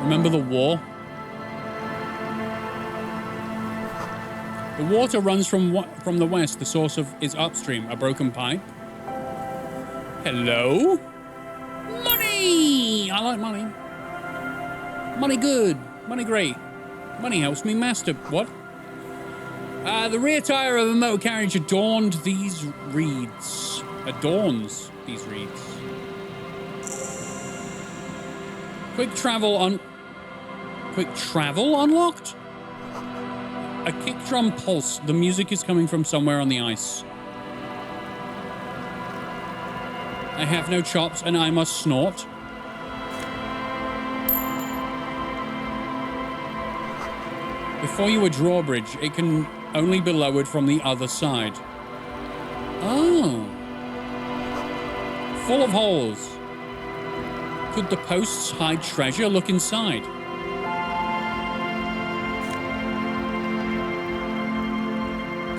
Remember the war? The water runs from the west. The source is upstream. A broken pipe. Hello? Money! I like money. Money good. Money great. Money helps me master... What? The rear tire of a motor carriage adorns these reeds. Quick travel unlocked? A kick drum pulse. The music is coming from somewhere on the ice. I have no chops and I must snort. Before you a drawbridge, it can only be lowered from the other side. Oh. Full of holes. Could the posts hide treasure? Look inside.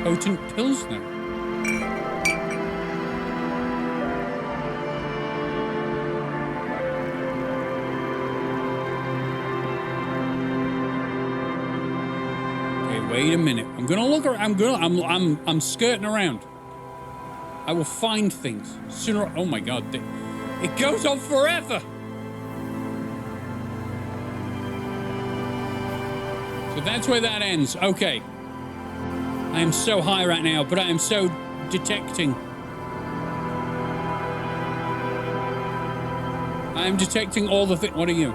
Potent Pilsner. Okay, wait a minute. I'm gonna look around. I'm skirting around. I will find things sooner. Oh my God. It goes on forever. So that's where that ends. Okay. I am so high right now, but I am so detecting. I am detecting all the things. What are you?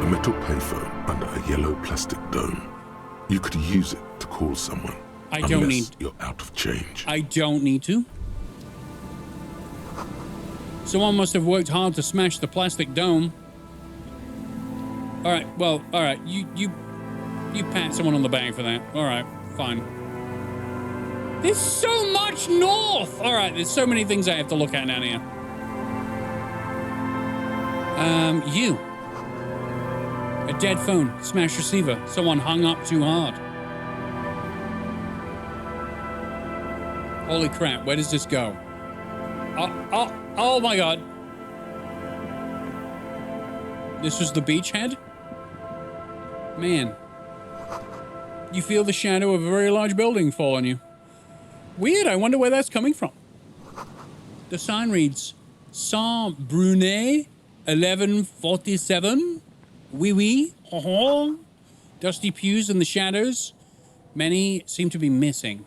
A metal payphone under a yellow plastic dome. You could use it to call someone. I don't need. You're out of change. I don't need to. Someone must have worked hard to smash the plastic dome. All right. Well. All right. You pat someone on the back for that. All right. Fine. There's so much north. All right. There's so many things I have to look at down here. You. A dead phone. Smashed receiver. Someone hung up too hard. Holy crap. Where does this go? Oh my god. This was the beachhead? Man. You feel the shadow of a very large building fall on you. Weird. I wonder where that's coming from. The sign reads, Saint Brunet, 1147. Oui. Dusty pews in the shadows. Many seem to be missing.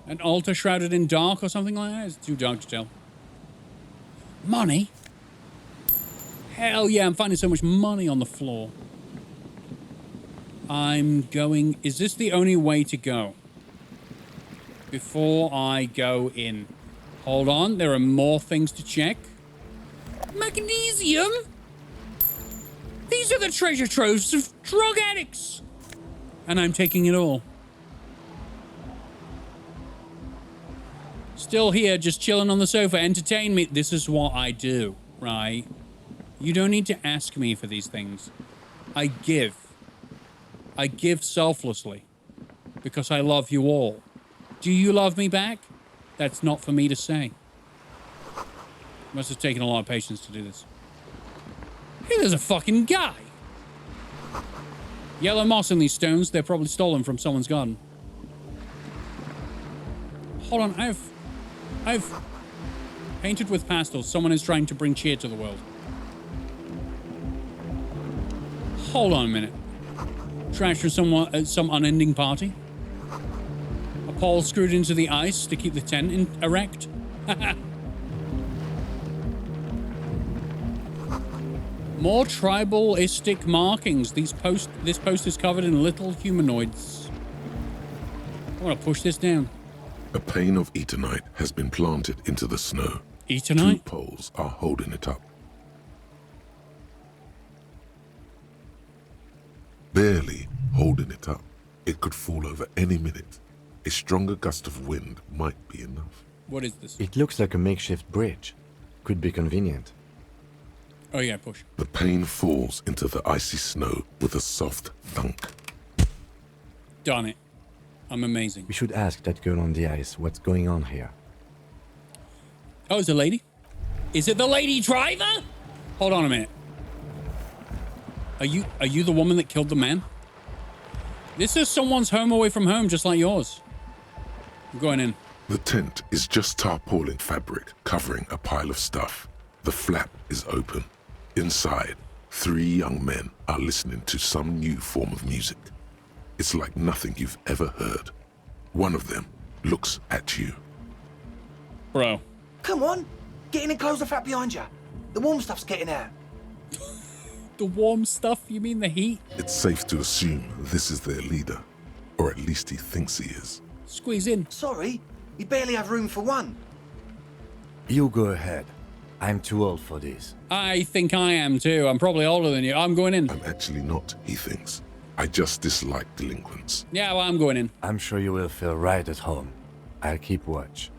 An altar shrouded in dark or something like that? It's too dark to tell. Money? Hell yeah, I'm finding so much money on the floor. I'm going... Is this the only way to go? Before I go in. Hold on, there are more things to check. Magnesium? These are the treasure troves of drug addicts. And I'm taking it all. Still here, just chilling on the sofa. Entertain me. This is what I do, right? You don't need to ask me for these things. I give. I give selflessly. Because I love you all. Do you love me back? That's not for me to say. Must have taken a lot of patience to do this. Hey, there's a fucking guy. Yellow moss in these stones. They're probably stolen from someone's garden. Hold on, I've painted with pastels. Someone is trying to bring cheer to the world. Hold on a minute. Trash from someone, some unending party. A pole screwed into the ice to keep the tent erect. More tribalistic markings. This post is covered in little humanoids. I want to push this down. A pane of Eternite has been planted into the snow. Eternite? 2 poles are holding it up. Barely holding it up. It could fall over any minute. A stronger gust of wind might be enough. What is this? It looks like a makeshift bridge. Could be convenient. Oh yeah, push. The pane falls into the icy snow with a soft thunk. Darn it. I'm amazing. We should ask that girl on the ice what's going on here. Oh, it's a lady? Is it the lady driver? Hold on a minute. Are you the woman that killed the man? This is someone's home away from home, just like yours. I'm going in. The tent is just tarpaulin fabric covering a pile of stuff. The flap is open. Inside, 3 young men are listening to some new form of music. It's like nothing you've ever heard. One of them looks at you. Bro. Come on, get in and close the flap behind you. The warm stuff's getting out. The warm stuff? You mean the heat? It's safe to assume this is their leader. Or at least he thinks he is. Squeeze in. Sorry, we barely have room for one. You go ahead. I'm too old for this. I think I am too. I'm probably older than you. I'm going in. I'm actually not, he thinks. I just dislike delinquents. Yeah, well, I'm going in. I'm sure you will feel right at home. I'll keep watch.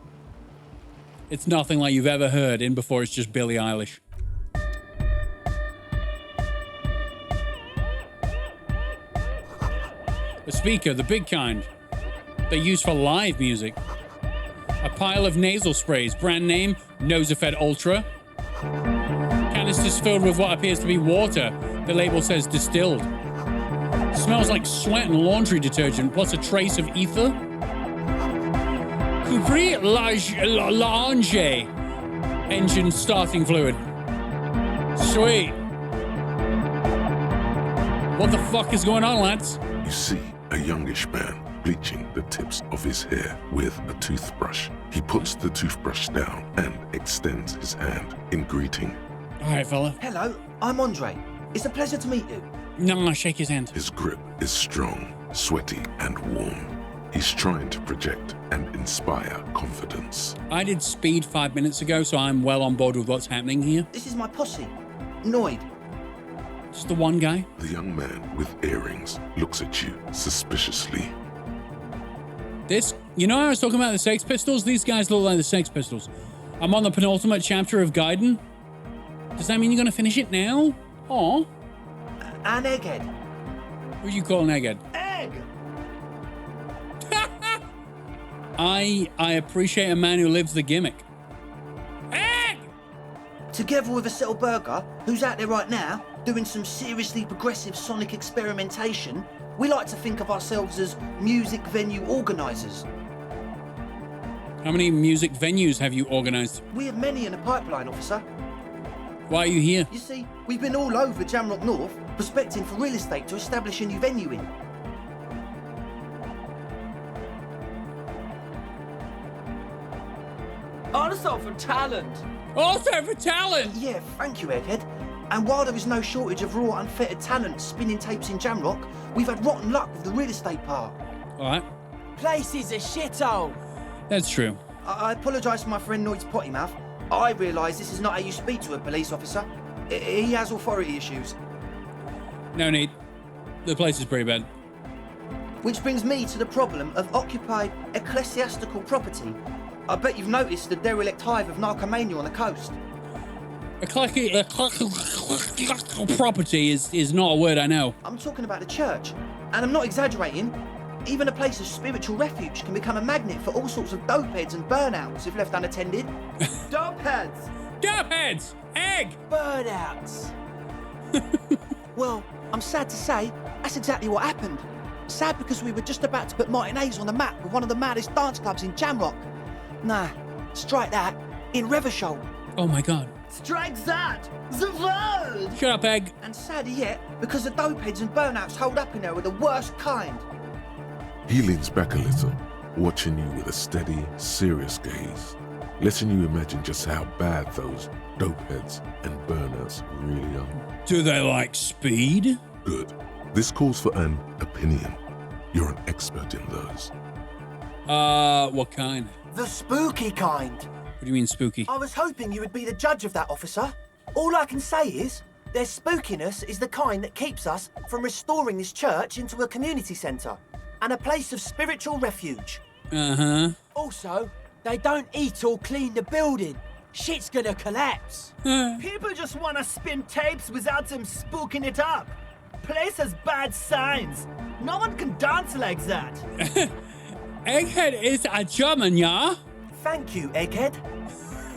It's nothing like you've ever heard. In before it's just Billie Eilish. A speaker, the big kind. They use for live music. A pile of nasal sprays. Brand name, Nosafed Ultra. Canisters filled with what appears to be water. The label says distilled. Smells like sweat and laundry detergent, plus a trace of ether. Capri Lange engine starting fluid. Sweet. What the fuck is going on, lads? You see a youngish man bleaching the tips of his hair with a toothbrush. He puts the toothbrush down and extends his hand in greeting. All right, fella. Hello, I'm Andre. It's a pleasure to meet you. No, shake his hand. His grip is strong, sweaty, and warm. He's trying to project and inspire confidence. I did speed 5 minutes ago, so I'm well on board with what's happening here. This is my posse. Noid. Just the one guy? The young man with earrings looks at you suspiciously. This, you know, I was talking about the Sex Pistols. These guys look like the Sex Pistols. I'm on the penultimate chapter of Gaiden. Does that mean you're going to finish it now? Aw. An egghead. Who'd you call an egghead? Egg! I appreciate a man who lives the gimmick. Together with a Settle Burger, who's out there right now, doing some seriously progressive sonic experimentation, we like to think of ourselves as music venue organisers. How many music venues have you organised? We have many in the pipeline, officer. Why are you here? You see, we've been all over Jamrock North, prospecting for real estate to establish a new venue in. Also for talent. Also for talent! Yeah, thank you, Egghead. And while there is no shortage of raw, unfettered talent spinning tapes in Jamrock, we've had rotten luck with the real estate part. All right. Place is a shithole. That's true. I apologise for my friend Noid's potty mouth. I realise this is not how you speak to a police officer. He has authority issues. No need. The place is pretty bad. Which brings me to the problem of occupied ecclesiastical property. I bet you've noticed the derelict hive of narcomania on the coast. Property is not a word I know. I'm talking about the church, and I'm not exaggerating. Even a place of spiritual refuge can become a magnet for all sorts of dopeheads and burnouts if left unattended. Dopeheads! Dopeheads! Egg! Burnouts! Well, I'm sad to say, that's exactly what happened. Sad because we were just about to put Martinez on the map with one of the maddest dance clubs in Jamrock. Nah, strike that, in Reversholt. Oh my god. Strike that! The world! Shut up, Egg. And sadder yet, because the dopeheads and burnouts holed up in there are the worst kind. He leans back a little, watching you with a steady, serious gaze, letting you imagine just how bad those dopeheads and burnouts really are. Do they like speed? Good. This calls for an opinion. You're an expert in those. What kind? The spooky kind. What do you mean spooky? I was hoping you would be the judge of that, officer. All I can say is, their spookiness is the kind that keeps us from restoring this church into a community centre and a place of spiritual refuge. Uh-huh. Also, they don't eat or clean the building. Shit's gonna collapse. People just wanna spin tapes without them spooking it up. Place has bad signs. No one can dance like that. Egghead is a German, yeah? Thank you, Egghead.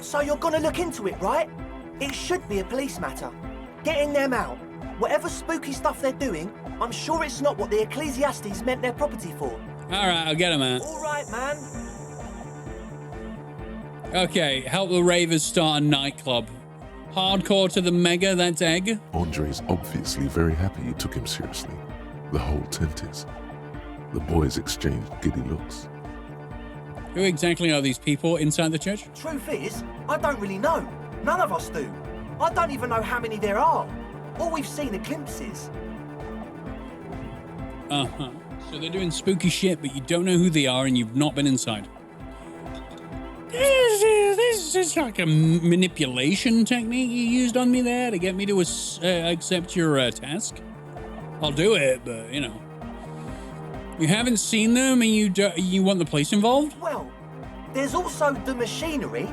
So you're gonna look into it, right? It should be a police matter. Getting them out. Whatever spooky stuff they're doing, I'm sure it's not what the Ecclesiastes meant their property for. Alright, I'll get him out. Alright, man. Okay, help the ravers start a nightclub. Hardcore to the mega, that's Egg. Andre's obviously very happy you took him seriously. The whole tent is. The boys exchanged giddy looks. Who exactly are these people inside the church? Truth is, I don't really know. None of us do. I don't even know how many there are. All we've seen are glimpses. Uh-huh. So they're doing spooky shit, but you don't know who they are and you've not been inside. This is like a manipulation technique you used on me there to get me to accept your task. I'll do it, but, you know. You haven't seen them and you want the police involved? Well, there's also the machinery.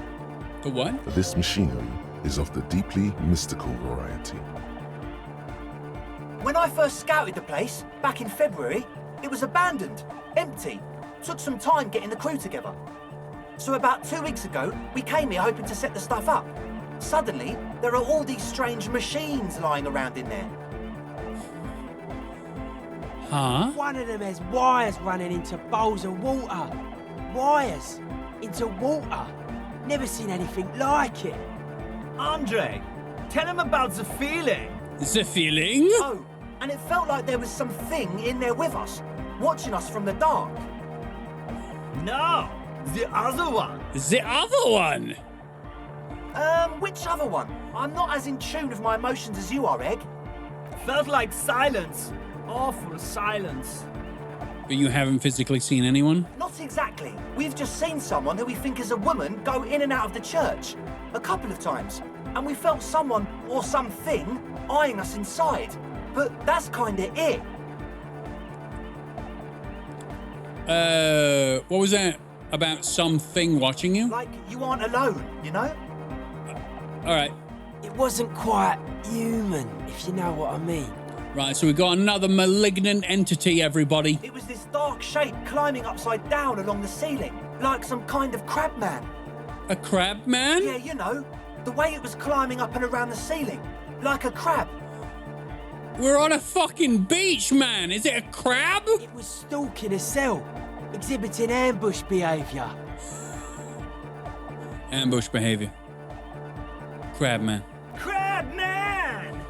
The what? This machinery is of the deeply mystical variety. When I first scouted the place, back in February, it was abandoned, empty. Took some time getting the crew together. So about 2 weeks ago, we came here hoping to set the stuff up. Suddenly, there are all these strange machines lying around in there. Huh? One of them has wires running into bowls of water. Wires. into water. Never seen anything like it. Andre, tell him about the feeling. The feeling? Oh, and it felt like there was something in there with us, watching us from the dark. No, the other one. The other one? Which other one? I'm not as in tune with my emotions as you are, Egg. Felt like silence. Awful silence. But you haven't physically seen anyone? Not exactly. We've just seen someone who we think is a woman go in and out of the church a couple of times. And we felt someone or something eyeing us inside. But that's kinda it. What was that about something watching you? Like you aren't alone, you know? Alright. It wasn't quite human, if you know what I mean. Right, so we've got another malignant entity, everybody. It was this dark shape climbing upside down along the ceiling, like some kind of crab man. A crab man? Yeah, you know, the way it was climbing up and around the ceiling, like a crab. We're on a fucking beach, man. Is it a crab? It was stalking a cell, exhibiting ambush behaviour. Ambush behavior. Crab man. Crab man!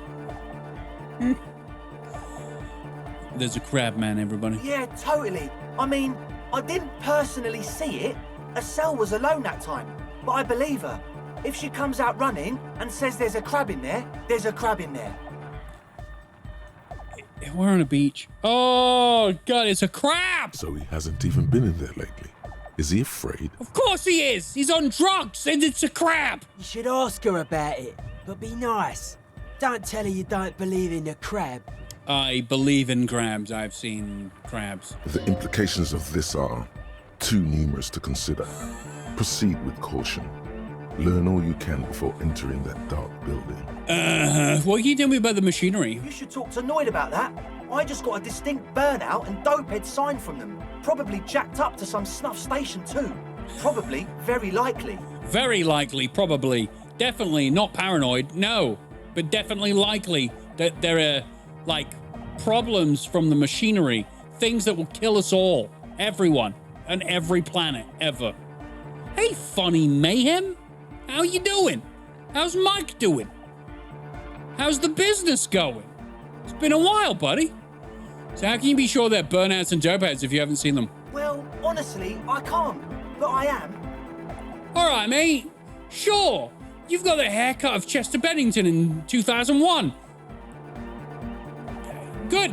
There's a crab man, everybody. Yeah, totally. I mean, I didn't personally see it. Estelle was alone that time, but I believe her. If she comes out running and says there's a crab in there, there's a crab in there. We're on a beach. Oh, God, it's a crab! So he hasn't even been in there lately. Is he afraid? Of course he is! He's on drugs and it's a crab! You should ask her about it, but be nice. Don't tell her you don't believe in the crab. I believe in crabs. I've seen crabs. The implications of this are too numerous to consider. Proceed with caution. Learn all you can before entering that dark building. What can you tell me about the machinery? You should talk to Noid about that. I just got a distinct burnout and dopehead sign from them. Probably jacked up to some snuff station too. Probably, very likely. Very likely, probably. Definitely not paranoid, no. But definitely likely that there are, like, problems from the machinery. Things that will kill us all. Everyone. And every planet, ever. Hey, funny mayhem. How you doing? How's Mike doing? How's the business going? It's been a while, buddy. So how can you be sure they're burnouts and dopeheads if you haven't seen them? Well, honestly, I can't. But I am. All right, mate. Sure. You've got the haircut of Chester Bennington in 2001. Good.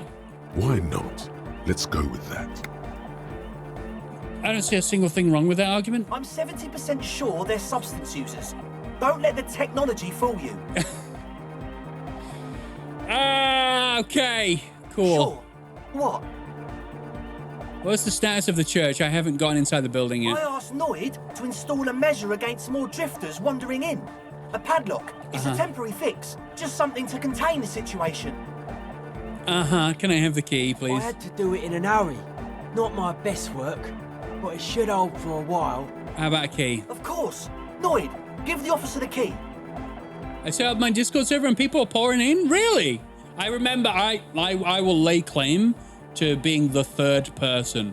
Why not? Let's go with that. I don't see a single thing wrong with that argument. I'm 70% sure they're substance users. Don't let the technology fool you. Okay. Cool. Sure. What? What's the status of the church? I haven't gone inside the building yet. I asked Noid to install a measure against more drifters wandering in. A padlock. It's a temporary fix. Just something to contain the situation. Can I have the key, please? I had to do it in an hurry. Not my best work, but it should hold for a while. How about a key? Of course. Noid, give the officer the key. I set up my Discord server and people are pouring in? Really? I remember I will lay claim to being the third person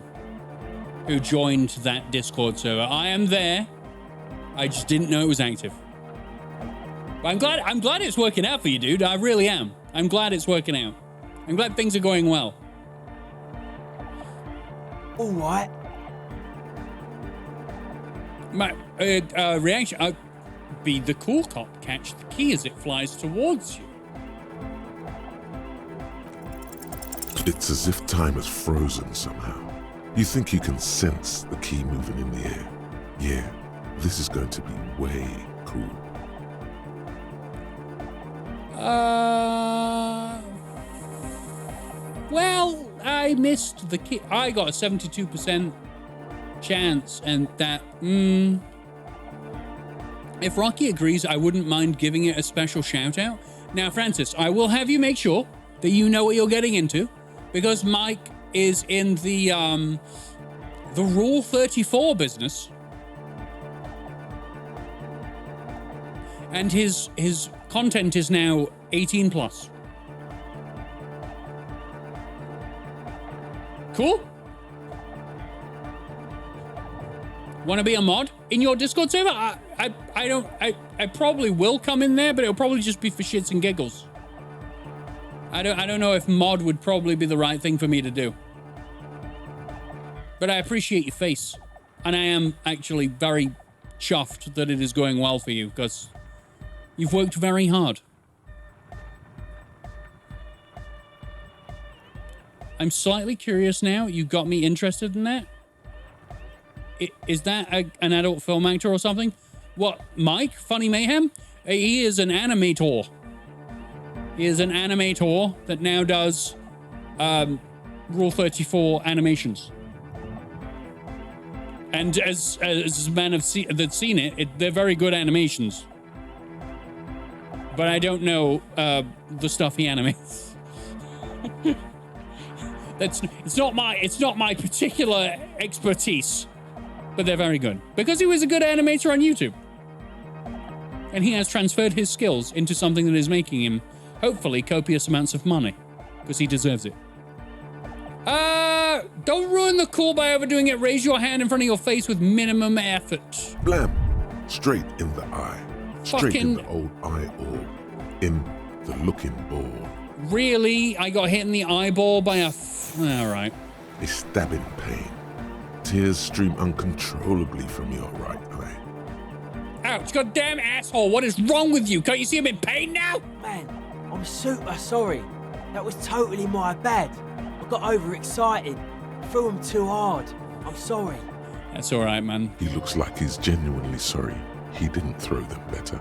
who joined that Discord server. I am there. I just didn't know it was active. But I'm glad it's working out for you, dude. I really am. I'm glad it's working out. I'm glad things are going well. All right. My reaction, I'll be the cool cop. Catch the key as it flies towards you. It's as if time has frozen somehow. You think you can sense the key moving in the air. Yeah, this is going to be way cool. Well, I missed the key. I got a 72% chance, and that, if Rocky agrees, I wouldn't mind giving it a special shout out. Now, Francis, I will have you make sure that you know what you're getting into, because Mike is in the Rule 34 business, and his content is now 18 plus. Cool? Want to be a mod in your Discord server? I probably will come in there, but it'll probably just be for shits and giggles. I don't know if mod would probably be the right thing for me to do. But I appreciate your face. And I am actually very chuffed that it is going well for you, because you've worked very hard. I'm slightly curious now. You got me interested in that. Is that an adult film actor or something? What, Mike? Funny Mayhem? He is an animator. He is an animator that now does Rule 34 animations. And as a man that's seen it, they're very good animations. But I don't know the stuff he animates. It's not my particular expertise, but they're very good because he was a good animator on YouTube, and he has transferred his skills into something that is making him hopefully copious amounts of money because he deserves it. Don't ruin the cool by overdoing it. Raise your hand in front of your face with minimum effort. Blam! Straight in the eye. Straight in the old eye orb. In the looking ball. Really? I got hit in the eyeball by a... All right. A stabbing pain. Tears stream uncontrollably from your right eye. Ouch, goddamn asshole. What is wrong with you? Can't you see I'm in pain now? Man, I'm super sorry. That was totally my bad. I got overexcited. Threw him too hard. I'm sorry. That's all right, man. He looks like he's genuinely sorry. He didn't throw them better.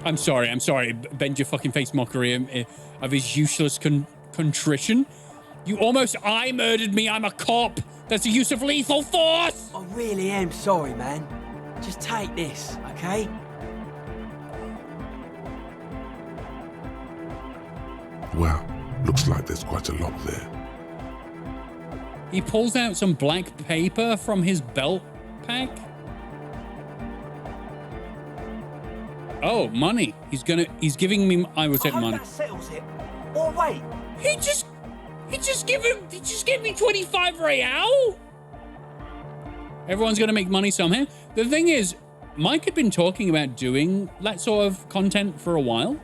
I'm sorry. Bend your fucking face mockery of his useless contrition. You almost eye murdered me. I'm a cop. That's the use of lethal force. I really am sorry, man. Just take this, okay? Wow, looks like there's quite a lot there. He pulls out some black paper from his belt pack. Oh, money. He's giving me... I will take money. That settles it. Or wait. He just gave me 25 real. Everyone's gonna make money somehow. The thing is, Mike had been talking about doing that sort of content for a while.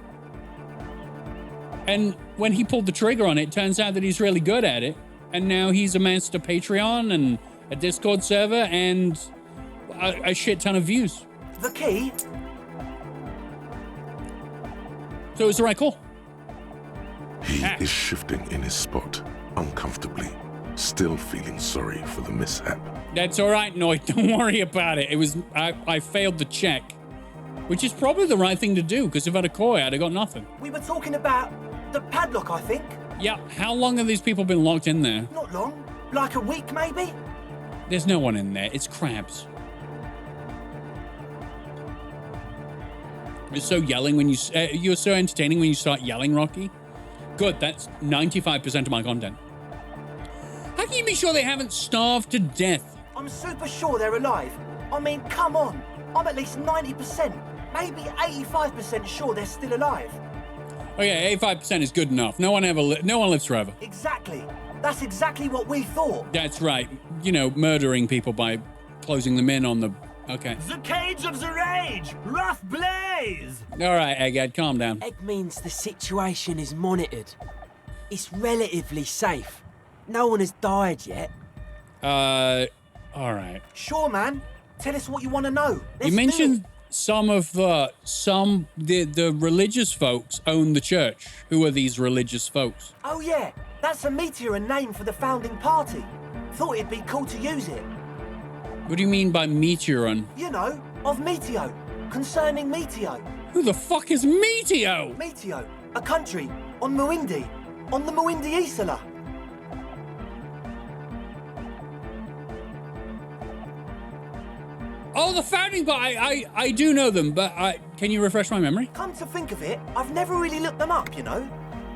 And when he pulled the trigger on it, turns out that he's really good at it. And now he's amassed a Patreon and a Discord server and a shit ton of views. The key? So it was the right call. He is shifting in his spot, uncomfortably, still feeling sorry for the mishap. That's all right, Noid. Don't worry about it. It was I failed the check, which is probably the right thing to do, because if I'd have caught, I'd have got nothing. We were talking about the padlock, I think. Yeah, how long have these people been locked in there? Not long. Like a week, maybe? There's no one in there. It's crabs. You're so yelling when you're so entertaining when you start yelling, Rocky. Good, that's 95% of my content. How can you be sure they haven't starved to death? I'm super sure they're alive. I mean, come on. I'm at least 90%, maybe 85% sure they're still alive. Okay, 85% is good enough. No one lives forever. Exactly. That's exactly what we thought. That's right. You know, murdering people by closing them in on the... Okay. The cage of the rage! Rough blaze! All right, Egghead, calm down. Egg means the situation is monitored. It's relatively safe. No one has died yet. All right. Sure, man. Tell us what you want to know. You mentioned some of the religious folks own the church. Who are these religious folks? Oh, yeah. That's a meteor name for the founding party. Thought it'd be cool to use it. What do you mean by Meteoron? You know, of Meteo. Concerning Meteo. Who the fuck is Meteo? Meteo, a country on Muindi. On the Muindi Isla. Oh, the founding party. I do know them, but can you refresh my memory? Come to think of it, I've never really looked them up, you know.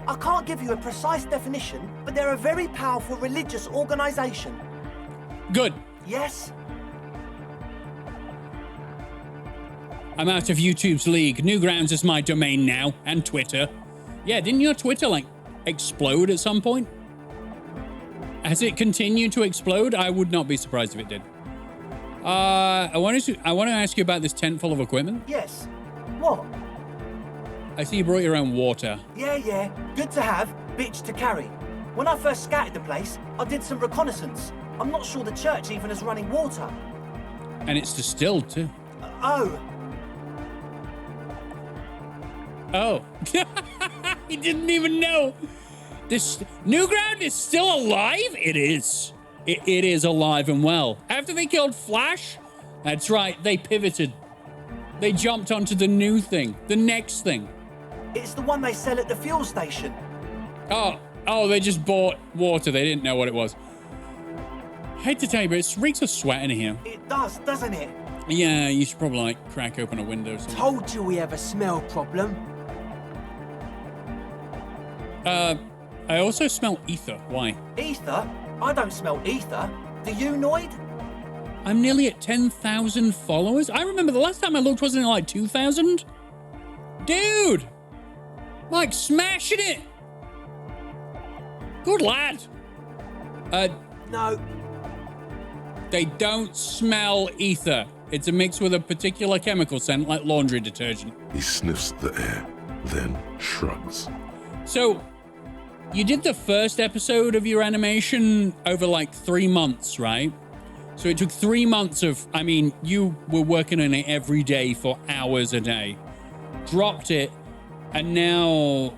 I can't give you a precise definition, but they're a very powerful religious organization. Good. Yes? I'm out of YouTube's league. Newgrounds is my domain now, and Twitter. Yeah, didn't your Twitter, explode at some point? Has it continued to explode? I would not be surprised if it did. I want to ask you about this tent full of equipment. Yes. What? I see you brought your own water. Yeah. Good to have, bitch to carry. When I first scouted the place, I did some reconnaissance. I'm not sure the church even has running water. And it's distilled too. Oh. He didn't even know. This Newground is still alive? It is. It is alive and well. After they killed Flash, that's right, they pivoted. They jumped onto the new thing, the next thing. It's the one they sell at the fuel station. Oh, they just bought water. They didn't know what it was. I hate to tell you, but it reeks of sweat in here. It does, doesn't it? Yeah, you should probably like crack open a window or something. Told you we have a smell problem. I also smell ether. Why? Ether? I don't smell ether. Do you, Noid? I'm nearly at 10,000 followers. I remember the last time I looked, wasn't it like 2,000? Dude! Like smashing it! Good lad. No. They don't smell ether. It's a mix with a particular chemical scent like laundry detergent. He sniffs the air, then shrugs. So, you did the first episode of your animation over like 3 months, right? So it took 3 months of, I mean, you were working on it every day for hours a day. Dropped it, and now,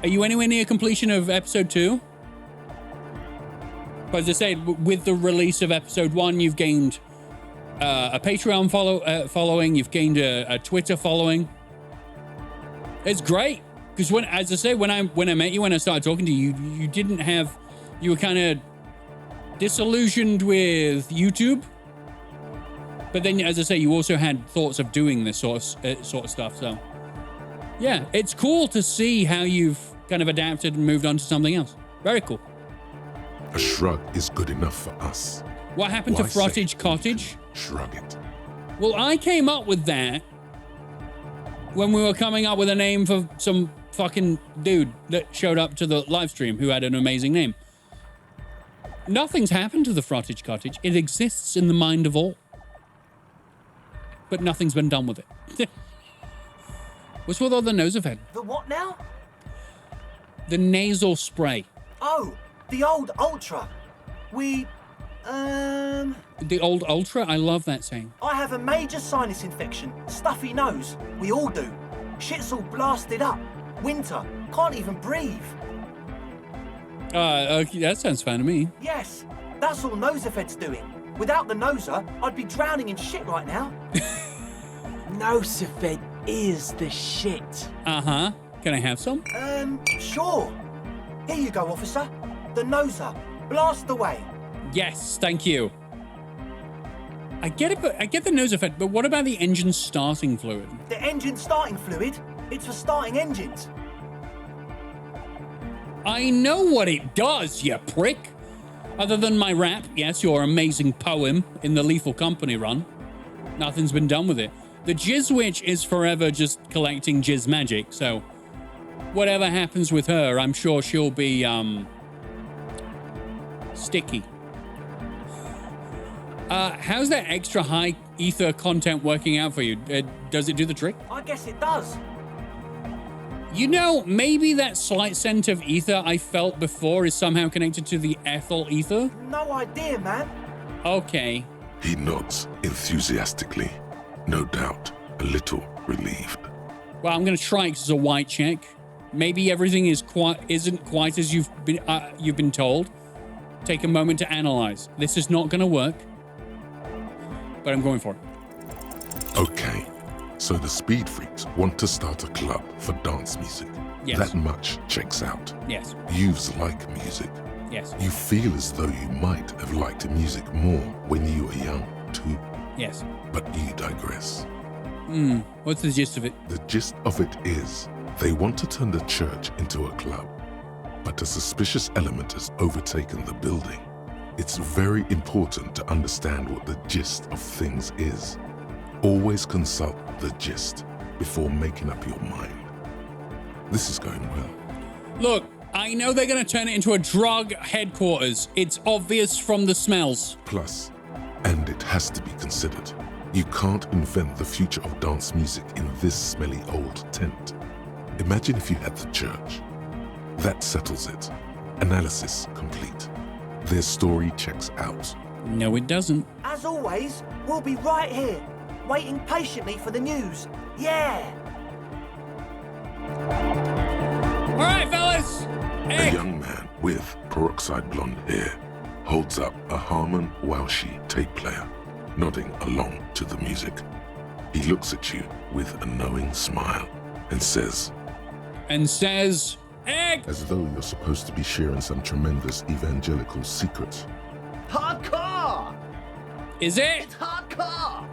are you anywhere near completion of episode 2? But as I said, with the release of episode 1, you've gained a Patreon following, you've gained a Twitter following. It's great. Because when, as I say, when I met you, when I started talking to you, you didn't have, you were kind of disillusioned with YouTube. But then, as I say, you also had thoughts of doing this sort of stuff. So, yeah, it's cool to see how you've kind of adapted and moved on to something else. Very cool. A shrug is good enough for us. What happened to Frottage Cottage? Shrug it. Well, I came up with that when we were coming up with a name for some fucking dude that showed up to the live stream who had an amazing name. Nothing's happened to the Frottage Cottage. It exists in the mind of all. But nothing's been done with it. What's with all the Nosefed? The what now? The nasal spray. Oh, the old Ultra. The old Ultra? I love that saying. I have a major sinus infection. Stuffy nose. We all do. Shit's all blasted up. Winter. Can't even breathe. Okay, that sounds fine to me. Yes, that's all Nosefed's doing. Without the Noser, I'd be drowning in shit right now. Nosefed is the shit. Uh-huh. Can I have some? Sure. Here you go, officer. The Noser. Blast away. Yes, thank you. I get it, but I get the Nosefed, but what about the engine starting fluid? The engine starting fluid? It's for starting engines. I know what it does, you prick. Other than my rap, yes, your amazing poem in the Lethal Company run. Nothing's been done with it. The Jizz Witch is forever just collecting jizz magic, so whatever happens with her, I'm sure she'll be, sticky. How's that extra high ether content working out for you? Does it do the trick? I guess it does. You know, maybe that slight scent of ether I felt before is somehow connected to the ethyl ether? No idea, man. Okay. He nods enthusiastically, no doubt a little relieved. Well, I'm going to try because it's a white check. Maybe everything isn't quite as you've been told. Take a moment to analyze. This is not going to work, but I'm going for it. Okay, so the Speed Freaks want to start a club for dance music. Yes. That much checks out. Yes. Youths like music. Yes. You feel as though you might have liked music more when you were young, too. Yes. But you digress. What's the gist of it? The gist of it is they want to turn the church into a club, but a suspicious element has overtaken the building. It's very important to understand what the gist of things is. Always consult the gist before making up your mind. This is going well. Look, I know they're going to turn it into a drug headquarters. It's obvious from the smells. Plus, And it has to be considered. You can't invent the future of dance music in this smelly old tent. Imagine if you had the church. That settles it. Analysis complete. Their story checks out. No, it doesn't. As always, we'll be right here, waiting patiently for the news. Yeah! All right, fellas! A young man with peroxide blonde hair holds up a Harman Walshy tape player, nodding along to the music. He looks at you with a knowing smile and says, Egg! As though you're supposed to be sharing some tremendous evangelical secret. Hardcore! Is it? It's hardcore!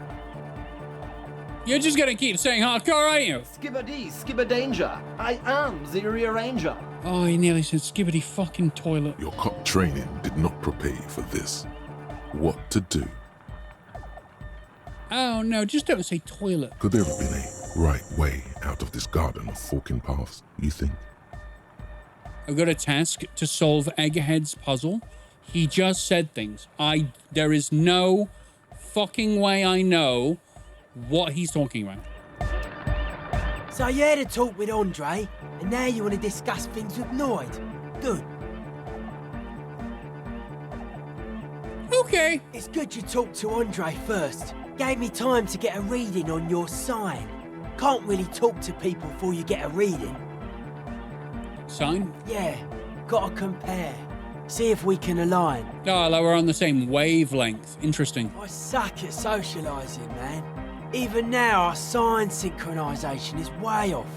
You're just gonna keep saying hardcore, aren't you? Skibber danger. I am the rearranger. Oh, he nearly said skibbity fucking toilet. Your cop training did not prepare you for this. What to do? Oh no, just don't say toilet. Could there have been a right way out of this garden of forking paths, you think? I've got a task to solve Egghead's puzzle. He just said things. There is no fucking way I know what he's talking about. So you had a talk with Andre, and now you want to discuss things with Noid. Good. Okay. It's good you talked to Andre first. Gave me time to get a reading on your sign. Can't really talk to people before you get a reading. Sign? Yeah, gotta compare. See if we can align. Oh, like we're on the same wavelength. Interesting. I suck at socialising, man. Even now, our sign synchronisation is way off.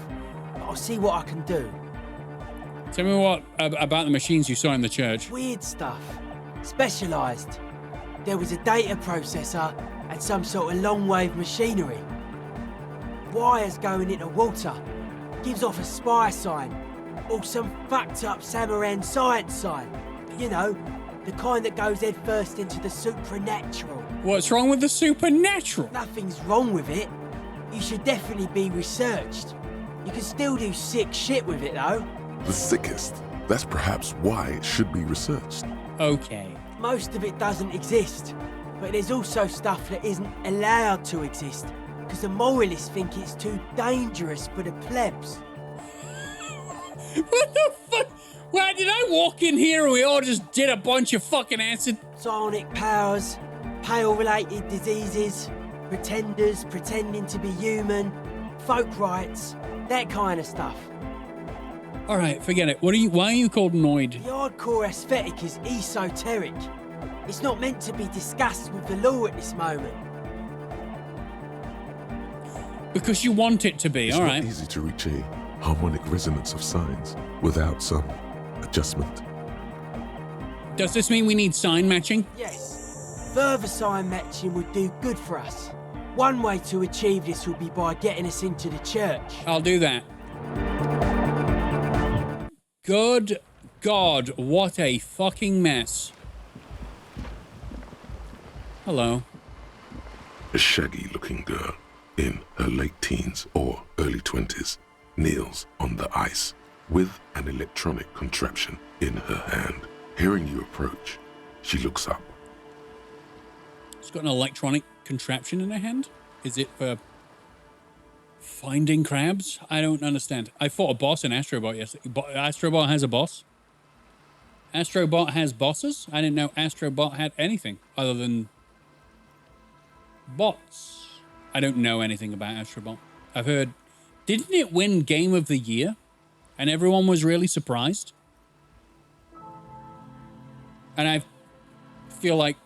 But I'll see what I can do. Tell me what about the machines you saw in the church. Weird stuff. Specialised. There was a data processor and some sort of long-wave machinery. Wires going into water. Gives off a spy sign. Or some fucked-up Samaran science sign. You know, the kind that goes head first into the supernatural. What's wrong with the supernatural? Nothing's wrong with it. You should definitely be researched. You can still do sick shit with it, though. The sickest. That's perhaps why it should be researched. Okay. Most of it doesn't exist. But there's also stuff that isn't allowed to exist. Because the moralists think it's too dangerous for the plebs. What the fuck? Why did I walk in here and we all just did a bunch of fucking acid? Psionic powers, pale-related diseases, pretenders pretending to be human, folk rights, that kind of stuff. All right, forget it. Why are you called Noid? The hardcore aesthetic is esoteric. It's not meant to be discussed with the law at this moment. Because you want it to be, all right. It's not easy to reach a harmonic resonance of signs without some adjustment. Does this mean we need sign matching? Yes. Further sign matching would do good for us. One way to achieve this would be by getting us into the church. I'll do that. Good God, what a fucking mess. Hello. A shaggy-looking girl in her late teens or early 20s kneels on the ice with an electronic contraption in her hand. Hearing you approach, she looks up. She's got an electronic contraption in her hand? Is it for finding crabs? I don't understand. I fought a boss in Astrobot yesterday. Astrobot has a boss? Astrobot has bosses? I didn't know Astrobot had anything other than bots. I don't know anything about Astrobot. I've heard... Didn't it win Game of the Year? And everyone was really surprised? And I feel like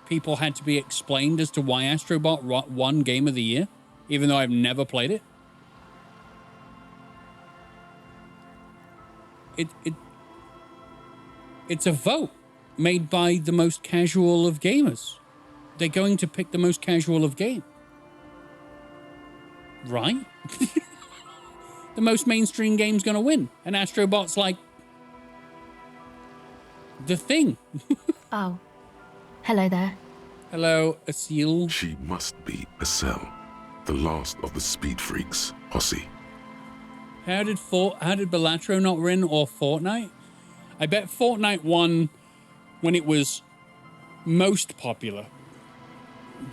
people had to be explained as to why Astrobot won Game of the Year, even though I've never played it. It's a vote made by the most casual of gamers. They're going to pick the most casual of game. Right? The most mainstream game's gonna win. And Astrobot's like the thing. Oh. Hello there. Hello, Asil. She must be Acel, the last of the speed freaks, Posse. How did Balatro not win, or Fortnite? I bet Fortnite won when it was most popular.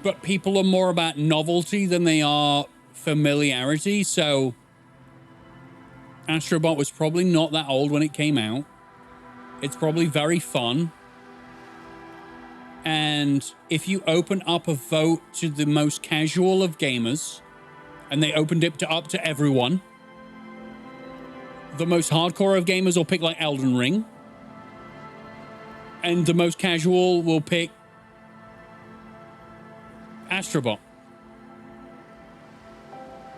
but people are more about novelty than they are familiarity. So Astrobot was probably not that old when it came out. It's probably very fun. And if you open up a vote to the most casual of gamers, and they opened it up to everyone, the most hardcore of gamers will pick like Elden Ring. And the most casual will pick Astrobot.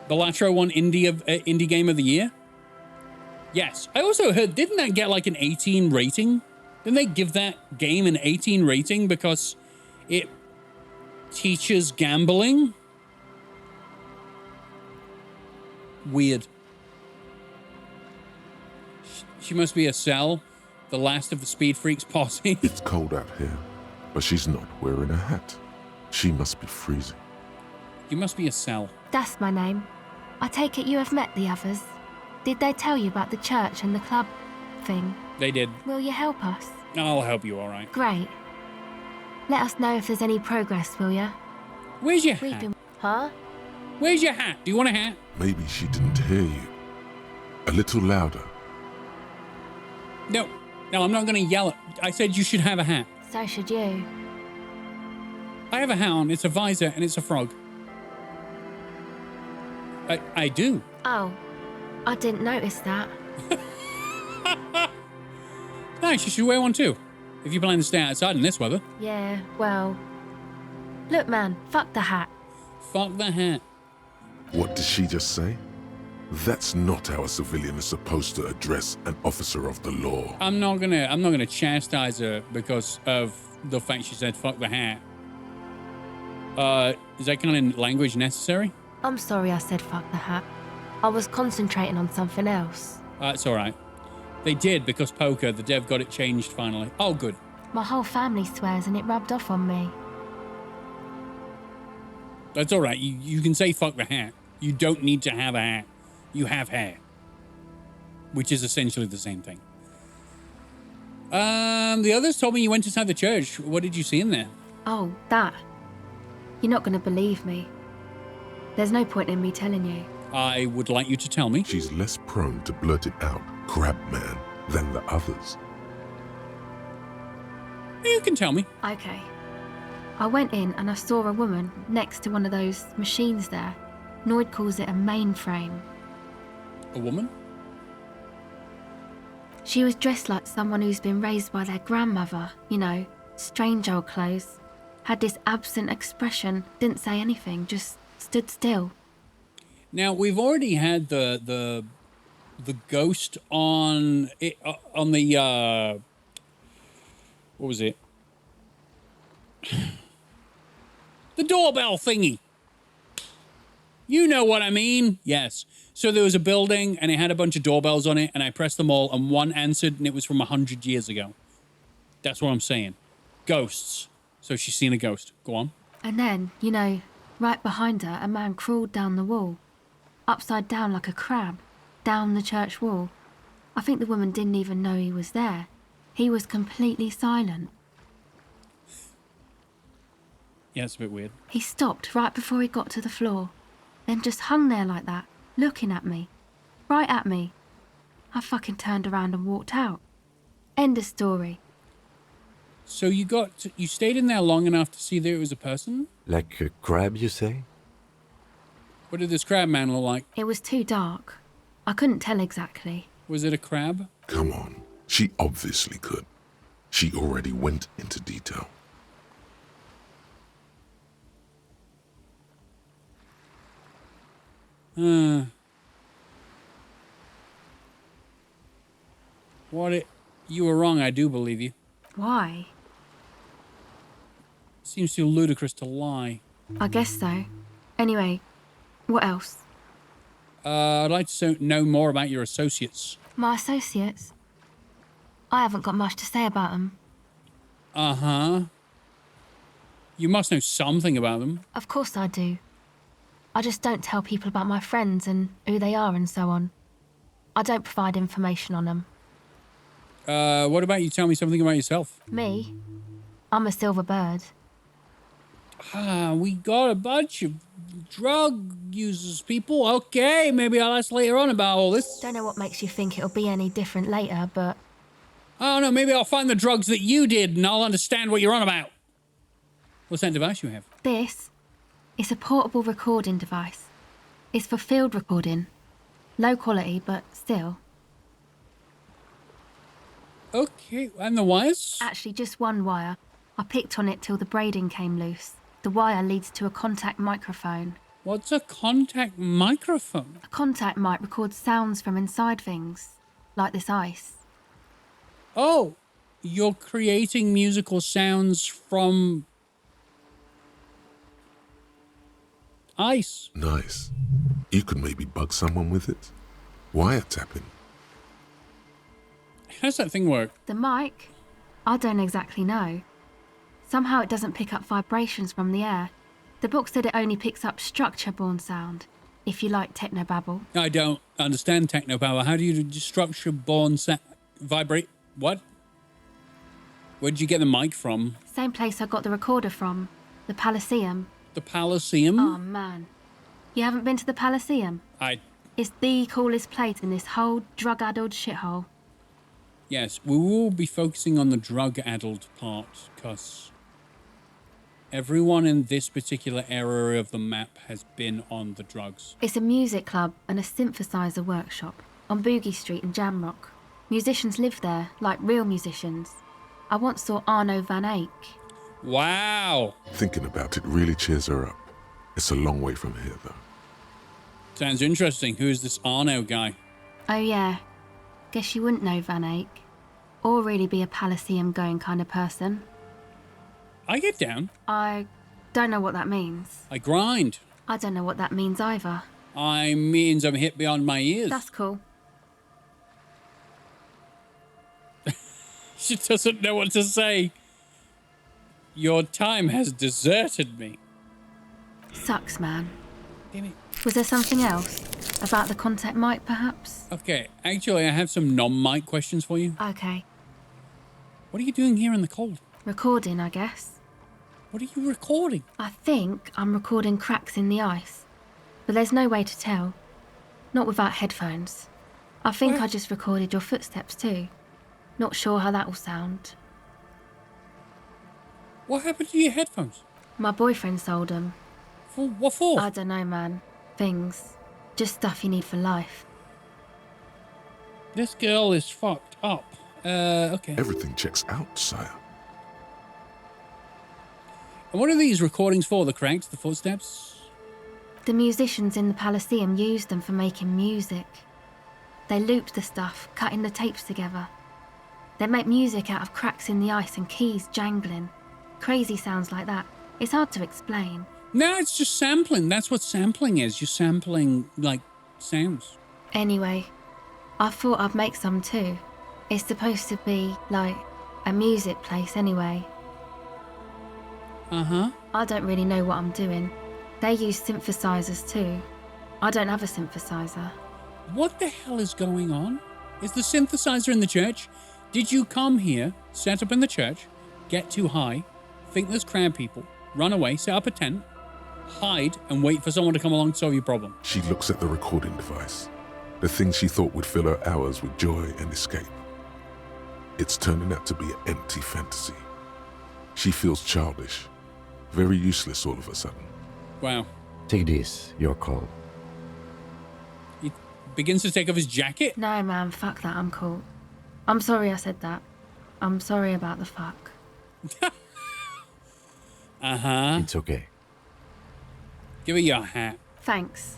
The Latro won Indie Game of the Year? Yes. I also heard, didn't that get like an 18 rating? Didn't they give that game an 18 rating because it teaches gambling? Weird. She must be a cell, the last of the Speed Freaks posse. It's cold out here, but she's not wearing a hat. She must be freezing. You must be a cell. That's my name. I take it you have met the others. Did they tell you about the church and the club thing? They did. Will you help us? I'll help you, all right. Great. Let us know if there's any progress, will you? Where's your hat? Huh? Where's your hat? Do you want a hat? Maybe she didn't hear you. A little louder. No, I'm not going to yell. I said you should have a hat. So should you. I have a hat on. It's a visor and it's a frog. I do. Oh, I didn't notice that. Nice, you should wear one too. If you plan to stay outside in this weather. Yeah, well... Look, man, fuck the hat. Fuck the hat. What did she just say? That's not how a civilian is supposed to address an officer of the law. I'm not gonna chastise her because of the fact she said fuck the hat. Is that kind of language necessary? I'm sorry I said fuck the hat. I was concentrating on something else. It's all right. They did because Poker, the dev, got it changed finally. Oh, good. My whole family swears and it rubbed off on me. That's all right. You can say fuck the hat. You don't need to have a hat. You have hair. Which is essentially the same thing. The others told me you went inside the church. What did you see in there? Oh, that. You're not going to believe me. There's no point in me telling you. I would like you to tell me. She's less prone to blurt it out, Crabman, than the others. You can tell me. Okay. I went in and I saw a woman next to one of those machines there. Noid calls it a mainframe. A woman? She was dressed like someone who's been raised by their grandmother, you know, strange old clothes. Had this absent expression, didn't say anything, just stood still. Now, we've already had the ghost on it, on the what was it? The doorbell thingy. You know what I mean? Yes. So there was a building and it had a bunch of doorbells on it and I pressed them all and one answered and it was from 100 years ago. That's what I'm saying. Ghosts. So she's seen a ghost. Go on. And then, you know, right behind her, a man crawled down the wall. Upside down like a crab. Down the church wall. I think the woman didn't even know he was there. He was completely silent. Yeah, it's a bit weird. He stopped right before he got to the floor. Then just hung there like that, looking at me. Right at me. I fucking turned around and walked out. End of story. So you stayed in there long enough to see that it was a person? Like a crab, you say? What did this crab man look like? It was too dark. I couldn't tell exactly. Was it a crab? Come on. She obviously could. She already went into detail. You were wrong, I do believe you. Why? Seems too ludicrous to lie. I guess so. Anyway, what else? I'd like to know more about your associates. My associates? I haven't got much to say about them. Uh-huh. You must know something about them. Of course I do. I just don't tell people about my friends and who they are and so on. I don't provide information on them. What about you tell me something about yourself? Me? I'm a silver bird. We got a bunch of drug users, people. Okay, maybe I'll ask later on about all this. Don't know what makes you think it'll be any different later, but... I don't know, maybe I'll find the drugs that you did and I'll understand what you're on about. What's that device you have? This is a portable recording device. It's for field recording. Low quality, but still. Okay, and the wires? Actually, just one wire. I picked on it till the braiding came loose. The wire leads to a contact microphone. What's a contact microphone? A contact mic records sounds from inside things, like this ice. Oh, you're creating musical sounds from... ice. Nice. You could maybe bug someone with it. Wiretapping. How's that thing work? The mic? I don't exactly know. Somehow it doesn't pick up vibrations from the air. The book said it only picks up structure-born sound, if you like technobabble. I don't understand technobabble. How do you do structure-born vibrate? What? Where'd you get the mic from? Same place I got the recorder from. The Palaceum. The Palaceum? Oh, man. You haven't been to the Palaceum? It's the coolest place in this whole drug-addled shithole. Yes, we will be focusing on the drug-addled part, because everyone in this particular area of the map has been on the drugs. It's a music club and a synthesizer workshop on Boogie Street in Jamrock. Musicians live there, like real musicians. I once saw Arno van Eyck. Wow! Thinking about it really cheers her up. It's a long way from here, though. Sounds interesting. Who is this Arno guy? Oh, yeah. Guess you wouldn't know Van Eyck. Or really be a Palaceum-going kind of person. I get down. I don't know what that means. I grind. I don't know what that means either. I means I'm hit beyond my ears. That's cool. She doesn't know what to say. Your time has deserted me. Sucks, man. Damn it. Was there something else? About the contact mic, perhaps? Okay, actually, I have some non-mic questions for you. Okay. What are you doing here in the cold? Recording, I guess. What are you recording? I think I'm recording cracks in the ice. But there's no way to tell. Not without headphones. I think I just recorded your footsteps too. Not sure how that will sound. What happened to your headphones? My boyfriend sold them. For what for? I don't know, man. Things. Just stuff you need for life. This girl is fucked up. Okay. Everything checks out, sire. And what are these recordings for? The cracks, the footsteps? The musicians in the Palaceum used them for making music. They looped the stuff, cutting the tapes together. They make music out of cracks in the ice and keys jangling. Crazy sounds like that. It's hard to explain. No, it's just sampling. That's what sampling is. You're sampling, like, sounds. Anyway, I thought I'd make some too. It's supposed to be, like, a music place anyway. Uh-huh. I don't really know what I'm doing. They use synthesizers too. I don't have a synthesizer. What the hell is going on? Is the synthesizer in the church? Did you come here, set up in the church, get too high, think there's crowd people, run away, set up a tent, hide, and wait for someone to come along to solve your problem? She looks at the recording device, the thing she thought would fill her hours with joy and escape. It's turning out to be an empty fantasy. She feels childish, very useless all of a sudden. Wow. Take this, your call. He begins to take off his jacket? No, man, fuck that, I'm cool. I'm sorry I said that. I'm sorry about the fuck. Uh-huh. It's okay. Give her your hat. Thanks.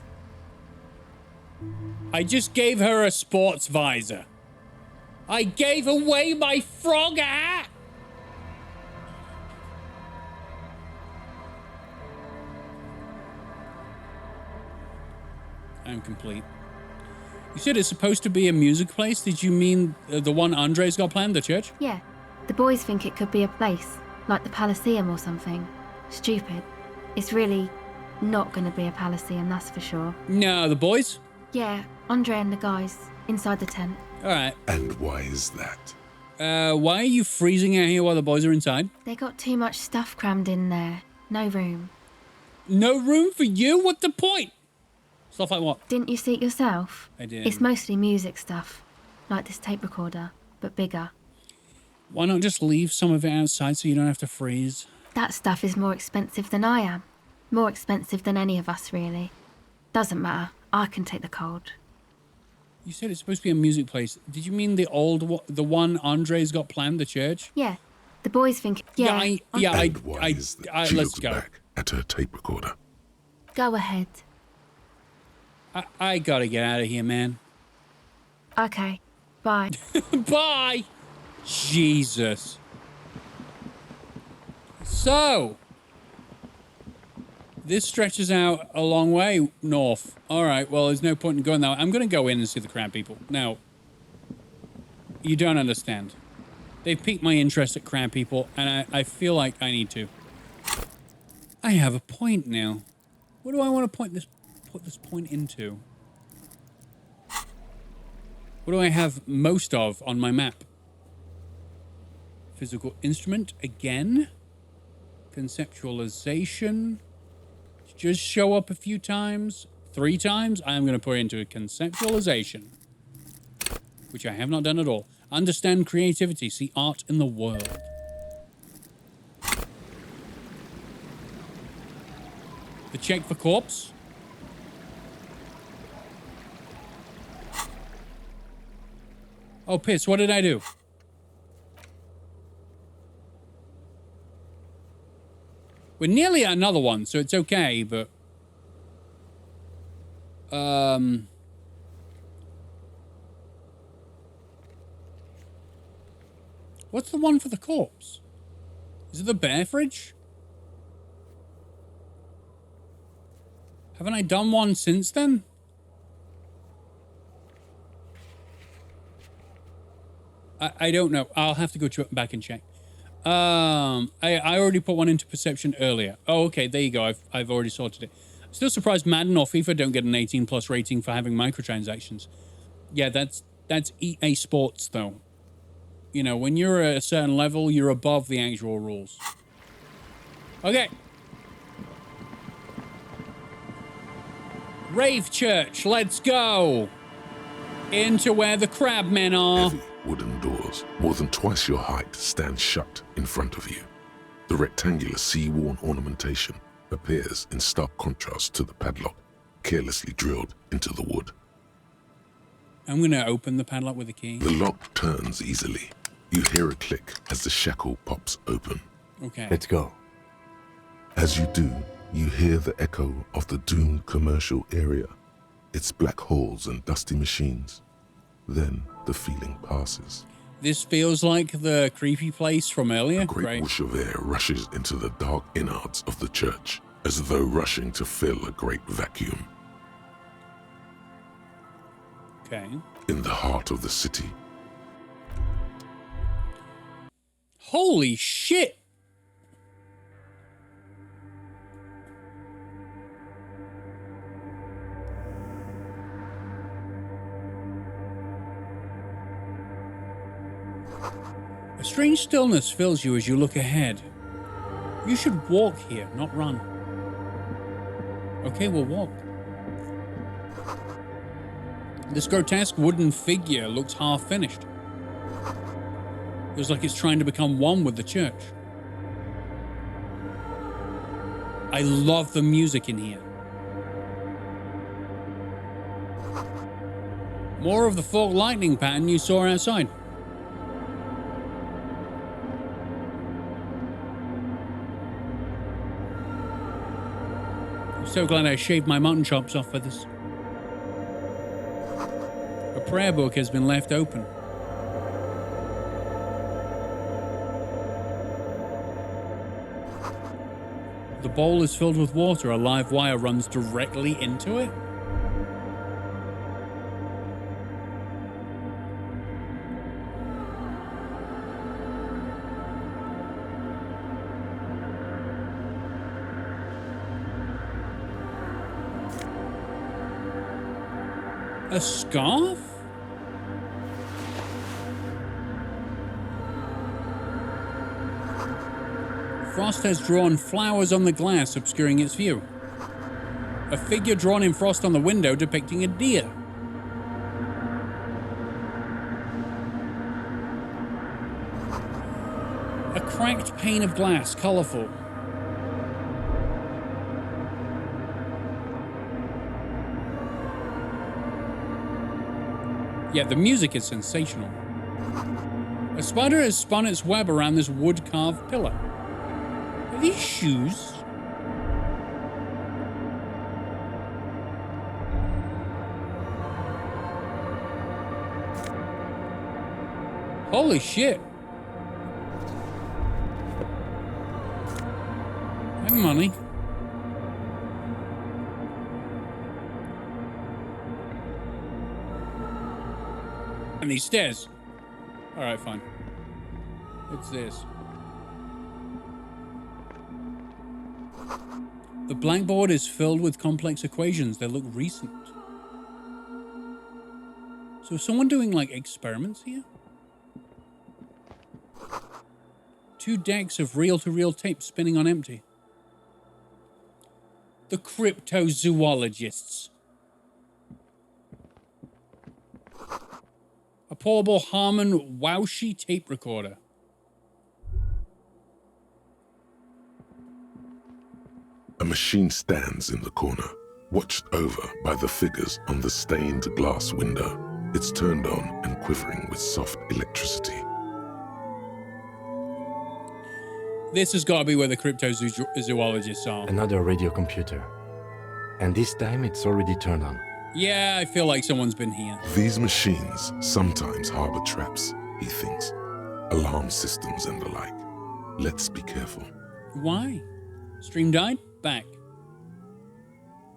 I just gave her a sports visor. I gave away my frog hat! I'm complete. You said it's supposed to be a music place? Did you mean the one Andre's got planned, the church? Yeah. The boys think it could be a place, like the Palaceum or something. Stupid. It's really not going to be a Palaceum, that's for sure. No, the boys? Yeah, Andre and the guys, inside the tent. All right. And why is that? Why are you freezing out here while the boys are inside? They got too much stuff crammed in there. No room. No room for you? What's the point? Stuff like what? Didn't you see it yourself? I did. It's mostly music stuff, like this tape recorder, but bigger. Why not just leave some of it outside so you don't have to freeze? That stuff is more expensive than I am. More expensive than any of us, really. Doesn't matter. I can take the cold. You said it's supposed to be a music place. Did you mean the one Andre's got planned, the church? Yeah. The boys think... Yeah, let's go. Back at her tape recorder. Go ahead. I gotta get out of here, man. Okay. Bye. Bye! Jesus. So, this stretches out a long way north. All right, well, there's no point in going there. I'm going to go in and see the crab people. Now, you don't understand. They've piqued my interest at crab people, and I feel like I need to. I have a point now. What do I want to put this point into? What do I have most of on my map? Physical instrument again. Conceptualization. Just show up a few times. 3 times. I'm going to put it into a conceptualization. Which I have not done at all. Understand creativity. See art in the world. The check for corpse. Oh, piss. What did I do? We're nearly at another one, so it's okay, but... What's the one for the corpse? Is it the bear fridge? Haven't I done one since then? I don't know. I'll have to go back and check. I already put one into perception earlier. Oh, okay, there you go. I've already sorted it. Still surprised Madden or FIFA don't get an 18+ rating for having microtransactions. Yeah, that's EA Sports, though. You know, when you're at a certain level, you're above the actual rules. Okay. Rave Church, let's go! Into where the crab men are. Heavy wooden doors, more than twice your height, stand shut in front of you. The rectangular sea-worn ornamentation appears in stark contrast to the padlock, carelessly drilled into the wood. I'm going to open the padlock with a key. The lock turns easily. You hear a click as the shackle pops open. Okay. Let's go. As you do, you hear the echo of the doomed commercial area, its black holes and dusty machines. Then the feeling passes. This feels like the creepy place from earlier. A great whoosh of air rushes into the dark innards of the church, as though rushing to fill a great vacuum. Okay. In the heart of the city. Holy shit! A strange stillness fills you as you look ahead. You should walk here, not run. Okay, we'll walk. This grotesque wooden figure looks half finished. Feels like it's trying to become one with the church. I love the music in here. More of the forked lightning pattern you saw outside. I'm so glad I shaved my mutton chops off for this. A prayer book has been left open. The bowl is filled with water. A live wire runs directly into it. A scarf? Frost has drawn flowers on the glass, obscuring its view. A figure drawn in frost on the window depicting a deer. A cracked pane of glass, colorful. Yeah, the music is sensational. A spider has spun its web around this wood-carved pillar. Are these shoes? Holy shit. And money. And these stairs. Alright, fine. What's this? The blackboard is filled with complex equations that look recent. So is someone doing, like, experiments here? 2 decks of reel-to-reel tape spinning on empty. The cryptozoologists. A portable Harman Waushi tape recorder. A machine stands in the corner, watched over by the figures on the stained glass window. It's turned on and quivering with soft electricity. This has got to be where the cryptozoologists are. Another radio computer. And this time it's already turned on. Yeah, I feel like someone's been here. These machines sometimes harbor traps, he thinks. Alarm systems and the like. Let's be careful. Why? Stream died? Back.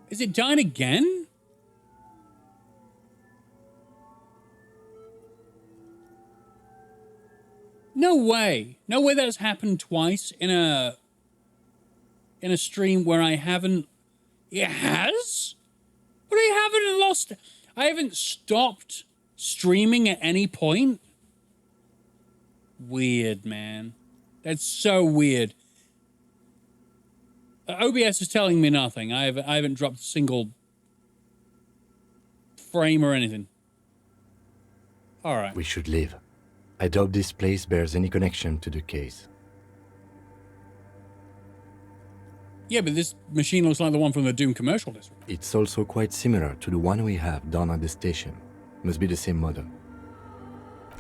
Is it dying again? No way. No way that's happened twice in a stream where I haven't... It has? But I haven't stopped streaming at any point? Weird, man. That's so weird. OBS is telling me nothing. I haven't dropped a single frame or anything. All right. We should leave. I doubt this place bears any connection to the case. Yeah, but this machine looks like the one from the Doom commercial district. It's also quite similar to the one we have down at the station. Must be the same model.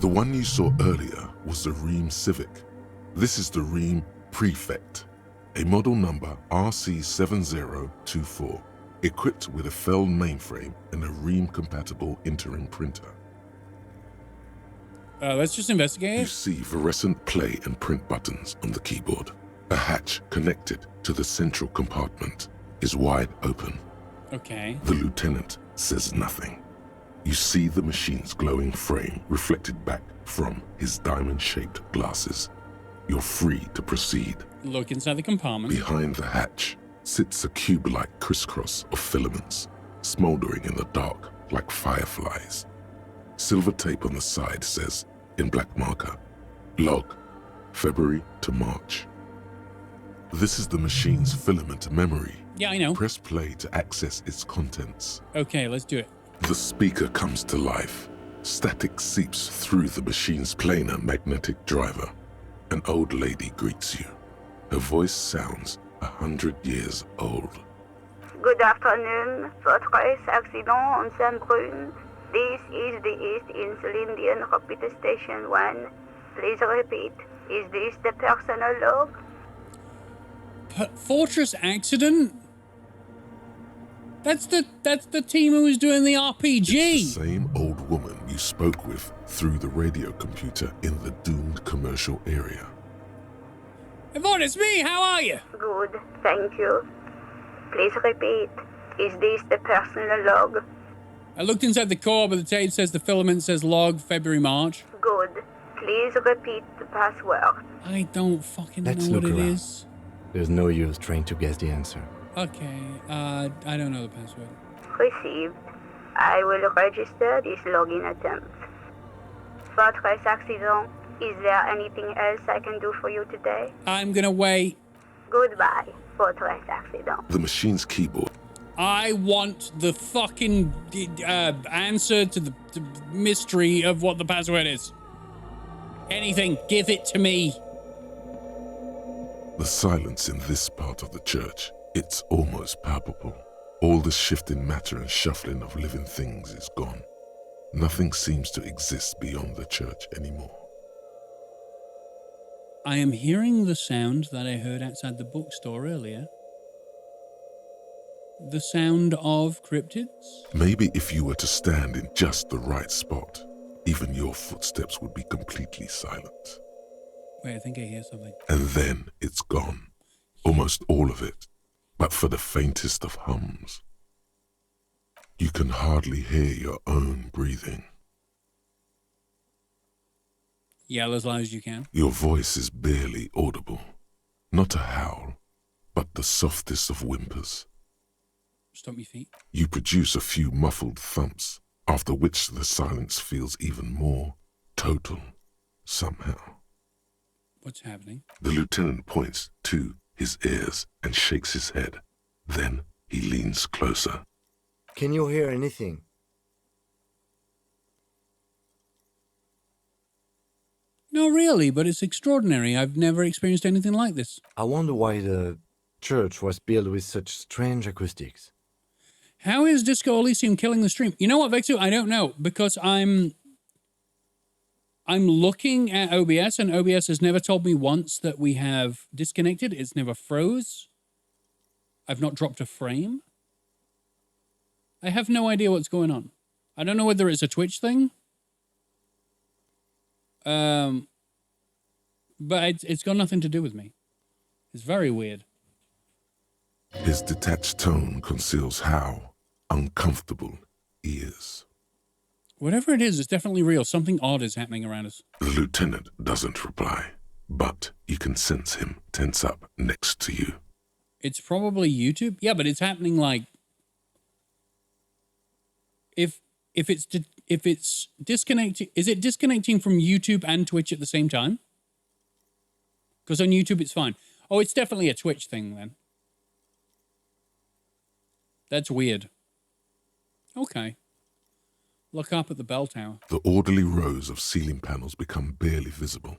The one you saw earlier was the Ream Civic. This is the Ream Prefect, a model number RC7024, equipped with a Feld mainframe and a Ream-compatible interim printer. Let's just investigate. You see fluorescent play and print buttons on the keyboard. A hatch connected to the central compartment is wide open. Okay. The lieutenant says nothing. You see the machine's glowing frame reflected back from his diamond-shaped glasses. You're free to proceed. Look inside the compartment. Behind the hatch sits a cube-like crisscross of filaments, smoldering in the dark like fireflies. Silver tape on the side says, in black marker, log, February to March. This is the machine's filament memory. Yeah, I know. Press play to access its contents. Okay, let's do it. The speaker comes to life. Static seeps through the machine's planar magnetic driver. An old lady greets you. Her voice sounds 100 years old. Good afternoon. Votre accident on Saint-Brune. This is the East Insulindian Repeater Station 1. Please repeat. Is this the personal log? Fortress Accident? That's the team who was doing the RPG. It's the same old woman you spoke with through the radio computer in the doomed commercial area. Yvonne, it's me. How are you? Good, thank you. Please repeat. Is this the personal log? I looked inside the core, but the tape says the filament says log February, March. Good. Please repeat the password. I don't fucking Let's know what look it around. is. There's no use trying to guess the answer. Okay, I don't know the password. Received. I will register this login attempt. Fortress Accident. Is there anything else I can do for you today? I'm gonna wait. Goodbye, Fortress Accident. The machine's keyboard. I want the fucking answer to the mystery of what the password is. Anything, give it to me. The silence in this part of the church, it's almost palpable. All the shifting matter and shuffling of living things is gone. Nothing seems to exist beyond the church anymore. I am hearing the sound that I heard outside the bookstore earlier. The sound of cryptids? Maybe if you were to stand in just the right spot, even your footsteps would be completely silent. Wait, I think I hear something. And then it's gone. Almost all of it, but for the faintest of hums. You can hardly hear your own breathing. Yell as loud as you can. Your voice is barely audible. Not a howl, but the softest of whimpers. Stomp your feet. You produce a few muffled thumps, after which the silence feels even more total, somehow. What's happening? The lieutenant points to his ears and shakes his head. Then he leans closer. Can you hear anything? No, really, but it's extraordinary. I've never experienced anything like this. I wonder why the church was built with such strange acoustics. How is Disco Elysium killing the stream? You know what, Vexu? I don't know, because I'm looking at OBS, and OBS has never told me once that we have disconnected. It's never froze. I've not dropped a frame. I have no idea what's going on. I don't know whether it's a Twitch thing. But it's got nothing to do with me. It's very weird. His detached tone conceals how uncomfortable he is. Whatever it is, it's definitely real. Something odd is happening around us. The lieutenant doesn't reply, but you can sense him tense up next to you. It's probably YouTube. Yeah, but it's happening like if it's disconnecting. Is it disconnecting from YouTube and Twitch at the same time? Because on YouTube it's fine. Oh, it's definitely a Twitch thing then. That's weird. Okay. Look up at the bell tower. The orderly rows of ceiling panels become barely visible,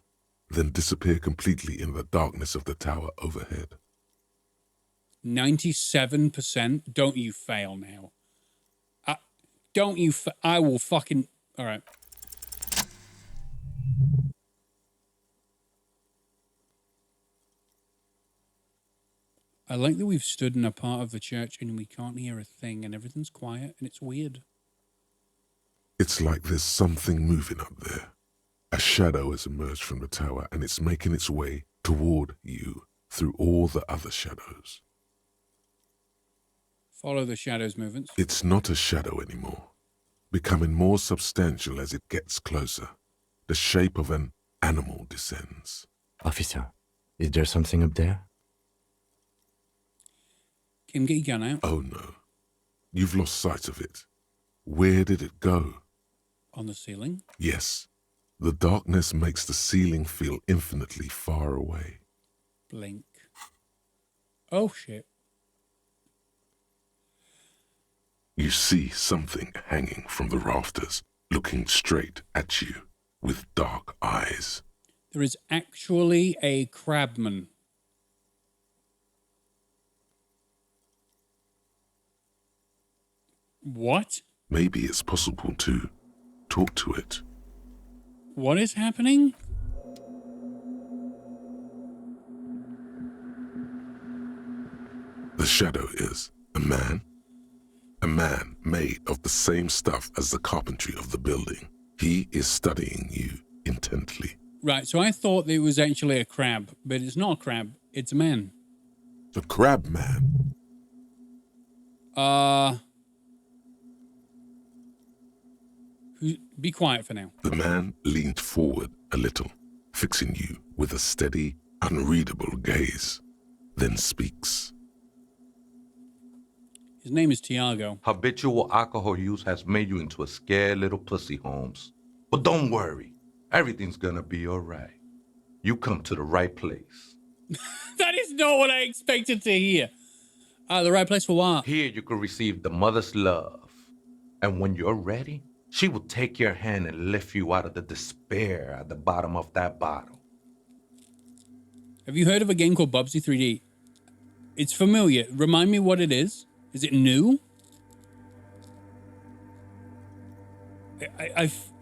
then disappear completely in the darkness of the tower overhead. 97%? Don't you fail now. Don't you I will fucking... All right. I like that we've stood in a part of the church and we can't hear a thing and everything's quiet and it's weird. It's like there's something moving up there. A shadow has emerged from the tower and it's making its way toward you through all the other shadows. Follow the shadow's movements. It's not a shadow anymore, becoming more substantial as it gets closer. The shape of an animal descends. Officer, is there something up there? Kim, get your gun out. Oh no, you've lost sight of it. Where did it go? On the ceiling? Yes, the darkness makes the ceiling feel infinitely far away. Blink. Oh shit. You see something hanging from the rafters, looking straight at you with dark eyes. There is actually a crabman. What? Maybe it's possible to talk to it. What is happening? The shadow is a man. A man made of the same stuff as the carpentry of the building. He is studying you intently. Right, so I thought it was actually a crab, but it's not a crab, it's a man. The crab man? Be quiet for now. The man leaned forward a little, fixing you with a steady, unreadable gaze, then speaks. His name is Tiago. Habitual alcohol use has made you into a scared little pussy, Holmes. But don't worry, everything's gonna be all right. You come to the right place. That is not what I expected to hear. The right place for what? Here you could receive the mother's love. And when you're ready, she will take your hand and lift you out of the despair at the bottom of that bottle. Have you heard of a game called Bubsy 3D? It's familiar. Remind me what it is. Is it new?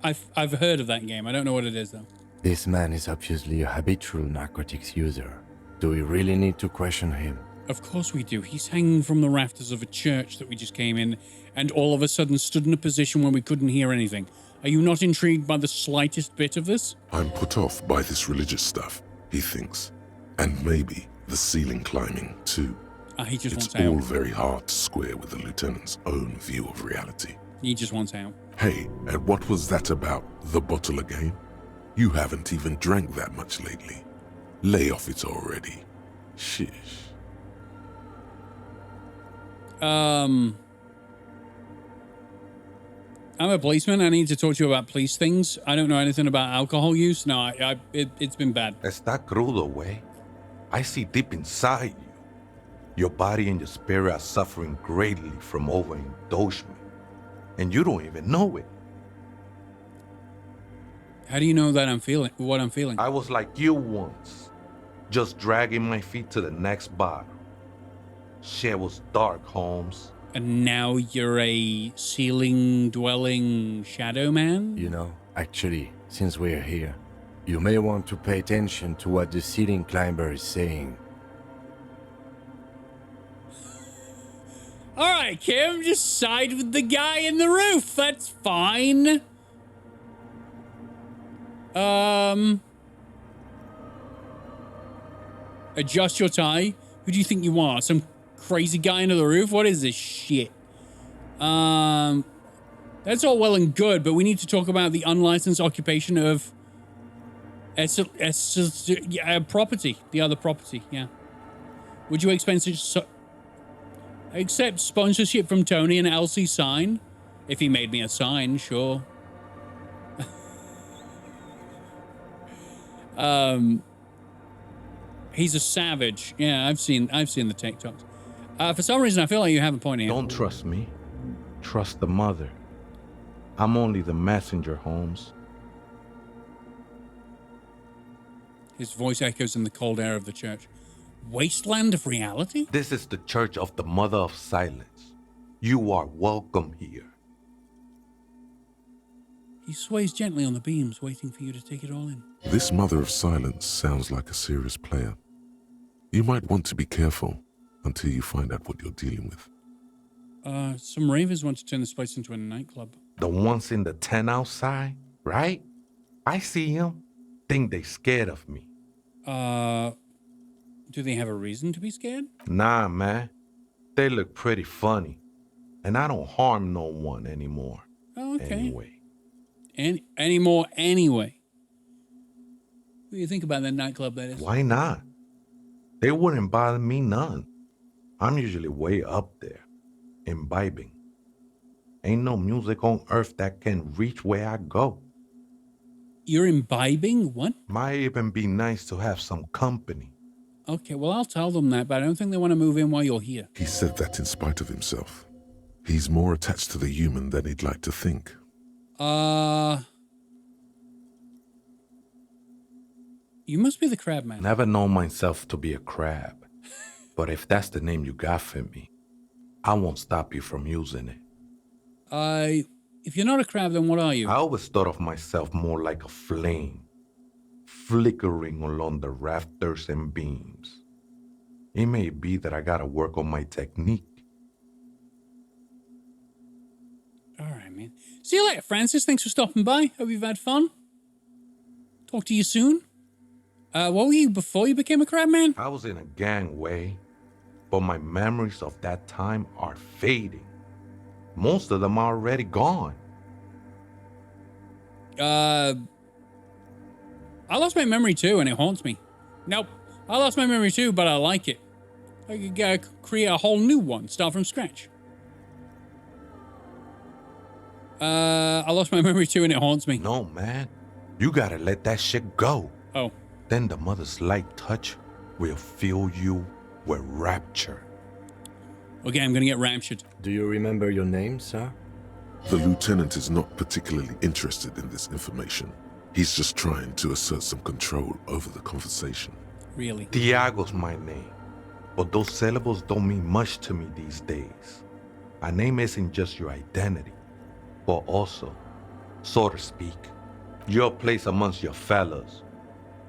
I've heard of that game. I don't know what it is though. This man is obviously a habitual narcotics user. Do we really need to question him? Of course we do. He's hanging from the rafters of a church that we just came in and all of a sudden stood in a position where we couldn't hear anything. Are you not intrigued by the slightest bit of this? I'm put off by this religious stuff, he thinks. And maybe the ceiling climbing, too. He just it's wants out. all very hard to square with the lieutenant's own view of reality. He just wants out. Hey, and what was that about the bottle again? You haven't even drank that much lately. Lay off it already. Shish. I'm a policeman. I need to talk to you about police things. I don't know anything about alcohol use. No, it's been bad. Está crudo, way. I see deep inside you. Your body and your spirit are suffering greatly from overindulgence. And you don't even know it. How do you know that I'm feeling what I'm feeling? I was like you once, just dragging my feet to the next bottle. Shit was dark, Holmes. And now you're a ceiling-dwelling shadow man? You know, actually, since we're here, you may want to pay attention to what the ceiling climber is saying. All right, Kim, just side with the guy in the roof. That's fine. Adjust your tie. Who do you think you are? Some crazy guy under the roof? What is this shit? That's all well and good, but we need to talk about the unlicensed occupation of property. The other property, yeah. Would you accept sponsorship from Tony and Elsie sign? If he made me a sign, sure. He's a savage. Yeah, I've seen the TikToks. For some reason, I feel like you have a point here. Don't trust me. Trust the mother. I'm only the messenger, Holmes. His voice echoes in the cold air of the church. Wasteland of reality? This is the church of the Mother of Silence. You are welcome here. He sways gently on the beams, waiting for you to take it all in. This Mother of Silence sounds like a serious player. You might want to be careful until you find out what you're dealing with. Some ravers want to turn this place into a nightclub. The ones in the tent outside, right? I see them. Think they scared of me. Do they have a reason to be scared? Nah, man. They look pretty funny. And I don't harm no one anymore. Oh, okay. Anyway. Anyway. What do you think about that nightclub, that is? Why not? They wouldn't bother me none. I'm usually way up there, imbibing. Ain't no music on earth that can reach where I go. You're imbibing? What? Might even be nice to have some company. Okay, well, I'll tell them that, but I don't think they want to move in while you're here. He said that in spite of himself. He's more attached to the human than he'd like to think. You must be the crab man. Never known myself to be a crab. But if that's the name you got for me, I won't stop you from using it. If you're not a crab, then what are you? I always thought of myself more like a flame, flickering along the rafters and beams. It may be that I gotta work on my technique. All right, man. See you later, Francis. Thanks for stopping by. Hope you've had fun. Talk to you soon. What were you before you became a crab man? I was in a gangway, but my memories of that time are fading. Most of them are already gone. I lost my memory too, and it haunts me. Nope. I lost my memory too, but I like it. I could create a whole new one, start from scratch. I lost my memory too, and it haunts me. No, man. You gotta let that shit go. Oh. Then the mother's light touch will fill you with rapture. Okay, I'm gonna get raptured. Do you remember your name, sir? The lieutenant is not particularly interested in this information. He's just trying to assert some control over the conversation. Really? Tiago's my name, but those syllables don't mean much to me these days. A name isn't just your identity, but also, so to speak, your place amongst your fellows,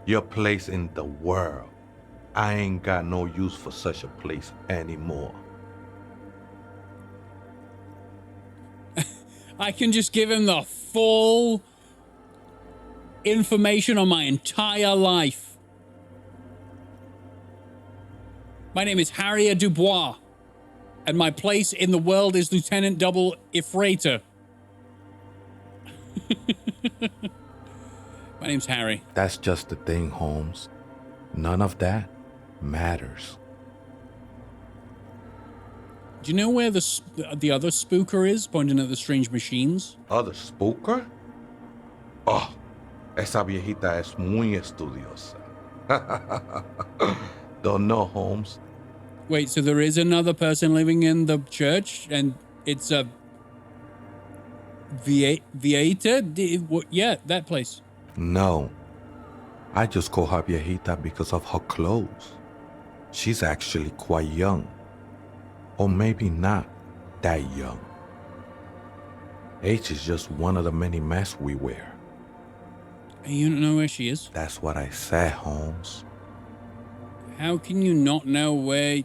your place in the world. I ain't got no use for such a place anymore. I can just give him the full information on my entire life. My name is Harriet Dubois, and my place in the world is Lieutenant Double Ifrater. My name's Harry. That's just the thing, Holmes. None of that matters. Do you know where the other spooker is, pointing at the strange machines? Other spooker? Oh, esa viejita es muy estudiosa. Don't know, Holmes. Wait, so there is another person living in the church, and it's a Vieta? Yeah, that place. No. I just call her viejita because of her clothes. She's actually quite young. Or maybe not that young. Age is just one of the many masks we wear. You don't know where she is? That's what I said, Holmes. How can you not know when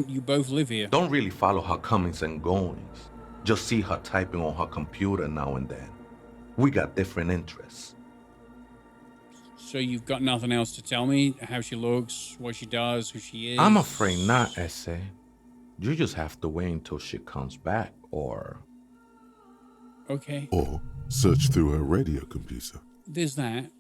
you both live here? Don't really follow her comings and goings. Just see her typing on her computer now and then. We got different interests. So you've got nothing else to tell me? How she looks, what she does, who she is? I'm afraid not, Essay. You just have to wait until she comes back, or... Okay. Or search through her radio computer. There's that.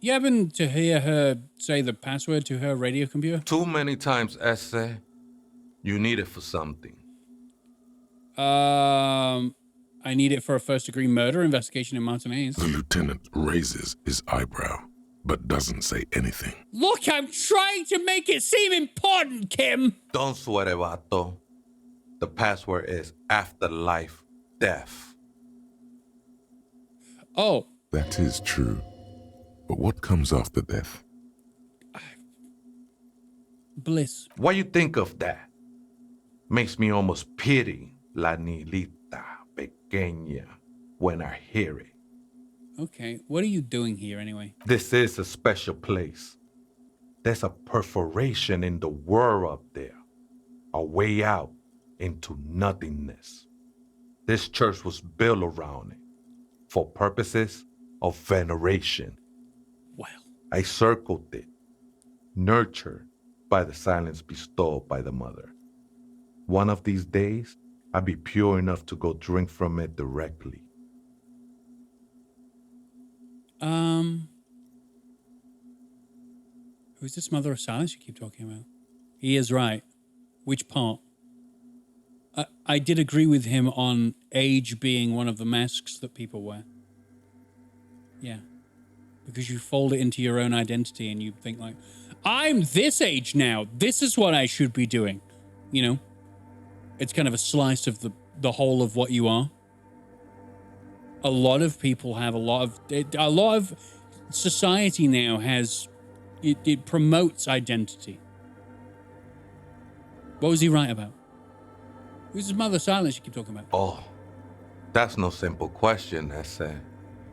You happen to hear her say the password to her radio computer? Too many times, Essay. You need it for something. I need it for a first-degree murder investigation in Martinez. The lieutenant raises his eyebrow, but doesn't say anything. Look, I'm trying to make it seem important, Kim! Don't sweat it, vato. The password is afterlife death. Oh. That is true. But what comes after death? Bliss. What you think of that? Makes me almost pity La Nilita Pequeña when I hear it. Okay, what are you doing here anyway? This is a special place. There's a perforation in the world up there. A way out into nothingness. This church was built around it for purposes of veneration. Wow. I circled it, nurtured by the silence bestowed by the mother. One of these days, I'll be pure enough to go drink from it directly. Who's this mother of silence you keep talking about? He is right. Which part? I did agree with him on age being one of the masks that people wear. Yeah. Because you fold it into your own identity and you think like, I'm this age now. This is what I should be doing. You know? It's kind of a slice of the whole of what you are. A lot of people have a lot of society now has, it promotes identity. What was he right about? Who's his mother silence you keep talking about? Oh, that's no simple question, Essay.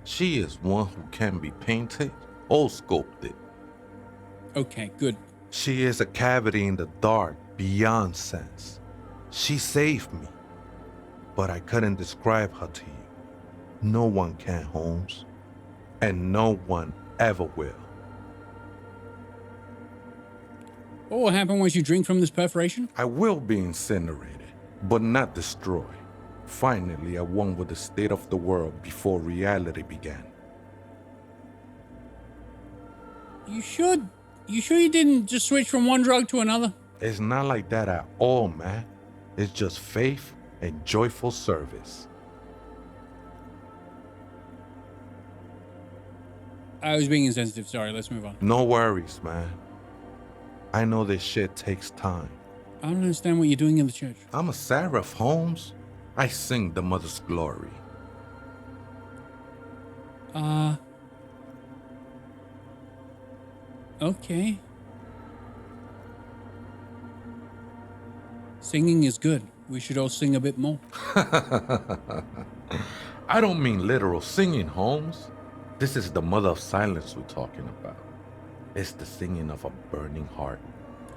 She is one who can be painted or sculpted. Okay, good. She is a cavity in the dark beyond sense. She saved me, but I couldn't describe her to you. No one can, Holmes, and no one ever will. What will happen once you drink from this perforation? I will be incinerated, but not destroyed. Finally, at one with the state of the world before reality began. You sure you didn't just switch from one drug to another? It's not like that at all, man. It's just faith and joyful service. I was being insensitive. Sorry, let's move on. No worries, man. I know this shit takes time. I don't understand what you're doing in the church. I'm a seraph, Holmes. I sing the Mother's glory. Okay. Singing is good. We should all sing a bit more. I don't mean literal singing, Holmes. This is the mother of silence we're talking about. It's the singing of a burning heart.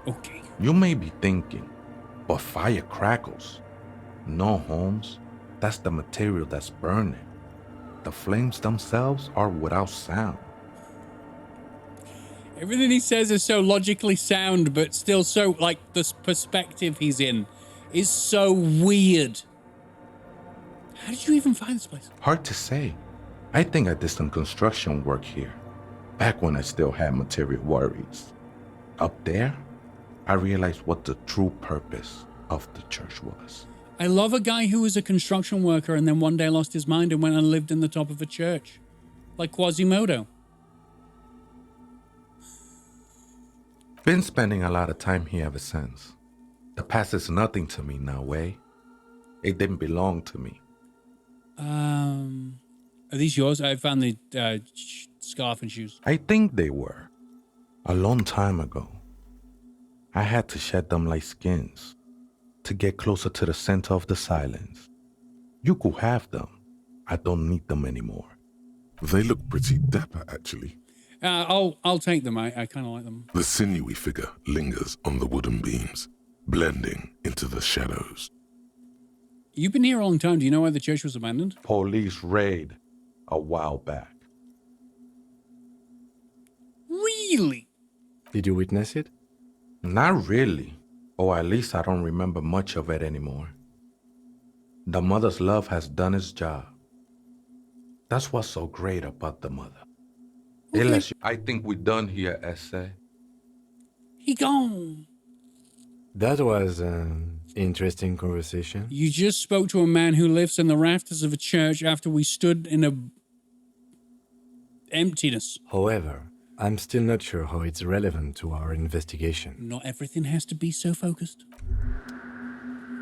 Okay. You may be thinking, but fire crackles. No, Holmes. That's the material that's burning. The flames themselves are without sound. Everything he says is so logically sound, but still so, like, this perspective he's in is so weird. How did you even find this place? Hard to say. I think I did some construction work here, back when I still had material worries. Up there, I realized what the true purpose of the church was. I love a guy who was a construction worker and then one day lost his mind and went and lived in the top of a church. Like Quasimodo. Been spending a lot of time here ever since. The past is nothing to me now, eh? It didn't belong to me. Are these yours? I found the scarf and shoes. I think they were. A long time ago. I had to shed them like skins to get closer to the center of the silence. You could have them. I don't need them anymore. They look pretty dapper, actually. I'll take them. I kind of like them. The sinewy figure lingers on the wooden beams, blending into the shadows. You've been here a long time. Do you know why the church was abandoned? Police raid a while back. Really? Did you witness it? Not really. Or at least I don't remember much of it anymore. The mother's love has done its job. That's what's so great about the mother. Okay. I think we're done here, Essay. He gone. That was an interesting conversation. You just spoke to a man who lives in the rafters of a church after we stood in a emptiness. However, I'm still not sure how it's relevant to our investigation. Not everything has to be so focused.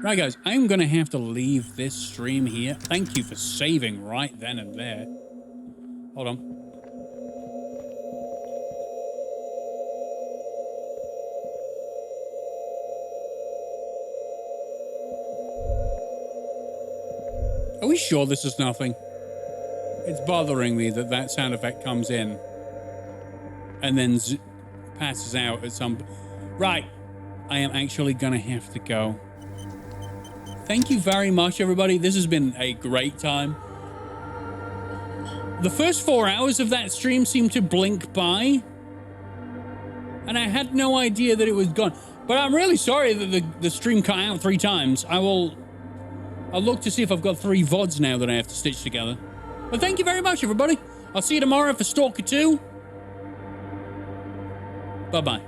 Right, guys, I'm going to have to leave this stream here. Thank you for saving right then and there. Hold on. Are we sure this is nothing? It's bothering me that that sound effect comes in and then passes out at some... Right. I am actually going to have to go. Thank you very much, everybody. This has been a great time. The first 4 hours of that stream seemed to blink by. And I had no idea that it was gone. But I'm really sorry that the stream cut out 3 times. I'll look to see if I've got 3 VODs now that I have to stitch together. But thank you very much, everybody. I'll see you tomorrow for Stalker 2. Bye-bye.